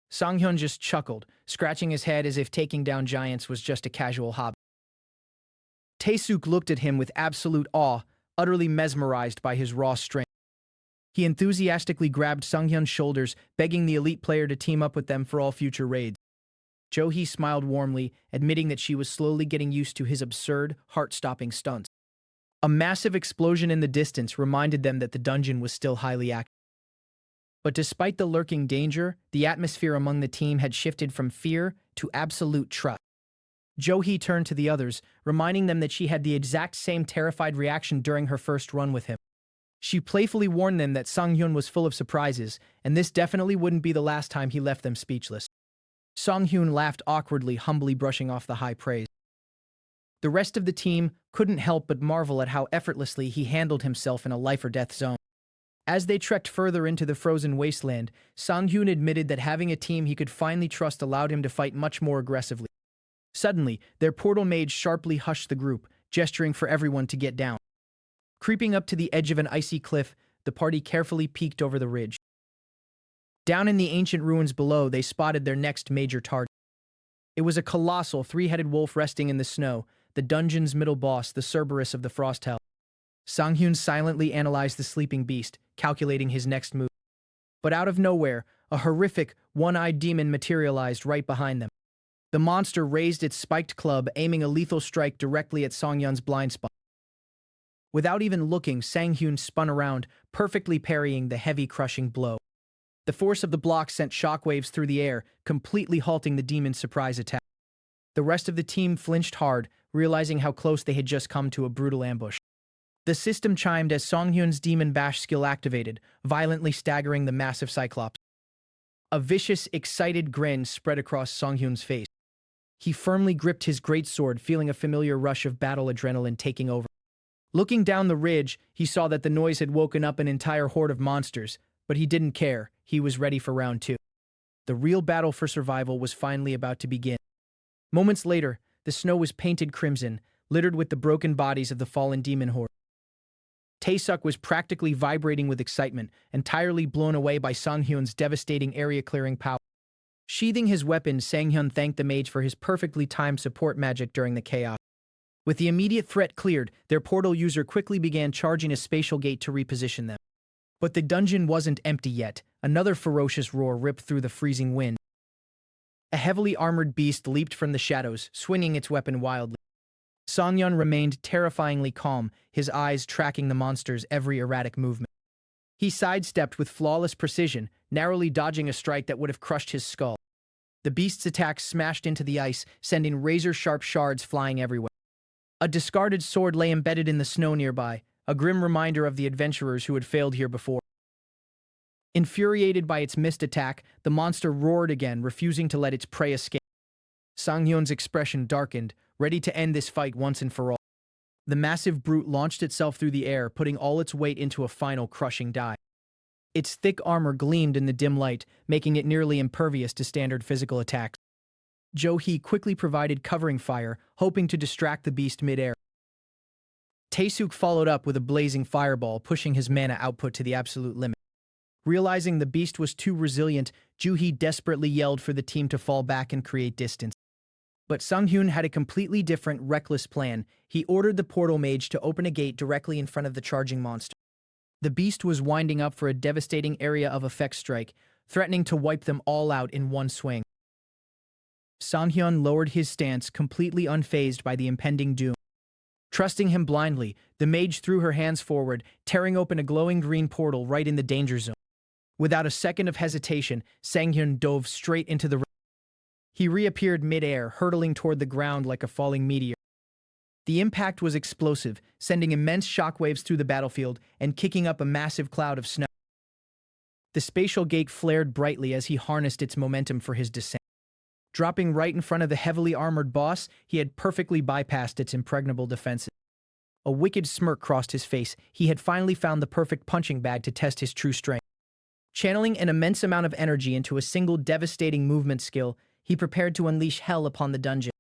A: Sang-hyun just chuckled, scratching his head as if taking down giants was just a casual hobby. Tae-seok looked at him with absolute awe, utterly mesmerized by his raw strength. He enthusiastically grabbed Sang-hyun's shoulders, begging the elite player to team up with them for all future raids. Jo-hee smiled warmly, admitting that she was slowly getting used to his absurd, heart-stopping stunts. A massive explosion in the distance reminded them that the dungeon was still highly active. But despite the lurking danger, the atmosphere among the team had shifted from fear to absolute trust. Jo-hee turned to the others, reminding them that she had the exact same terrified reaction during her first run with him. She playfully warned them that Sang-hyun was full of surprises, and this definitely wouldn't be the last time he left them speechless. Sang-hyun laughed awkwardly, humbly brushing off the high praise. The rest of the team couldn't help but marvel at how effortlessly he handled himself in a life-or-death zone. As they trekked further into the frozen wasteland, Sang-hyun admitted that having a team he could finally trust allowed him to fight much more aggressively. Suddenly, their portal mage sharply hushed the group, gesturing for everyone to get down. Creeping up to the edge of an icy cliff, the party carefully peeked over the ridge. Down in the ancient ruins below, they spotted their next major target. It was a colossal three-headed wolf resting in the snow, the dungeon's middle boss, the Cerberus of the Frost Hell. Sang-hyun silently analyzed the sleeping beast, calculating his next move. But out of nowhere, a horrific, one-eyed demon materialized right behind them. The monster raised its spiked club, aiming a lethal strike directly at Sang-hyun's blind spot. Without even looking, Sang-hyun spun around, perfectly parrying the heavy, crushing blow. The force of the block sent shockwaves through the air, completely halting the demon's surprise attack. The rest of the team flinched hard, realizing how close they had just come to a brutal ambush. The system chimed as Sang-hyun's Demon Bash skill activated, violently staggering the massive Cyclops. A vicious, excited grin spread across Sang-hyun's face. He firmly gripped his greatsword, feeling a familiar rush of battle adrenaline taking over. Looking down the ridge, he saw that the noise had woken up an entire horde of monsters, but he didn't care. He was ready for round 2. The real battle for survival was finally about to begin. Moments later, the snow was painted crimson, littered with the broken bodies of the fallen demon horde. Taesuk was practically vibrating with excitement, entirely blown away by Sang-hyun's devastating area-clearing power. Sheathing his weapon, Sang-hyun thanked the mage for his perfectly timed support magic during the chaos. With the immediate threat cleared, their portal user quickly began charging a spatial gate to reposition them. But the dungeon wasn't empty yet. Another ferocious roar ripped through the freezing wind. A heavily armored beast leaped from the shadows, swinging its weapon wildly. Sang-hyun remained terrifyingly calm, his eyes tracking the monster's every erratic movement. He sidestepped with flawless precision, narrowly dodging a strike that would have crushed his skull. The beast's attack smashed into the ice, sending razor-sharp shards flying everywhere. A discarded sword lay embedded in the snow nearby, a grim reminder of the adventurers who had failed here before. Infuriated by its missed attack, the monster roared again, refusing to let its prey escape. Sang-hyun's expression darkened, ready to end this fight once and for all. The massive brute launched itself through the air, putting all its weight into a final crushing dive. Its thick armor gleamed in the dim light, making it nearly impervious to standard physical attacks. Jo-hee quickly provided covering fire, hoping to distract the beast mid-air. Taesuk followed up with a blazing fireball, pushing his mana output to the absolute limit. Realizing the beast was too resilient, Jo-hee desperately yelled for the team to fall back and create distance. But Sang-hyun had a completely different, reckless plan. He ordered the portal mage to open a gate directly in front of the charging monster. The beast was winding up for a devastating area of effect strike, threatening to wipe them all out in one swing. Sang-hyun lowered his stance, completely unfazed by the impending doom. Trusting him blindly, the mage threw her hands forward, tearing open a glowing green portal right in the danger zone. Without a second of hesitation, Sang-hyun dove straight into the... He reappeared mid-air, hurtling toward the ground like a falling meteor. The impact was explosive, sending immense shockwaves through the battlefield and kicking up a massive cloud of snow. The spatial gate flared brightly as he harnessed its momentum for his descent. Dropping right in front of the heavily armored boss, he had perfectly bypassed its impregnable defenses. A wicked smirk crossed his face. He had finally found the perfect punching bag to test his true strength. Channeling an immense amount of energy into a single devastating movement skill, he prepared to unleash hell upon the dungeon.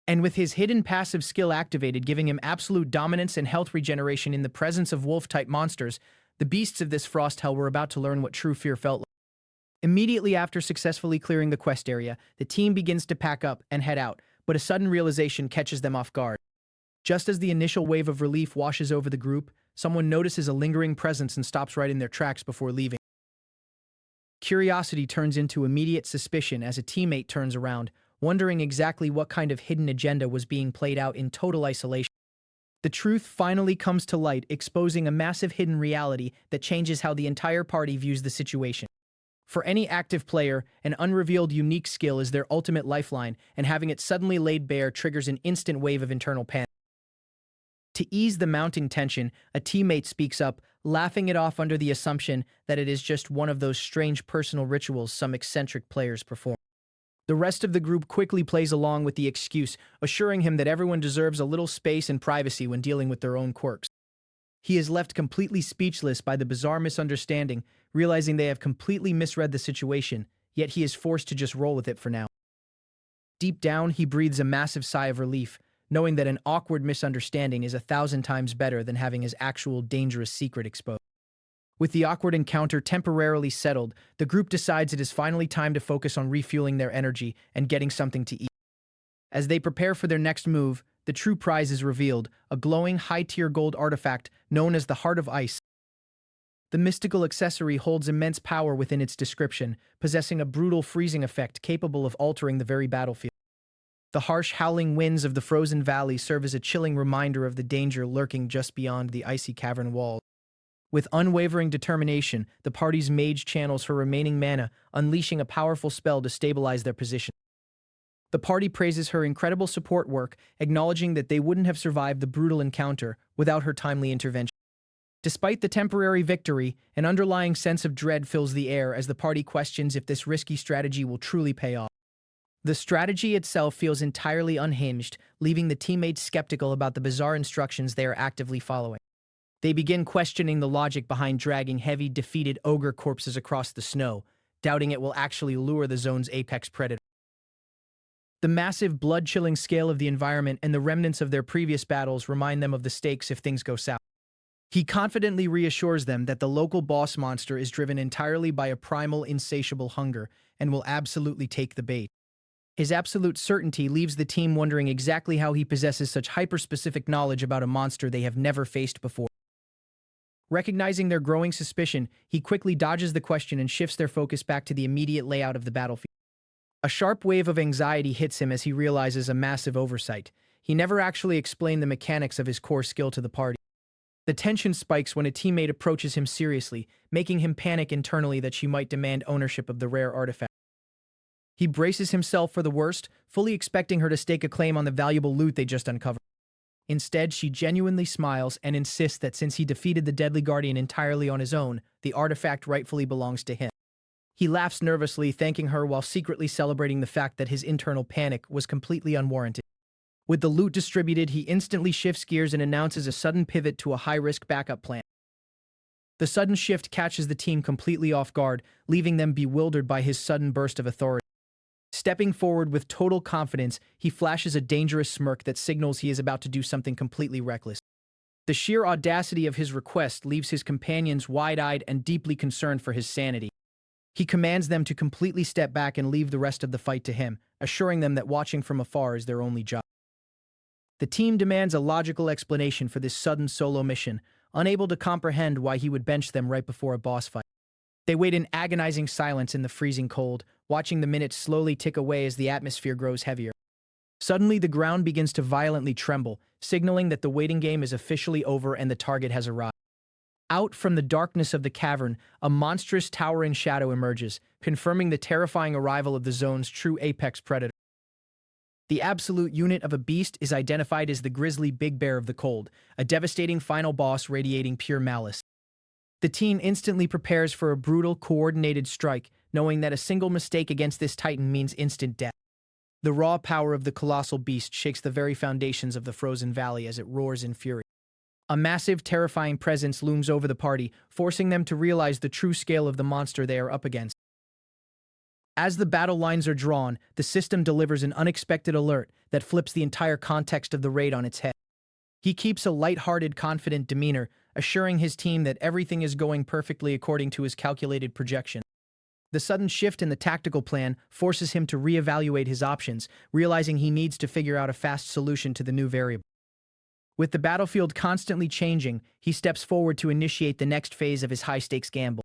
A: And with his hidden passive skill activated, giving him absolute dominance and health regeneration in the presence of wolf-type monsters, the beasts of this frost hell were about to learn what true fear felt like. Immediately after successfully clearing the quest area, the team begins to pack up and head out, but a sudden realization catches them off guard. Just as the initial wave of relief washes over the group, someone notices a lingering presence and stops right in their tracks before leaving. Curiosity turns into immediate suspicion as a teammate turns around, wondering exactly what kind of hidden agenda was being played out in total isolation. The truth finally comes to light, exposing a massive hidden reality that changes how the entire party views the situation. For any active player, an unrevealed unique skill is their ultimate lifeline, and having it suddenly laid bare triggers an instant wave of internal panic. To ease the mounting tension, a teammate speaks up, laughing it off under the assumption that it is just one of those strange personal rituals some eccentric players perform. The rest of the group quickly plays along with the excuse, assuring him that everyone deserves a little space and privacy when dealing with their own quirks. He is left completely speechless by the bizarre misunderstanding, realizing they have completely misread the situation, yet he is forced to just roll with it for now. Deep down, he breathes a massive sigh of relief, knowing that an awkward misunderstanding is 1,000 times better than having his actual dangerous secret exposed. With the awkward encounter temporarily settled, the group decides it is finally time to focus on refueling their energy and getting something to eat. As they prepare for their next move, the true prize is revealed, a glowing high-tier gold artifact known as the Heart of Ice. The mystical accessory holds immense power within its description, possessing a brutal freezing effect capable of altering the very battlefield. The harsh, howling winds of the frozen valley serve as a chilling reminder of the danger lurking just beyond the icy cavern walls. With unwavering determination, the party's mage channels her remaining mana, unleashing a powerful spell to stabilize their position. The party praises her incredible support work, acknowledging that they wouldn't have survived the brutal encounter without her timely intervention. Despite the temporary victory, an underlying sense of dread fills the air as the party questions if this risky strategy will truly pay off. The strategy itself feels entirely unhinged, leaving the teammates skeptical about the bizarre instructions they are actively following. They begin questioning the logic behind dragging heavy, defeated ogre corpses across the snow, doubting it will actually lure the zone's apex predator. The massive, blood-chilling scale of the environment and the remnants of their previous battles remind them of the stakes if things go south. He confidently reassures them that the local boss monster is driven entirely by a primal, insatiable hunger and will absolutely take the bait. His absolute certainty leaves the team wondering exactly how he possesses such hyper-specific knowledge about a monster they have never faced before. Recognizing their growing suspicion, he quickly dodges the question and shifts their focus back to the immediate layout of the battlefield. A sharp wave of anxiety hits him as he realizes a massive oversight. He never actually explained the mechanics of his core skill to the party. The tension spikes when a teammate approaches him seriously, making him panic internally that she might demand ownership of the rare artifact. He braces himself for the worst, fully expecting her to stake a claim on the valuable loot they just uncovered. Instead, she genuinely smiles and insists that since he defeated the deadly guardian entirely on his own, the artifact rightfully belongs to him. He laughs nervously, thanking her while secretly celebrating the fact that his internal panic was completely unwarranted. With the loot distributed, he instantly shifts gears and announces a sudden pivot to a high-risk backup plan. The sudden shift catches the team completely off guard, leaving them bewildered by his sudden burst of authority. Stepping forward with total confidence, he flashes a dangerous smirk that signals he is about to do something completely reckless. The sheer audacity of his request leaves his companions wide-eyed and deeply concerned for his sanity. He commands them to completely step back and leave the rest of the fight to him, assuring them that watching from afar is their only job. The team demands a logical explanation for this sudden solo mission, unable to comprehend why he would bench them right before a boss fight. They wait in agonizing silence in the freezing cold, watching the minutes slowly tick away as the atmosphere grows heavier. Suddenly, the ground begins to violently tremble, signaling that the waiting game is officially over and the target has arrived. Out from the darkness of the cavern, a monstrous towering shadow emerges, confirming the terrifying arrival of the zone's true apex predator. The absolute unit of a beast is identified as the grisly big bear of the cold, a devastating final boss radiating pure malice. The team instantly prepares for a brutal, coordinated strike, knowing that a single mistake against this titan means instant death. The raw power of the colossal beast shakes the very foundations of the frozen valley as it roars in fury. A massive, terrifying presence looms over the party, forcing them to realize the true scale of the monster they are up against. As the battle lines are drawn, the system delivers an unexpected alert that flips the entire context of the raid on its head. He keeps a light-hearted, confident demeanor, assuring his team that everything is going perfectly according to his calculated projection. The sudden shift in the tactical plan forces him to reevaluate his options, realizing he needs to figure out a fast solution to the new variable. With the battlefield constantly changing, he steps forward to initiate the next phase of his high-stakes gamble.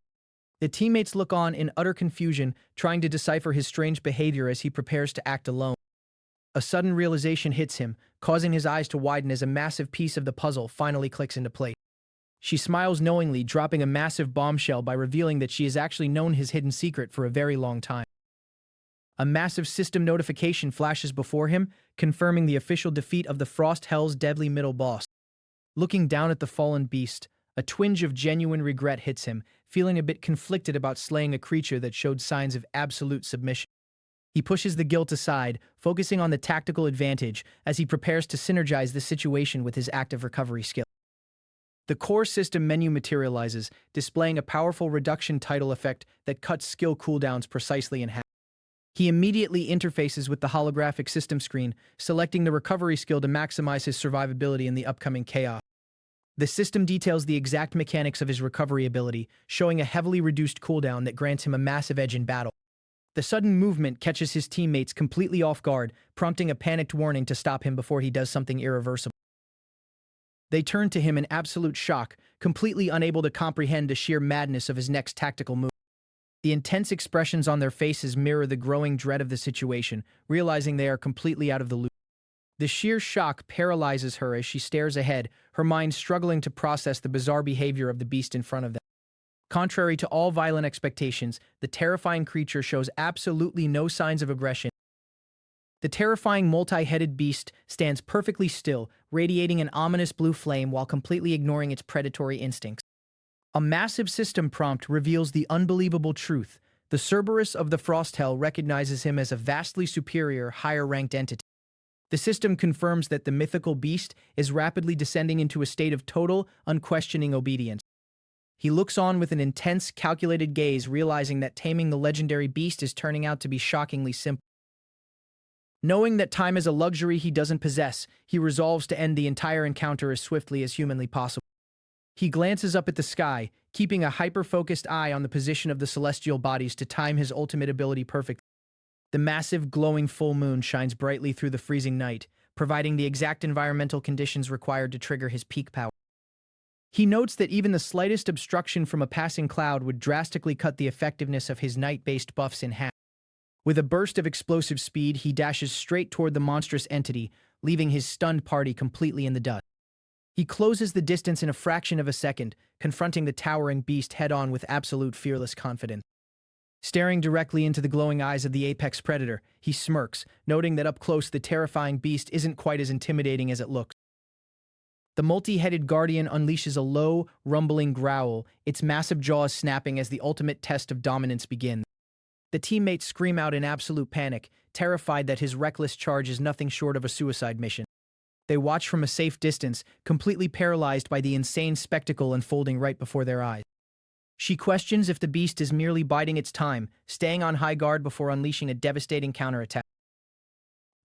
A: The teammates look on in utter confusion, trying to decipher his strange behavior as he prepares to act alone. A sudden realization hits him, causing his eyes to widen as a massive piece of the puzzle finally clicks into place. She smiles knowingly, dropping a massive bombshell by revealing that she has actually known his hidden secret for a very long time. A massive system notification flashes before him, confirming the official defeat of the Frost Hell's deadly middle boss. Looking down at the fallen beast, a twinge of genuine regret hits him, feeling a bit conflicted about slaying a creature that showed signs of absolute submission. He pushes the guilt aside, focusing on the tactical advantage as he prepares to synergize the situation with his active recovery skill. The core system menu materializes, displaying a powerful reduction title effect that cuts skill cooldowns precisely in half. He immediately interfaces with the holographic system screen, selecting the recovery skill to maximize his survivability in the upcoming chaos. The system details the exact mechanics of his recovery ability, showing a heavily reduced cooldown that grants him a massive edge in battle. The sudden movement catches his teammates completely off guard, prompting a panicked warning to stop him before he does something irreversible. They turn to him in absolute shock, completely unable to comprehend the sheer madness of his next tactical move. The intense expressions on their faces mirror the growing dread of the situation, realizing they are completely out of the loop. The sheer shock paralyzes her as she stares ahead, her mind struggling to process the bizarre behavior of the beast in front of them. Contrary to all violent expectations, the terrifying creature shows absolutely no signs of aggression. The terrifying multi-headed beast stands perfectly still, radiating an ominous blue flame while completely ignoring its predatory instincts. A massive system prompt reveals the unbelievable truth. The Cerberus of the Frost Hell recognizes him as a vastly superior, higher-ranked entity. The system confirms that the mythical beast is rapidly descending into a state of total, unquestioning obedience. He looks on with an intense, calculated gaze, realizing that taming the legendary beast is turning out to be shockingly simple. Knowing that time is a luxury he doesn't possess, he resolves to end the entire encounter as swiftly as humanly possible. He glances up at the sky, keeping a hyper-focused eye on the position of the celestial bodies to time his ultimate ability perfectly. The massive, glowing full moon shines brightly through the freezing night, providing the exact environmental conditions required to trigger his peak power. He notes that even the slightest obstruction from a passing cloud would drastically cut the effectiveness of his night-based buffs in half. With a burst of explosive speed, he dashes straight toward the monstrous entity, leaving his stunned party completely in the dust. He closes the distance in a fraction of a second, confronting the towering beast head-on with absolute fearless confidence. Staring directly into the glowing eyes of the apex predator, he smirks, noting that up close the terrifying beast isn't quite as intimidating as it looks. The multi-headed guardian unleashes a low, rumbling growl, its massive jaws snapping as the ultimate test of dominance begins. The teammates scream out in absolute panic, terrified that his reckless charge is nothing short of a suicide mission. They watch from a safe distance, completely paralyzed by the insane spectacle unfolding right before their eyes. She questions if the beast is merely biding its time, staying on high guard before unleashing a devastating counterattack.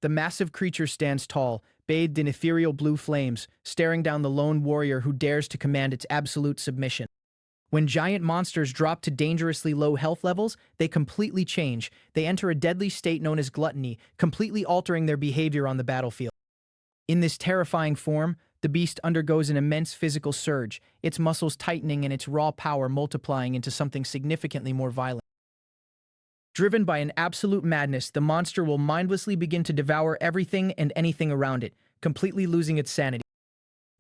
A: The massive creature stands tall, bathed in ethereal blue flames, staring down the lone warrior who dares to command its absolute submission. When giant monsters drop to dangerously low health levels, they completely change. They enter a deadly state known as gluttony, completely altering their behavior on the battlefield. In this terrifying form, the beast undergoes an immense physical surge, its muscles tightening and its raw power multiplying into something significantly more violent. Driven by an absolute madness, the monster will mindlessly begin to devour everything and anything around it, completely losing its sanity.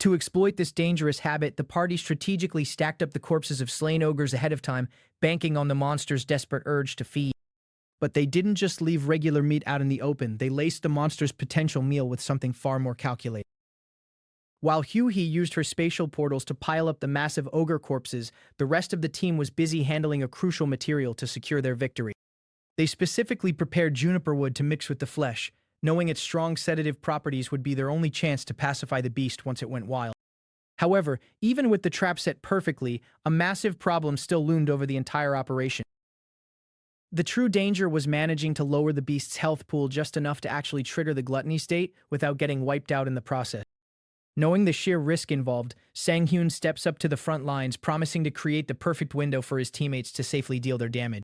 A: To exploit this dangerous habit, the party strategically stacked up the corpses of slain ogres ahead of time, banking on the monster's desperate urge to feed. But they didn't just leave regular meat out in the open, they laced the monster's potential meal with something far more calculated. While Hyuhee used her spatial portals to pile up the massive ogre corpses, the rest of the team was busy handling a crucial material to secure their victory. They specifically prepared juniper wood to mix with the flesh, knowing its strong sedative properties would be their only chance to pacify the beast once it went wild. However, even with the trap set perfectly, a massive problem still loomed over the entire operation. The true danger was managing to lower the beast's health pool just enough to actually trigger the gluttony state without getting wiped out in the process. Knowing the sheer risk involved, Sang-hyun steps up to the front lines, promising to create the perfect window for his teammates to safely deal their damage.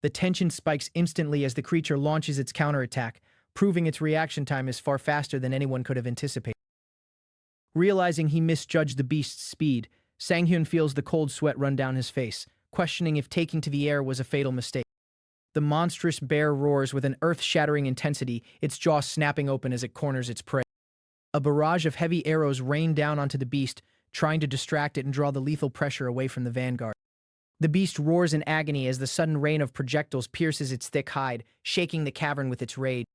A: The tension spikes instantly as the creature launches its counterattack, proving its reaction time is far faster than anyone could have anticipated. Realizing he misjudged the beast's speed, Sang-hyun feels the cold sweat run down his face, questioning if taking to the air was a fatal mistake. The monstrous bear roars with an earth-shattering intensity, its jaw snapping open as it corners its prey. A barrage of heavy arrows rain down onto the beast, trying to distract it and draw the lethal pressure away from the vanguard. The beast roars in agony as the sudden rain of projectiles pierces its thick hide, shaking the cavern with its rage.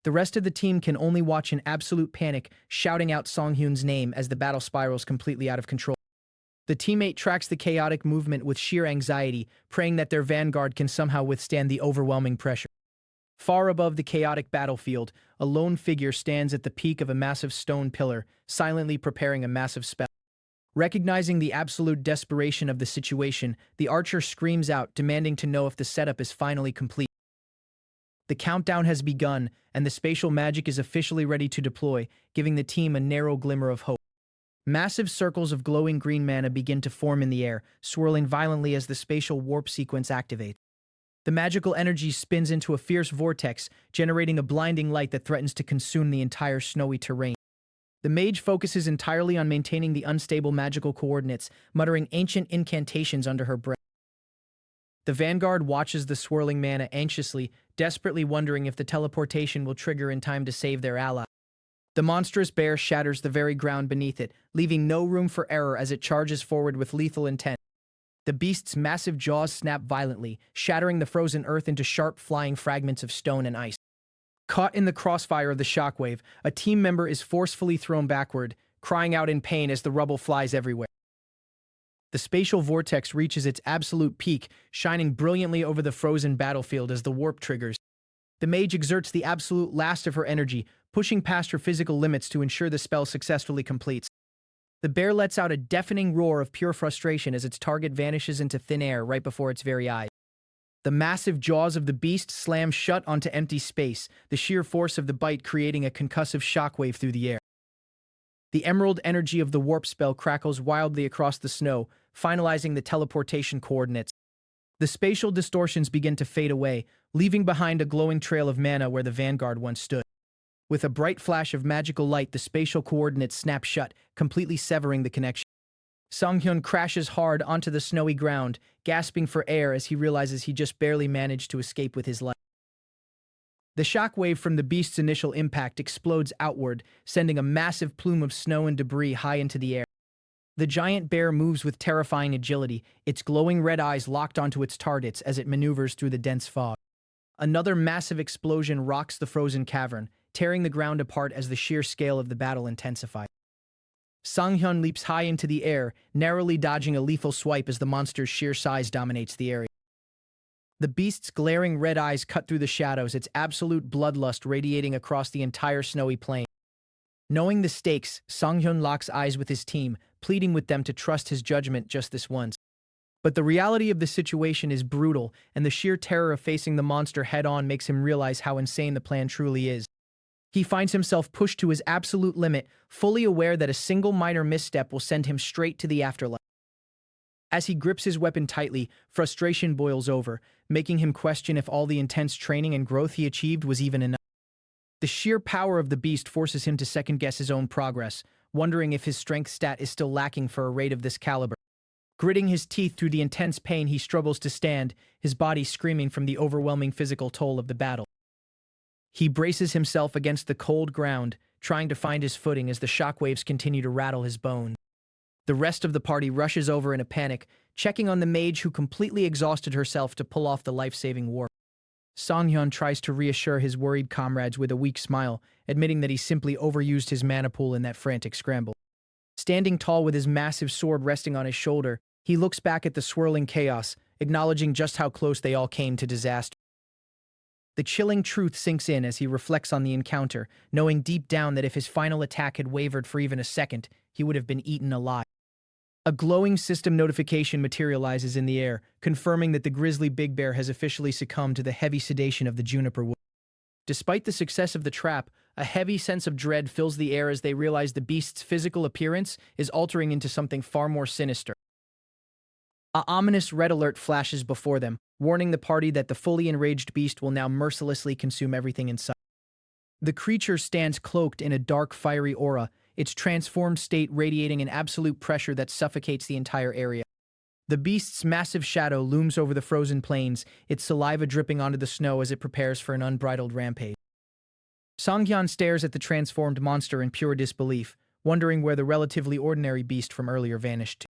A: The rest of the team can only watch in absolute panic, shouting out Sang-hyun's name as the battle spirals completely out of control. The teammate tracks the chaotic movement with sheer anxiety, praying that their vanguard can somehow withstand the overwhelming pressure. Far above the chaotic battlefield, a lone figure stands at the peak of a massive stone pillar, silently preparing a massive spell. Recognizing the absolute desperation of the situation, the archer screams out, demanding to know if the setup is finally complete. The countdown has begun, and the spatial magic is officially ready to deploy, giving the team a narrow glimmer of hope. Massive circles of glowing green mana begin to form in the air, swirling violently as the spatial warp sequence activates. The magical energy spins into a fierce vortex, generating a blinding light that threatens to consume the entire snowy terrain. The mage focuses entirely on maintaining the unstable magical coordinates, muttering ancient incantations under her breath. The vanguard watches the swirling mana anxiously, desperately wondering if the teleportation will trigger in time to save their ally. The monstrous bear shatters the very ground beneath it, leaving no room for error as it charges forward with lethal intent. The beast's massive jaws snap violently, shattering the frozen earth into sharp flying fragments of stone and ice. Caught in the crossfire of the shockwave, a team member is forcefully thrown backward, crying out in pain as the rubble flies everywhere. The spatial vortex reaches its absolute peak, shining brilliantly over the frozen battlefield as the warp triggers. The mage exerts the absolute last of her energy, pushing past her physical limits to ensure the spell successfully completes. The bear lets out a deafening roar of pure frustration as its target vanishes into thin air right before its very eyes. The massive jaws of the beast slam shut onto empty space, the sheer force of the bite creating a concussive shockwave through the air. The emerald energy of the warp spell crackles wildly across the snow, finalizing the teleportation coordinates. The spatial distortions begin to fade away, leaving behind a glowing trail of mana where the vanguard once stood. With a bright flash of magical light, the spatial coordinates snap shut, completely severing the connection. Sanghyun crashes hard onto the snowy ground, gasping for air as he realizes he just barely managed to escape with his life. The shockwave from the beast's initial impact explodes outward, sending a massive plume of snow and debris high into the air. The giant bear moves with terrifying agility, its glowing red eyes locked onto its targets as it maneuvers through the dense fog. Another massive explosion rocks the frozen cavern, tearing the ground apart as the sheer scale of the battle intensifies. Sanghyun leaps high into the air, narrowly dodging a lethal swipe as the monster's sheer size dominates the area. The beast's glaring red eyes cut through the shadows, its absolute bloodlust radiating across the entire snowy plain. Knowing the stakes, Sanghyun locks eyes with his team, pleading with them to trust his judgment just this once. But the reality of the situation is brutal, and the sheer terror of facing the monster head-on makes him realize how insane the plan truly is. He finds himself pushed to his absolute limit, fully aware that a single minor misstep will send him straight to the afterlife. As he grips his weapon tightly, frustration boils over, making him question if all the intense training and growth he achieved was even enough. The sheer power of the beast forces him to second-guess his own progress, wondering if his strength stat is still lacking for a raid of this caliber. Gritting his teeth through the intense pain, he struggles to stand, his body screaming from the overwhelming physical toll of the battle. He braces himself against the cold ground, trying to find his footing as the shockwaves continue to rattle his bones. The rest of the party rushes over in a panic, checking on the mage who completely exhausted herself to pull off the life-saving warp. Sanghyun tries to reassure his worried comrades with a weak smile, admitting that he simply overused his mana pool in that frantic scramble. Standing tall with his massive sword resting on his shoulder, he looks back at the swirling chaos, acknowledging just how close they all came to disaster. The chilling truth sinks in as he reflects on the encounter, knowing deep down that if his final attack had wavered for even a second, he would have been eaten alive. A glowing system notification materializes in the air, confirming that the grisly big bear has officially succumbed to the heavy sedation of the juniper wood. Despite the success of the trap, a heavy sense of dread fills the air as they realize the beast's physical appearance is altering into something far more sinister. An ominous red alert flashes before them, warning the party that the fully enraged beast will now mercilessly consume everything in sight. The creature stands cloaked in a dark, fiery aura, its transformed state radiating an absolute pressure that suffocates the entire area. The beast's massive shadow looms over the frozen plains, its saliva dripping onto the snow as it prepares for an unbridled rampage. Sanghyun stares at the transformed monster in pure disbelief, wondering where the relatively ordinary beast from earlier vanished to.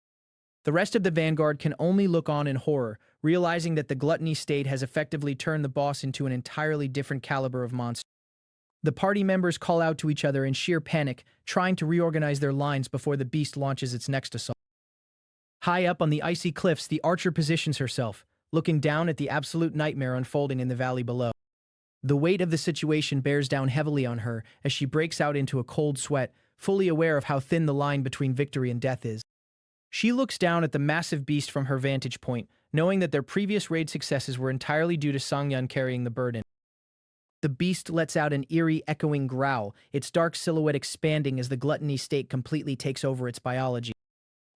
A: The rest of the vanguard can only look on in horror, realizing that the gluttony state has effectively turned the boss into an entirely different caliber of monster. The party members call out to each other in sheer panic, trying to reorganize their lines before the beast launches its next assault. High up on the icy cliffs, the archer positions herself, looking down at the absolute nightmare unfolding in the valley below. The weight of the situation bears down heavily on her as she breaks out into a cold sweat, fully aware of how thin the line between victory and death is. She looks down at the massive beast from her vantage point, knowing that their previous raid successes were entirely due to Sanghyun carrying the burden. The beast lets out an eerie, echoing growl, its dark silhouette expanding as the gluttony state completely takes over its biology.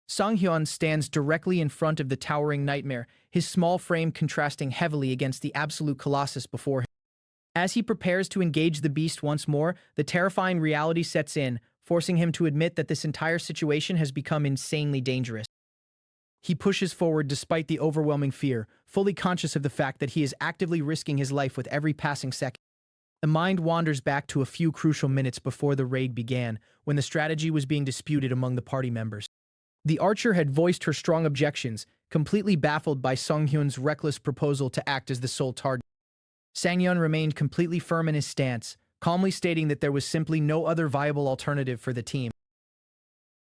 A: Sanghyun stands directly in front of the towering nightmare, his small frame contrasting heavily against the absolute colossus before him. As he prepares to engage the beast once more, the terrifying reality sets in, forcing him to admit that this entire situation has become insanely dangerous. He pushes forward despite the overwhelming fear, fully conscious of the fact that he is actively risking his life with every passing second. The mind wanders back to a few crucial minutes before the raid began, when the strategy was being disputed among the party members. The archer had voiced her strong objections, completely baffled by Sanghyun's reckless proposal to act as the sole target. Sanghyun remained completely firm in his stance, calmly stating that there was simply no other viable alternative for the team.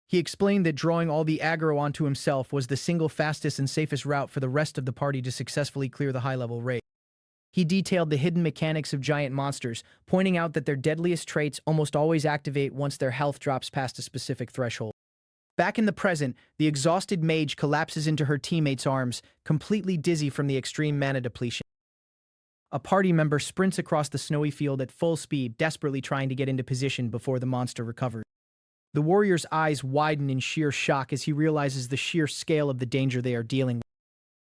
A: He explained that drawing all the aggro onto himself was the single fastest and safest route for the rest of the party to successfully clear the high-level raid. He detailed the hidden mechanics of giant monsters, pointing out that their deadliest traits almost always activate once their health drops past a specific threshold. Back in the present, the exhausted mage collapses into her teammate's arms, completely dizzy from the extreme mana depletion. A party member sprints across the snowy field at full speed, desperately trying to get into position before the monster recovers. The warrior's eyes widen in sheer shock as he realizes the sheer scale of the danger they are dealing with.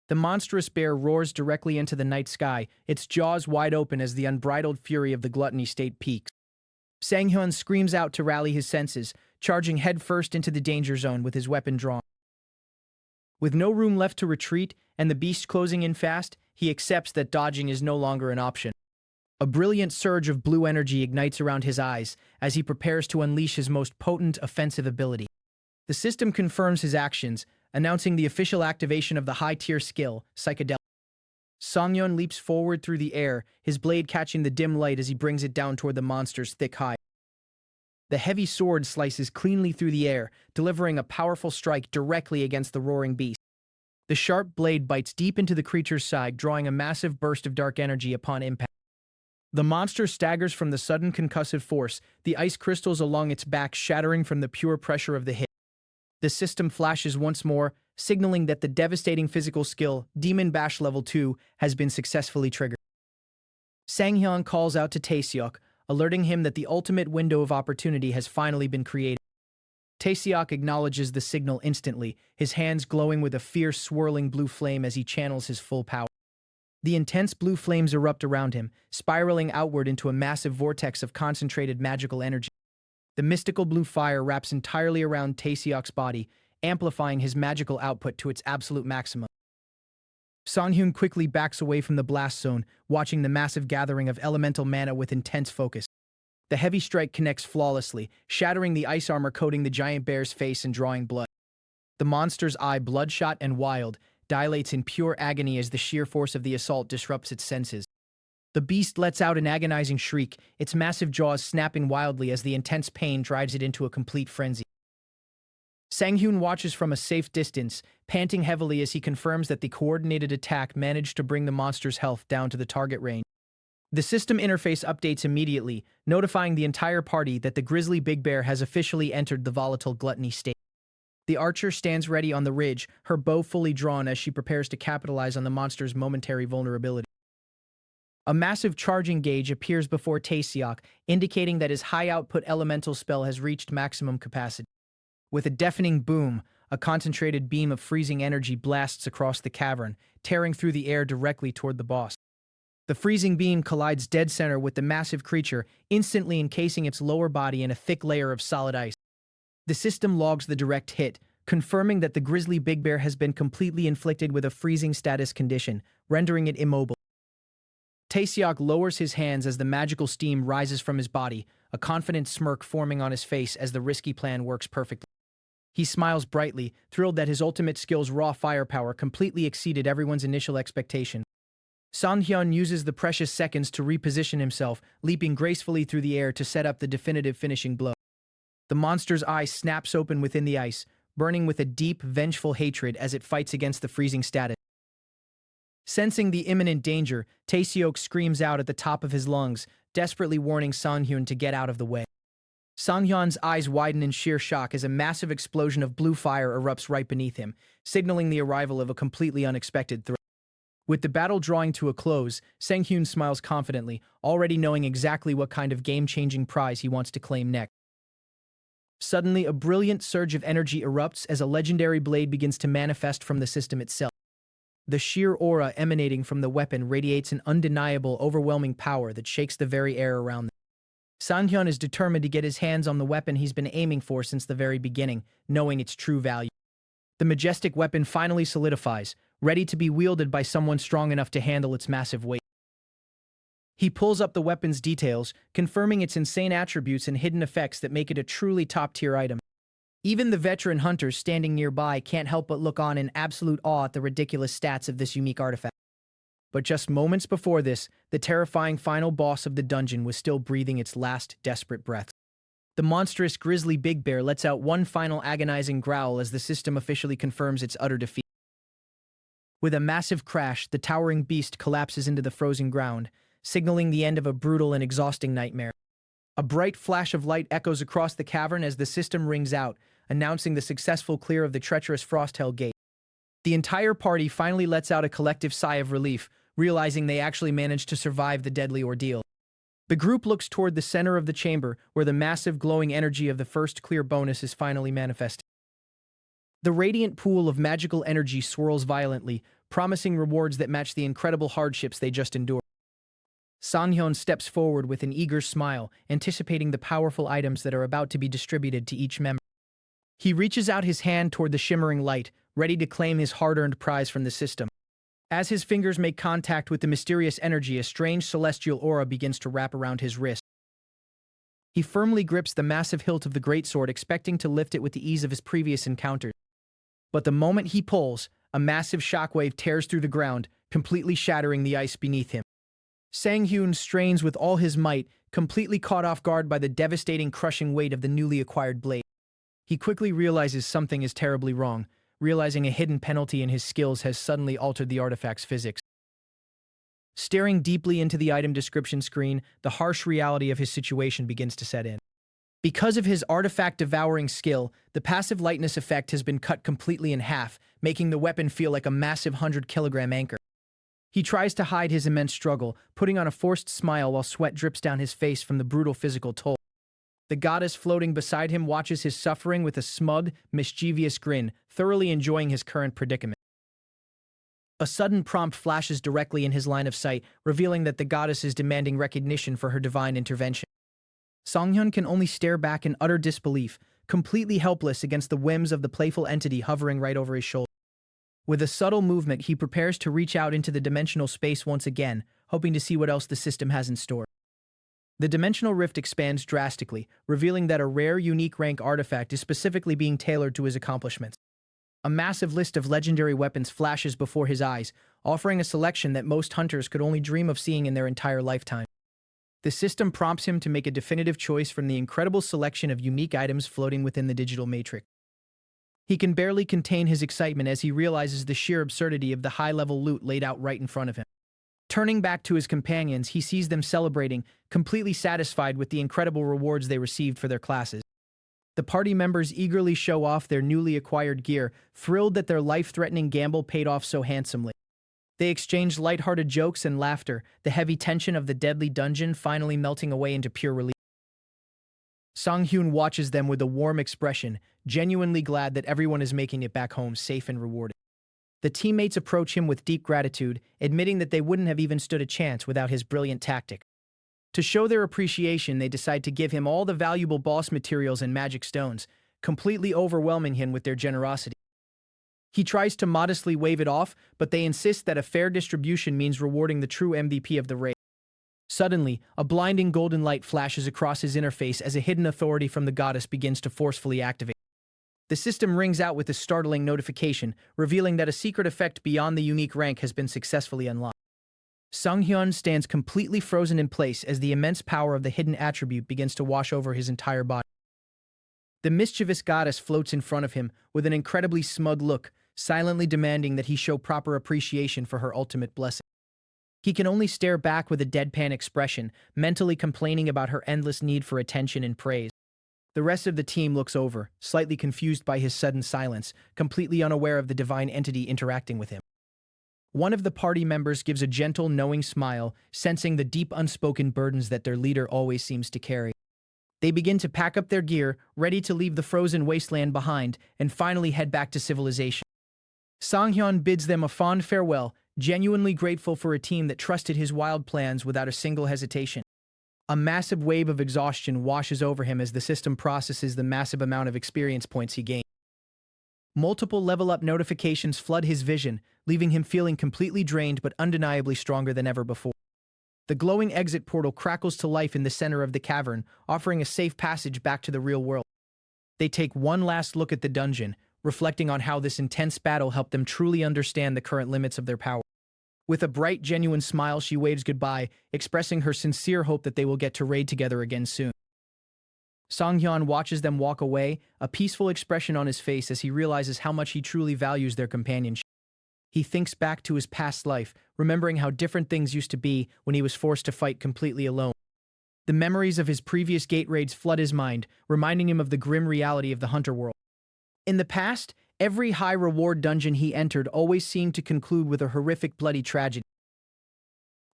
A: The monstrous bear roars directly into the night sky, its jaws wide open as the unbridled fury of the gluttony state peaks. Sanghyun screams out to rally his senses, charging headfirst into the danger zone with his weapon drawn. With no room left to retreat and the beast closing in fast, he accepts that dodging is no longer an option. A brilliant surge of blue energy ignites around his eyes as he prepares to unleash his most potent offensive ability. The system confirms his actions, announcing the official activation of the high-tier skill, Psychedelic. Sanghyun leaps forward through the air, his blade catching the dim light as he brings it down toward the monster's thick hide. The heavy sword slices cleanly through the air, delivering a powerful strike directly against the roaring beast. The sharp blade bites deep into the creature's side, drawing a massive burst of dark energy upon impact. The monster staggers from the sudden concussive force, the ice crystals along its back shattering from the pure pressure of the hit. The system flashes once more, signaling that the devastating physical skill, Demon Bash Level 2, has been successfully triggered. Sanghyun calls out to Taeseok, alerting him that the ultimate window of opportunity has finally been created. Taeseok acknowledges the signal instantly, his hands glowing with a fierce, swirling blue flame as he channels his full power. The intense blue flames erupt around him, spiraling outward into a massive vortex of concentrated magical energy. The mystical blue fire wraps entirely around Taeseok's body, amplifying his magical output to its absolute maximum. Sanghyun quickly backs away from the blast zone, watching the massive gathering of elemental mana with intense focus. The heavy strike connects flawlessly, shattering the ice armor coating the giant bear's face and drawing blood. The monster's eye, bloodshot and wild, dilates in pure agony as the sheer force of the assault disrupts its senses. The beast lets out an agonizing shriek, its massive jaws snapping wildly as the intense pain drives it into a complete frenzy. Sanghyun watches from a safe distance, panting heavily as he confirms that the coordinated attack managed to bring the monster's health down to the target range. The system interface updates immediately, notifying the entire party that the grisly big bear has officially entered the volatile gluttony state. The archer stands ready on the ridge, her bow fully drawn as she prepares to capitalize on the monster's momentary vulnerability. A massive charging gauge appears before Taeseok, indicating that his high-output elemental spell has reached maximum capacity. With a deafening boom, a concentrated beam of freezing energy blasts across the cavern, tearing through the air directly toward the boss. The freezing beam collides dead center with the massive creature, instantly encasing its lower body in a thick layer of solid ice. The system logs the direct hit, confirming that the grisly big bear has been completely inflicted with a freezing status condition, rendering it immobile. Taeseok lowers his hands as the magical steam rises from his body, a confident smirk forming on his face as the risky plan works perfectly. He smiles brightly, thrilled that his ultimate skill's raw firepower completely exceeded everyone's initial expectation. Sanghyun uses the precious seconds to reposition himself, leaping gracefully through the air to set up the definitive finishing blow. The monster's eye snaps open within the ice, burning with a deep, vengeful hatred as it fights against the freezing status. Sensing the imminent danger, Taeseok screams out at the top of his lungs, desperately warning Sanghyun to get out of the way. Sanghyun's eyes widen in sheer shock as a massive explosion of blue fire erupts right beneath him, signaling the arrival of a completely unexpected threat. With the battle drawing to a close, Sanghyun smiles confidently, already knowing exactly what kind of game-changing prize he wants to claim next. Suddenly, a brilliant surge of energy erupts as a legendary blade begins to manifest from the system itself. The sheer aura emanating from the weapon radiates an undeniable, overwhelming power that shakes the very air around them. Sanghyun is determined to get his hands on the weapon he's been aiming for since the very beginning, knowing its true value. The majestic weapon finally solidifies, ready to be wielded by someone strong enough to handle its massive weight. He pulls up the weapon's details, confirming its insane attributes and hidden effects that make it a truly top-tier item. Even the veteran hunters standing nearby can't help but look on in absolute awe at the ridiculous stats of this unique artifact. But just moments before this, the terrifying final boss of the dungeon was still breathing its last desperate breaths. The monstrous grizzly big bear lets out one final agonizing growl as the system officially confirms its utter defeat. With a massive crash, the towering beast collapses into the frozen ground, signaling the end of a brutal and exhausting nightmare. A bright flash of light echoes across the cavern as the system rings out, announcing the successful clear of the treacherous Frosthell Gate. The entire party finally lets out a collective sigh of relief, realizing they actually managed to survive the deadly ordeal. The group looks toward the center of the chamber, where the massive glowing energy of the first clear bonus is finally manifested. The radiant pool of magical energy swirls violently, promising rewards that match the incredible hardships they just endured. Sanghyun steps forward with an eager smile, anticipating the powerful items that are about to be distributed to each member. He reaches out his hand toward the shimmering light, ready to claim his hard-earned prize from the system. As his fingers make contact with the mysterious energy, a strange celestial aura begins to wrap around his wrist. He firmly grips the massive hilt of the greatsword, expecting to lift it with the ease of his previous encounters. But the moment he pulls, a massive shockwave tears through the ground, completely shattering the ice beneath him. Sanghyun strains with all his might, completely caught off guard by the devastating, crushing weight of the newly acquired blade. He quickly realizes something is terribly wrong, realizing a hidden penalty in his skills has suddenly altered the artifact's physics. Staring deeply into the item description screen, the harsh reality of his situation begins to set in. Because of his artifact-devouring skill, the passive lightness effect has been cut completely in half, making the weapon feel like a massive 100-kilogram anchor. He tries to hide his immense struggle, putting on a forced smile while sweat drips down his face from the brutal physical toll. The goddess floating beside him watches his suffering with a smug, mischievous grin, thoroughly enjoying his current predicament. A sudden prompt flashes directly in his line of sight, revealing that the goddess is demanding recognition for her divine intervention. Sanghyun can only stare back in utter disbelief, completely helpless against the whims of the playful entity hovering right over his shoulder. With a subtle movement, he prepares to reach out into the dimensional space once again, hoping to see what else the system has in store. The dimensional rift expands drastically, revealing that a rare, unique rank artifact is specifically being tailored to his accomplishments. A massive list of legendary weapons flashes before his eyes, offering a selection that most hunters could only dream of seeing in their entire lifetime. The system prompts him to make a definitive choice from the incredible selection of unique items floating within the digital matrix. He can barely contain his excitement as he realizes the sheer absurdity of the high-level loot laid out right in front of him. Turning back to his companions, he sees them celebrating, completely satisfied with the incredible rewards they received for their classes. The party members eagerly show off their newly acquired gear, thrilled that their life-threatening gamble paid off so handsomely. They exchange lighthearted jokes and laughter, the heavy tension of the deadly dungeon finally melting away into pure relief. Sanghyun watches them with a warm expression, genuinely glad that everyone is making it back home safe and rewarding. The teammates approach him with deep gratitude, admitting that they wouldn't have even stood a chance without his brilliant tactic. To show their appreciation, they decide to give him all the valuable boss materials and magic stones, completely overwhelming him with their generosity. He tries to modestly wave it off, but they insist that a fair distribution means rewarding the true MVP of the raid. Suddenly, a blinding golden light flashes across his interface as a hidden authority from the goddess begins to forcefully activate. The system rings out with a startling notification, revealing that a secret effect beyond the unique rank has been successfully unlocked. Sanghyun stands completely frozen in place as the immense power of the hidden attribute begins to wash over his entire body. The mischievous goddess floats in front of him with an incredibly smug look, silently demanding that he show proper appreciation for her ultimate blessing. He can only stare back with a deadpan expression, mentally complaining about her endless need for attention and praise. The rest of the team looks over, slightly confused by his sudden silence, completely unaware of the divine entity interacting with him. One of the party members gives a gentle, knowing smile, sensing the deep unspoken burdens that their leader always seems to carry. They begin to pack up their gear, ready to leave the frozen wasteland behind, and finally head back to civilization. Sang-hyun bids them a fond farewell, genuinely grateful for a team that trusted his wild plans without a single hesitation. A massive wave of exhaustion washes over him as the system processes the massive amount of experience points he gained. Multiple level-up notifications flood his vision, leaving him feeling completely drained but undeniably stronger than ever before. The glowing exit portal crackles to life in the center of the cavern, offering a safe passage back to the real world. They take one last look at the dungeon, reflecting on how this intense battle helped them truly understand the current limits of their power. With a bright, genuine smile, she waves goodbye, expressing her sincere hope that they will get to raid together again soon. Sang-hyun watches them walk away, a peaceful expression on his face as he realizes how much he truly values their companionship. He thinks back to his past life, remembering how different things used to be when he was forced to fight completely alone. The memories of his previous gate raids flood his mind, reminding him of the grim reality of the hunter world. In the past, every high-reward dungeon he entered always seemed to conclude with a horrific, bloody tragedy.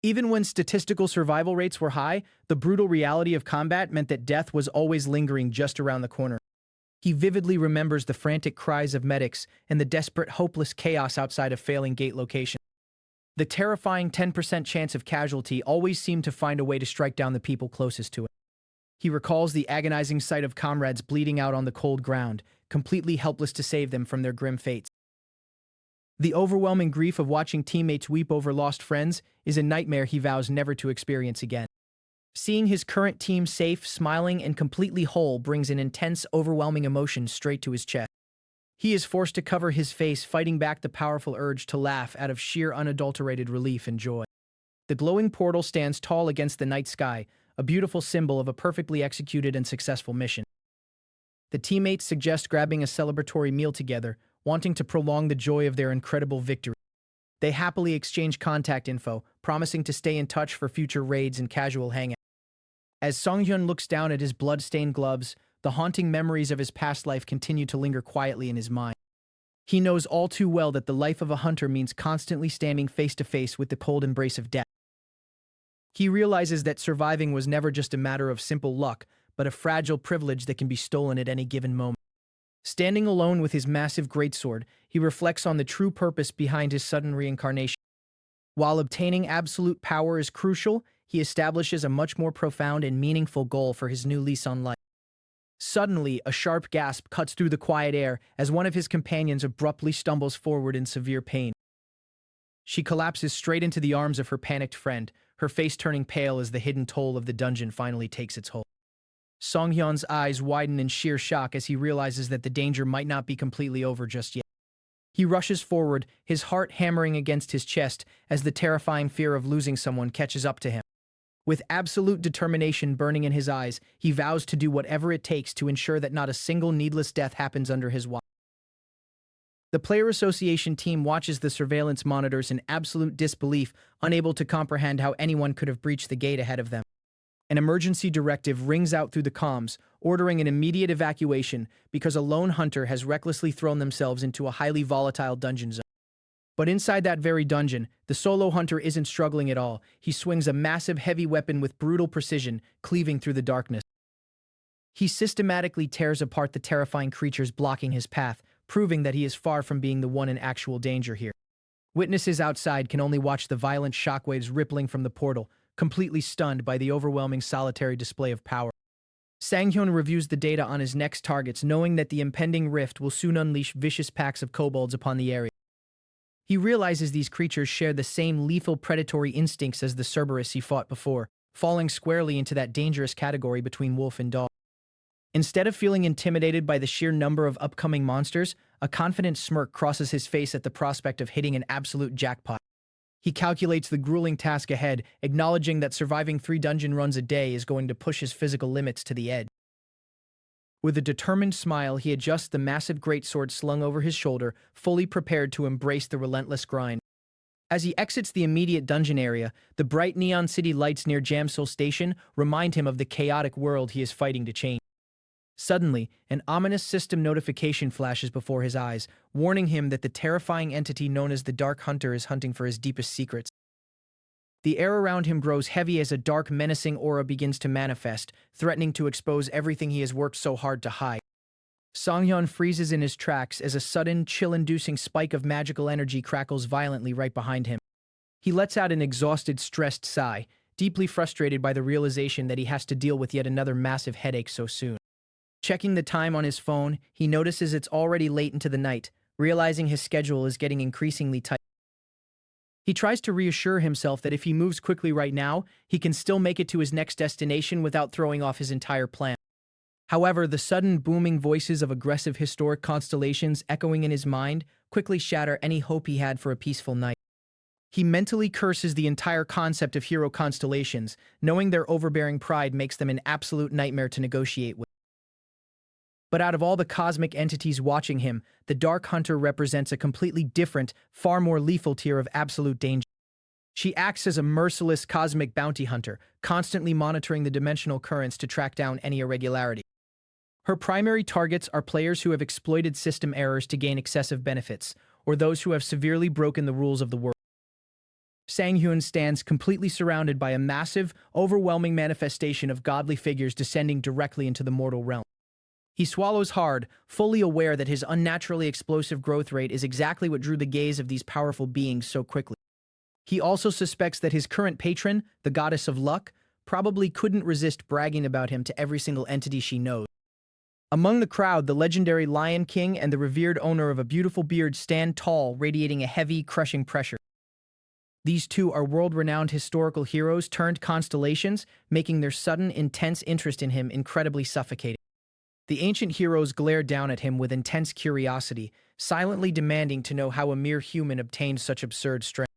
A: Even when statistical survival rates were high, the brutal reality of combat meant that death was always lingering just around the corner. He vividly remembers the frantic cries of medics and the desperate, hopeless chaos outside a failing gate location. The terrifying 10% chance of casualty always seemed to find a way to strike down the people closest to it. He recalls the agonizing sight of comrades bleeding out on the cold ground, completely helpless to save them from their grim fates. The overwhelming grief of watching teammates weep over lost friends is a nightmare he vows never to experience again. Seeing his current team safe, smiling, and completely whole brings an intense, overwhelming emotion straight to his chest. He is forced to cover his face, fighting back the powerful urge to laugh out of sheer unadulterated relief and joy. The glowing portal stands tall against the night sky, a beautiful symbol of a perfectly executed and successful mission. The teammates suggest grabbing a celebratory meal together, wanting to prolong the joy of their incredible victory. They happily exchange contact info, promising to stay in touch for future raids and casual hangouts. As Sang-hyun looks down at his blood-stained gloves, the haunting memories of his past life continue to linger quietly in his mind. He knows all too well that the life of a hunter means constantly standing face-to-face with the cold embrace of death. He realizes that surviving was never just a matter of simple luck, but a fragile privilege that can be stolen at any given moment. Standing alone with his massive greatsword, he reflects on the true purpose behind his sudden reincarnation. While obtaining absolute power is crucial, he establishes a much more profound and meaningful goal for his new lease on life. Suddenly, a sharp gasp cuts through the quiet air as one of his companions abruptly stumbles forward in severe pain. She collapses straight into the arms of her panicked friend, her face turning pale as the hidden toll of the dungeon finally takes its hold. Sang-hyun's eyes widen in sheer shock as he realizes that the danger might not be completely over just yet. He rushes forward, his heart hammering against his chest as the terrifying fear of losing someone catches up to him. With absolute determination burning in his eyes, he vows to do whatever it takes to ensure that not a single needless death happens under his watch. The player association team watches the surveillance monitors in absolute disbelief, unable to comprehend how anyone could have breached the gate ahead of them. An emergency directive rings out through the comms, ordering an immediate evacuation because a lone hunter has recklessly thrown themselves into a highly volatile dungeon zone. But inside that very dungeon, the solo hunter isn't struggling at all. He swings a massive heavy weapon with brutal precision, cleaving through the darkness. He systematically tears apart the terrifying creatures blocking his path, proving that he is far from being the one in actual danger here. Witnesses outside can only watch the violent shockwaves rippling from the portal, completely stunned by the overwhelming solitary display of power. Sang-hyun reviews the data on his next targets, knowing that the impending rift will soon unleash vicious packs of kobolds upon the area. He realizes these creatures share the same lethal predatory instincts as the Cerberus he fought before, falling squarely into that dangerous category between wolf and dog. Instead of feeling intimidated by the sheer number of upcoming monsters, a confident smirk crosses his face at the prospect of hitting an absolute jackpot. He calculates the grueling task ahead, acknowledging that surviving 3 dungeon runs a day is going to push his physical limits to the edge. With a determined smile, he adjusts the massive greatsword slung over his shoulder, fully prepared to embrace the relentless grind. As he exits the immediate dungeon area, the bright neon city lights near Jamsil Station remind him of the chaotic world he is fighting to change. Suddenly, an ominous system notification flashes before his eyes, warning him that the terrifying entity known as the Dark Hunter is hunting for his deepest secrets. The air around him grows heavy as a dark, menacing aura begins to manifest, threatening to expose everything he has worked so hard to hide. Sanghyun freezes in his tracks as a sudden, chill-inducing spike of magical energy crackles violently right behind him. He lets out an exhausted, stressed sigh, deeply frustrated by the realization that he has to deal with yet another massive headache so soon. Checking the time on his phone, he notices it's already late into the night, realizing his schedule is getting increasingly tight. He tries to reassure himself that if he moves quickly right now, he can still make it to his next destination without throwing off his entire plan. However, the sudden booming voices of aggressive historic constellations echoing in his mind quickly shatter any hope he had for a peaceful night. He mentally curses the entire concept of hero constellations, knowing their overbearing pride makes them an absolute nightmare to negotiate with. But out of all the cosmic entities watching him, the Dark Hunter represents a completely different, far more lethal tier of absolute danger. She acts as a merciless cosmic bounty hunter, constantly monitoring the dimensional currents to track down any irregularity. Her primary targets are players who have exploited system errors to gain excessive benefits, or those who have severely broken the rules of the world. Sanghyun stands completely surrounded by a massive, overwhelming manifestation of godly figures descending directly into the mortal realm. He swallows hard, fully aware that his unnaturally explosive growth rate is exactly what drew the gaze of these powerful beings so quickly. He also suspects that his current patron, the goddess of luck, probably couldn't resist bragging about him to every single entity she knows. Among the crowd, the legendary Lion King and the revered owner of a beautiful beard stand tall, radiating a heavy, crushing pressure. These two are world-renowned historical heroes turned constellations, making their sudden, intense interest in him incredibly suffocating. The ancient heroes glare down at him with intense curiosity, silently demanding to know how a mere human obtained such absurd strength.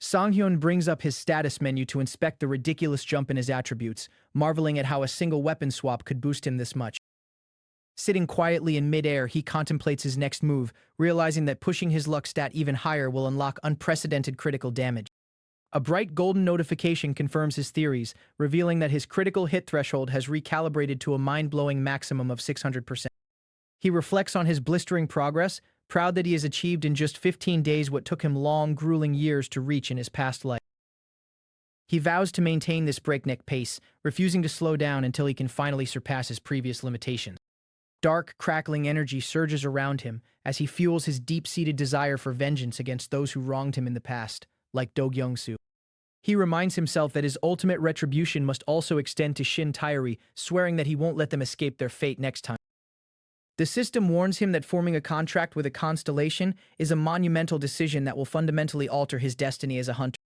A: Sanghyun brings up his status menu to inspect the ridiculous jump in his attributes, marveling at how a single weapon swap could boost him this much. Sitting quietly in midair, he contemplates his next move, realizing that pushing his luck stat even higher will unlock unprecedented critical damage. A bright golden notification confirms his theories, revealing that his critical hit threshold has recalibrated to a mind-blowing maximum of 600%. He reflects on his blistering progress, proud that he has achieved in just 15 days what took him long, grueling years to reach in his past life. He vows to maintain this breakneck pace, refusing to slow down until he can finally surpass his previous limitations. Dark, crackling energy surges around him as he fuels his deep-seated desire for vengeance against those who wronged him in the past, like Do Gyeong-soo. He reminds himself that his ultimate retribution must also extend to Shin Tairi, swearing that he won't let them escape their fate next time. The system warns him that forming a contract with a constellation is a monumental decision that will fundamentally alter his destiny as a hunter.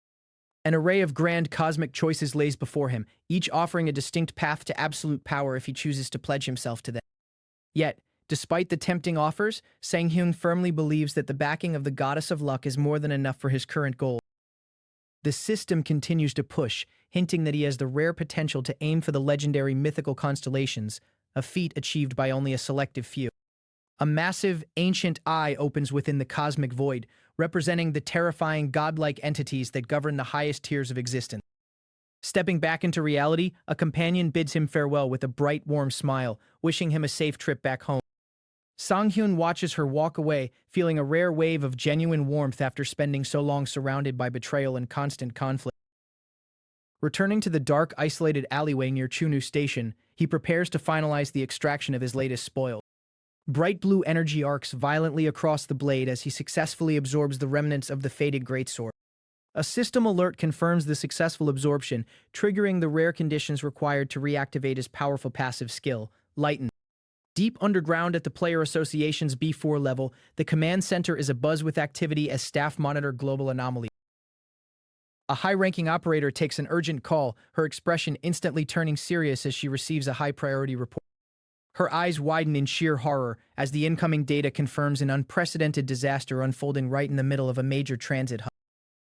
A: An array of grand cosmic choices lays before him, each offering a distinct path to absolute power if he chooses to pledge himself to them. Yet, despite the tempting offers, Sanghyun firmly believes that the backing of the goddess of luck is more than enough for his current goal. The system continues to push, hinting that he has the rare potential to aim for the legendary mythical constellations, a feat achieved by only a selective few. A massive, ancient eye opens within the cosmic void, representing the terrifying godlike entities that govern the highest tiers of existence. Stepping back into reality, a companion bids him farewell with a bright, warm smile, wishing him a safe trip back home. Sanghyun watches her walk away, feeling a rare wave of genuine warmth after spending so long surrounded by betrayal and constant conflict. Returning to the dark, isolated alleyway near Chunu Station, he prepares to finalize the extraction of his latest spoil. Bright blue energy arcs violently across the blade as he successfully absorbs the remnants of the faded greatsword. A system alert confirms the successful absorption, triggering the rare conditions required to reactivate his powerful passive skill, Lighten. Deep underground at the Player Association's B4 level, the command center is abuzz with activity as staff monitor global anomalies. A high-ranking operator takes an urgent call, her expression instantly turning serious as she receives a high-priority report. Her eyes widen in sheer horror as the incoming data confirms an unprecedented disaster unfolding right in the middle of a major transit hub.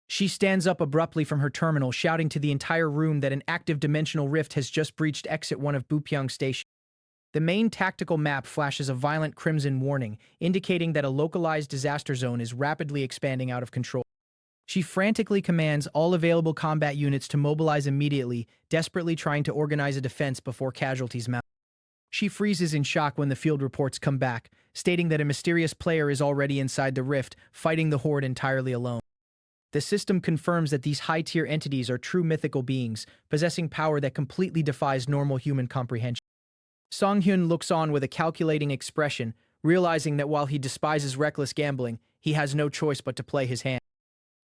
A: She stands up abruptly from her terminal, shouting to the entire room that an active dimensional rift has just breached Exit 1 of Bupyeong Station. The main tactical map flashes a violent crimson warning, indicating that a localized disaster zone is rapidly expanding out of control. She frantically commands all available combat units to mobilize immediately, desperately trying to organize a defense before casualties mount. She freezes in shock when the field reports come back, stating that a mysterious player is already inside the rift, fighting the horde entirely alone. The system confirms that these high-tier entities are true mythical beings, possessing power that completely defies normal human comprehension. Song-hyun looks on with a calculating expression, realizing that while he despises reckless gambling, he has no choice but to play his hand.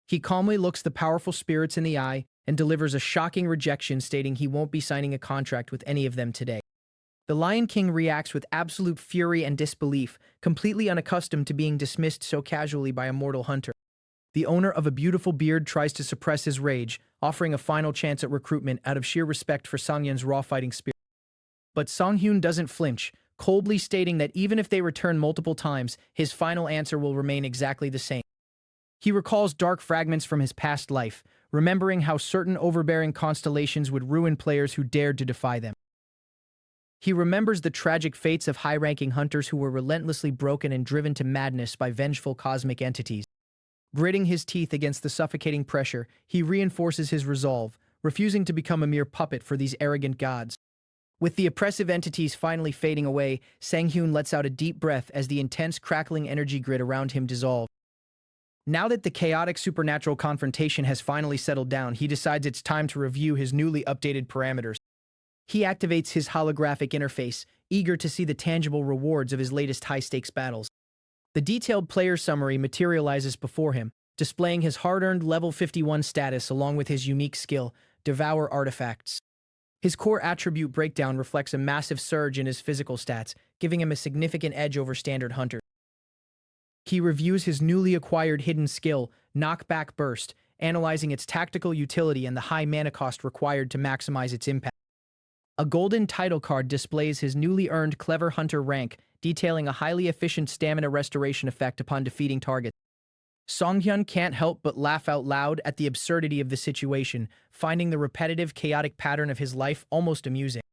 A: He calmly looks the powerful spirits in the eye and delivers a shocking rejection, stating he won't be signing a contract with any of them today. The Lion King reacts with absolute fury and disbelief, completely unaccustomed to being dismissed so casually by a mortal hunter. The owner of a beautiful beard tries to suppress his rage, offering a final chance at recruitment out of sheer respect for Song-hyun's raw fighting spirit. But Song-hyun doesn't flinch, coldly stating that even if they return multiple times, his final answer will remain exactly the same. He recalls dark fragments from his past life, remembering how certain overbearing constellations would ruin players who dared to defy them. He remembers the tragic fates of high-ranking hunters who were relentlessly broken and driven to madness by vengeful cosmic entities. Gritting his teeth against the suffocating pressure, he reinforces his resolve, refusing to become a mere puppet for these arrogant gods. With the oppressive entities finally fading away, Sang-hyun lets out a deep breath as the intense crackling energy grid around him dissolves. Now that the chaotic supernatural confrontation has finally settled down, he decides it's time to review his newly updated parameters. He activates his holographic interface, eager to see the tangible rewards of his latest high-stakes battles. The detailed player summary materializes before him, displaying his hard-earned level 51 status along with his unique skill, Devour Artifacts. His core attribute breakdown reflects a massive surge in his physical stats, giving him a significant edge over standard hunters. He reviews his newly acquired hidden skill, Knockback Burst, analyzing its tactical utility and the high mana cost required to maximize its impact. A golden title card displays his newly earned Clever Hunter rank, detailing a highly efficient stamina restoration effect upon defeating targets. Song-hyun can't help but laugh out loud at the absurdity of the situation, finding the repetitive, chaotic pattern of his life almost amusing.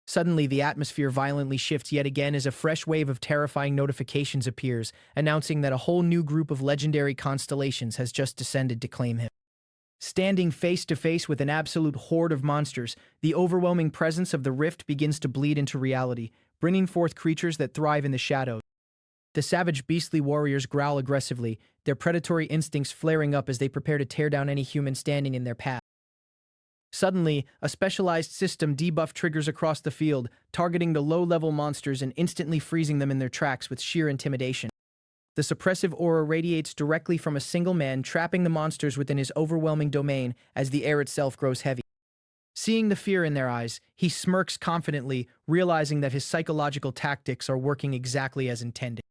A: Suddenly, the atmosphere violently shifts yet again as a fresh wave of terrifying notifications appears, announcing that a whole new group of legendary constellations has just descended to claim him. Standing face to face with an absolute horde of monsters, the overwhelming presence of the rift begins to bleed into reality, bringing forth creatures that thrive in the shadows. The savage beastly warriors growl aggressively, their predatory instincts flaring up as they prepare to tear down any human standing in their path. Suddenly, a specialized system debuff triggers across the field, targeting the low-level monsters and instantly freezing them in their tracks with sheer intimidation. The suppressive aura radiates directly from a single man, trapping the monsters within his overwhelming domain as the air itself grows heavy. Seeing the fear in their eyes, he smirks confidently, realizing that his psychological tactics are working exactly as intended.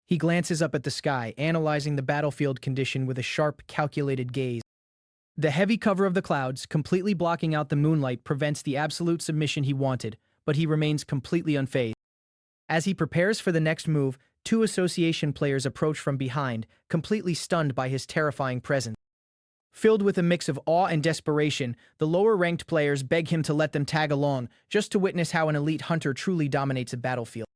A: He glances up at the sky, analyzing the battlefield condition with a sharp, calculated gaze. The heavy cover of the clouds, completely blocking out the moonlight, prevents the absolute submission he wanted, but he remains completely unfazed. As he prepares for the next move, two association players approach from behind, completely stunned by his terrifying presence. Filled with a mix of awe and desperation, the lower-ranked players beg him to let them tag along, just to witness how an elite hunter truly dominates a battlefield.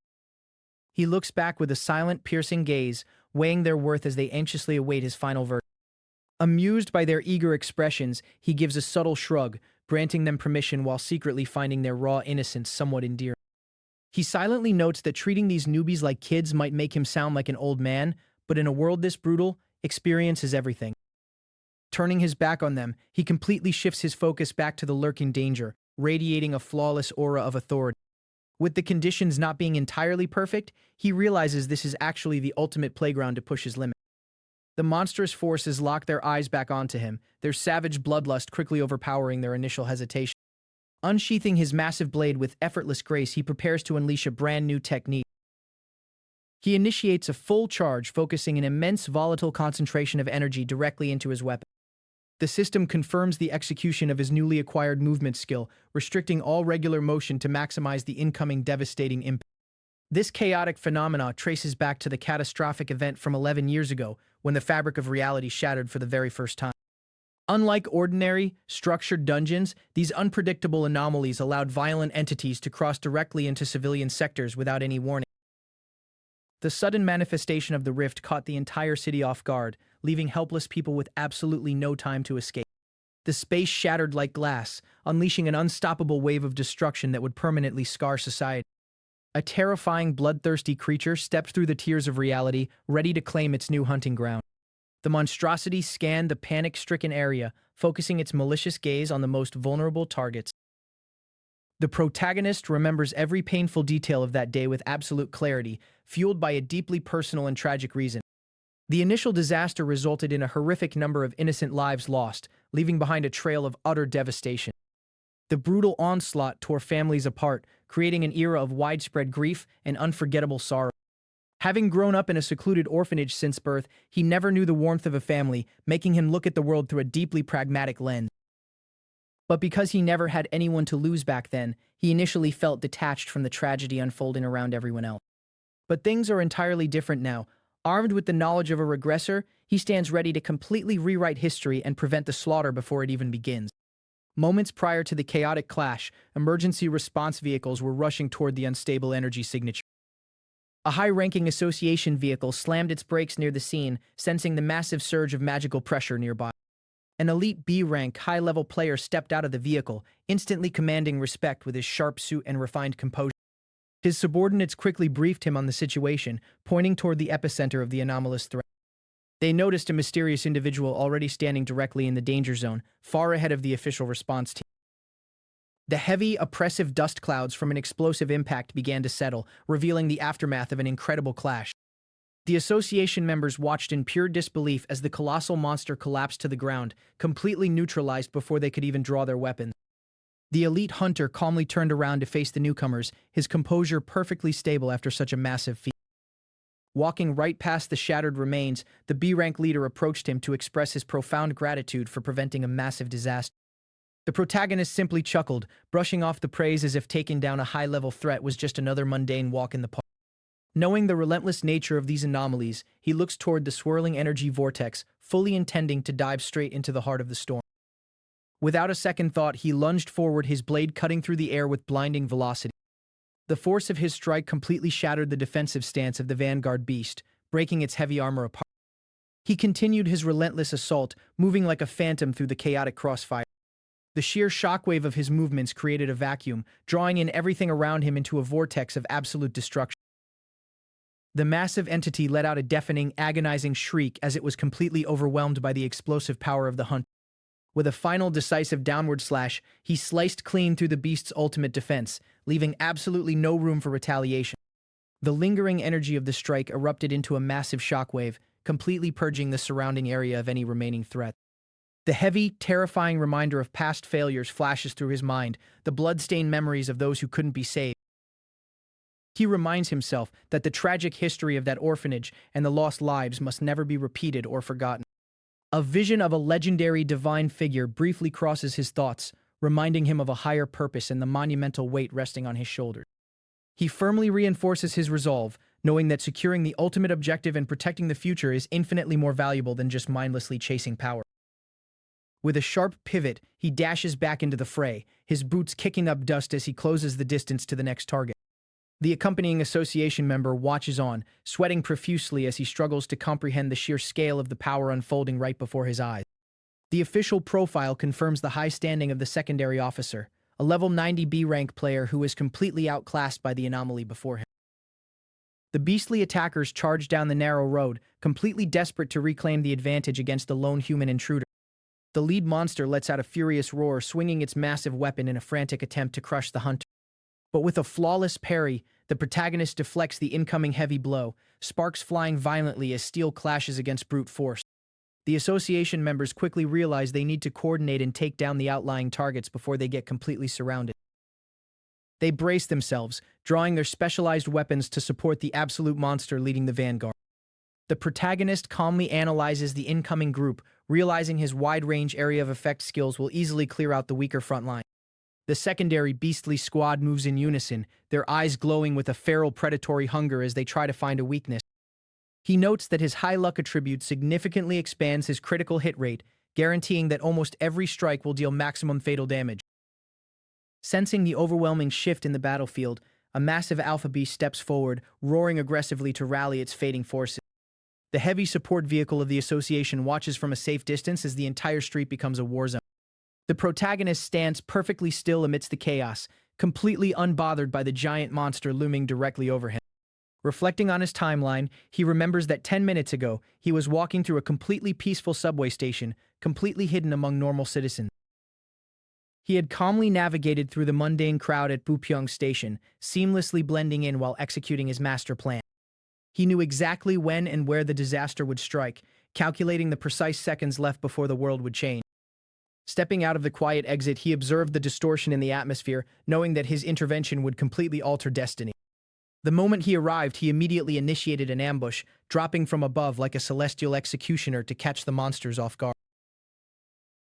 A: He looks back with a silent, piercing gaze, weighing their worth as they anxiously await his final verdict. Amused by their eager expressions, he gives a subtle shrug, granting them permission while secretly finding their raw innocence somewhat endearing. He silently notes that treating these newbies like kids might make him sound like an old man, but in a world this brutal, experience is everything. Turning his back on them, he completely shifts his focus back to the lurking danger, radiating a flawless aura of authority. With the conditions not being entirely perfect, he realizes this is actually the ultimate playground to push his limit. The monstrous forces lock their eyes back onto him, their savage bloodlust quickly overpowering their initial hesitation. Unsheathing his massive blade with effortless grace, he prepares to unleash a brand new technique. He initiates a full charge, focusing an immense volatile concentration of energy directly into his weapon. The system confirms the execution of his newly acquired movement skill, restricting all regular motion to maximize the incoming devastating impact. This chaotic phenomena traces back to the catastrophic event from 11 years ago, when the fabric of reality shattered for the very first time. Unlike ordinary, structured dungeons, these unpredictable anomalies allowed violent entities to cross directly into civilian sectors without any warning. The sudden manifestation of the rift caught the entire city off guard, leaving helpless people with absolutely no time to escape. The space shattered like glass, unleashing an unstoppable wave of destruction that would permanently scar society. A terrifying, bloodthirsty creature stepped through the tears of reality, ready to claim its new hunting ground. The monstrosity scanned the panic-stricken area, focusing its malicious gaze on the most vulnerable targets. The protagonist remembers every painful detail of that day with absolute clarity, fueled by a deeply personal and tragic reason. The initial disaster resulted in a horrific number of innocent lives lost, leaving behind a trail of utter devastation. The brutal onslaught tore families apart, creating an era of widespread grief and unforgettable sorrow. Having grown up in a secluded orphanage since birth, he never knew the warmth of a family, making him look at the world through a deeply pragmatic lens. But because he never had anyone to lose back then, he initially felt detached from the tragedy unfolding around everyone else. But things are entirely different now. Armed with the knowledge of a regressor, he stands ready to completely rewrite history and prevent the slaughter before it even begins. Moments prior to the chaotic clash, emergency response vehicles were rushing toward the unstable energy signature. A high-ranking association vehicle slammed its brakes near the scene, sensing the massive surge of magical pressure nearby. An elite B-rank, high-level player stepped out of the vehicle, instantly commanding respect with his sharp suit and refined composure. His subordinates quickly briefed him on the situation, pointing toward the epicenter of the anomalous threat. They noticed a mysterious individual already standing directly in the danger zone, far ahead of the official response team. The heavy, oppressive dust clouds from an explosive impact began to settle, revealing the aftermath of an incredible clash. The association members watched in pure disbelief as the colossal monster collapsed to the ground, completely neutralized before they could even draw their weapons. The elite hunter calmly turned around to face the newcomers, his composure perfectly stable after such a massive feat. Walking right past the shattered remains, the B-rank leader approached him to express his profound gratitude for preventing a massive disaster. The protagonist simply chuckled, brushing off the praise as if taking down a high-level threat was just another mundane walk in the park. Knowing the relentless nature of these anomalies, he looks toward the swirling energy vortex, fully intending to dive straight into the heart of the storm. Without a second thought, he lunged forward, his blade cutting through the air with blinding velocity. The force of his strike completely shattered the defensive stance of the vanguard beast, breaking its heavy armor apart. He continued his relentless assault, moving like a phantom through the chaotic crossfire. The sheer shockwave of his movements created a vacuum, drawing in everything around him into a vortex of absolute destruction. The massive entity let out a deafening, agonizing shriek as it was completely overwhelmed by the explosive power of the hunt. With a final decisive downward slash, he sliced clean through the beast's ultimate defense, leaving absolutely no room for retaliation. The lingering energy of the strike erupted into a massive shockwave, completely purging the surrounding area of any remaining threat. The heavy, terrifying reminder of past failures flashes through his mind, the blood-stained memories of those who couldn't be saved. He reminds himself that the tragic history of that orphanage and the lost lives must never be repeated or forgotten. A vision of a legendary divine figure briefly crosses his thoughts, reminding him of a higher purpose and the monumental weight resting on his shoulders. He firmly reinforces his resolve, knowing that securing the ultimate objective and protecting the future is infinitely more valuable than just mindlessly chasing power. With a sharp pivot, he dashes back into the fray, his boots kicking up dust as he closes the distance to the next target. The accompanying association member watches on, sweating profusely as he struggles to comprehend the sheer scale of the power unfolding right before his eyes. The official profile confirms the high standing of the secondary officer, a level 90 B-rank player who is completely outclassed by the anomaly before him. The beastly attackers charge down the narrow road, completely desperate to reclaim the advantage against the lone human intruder. The lead monster lets out a furious roar, swinging its massive weapon in a frantic attempt to crush the hunter. But with a flawless parry, the protagonist deflects the incoming heavy blow, sparks flying violently as steel clashes against brute force. The association members quickly realize they need to coordinate and take down the outlying targets before they get completely surrounded. They brace themselves, drawing their specialized weapons to support the absolute monster leading the vanguard. The protagonist calmly analyzes the incoming group, realizing his wide-range area of effect skills will easily clear out the weaker front line. The secondary beastly squad moves in unison, their eyes glowing with a feral predatory hunger as they try to find a weakness. He notes that his high luck attribute significantly expands his critical hit rate, guaranteeing that almost every strike will deal maximum fatal damage. Sensing the overwhelming shift in the battlefield, a massive alpha beast steps forward, roaring aggressively to rally its fading forces. The heavy support vehicle of the association watches from a safe distance as the entire street becomes a war zone. The protagonist stands perfectly still amidst the chaos, completely unbothered by the giant monster looming directly over him. Reflecting on his timeline, he remembers that 10 minutes ago, he was walking through a completely peaceful subway station, completely hidden among normal citizens. He had calmly navigated through the mundane crowd at Bupyeong Station, seamlessly blending in while executing his master plan. He knew exactly when and where the disaster would strike, calculating the precise seconds left before the world would change. Stepping out of the quiet exit, he observed the distortion in the atmosphere, knowing that his intervention would completely alter destiny. The moment he arrived, he immediately initiated an ambush, dropping from above like a celestial executioner to catch the monsters off guard.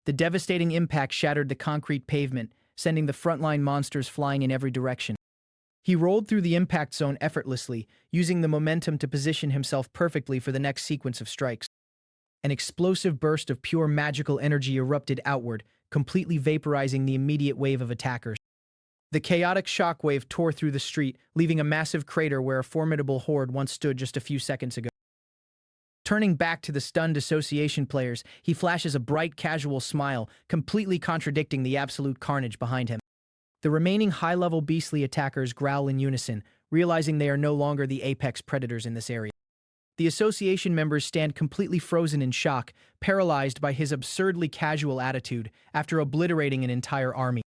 A: The devastating impact shattered the concrete pavement, sending the frontline monsters flying in every direction. He rolled through the impact zone effortlessly, using the momentum to position himself perfectly for the next sequence of strikes. An explosive burst of pure magical energy erupted outward, completely vaporizing the immediate wave of attackers. The chaotic shockwave tore through the street, leaving a massive crater where a formidable horde once stood just a few seconds ago. Turning back to the stunned association players, he flashes a bright, casual smile, completely contradicting the absolute carnage behind him. The remaining high-level beastly attackers growl in unison, realizing they are no longer the apex predators in this area. The association members stand completely frozen in shock, paralyzed by his absurdly casual attitude after obliterating an entire army.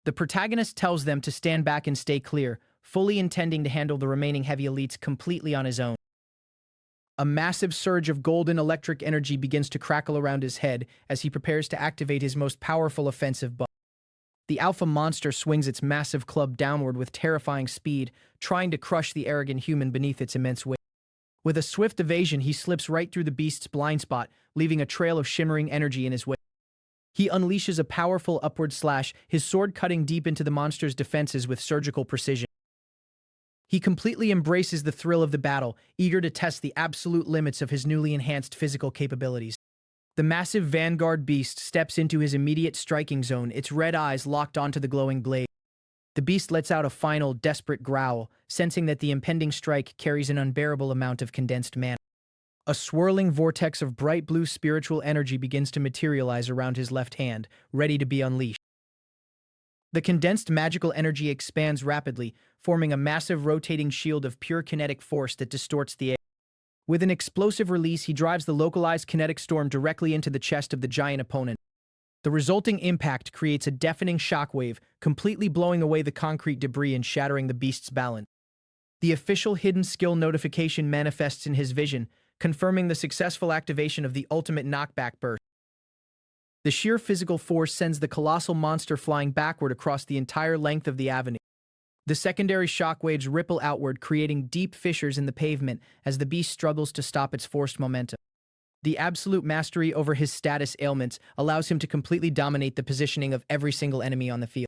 A: The protagonist tells them to stand back and stay clear, fully intending to handle the remaining heavy elites completely on his own. A massive surge of golden electric energy begins to crackle around his head as he prepares to activate his most powerful offensive buff. The alpha monster swings its massive club downward with terrifying speed, trying to crush the arrogant human beneath its immense weight. With a swift evasion, he slips right through the beast's blind spot, leaving a trail of shimmering energy in his wake. He unleashes a powerful upward slash, his sword cutting deep into the monster's defenses with surgical precision. He completely embraces the thrill of the battle, eager to test the absolute limits of his newly enhanced physical capabilities. The massive vanguard beast steps into his immediate striking zone, its red eyes locked onto the glowing blade. The beast lets out a final, desperate growl, sensing that the impending strike carries an unbearable amount of condensed mana. A swirling vortex of bright blue spiritual energy begins to materialize around his left hand, ready to be unleashed. The condensed magical energy expands rapidly, forming a massive rotating shield of pure kinetic force that distorts the air. With an explosive release, he drives the localized kinetic storm directly into the chest of the giant opponent. The resulting impact creates a deafening shockwave, completely blowing away the concrete debris and shattering the beast's balance. The official hidden skill notification manifests in his vision, confirming the successful activation of the ultimate knockback burst. The sheer physical force sends the colossal monster flying backward across the entire length of the avenue. The secondary shockwaves ripple outward, creating deep fissures in the pavement as the beast struggles to stop its forced momentum. The absolute mastery over his status ailments allows him to completely dominate the positioning of every single enemy on the field.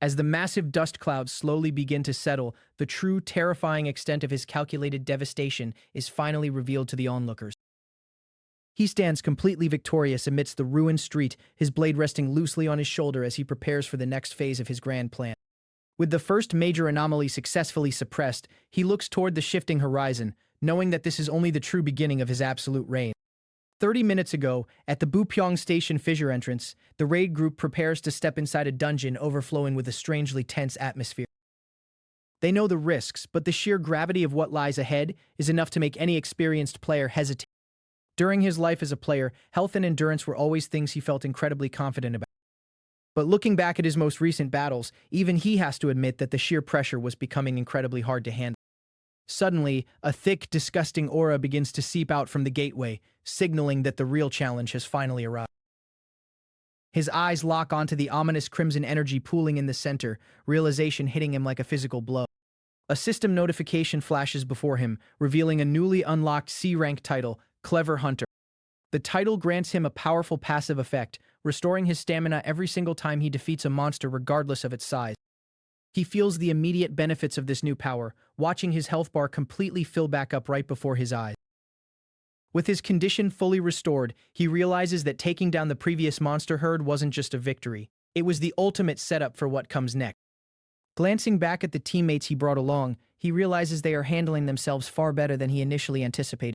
A: As the massive dust clouds slowly begin to settle, the true terrifying extent of his calculated devastation is finally revealed to the onlookers. He stands completely victorious amidst the ruined street, his blade resting loosely on his shoulder as he prepares for the next phase of his grand plan. With the first major anomaly successfully suppressed, he looks toward the shifting horizon, knowing that this is only the true beginning of his absolute reign. 30 minutes ago, at the Bupyeong Station fissure entrance, the raid group prepares to step inside a dungeon overflowing with a strangely tense atmosphere. They know the risks, but the sheer gravity of what lies ahead is enough to make any experienced player hesitate. During his life as a player, health and endurance were always things he felt incredibly confident about. But looking back at his most recent battles, even he has to admit that the sheer pressure was becoming incredibly hard to handle. Suddenly, a thick, disgusting aura begins to seep out from the gateway, signaling that the real challenge has finally arrived. His eyes lock onto the ominous crimson energy pooling in the center, realization hitting him like a physical blow. A system notification flashes before him, revealing a newly unlocked C-rank title, Clever Hunter. The title grants him a powerful passive effect, restoring his stamina every single time he defeats a monster regardless of its size. He feels the immediate benefits of this new power, watching his health bar completely fill back up right before his eyes. With his condition fully restored, he realizes that taking down the previous monster herd wasn't just a victory. It was the ultimate setup for what comes next. Glancing back at the teammates he brought along, he realizes they are handling themselves far better than he initially anticipated.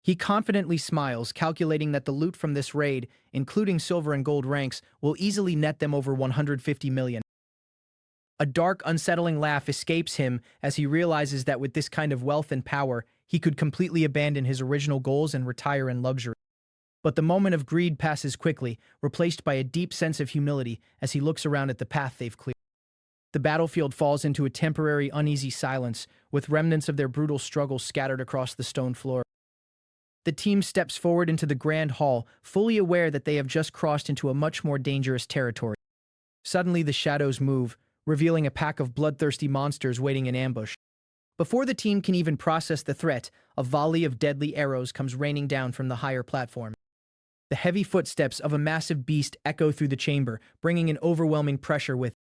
A: He confidently smiles, calculating that the loot from this raid, including silver and gold ranks, will easily net them over 150 million. A dark, unsettling laugh escapes him as he realizes that with this kind of wealth and power, he could completely abandon his original goals and retire in luxury. But the moment of greed passes quickly, replaced by a deep sense of humility as he looks around at the path they've cleared. The battlefield falls into a temporary, uneasy silence, with remnants of their brutal struggle scattered across the stone floor. The team steps forward into the grand hall, fully aware that they have just crossed into a much more dangerous territory. Suddenly, the shadows move, revealing a pack of bloodthirsty monsters waiting in ambush. Before the team can even process the threat, a volley of deadly arrows comes raining down from the higher platform. The heavy footsteps of a massive beast echo through the chamber, bringing an overwhelming pressure with.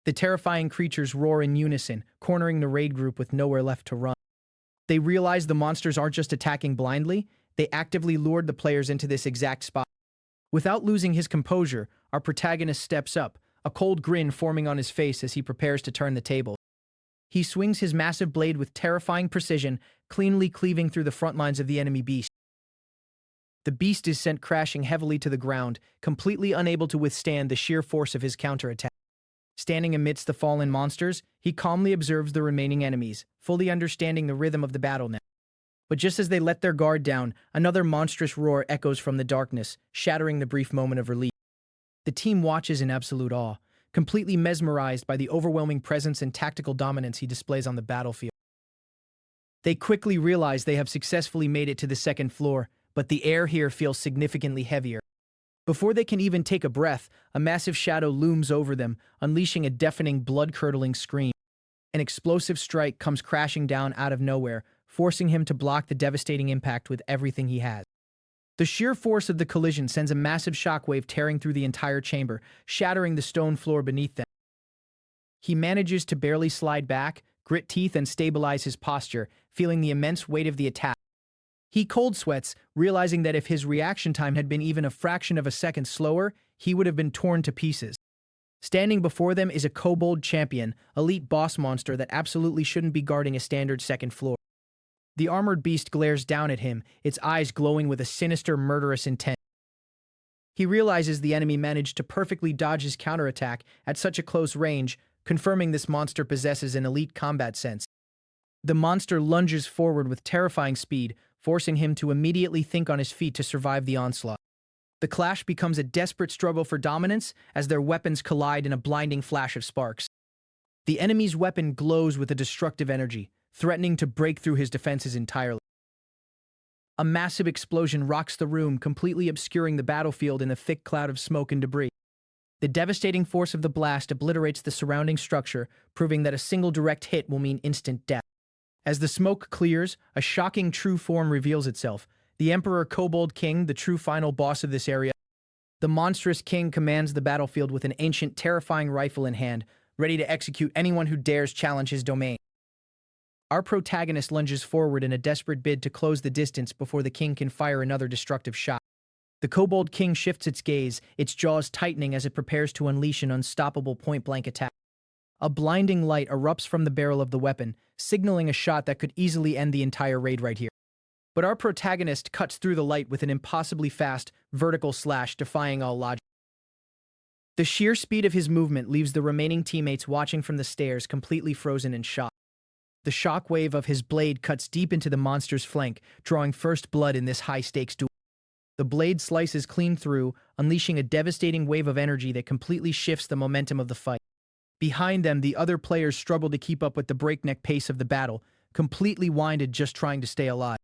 A: The terrifying creatures roar in unison, cornering the raid group with nowhere left to run. They realize the monsters aren't just attacking blindly, they actively lured the players into this exact spot. Without losing his composure, our protagonist steps up, a cold grin forming on his face as he prepares to turn the table. He swings his massive blade with terrifying precision, cleanly cleaving through the front lines of the enemy beast. The beast is sent crashing heavily to the ground, completely unable to withstand the sheer force of his counterattack. Standing amidst the fallen monsters, he calmly observes the remaining enemies, fully understanding the rhythm of the battle now. But just as they let their guard down, another monstrous roar echoes from the darkness, shattering the brief moment of relief. The team watches in absolute awe, completely mesmerized by the overwhelming presence and tactical dominance he displays on the battlefield. They quickly realize they have successfully made it to the second floor, but the air here feels significantly heavier. Before they can even take a breath, a massive shadow looms over them, unleashing a deafening, blood-curdling scream. An explosive strike comes crashing down out of nowhere, forcing him to block the devastating impact with everything he has. The sheer force of the collision sends a massive shockwave tearing through the entire chamber, shattering the stone floor beneath them. He manages to barely slide back, grit teeth, and stabilize his posture, feeling the immense weight of the attack. He cold sweats, realizing that if his reaction time had been even a fraction of a second slower, he would have been torn to pieces. Standing before them is a kobold champion, elite boss monster that absolutely shouldn't be guarding a standard second floor. The armored beast glares down at him, its eyes glowing with a sinister, murderous intent. He realizes the enemy managed to perfectly dodge his counterattack at such a close range, confirming this monster possesses an elite combat sense. The monster lunges forward with terrifying speed, forcing him to immediately think on his feet to survive the onslaught. The clash becomes a desperate struggle for dominance as their weapons collide in a blinding flash of sparks. The enemy's weapon glows with a destructive energy, threatening to break through his defenses entirely. A massive explosion rocks the room, completely obscuring the battlefield in a thick cloud of smoke and debris. The devastating force of the blast obliterates the surrounding structure, proving that a single direct hit will mean instant death. As the smoke clears, a shocking true form reveals itself. The Emperor Kobold King, the true final boss of this area. The monstrous king commands the battlefield with an ancient, terrifying rifle in hand, ready to execute anyone who dares challenge his domain. Our protagonist lunges forward in a desperate bid to close the distance before the king can fire another destructive shot. The Kobold King shifts its gaze, its jaws tightening as it prepares to unleash an unstoppable point-blank attack. A blinding light erupts from the barrel of the weapon, signaling a shot that could easily end the entire raid right here. But our protagonist cuts through the light with an impossibly fast, vertical slash defying all logic. The sheer speed of his movement leaves the remaining teammates watching from the stairs completely frozen in shock. The shockwave of his blade cuts deep into the monster's flank, drawing first blood in this high-stakes duel. The blade slices clean through, unleashing a devastating wave of energy that completely shifts the momentum of the fight. Behind them, the other players struggle to keep up with the breakneck pace of the battle, completely winded just trying to stay alive.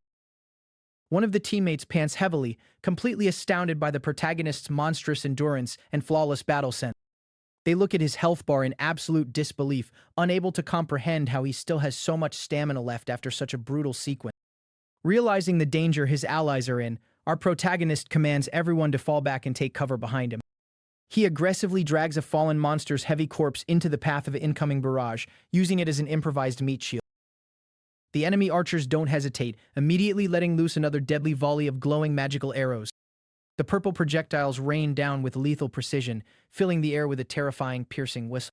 A: One of the teammates pants heavily, completely astounded by the protagonist's monstrous endurance and flawless battle sense. They look at his health bar in absolute disbelief, unable to comprehend how he still has so much stamina left after such a brutal sequence. Realizing the danger his allies are in, our protagonist commands everyone to fall back and take cover behind him. He aggressively drags a fallen monster's heavy corpse into the path of an incoming barrage, using it as an improvised meat shield. The enemy archers don't hesitate, immediately letting loose another deadly volley of glowing magical arrows. The purple projectiles rain down with lethal precision, filling the air with a terrifying, piercing whistle.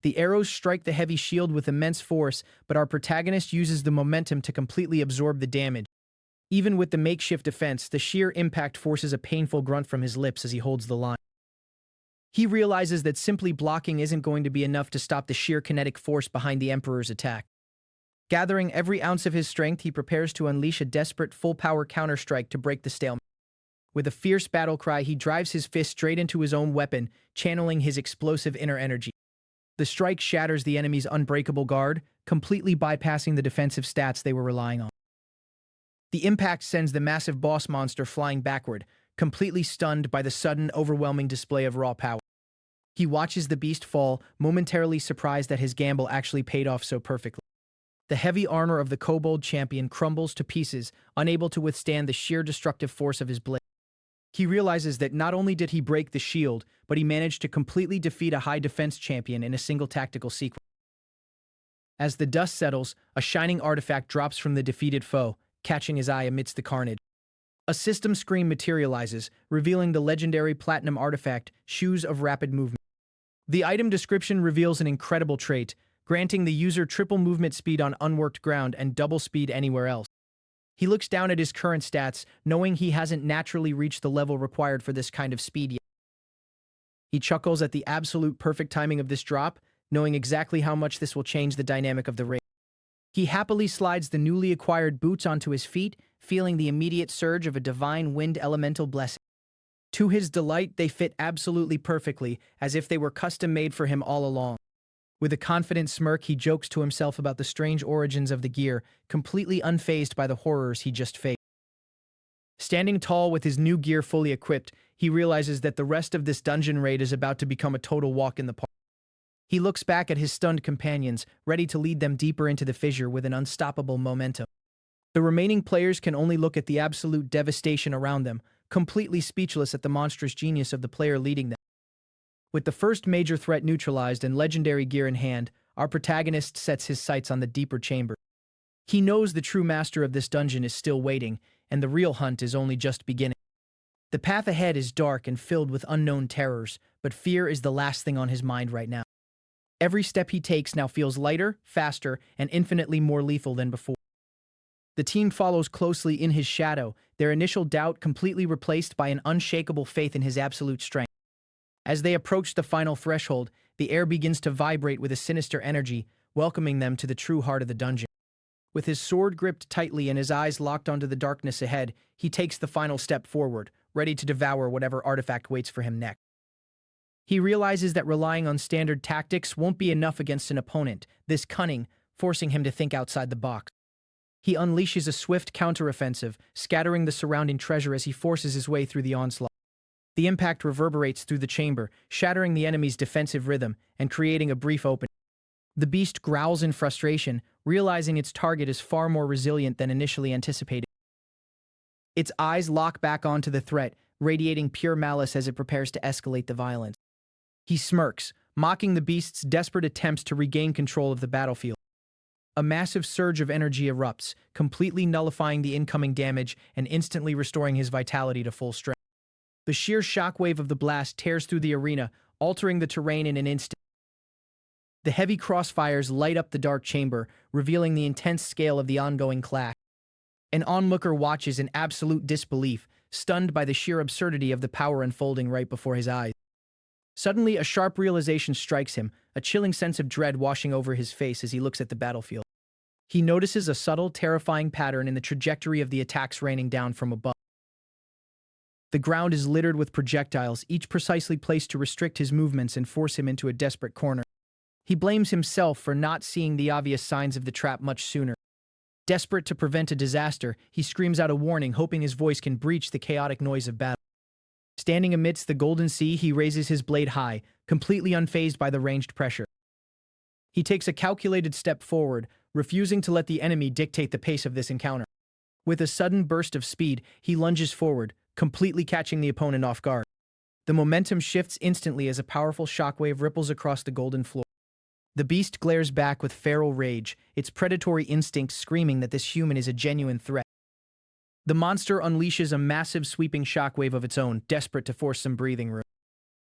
A: The arrows strike the heavy shield with immense force, but our protagonist uses the momentum to completely absorb the damage. Even with the makeshift defense, the sheer impact forces a painful grunt from his lips as he holds the line. He realizes that simply blocking isn't going to be enough to stop the sheer kinetic force behind the Emperor's attack. Gathering every ounce of his strength, he prepares to unleash a desperate, full-power counterstrike to break the stalemate. With a fierce battle cry, he drives his fist straight into his own weapon, channeling his explosive inner energy. The strike shatters the enemy's unbreakable guard, completely bypassing the defensive stats they were relying on. The impact sends the massive boss monster flying backward, completely stunned by the sudden, overwhelming display of raw power. He watches the beast fall, momentarily surprised that his gamble actually paid off so perfectly. The heavy armor of the kobold champion crumbles to pieces, unable to withstand the sheer destructive force of his blade. He realizes that not only did he break the shield, but he managed to completely defeat a high defense champion in a single tactical sequence. As the dust settles, a shining artifact drops from the defeated foe, catching his eye amidst the carnage. A system screen materializes, revealing the legendary platinum artifact, Shoes of Rapid Movement. The item description reveals an incredible trait, granting the user triple movement speed on unworked ground and double speed anywhere else. He looks down at his current stats, knowing he hasn't naturally reached the level required for this kind of speed yet. He chuckles at the absolute perfect timing of this drop, knowing exactly how much this will change the dynamic of the race. He happily slides the newly acquired boots onto his feet, feeling the immediate surge of a divine wind elemental blessing. To his delight, they fit absolutely perfectly, as if they were custom-made for him all along. With a confident smirk, he jokes to himself about the strange origins of the gear, completely unfazed by the horrors he just faced. Standing tall with his new gear fully equipped, he realizes that the rest of this dungeon raid is about to become a total walk in the park. He looks back at his stunned companions, ready to lead them deeper into the fissure with an unstoppable momentum. The remaining players can only look at the absolute devastation around them, completely speechless at the monstrous genius of the player leading them. With the first major threat neutralized and legendary gear in hand, our protagonist sets his sights on the deeper chamber. He knows the true master of this dungeon is still waiting, and the real hunt is only just beginning. The path ahead is dark and filled with unknown terrors, but fear is the last thing on his mind right now. Every step he takes now feels lighter, faster, and infinitely more lethal than before. The team follows closely in his shadow, their initial doubt completely replaced by an unshakable faith in his absolute strength. As they approach the final threshold, the air begins to vibrate with a sinister energy, welcoming them to the true heart of the dungeon. With his sword gripped tightly and his eyes locked onto the darkness ahead, he takes the final step forward, ready to devour whatever artifact waits for him next. He realizes that relying on standard tactics won't be enough against an opponent, this cunning, forcing him to think outside the box. He unleashes a swift counteroffensive, scattering the surrounding treasure as he forces his way through the onslaught. The impact reverberates through the chamber, shattering the enemy's defensive rhythm and creating a brief opening. The beast growls in frustration, realizing its target is far more resilient than initially anticipated. Its eyes lock back onto the threat, radiating pure malice as it prepares to escalate the violence. He smirks, mocking the beast's desperate attempts to regain control of the battlefield. A massive surge of energy erupts, completely nullifying the incoming damage and instantly restoring his vitality to full strength. The sheer shockwave of the blast tears through the arena, altering the terrain in an instant. The heavy crossfires light up the dark chamber, revealing the intense scale of the ongoing clash. An onlooker watches in absolute disbelief, stunned by the sheer absurdity of the power unfolding right before his eyes. Suddenly, a sharp realization strikes him, a chilling sense of dread washing over his face as he looks at the battlefield. He notices a subtle, terrifying pattern in the trajectory of the attacks raining down from above. The ground is littered with projectiles, each precisely placed to restrict his movements and force him into a desperate corner. He blames himself for not seeing the obvious signs of the trap much sooner. Desperate to prevent a disaster, he screams out a warning, hoping his voice can breach the chaotic noise of battle. Standing amidst the golden sea, he raises his blade high, completely unfazed by the ranged pressure. He takes a calculated step forward, refusing to let the enemy dictate the pace of this encounter. With a sudden burst of speed, he lunges forward, completely catching the opponent off guard. The momentum shifts instantly as a powerful shockwave ripples across the golden floor. The beast glares back with feral rage, its predatory instinct screaming that this human is a genuine threat. The monster unleashes a massive sweeping shockwave of its own, desperate to force some breathing room.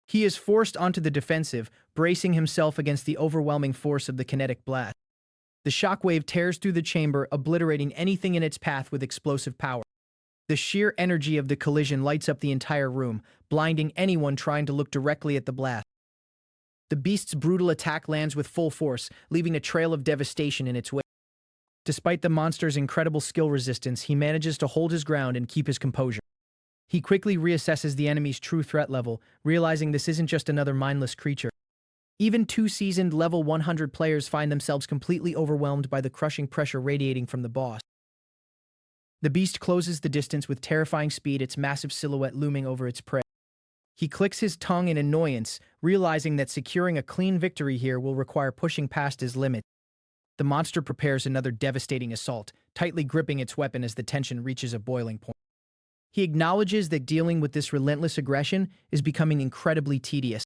A: He is forced onto the defensive, bracing himself against the overwhelming force of the kinetic blast. The shockwave tears through the chamber, obliterating anything in its path with explosive power. The sheer energy of the collision lights up the entire room, blinding anyone trying to look directly at the blast. The beast's brutal attack lands with full force, leaving a trail of devastation in its wake. Despite the monster's incredible skill resistance, he manages to hold his ground and keep his composure. He quickly reassesses the enemy's true threat level, realizing this isn't just another mindless creature. Even two seasoned level 100 players find themselves completely overwhelmed by the crushing pressure radiating from the boss. The beast closes the distance with terrifying speed, its massive silhouette looming over its prey. He clicks his tongue in annoyance, realizing that securing a clean victory here will require pushing past his limit. The monster prepares another devastating assault, tightly gripping its weapon as the tension reaches a boiling point. He acknowledges that dealing with this relentless aggression is becoming incredibly tedious.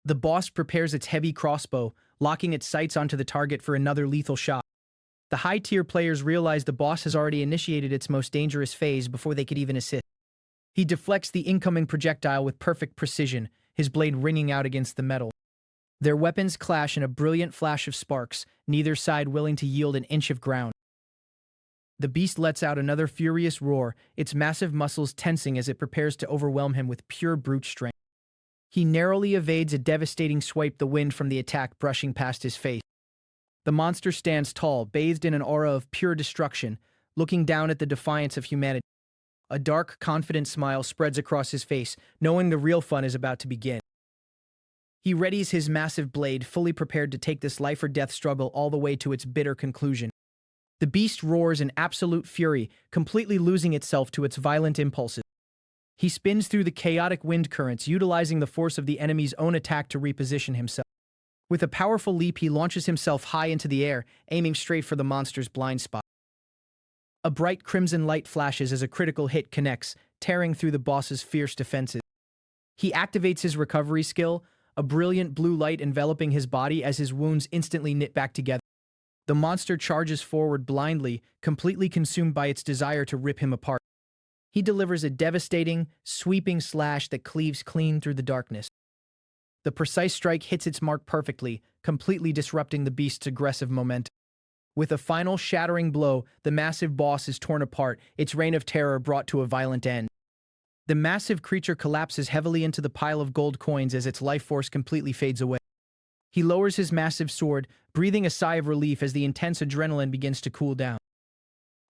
A: The boss prepares its heavy crossbow, locking its sights onto the target for another lethal shot. The high-tier players realize the boss has already initiated its most dangerous phase before they could even assist. He deflects the incoming projectile with perfect precision, his blade ringing out against the metal. Their weapons clash in a brilliant flash of sparks, neither side willing to yield an inch of ground. The beast lets out another furious roar, its massive muscles tensing as it prepares to overwhelm him with pure brute strength. He narrowly evades a devastating swipe, the wind from the attack brushing past his face. The monster stands tall, bathed in an aura of pure destruction, looking down at the defiance of humanity. A dark, confident smile spreads across his face, knowing the real fun is about to begin. He readies his massive blade, fully prepared to take this life-or-death struggle all the way to its bitter conclusion. The beast roars in absolute fury, completely losing itself to its violent impulses. He spins through the chaotic wind currents, utilizing the force of the enemy's own attack to reposition himself. With a powerful leap, he launches himself high into the air, aiming straight for the monster's blind spot. A bright crimson light flashes as a critical hit connects, tearing through the boss's fierce defenses. He activates his recovery skill, a brilliant blue light enveloping his body as his wounds instantly knit back together. The monster charges forward blindly, completely consumed by its desire to rip him apart. He delivers a devastating, sweeping slash that cleaves clean through the darkness. The precise strike hits its mark perfectly, completely disrupting the beast's aggressive momentum. With a final shattering blow, the massive boss is torn apart, its reign of terror brought to a violent end. The massive creature collapses heavily into the pile of gold coins as its life force completely fades away. He lowers his massive sword, breathing a sigh of relief as the intense adrenaline begins to cool down.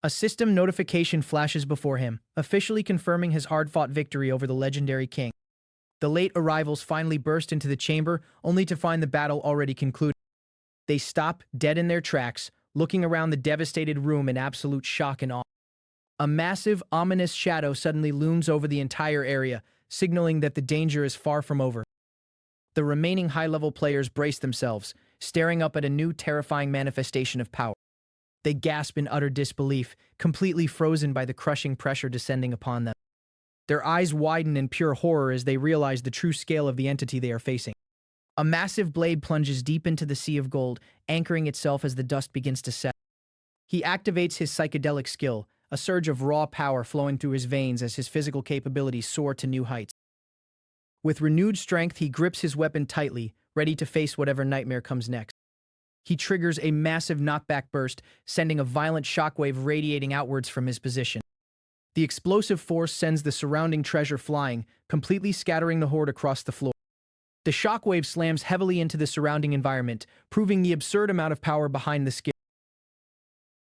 A: A system notification flashes before him, officially confirming his hard-fought victory over the legendary king. The late arrivals finally burst into the chamber, only to find the battle already concluded. They stop, dead in their tracks, looking around the devastated room in absolute shock and awe. A massive, ominous shadow suddenly looms over the entire area, signaling that the danger is far from over. The remaining high-level players brace themselves, staring up at a new terrifying manifestation of power. They gasp in utter disbelief, completely frozen by the crushing pressure descending upon them. Their eyes widen in pure horror as they realize the true scale of the entity they are facing. A massive blade plunges deep into the sea of gold, anchoring itself as the dust begins to settle. He activates his psychedelic skill, a surge of raw power flowing through his veins as his physical capabilities soar to new heights. With renewed strength, he grips his weapon tightly, ready to face whatever nightmare comes next. He triggers a massive knockback burst, sending a violent shockwave radiating outwards from his position. The explosive force sends the surrounding treasure flying, completely scattering the horde across the floor. The shockwave slams heavily into the surrounding environment, proving the absurd amount of power behind the skill.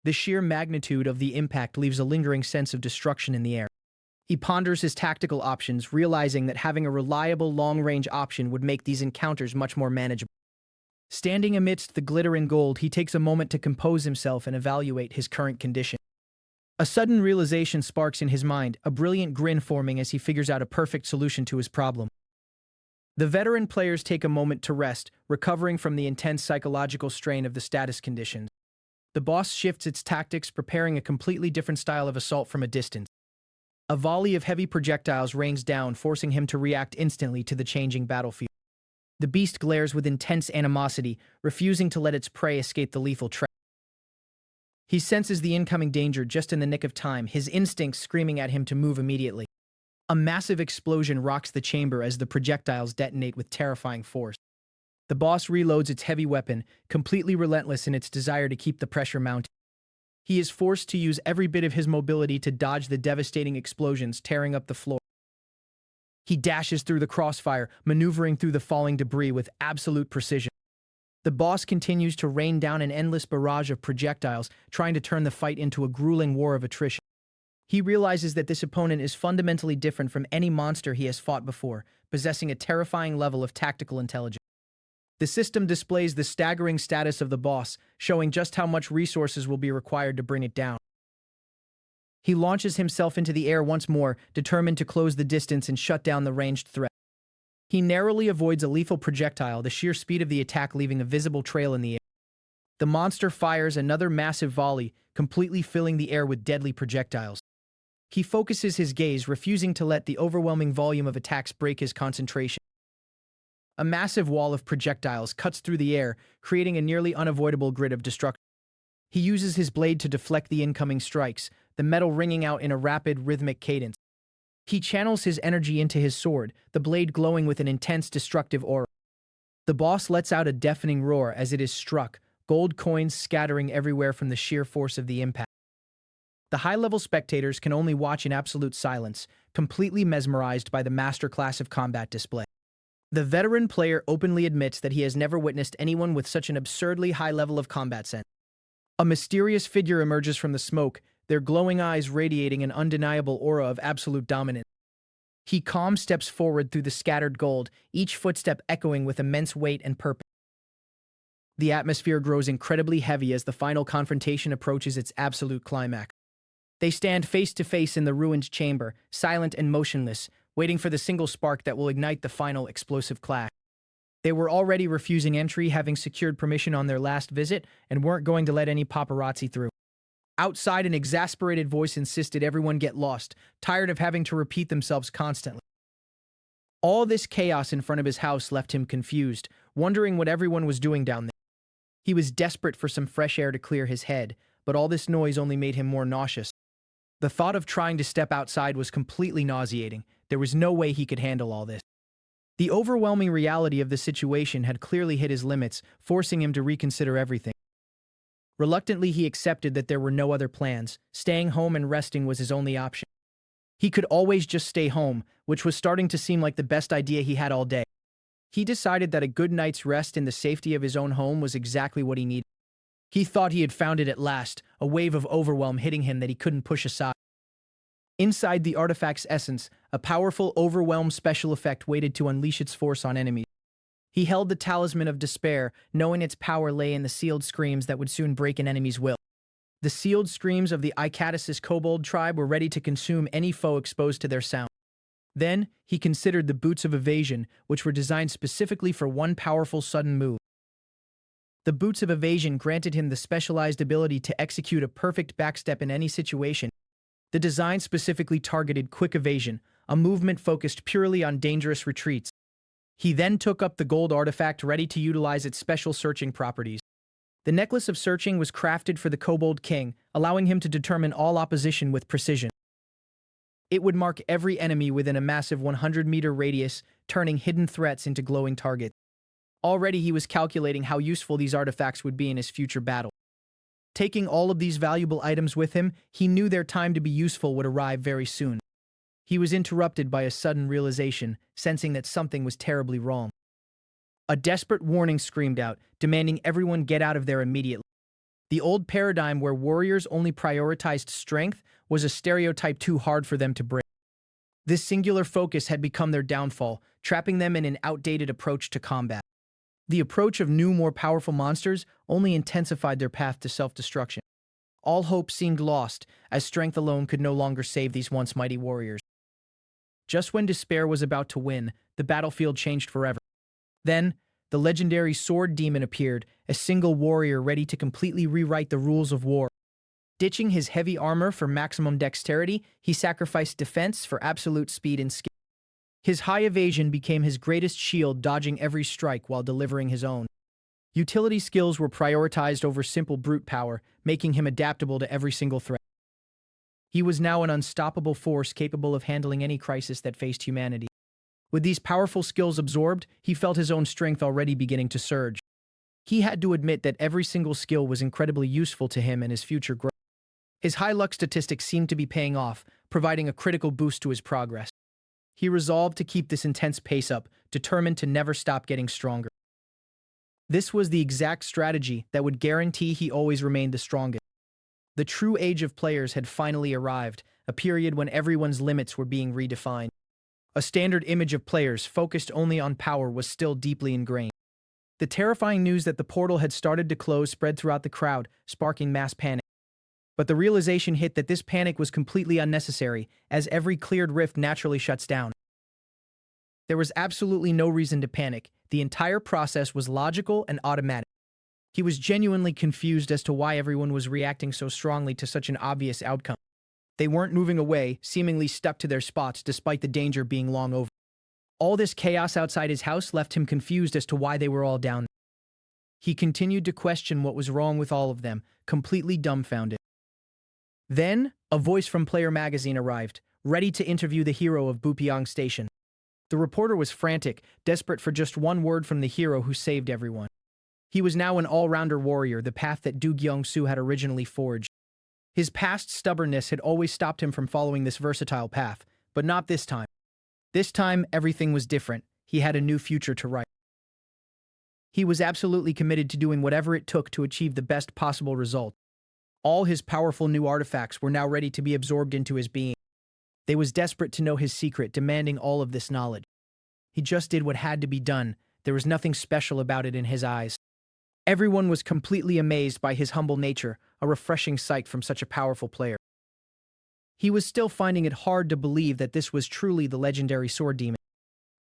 A: The sheer magnitude of the impact leaves a lingering sense of destruction in the air. He ponders his tactical options, realizing that having a reliable long-range option would make these encounters much more manageable. Standing amidst the glitter and gold, he takes a moment to compose himself and evaluate his current condition. A sudden realization sparks in his mind, a brilliant grin forming as he figures out a perfect solution to his problem. The veteran players take a moment to rest, recovering from the intense psychological strain of the status conditions. The boss shifts its tactics, preparing a completely different style of assault from a distance. A volley of heavy projectiles rains down, forcing him to react instantly to the changing battlefield. The beast glares with intense animosity, refusing to let its prey escape the lethal trap. He senses the incoming danger just in the nick of time, his instincts screaming at him to move immediately. A massive explosion rocks the chamber as the projectiles detonate with terrifying force. The boss reloads its heavy weapon, completely relentless in its desire to keep the pressure mounted. He is forced to use every bit of his mobility to dodge the devastating explosions tearing up the floor. He dashes through the crossfire, maneuvering through the falling debris with absolute precision. The boss continues to rain down an endless barrage of projectiles, trying to turn the fight into a grueling war of attrition. He realizes that this opponent is fundamentally different from any monster he has fought before, possessing a terrifying level of tactical intelligence. The system displays the staggering status of the boss, showing just how much resources will be required to bring it down. He launches himself into the air once more, determined to close the distance and shut down the ranged threat. He narrowly avoids a lethal projectile, the sheer speed of the attack leaving a visible trail in the air. The monster fires another massive volley, completely filling the air with deadly projectiles. He focuses his gaze, refusing to let the overwhelming volume of attacks break his concentration. A massive wall of projectiles cuts through the air, creating a nearly unavoidable grid of destruction. He uses his blade to deflect the incoming strikes, the metal ringing out in a rapid, rhythmic cadence. He channels his energy into his sword, the blade glowing with an intense, destructive aura. The boss lets out a deafening roar as it is struck, gold coins scattering everywhere from the sheer force of the impact. The high-level spectators can only watch in absolute silence, completely mesmerized by the masterclass of combat display. The veteran player openly admits that he has never witnessed anyone with such an absurdly high level of combat sense. A mysterious figure emerges from the smoke, their glowing eyes radiating an undeniable aura of absolute dominance. He calmly steps forward through the scattered gold, each footstep echoing with immense weight and purpose. The atmosphere grows incredibly heavy as the final confrontation approaches its absolute climax. They stand face to face in the ruined chamber, silent and motionless, waiting for the single spark that will ignite the final explosive clash. They were already refusing entry, having secured permission on their last visit, and weren't going to let any paparazzi through. Outside, an exasperated voice insisted everyone get lost, tired of having to repeat themselves constantly. All this chaos in front of his house left him confused, wondering what everyone was doing down there. He was desperate for some fresh air to clear his head, but all this noise only made him more nauseous. The thought of trying to step outside was completely nauseating. There was no way he could handle all this. The overwhelming reality of the situation had clearly hit his limits, forcing him to reconsider everything. Reluctantly, he accepted that there were no other plans. Staying home and resting was his only option. He could always just stay home, which was starting to seem like the best idea he had all day. He decided that a good night's rest in the safety of his own home was exactly what he needed. He thought he had found it at last, a wave of overwhelm hitting him that he couldn't push aside. Inside the artifact's essence, a powerful overwhelm special effect waited to unleash its force on enemies. He held the talisman of despair, knowing its power lay in the sealed screams that would soon break an enemy's will. The sealed screams of the Icatasis kobold tribe were ready to consume any foe exposed to their sound. Then, he considered the boots of evasion, which were designed specifically for one powerful sudden move. The boots of evasion granted him the specialized ability to execute a perfect backstep in any situation. The design specifically targeted quick evasion, a movement focused purely on dangerous retreats. He then took up the gold artifact ready to utilize its special searching properties. The necklace of searching was crafted for the Kobold King, allowing him to determine all opposition with precision. It would mark every enemy within a massive 100-meter radius, turning hidden threats into glowing targets. Already he was calculating how useful these artifacts would be in his future battle. Taking all of these valuable items with him, he knew their time to be useful would arrive very soon. He was interrupted by a sudden realization, sensing that something was terribly wrong. A desperate warning screamed out, demanding everyone get out of there immediately. The old paradigm where warriors only prioritized strength was a stereotype too hard for them to break. This singular focus had become their downfall, trapping them in an outdated approach to combat. The approach of new, more powerful monsters only intensified their path to self-destruction. All hope seemed lost, as strength alone could no longer save these once mighty warriors. Just when despair was about to win, the battlefield changed forever. Then, the legendary Sword Demon appeared, a single warrior ready to completely rewrite the rules of war. Ditching his heavy armor for maximum dexterity, he sacrificed defense for absolute speed and skill. His high evasion became his greatest shield, dodging every strike while delivering his own. Utility skills were prioritized over simple brute power, making him adaptable to every single threat. He was now an unstoppable force capable of handling any crisis that faced humanity. With these powerful skills absorbed, he felt his own strength already beginning to surge. He had to admit that every single skill was incredibly useful to him and his future growth. His high luck statistics seemed to be paying off, providing a critical boost to his progress. He resolved to keep this intense pace up, determined to never stop getting stronger. This was the exact strategy that would guarantee he always remained the strongest. The true age of players had finally arrived, a period when everyone's limits were being redefined. A standard image of players focused only on power was still deeply ingrained. The terrifying news that the portal had started to close spread throughout the crowd, sparking mass panic. But the realization hit that this panic was completely unnecessary, as every cleared rift naturally shuts down. There was absolutely no reason to panic. The entire process was logical and automatic. He was genuinely confused as to why everyone was reacting so strongly to such an obvious outcome. They weren't moving away, seemingly stuck to their spots despite the danger being long over. All this chaos outside his house left him confused as to why they were all down there. He continued to question what was wrong with all of them, completely dumbfounded. Then, a voice from Player magazine arrived, ready to interview the hero of Bupyeong Station. The reporter was frantic, desperate for just one word from the hero who saved everyone. He was now an all-rounder warrior, the path that Do Gyeong-soo had originally forged. His past stubbornness had always stopped him from following this versatile path, but not this time. This time, everything was different. He had a new future to write. He was absolutely committed to doing whatever it took to achieve the best possible result. All his powerful new artifacts were now ready to be absorbed into his being. They was desperate to know his secret, demanding all of this knowledge. He just did what had to be done. There was nothing special about it in his eyes. Everyone was completely amazed by his humble nature, a refreshing sight from such a powerful player. He was still finding it hard to believe that this was truly the legendary sword demon.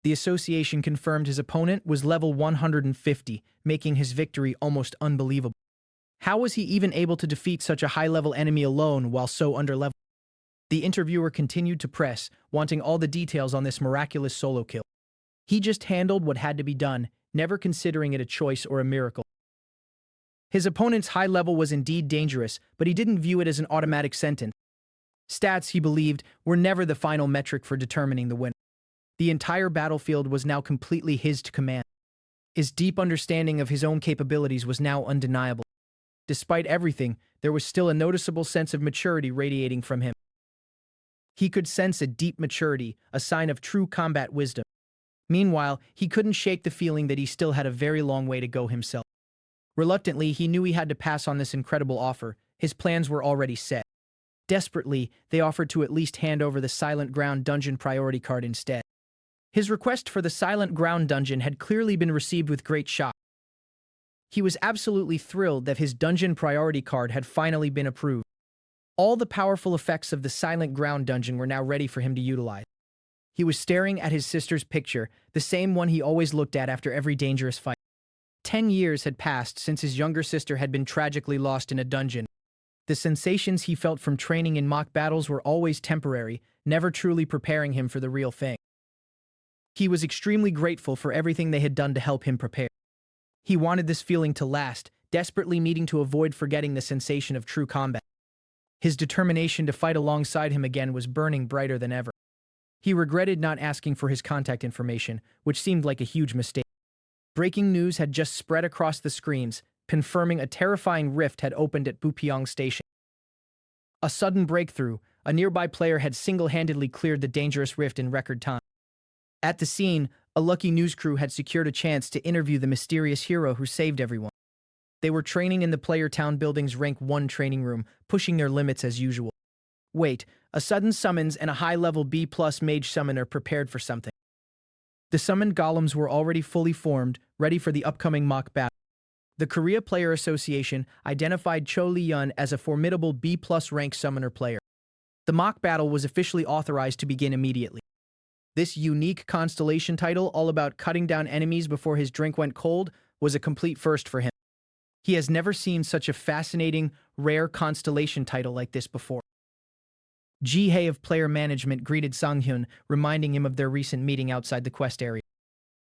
A: The association confirmed his opponent was level 150, making his victory almost unbelievable. How was he even able to defeat such a high-level enemy alone while so underleveled? The interviewer continued to press, wanting all the details on this miraculous solo kill. He just handled what had to be done, never considering it a choice or a miracle. His opponent's high level was indeed dangerous, but he didn't view it as an automatic sentence. Stats, he believed, were never the final metric for determining the winner. The entire battlefield was now completely his to command. His deep understanding of his own capabilities was now undeniable. Despite everything, there was still a noticeable sense of maturity radiating from him. He could sense a deep maturity, a sign of true combat wisdom. Meanwhile, he couldn't shake the feeling that he still had a very long way to go himself. Reluctantly, he knew he had to pass on this incredible offer. His plans were already set. Desperately, they offered to at least hand over the Silent Ground dungeon priority card instead. His request for the Silent Ground dungeon had clearly been received with great shock. He was absolutely thrilled that his dungeon priority card had finally been approved. All the powerful effects of the Silent Ground dungeon were now ready for him to utilize. He was staring at his sister's picture, the same one he always looked at after every dangerous fight. 10 years had passed since his younger sister had been tragically lost in a dungeon. The sensations he felt from training in mock battles were always temporary, never truly preparing him for the real thing. He was extremely grateful for everything they had done to help him prepare. He wanted this feeling to last, desperately needing to avoid forgetting the sensation of true combat. His determination to fight alongside him again was burning brighter than ever. He regretted not asking for his contact information, which seemed like a huge mistake. Breaking news had just spread across the screens, confirming a terrifying rift had opened at Bupyeong Station. A sudden breakthrough, a nearby player had single-handedly cleared the dangerous rift in record time. At the scene, a lucky news crew had secured a chance to interview the mysterious hero who saved everyone. They were training in the Player Town building's Rank 1 training room, pushing their limits as usual. Wait, a sudden summons and a high-level B+ mage summoner prepared for something. The summoned golems were already fully formed, ready for the upcoming mock battle. The Korea Player Association identified Cho Lee-yun as a formidable B+ rank summoner player. The mock battle was officially authorized to begin immediately. This unique constellation title, all about cutting down enemies before his drink went cold, was a complete first for him. He has never seen such a fascinating, rare constellation title like this before. Ji-hye of player management greeted Sang-hyun, reminding him of their recent meeting outside the quest area.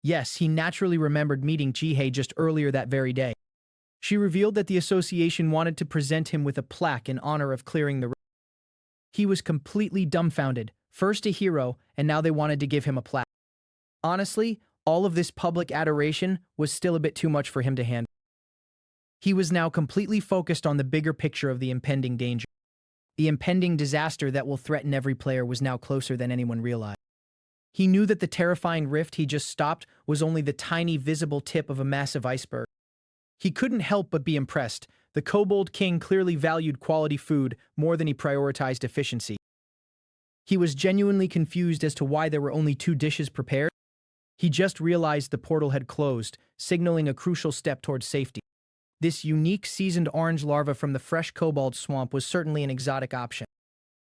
A: Yes, he naturally remembered meeting Ji-hye just earlier that very day. She revealed that the association wanted to present him with a plaque in honor of clearing the... He was completely dumbfounded, first a hero, and now they wanted to give him a plaque. Honestly, all of this public adoration was still a bit too much for him to handle. He was now completely focused on the bigger picture of the impending danger. The impending disaster that will threaten every player was now closer than anyone realized. He knew that the terrifying rift he just stopped was only the tiny visible tip of a massive iceberg. He couldn't help but be impressed. The Kobold King clearly valued quality food more than he prioritized efficiency. He was genuinely confused as to why there were only 2 dishes prepared. He just realized the portal had closed, signaling a crucial step towards safety. This unique seasoned orange larva from the fresh kobold swamp was certainly an exotic option.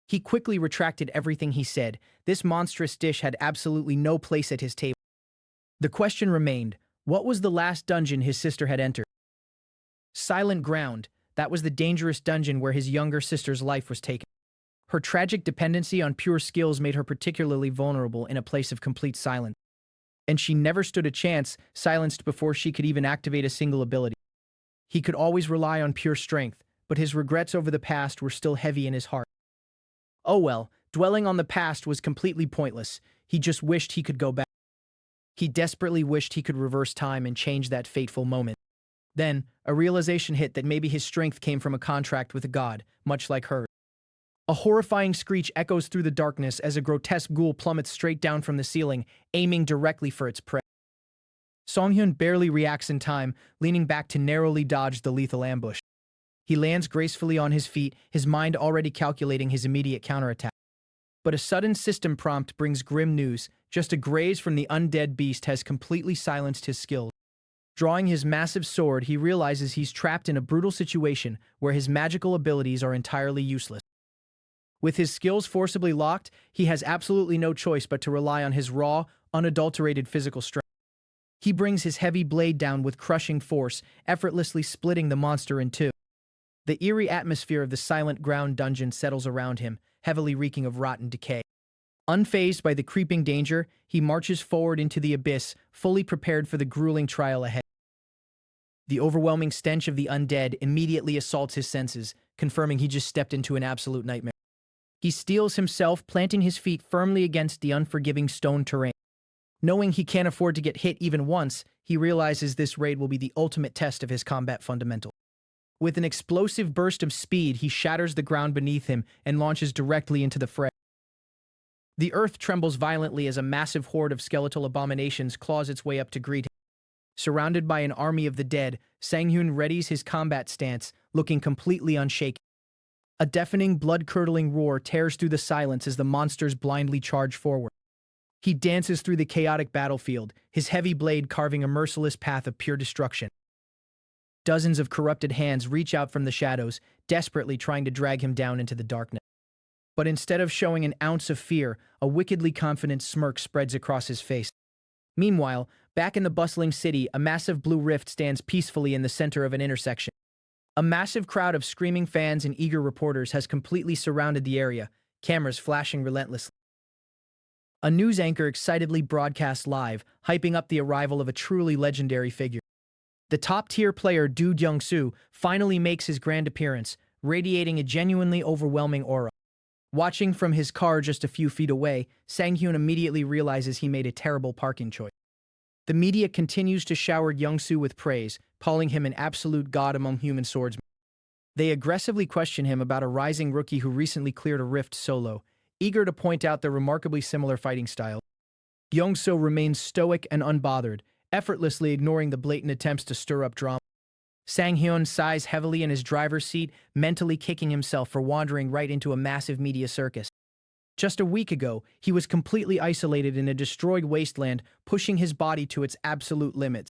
A: He quickly retracted everything he said. This monstrous dish had absolutely no place at his table. The question remained, what was the last dungeon his sister had entered? Silent Ground. That was the dangerous dungeon where his younger sister's life was taken. Her tragic dependency on pure skills made her particularly vulnerable in a place of complete silence. And she never stood a chance, silenced before she could even activate a single ability. He could always rely on pure strength, but his regrets over the past were still heavy in his heart. Oh well, dwelling on the past was completely pointless. He just wished he could go back. He desperately wished he could reverse time and change that fateful moment. Then, a realization hit that maybe his strength came from a contract with a god, much like hers. A horrifying screech echoes through the darkness as a grotesque ghoul plummets straight down from the ceiling, aiming directly for its prey. Song-hyun barely reacts in time, leaning back to narrowly dodge the lethal ambush. He lands gracefully on his feet, his mind already calculating his immediate counterattack. But a sudden system prompt brings grim news. Just a graze from the undead beast has completely silenced his skills. Drawing his massive sword, he realizes he's trapped in a brutal situation where his magical abilities are entirely useless. With his skills forcibly locked, he has absolutely no choice but to rely on his raw, unadulterated physical strength. He brings his heavy blade down with crushing force, effortlessly splitting the monster in 2. The eerie atmosphere of the Silent Ground dungeon settles around him, heavily reeking of rotten decay. Unfazed by the creeping danger, he marches forward into the abyss, fully prepared for the grueling trial ahead. The overwhelming stench of the undead immediately assaults his senses, confirming he just stepped into an absolute nightmare. He steels himself, planting his feet firmly against the unforgiving stone terrain. Knowing he can't afford to get hit even once, he realizes this raid will be the ultimate test of his combat fundamental. With an explosive burst of speed, he shatters the ground beneath him and launches directly into the fray. The earth trembles violently as a massive horde of skeletal abominations claws its way up to greet him. Surrounded by an army of the dead, Sang-hyun readies his combat stance, looking completely unshaken. A deafening, blood-curdling roar tears through the silence as the monsters blindly charge forward. He dances through the chaotic battlefield, his heavy blade carving a merciless path of pure destruction. Dozens of corrupted hands reach out from the shadows, desperately trying to drag him down into the darkness. But instead of showing an ounce of fear, a wickedly confident smirk spreads across his face. Meanwhile, back in the bustling city, a massive blue rift stands peacefully in the center of an intersection. A massive crowd of screaming fans and eager reporters has completely surrounded the area, cameras flashing relentlessly. A news anchor excitedly broadcasts live, hyping up the arrival of a truly legendary figure. The top-tier player Do Kyung-soo finally makes his grand appearance, radiating a genuinely overwhelming aura. Watching from his car just a few feet away, Sang-hyun immediately realizes he made a terrible parking choice. The media continues to shower Kyung-soo with praise, calling him an absolute god among human swordsmen. They aggressively question him about a rising rookie who recently cleared a rift solo, eager to point out their remarkably similar fighting style. Kyung-soo remains stoic and unbothered, effortlessly ignoring the blatant attempts to stir up drama. Sang-hyun sighs heavily in his driver's seat, mentally kicking himself for wandering right into a massive media circus. Just a week ago, he was completely isolated in a destroyed wasteland, pushing his body to its absolute limits.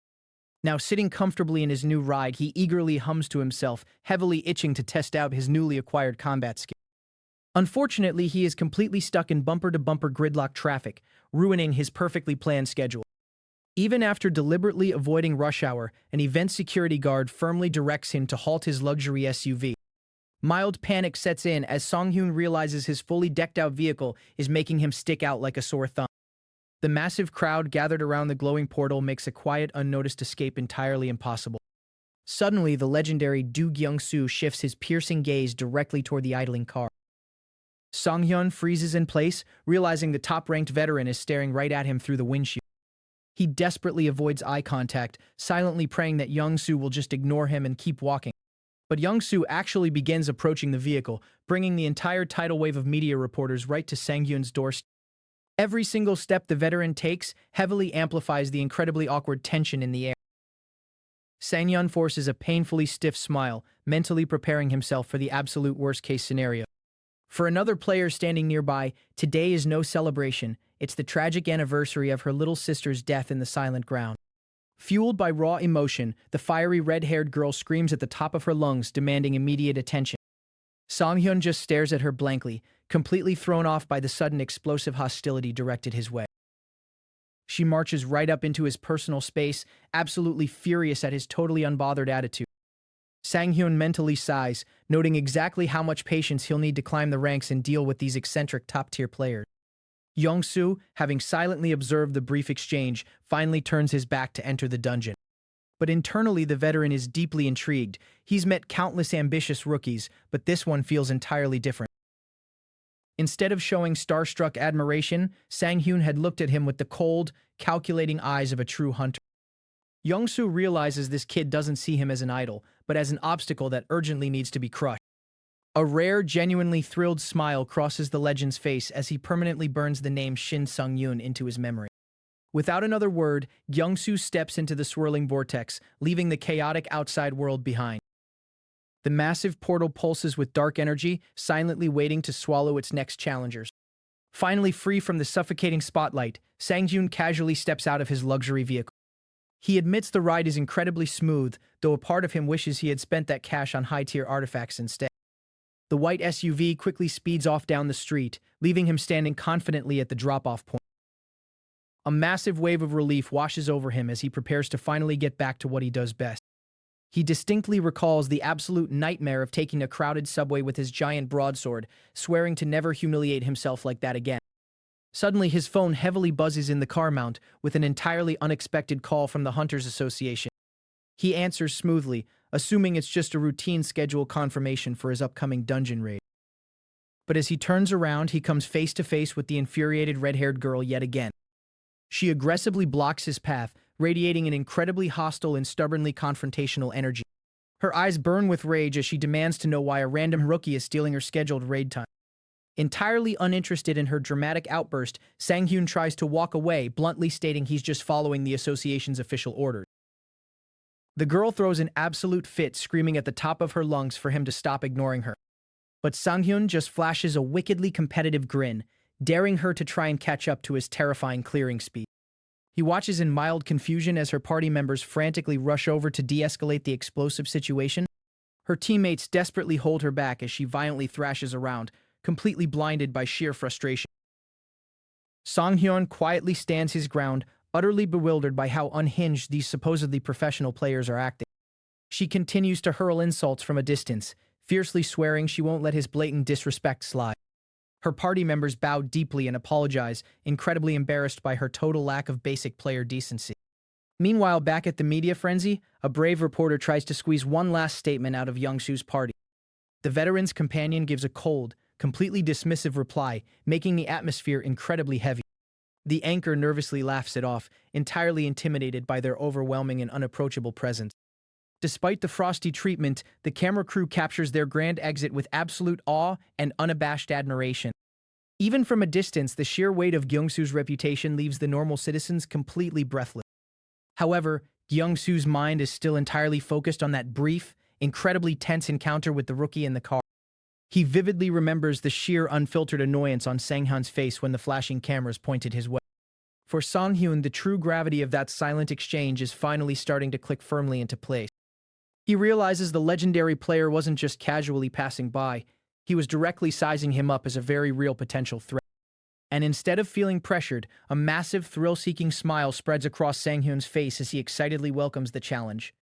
A: Now sitting comfortably in his new ride, he eagerly hums to himself, heavily itching to test out his newly acquired combat skill. Unfortunately, he is completely stuck in bumper-to-bumper gridlock traffic, ruining his perfectly planned schedule. Even after deliberately avoiding rush hour, an event security guard firmly directs him to halt his luxury SUV. Mild panic sets in as Song-hyun realizes his fully decked-out vehicle is making him stick out like a sore thumb. The massive crowd gathered around the glowing portal makes a quiet, unnoticed escape entirely impossible. Suddenly, the legendary Do Gyung-soo shifts his piercing gaze directly toward the idling car. Song-hyun freezes in place, realizing the top-ranked veteran is staring right at him through the windshield. He desperately avoids eye contact, silently praying that Young-soo will just ignore him and keep walking. But Young-soo actually begins approaching the vehicle, bringing the entire tidal wave of media reporters right to Sang-hyun's doorstep. Every single step the veteran takes heavily amplifies the incredibly awkward tension in the air. Sang-hyun forces a painfully stiff smile, mentally preparing himself for the absolute worst-case scenario. For another player standing nearby, today is no celebration. It's the tragic anniversary of her little sister's death in the silent ground. Fueled by raw emotion, the fiery red-haired girl screams at the top of her lungs, demanding immediate attention. Song-hyun just stares at her blankly, completely thrown off by the sudden explosive hostility directed his way. She marches right up into his personal space, absolutely furious at his totally unbothered attitude. Sang-hyun mentally sighs, noting exactly how much patience he'll need to climb the ranks and deal with these eccentric top-tier players. Young-soo, having silently observed the brief exchange, finally turns his back to enter the dungeon. But internally, the veteran is deeply intrigued. He's met countless ambitious rookies, but this one feels entirely different. Instead of showing starstruck admiration, Sang-hyun had looked at him with the cold, calculating eyes of a true hunter. Young-soo realizes this kid doesn't see him as an idol, but as an obstacle that urgently needs to be crushed. A rare, genuinely thrilled smile crosses the legend's face as he permanently burns the name Shin Sung-yoon into his memory. Without another word, Young-soo steps into the swirling vortex, leaving the chaotic outside world behind. The massive portal pulses with dark energy, silently waiting to swallow its next challengers. Finally free from the suffocating spotlight, Sang-hyun casually steps out of his luxury vehicle. He admits the ride is incredibly smooth, though a part of him wishes he had spent that cash on high-tier artifacts instead. The white SUV quickly speeds off down the street, leaving him standing confidently at the drop-off point. A massive wave of relief washes over him as he prepares to finally get back to what he does best. He distinctly recalls the absolute nightmare of taking a crowded subway with his giant broadsword, swearing to never humiliate himself like that again. Suddenly, his phone heavily buzzes in the car mount with an entirely unexpected call from the Hunters Association. He answers smoothly, assuming it's just a routine schedule confirmation for his upcoming dungeon raid. But as he turns around, he comes face to face with the infuriated red-haired girl yet again. She aggressively blocks his path, radiating an incredibly hostile and stubbornly confrontational energy. Her eyes burn with rage as she demands to know why a random rookie is stealing her scheduled raid time. Entirely uninterested in her dramatic outburst, Sang-hyun tries to walk away, bluntly stating he's just following the association's official orders. The girl throws an absolute fit, screaming at the top of her lungs for him to stop ignoring her. But Sang-hyun just flashes a wickedly competitive grin, daring her to try and catch up to his terrifying clearing speed. He watches in mild confusion as her party members frantically rush over to de-escalate the explosive situation. Her teammates desperately hold her back as she violently thrashes around, completely blinded by sheer frustration. Sang-hyun quietly stands his ground, utterly bewildered by how unhinged these supposedly professional players are acting. She continues to hurl insults from a distance, fiercely swearing she won't let his blatant disrespect slide. Her party members bow deeply and apologize, incredibly embarrassed by her total lack of basic player decency. Meanwhile, back at the media frenzy, a brave reporter tries to squeeze one last statement out of Young-soo's party. The veteran's companion gives a cold, completely dismissive reply, making the atmosphere incredibly heavy. The anchor nervously laughs it off, entirely intimidated by their overwhelming and unapproachable presence. Despite the frosty treatment, the camera crew captures their grand exit with absolute awe and unabashed admiration. Even from a distance, the sheer weight of Gyeong-soo's reputation leaves the normal citizens completely breathless. However, Gyeong-soo's mind is still entirely focused on that brief, incredibly tense encounter with the rookie in the car. He vividly remembers the sheer unfiltered annoyance on Sang-hyun's face when the flashing cameras pointed his way. For Sang-hyun, the true gravity of that silent exchange is finally starting to click firmly into place. He realizes the legendary player wasn't just casually passing by, he was directly sizing him up as a very real potential threat. And instead of feeling pressured, a massive thrill-seeking smile spreads across Sang-hyun's face as he excitedly welcomes the challenge.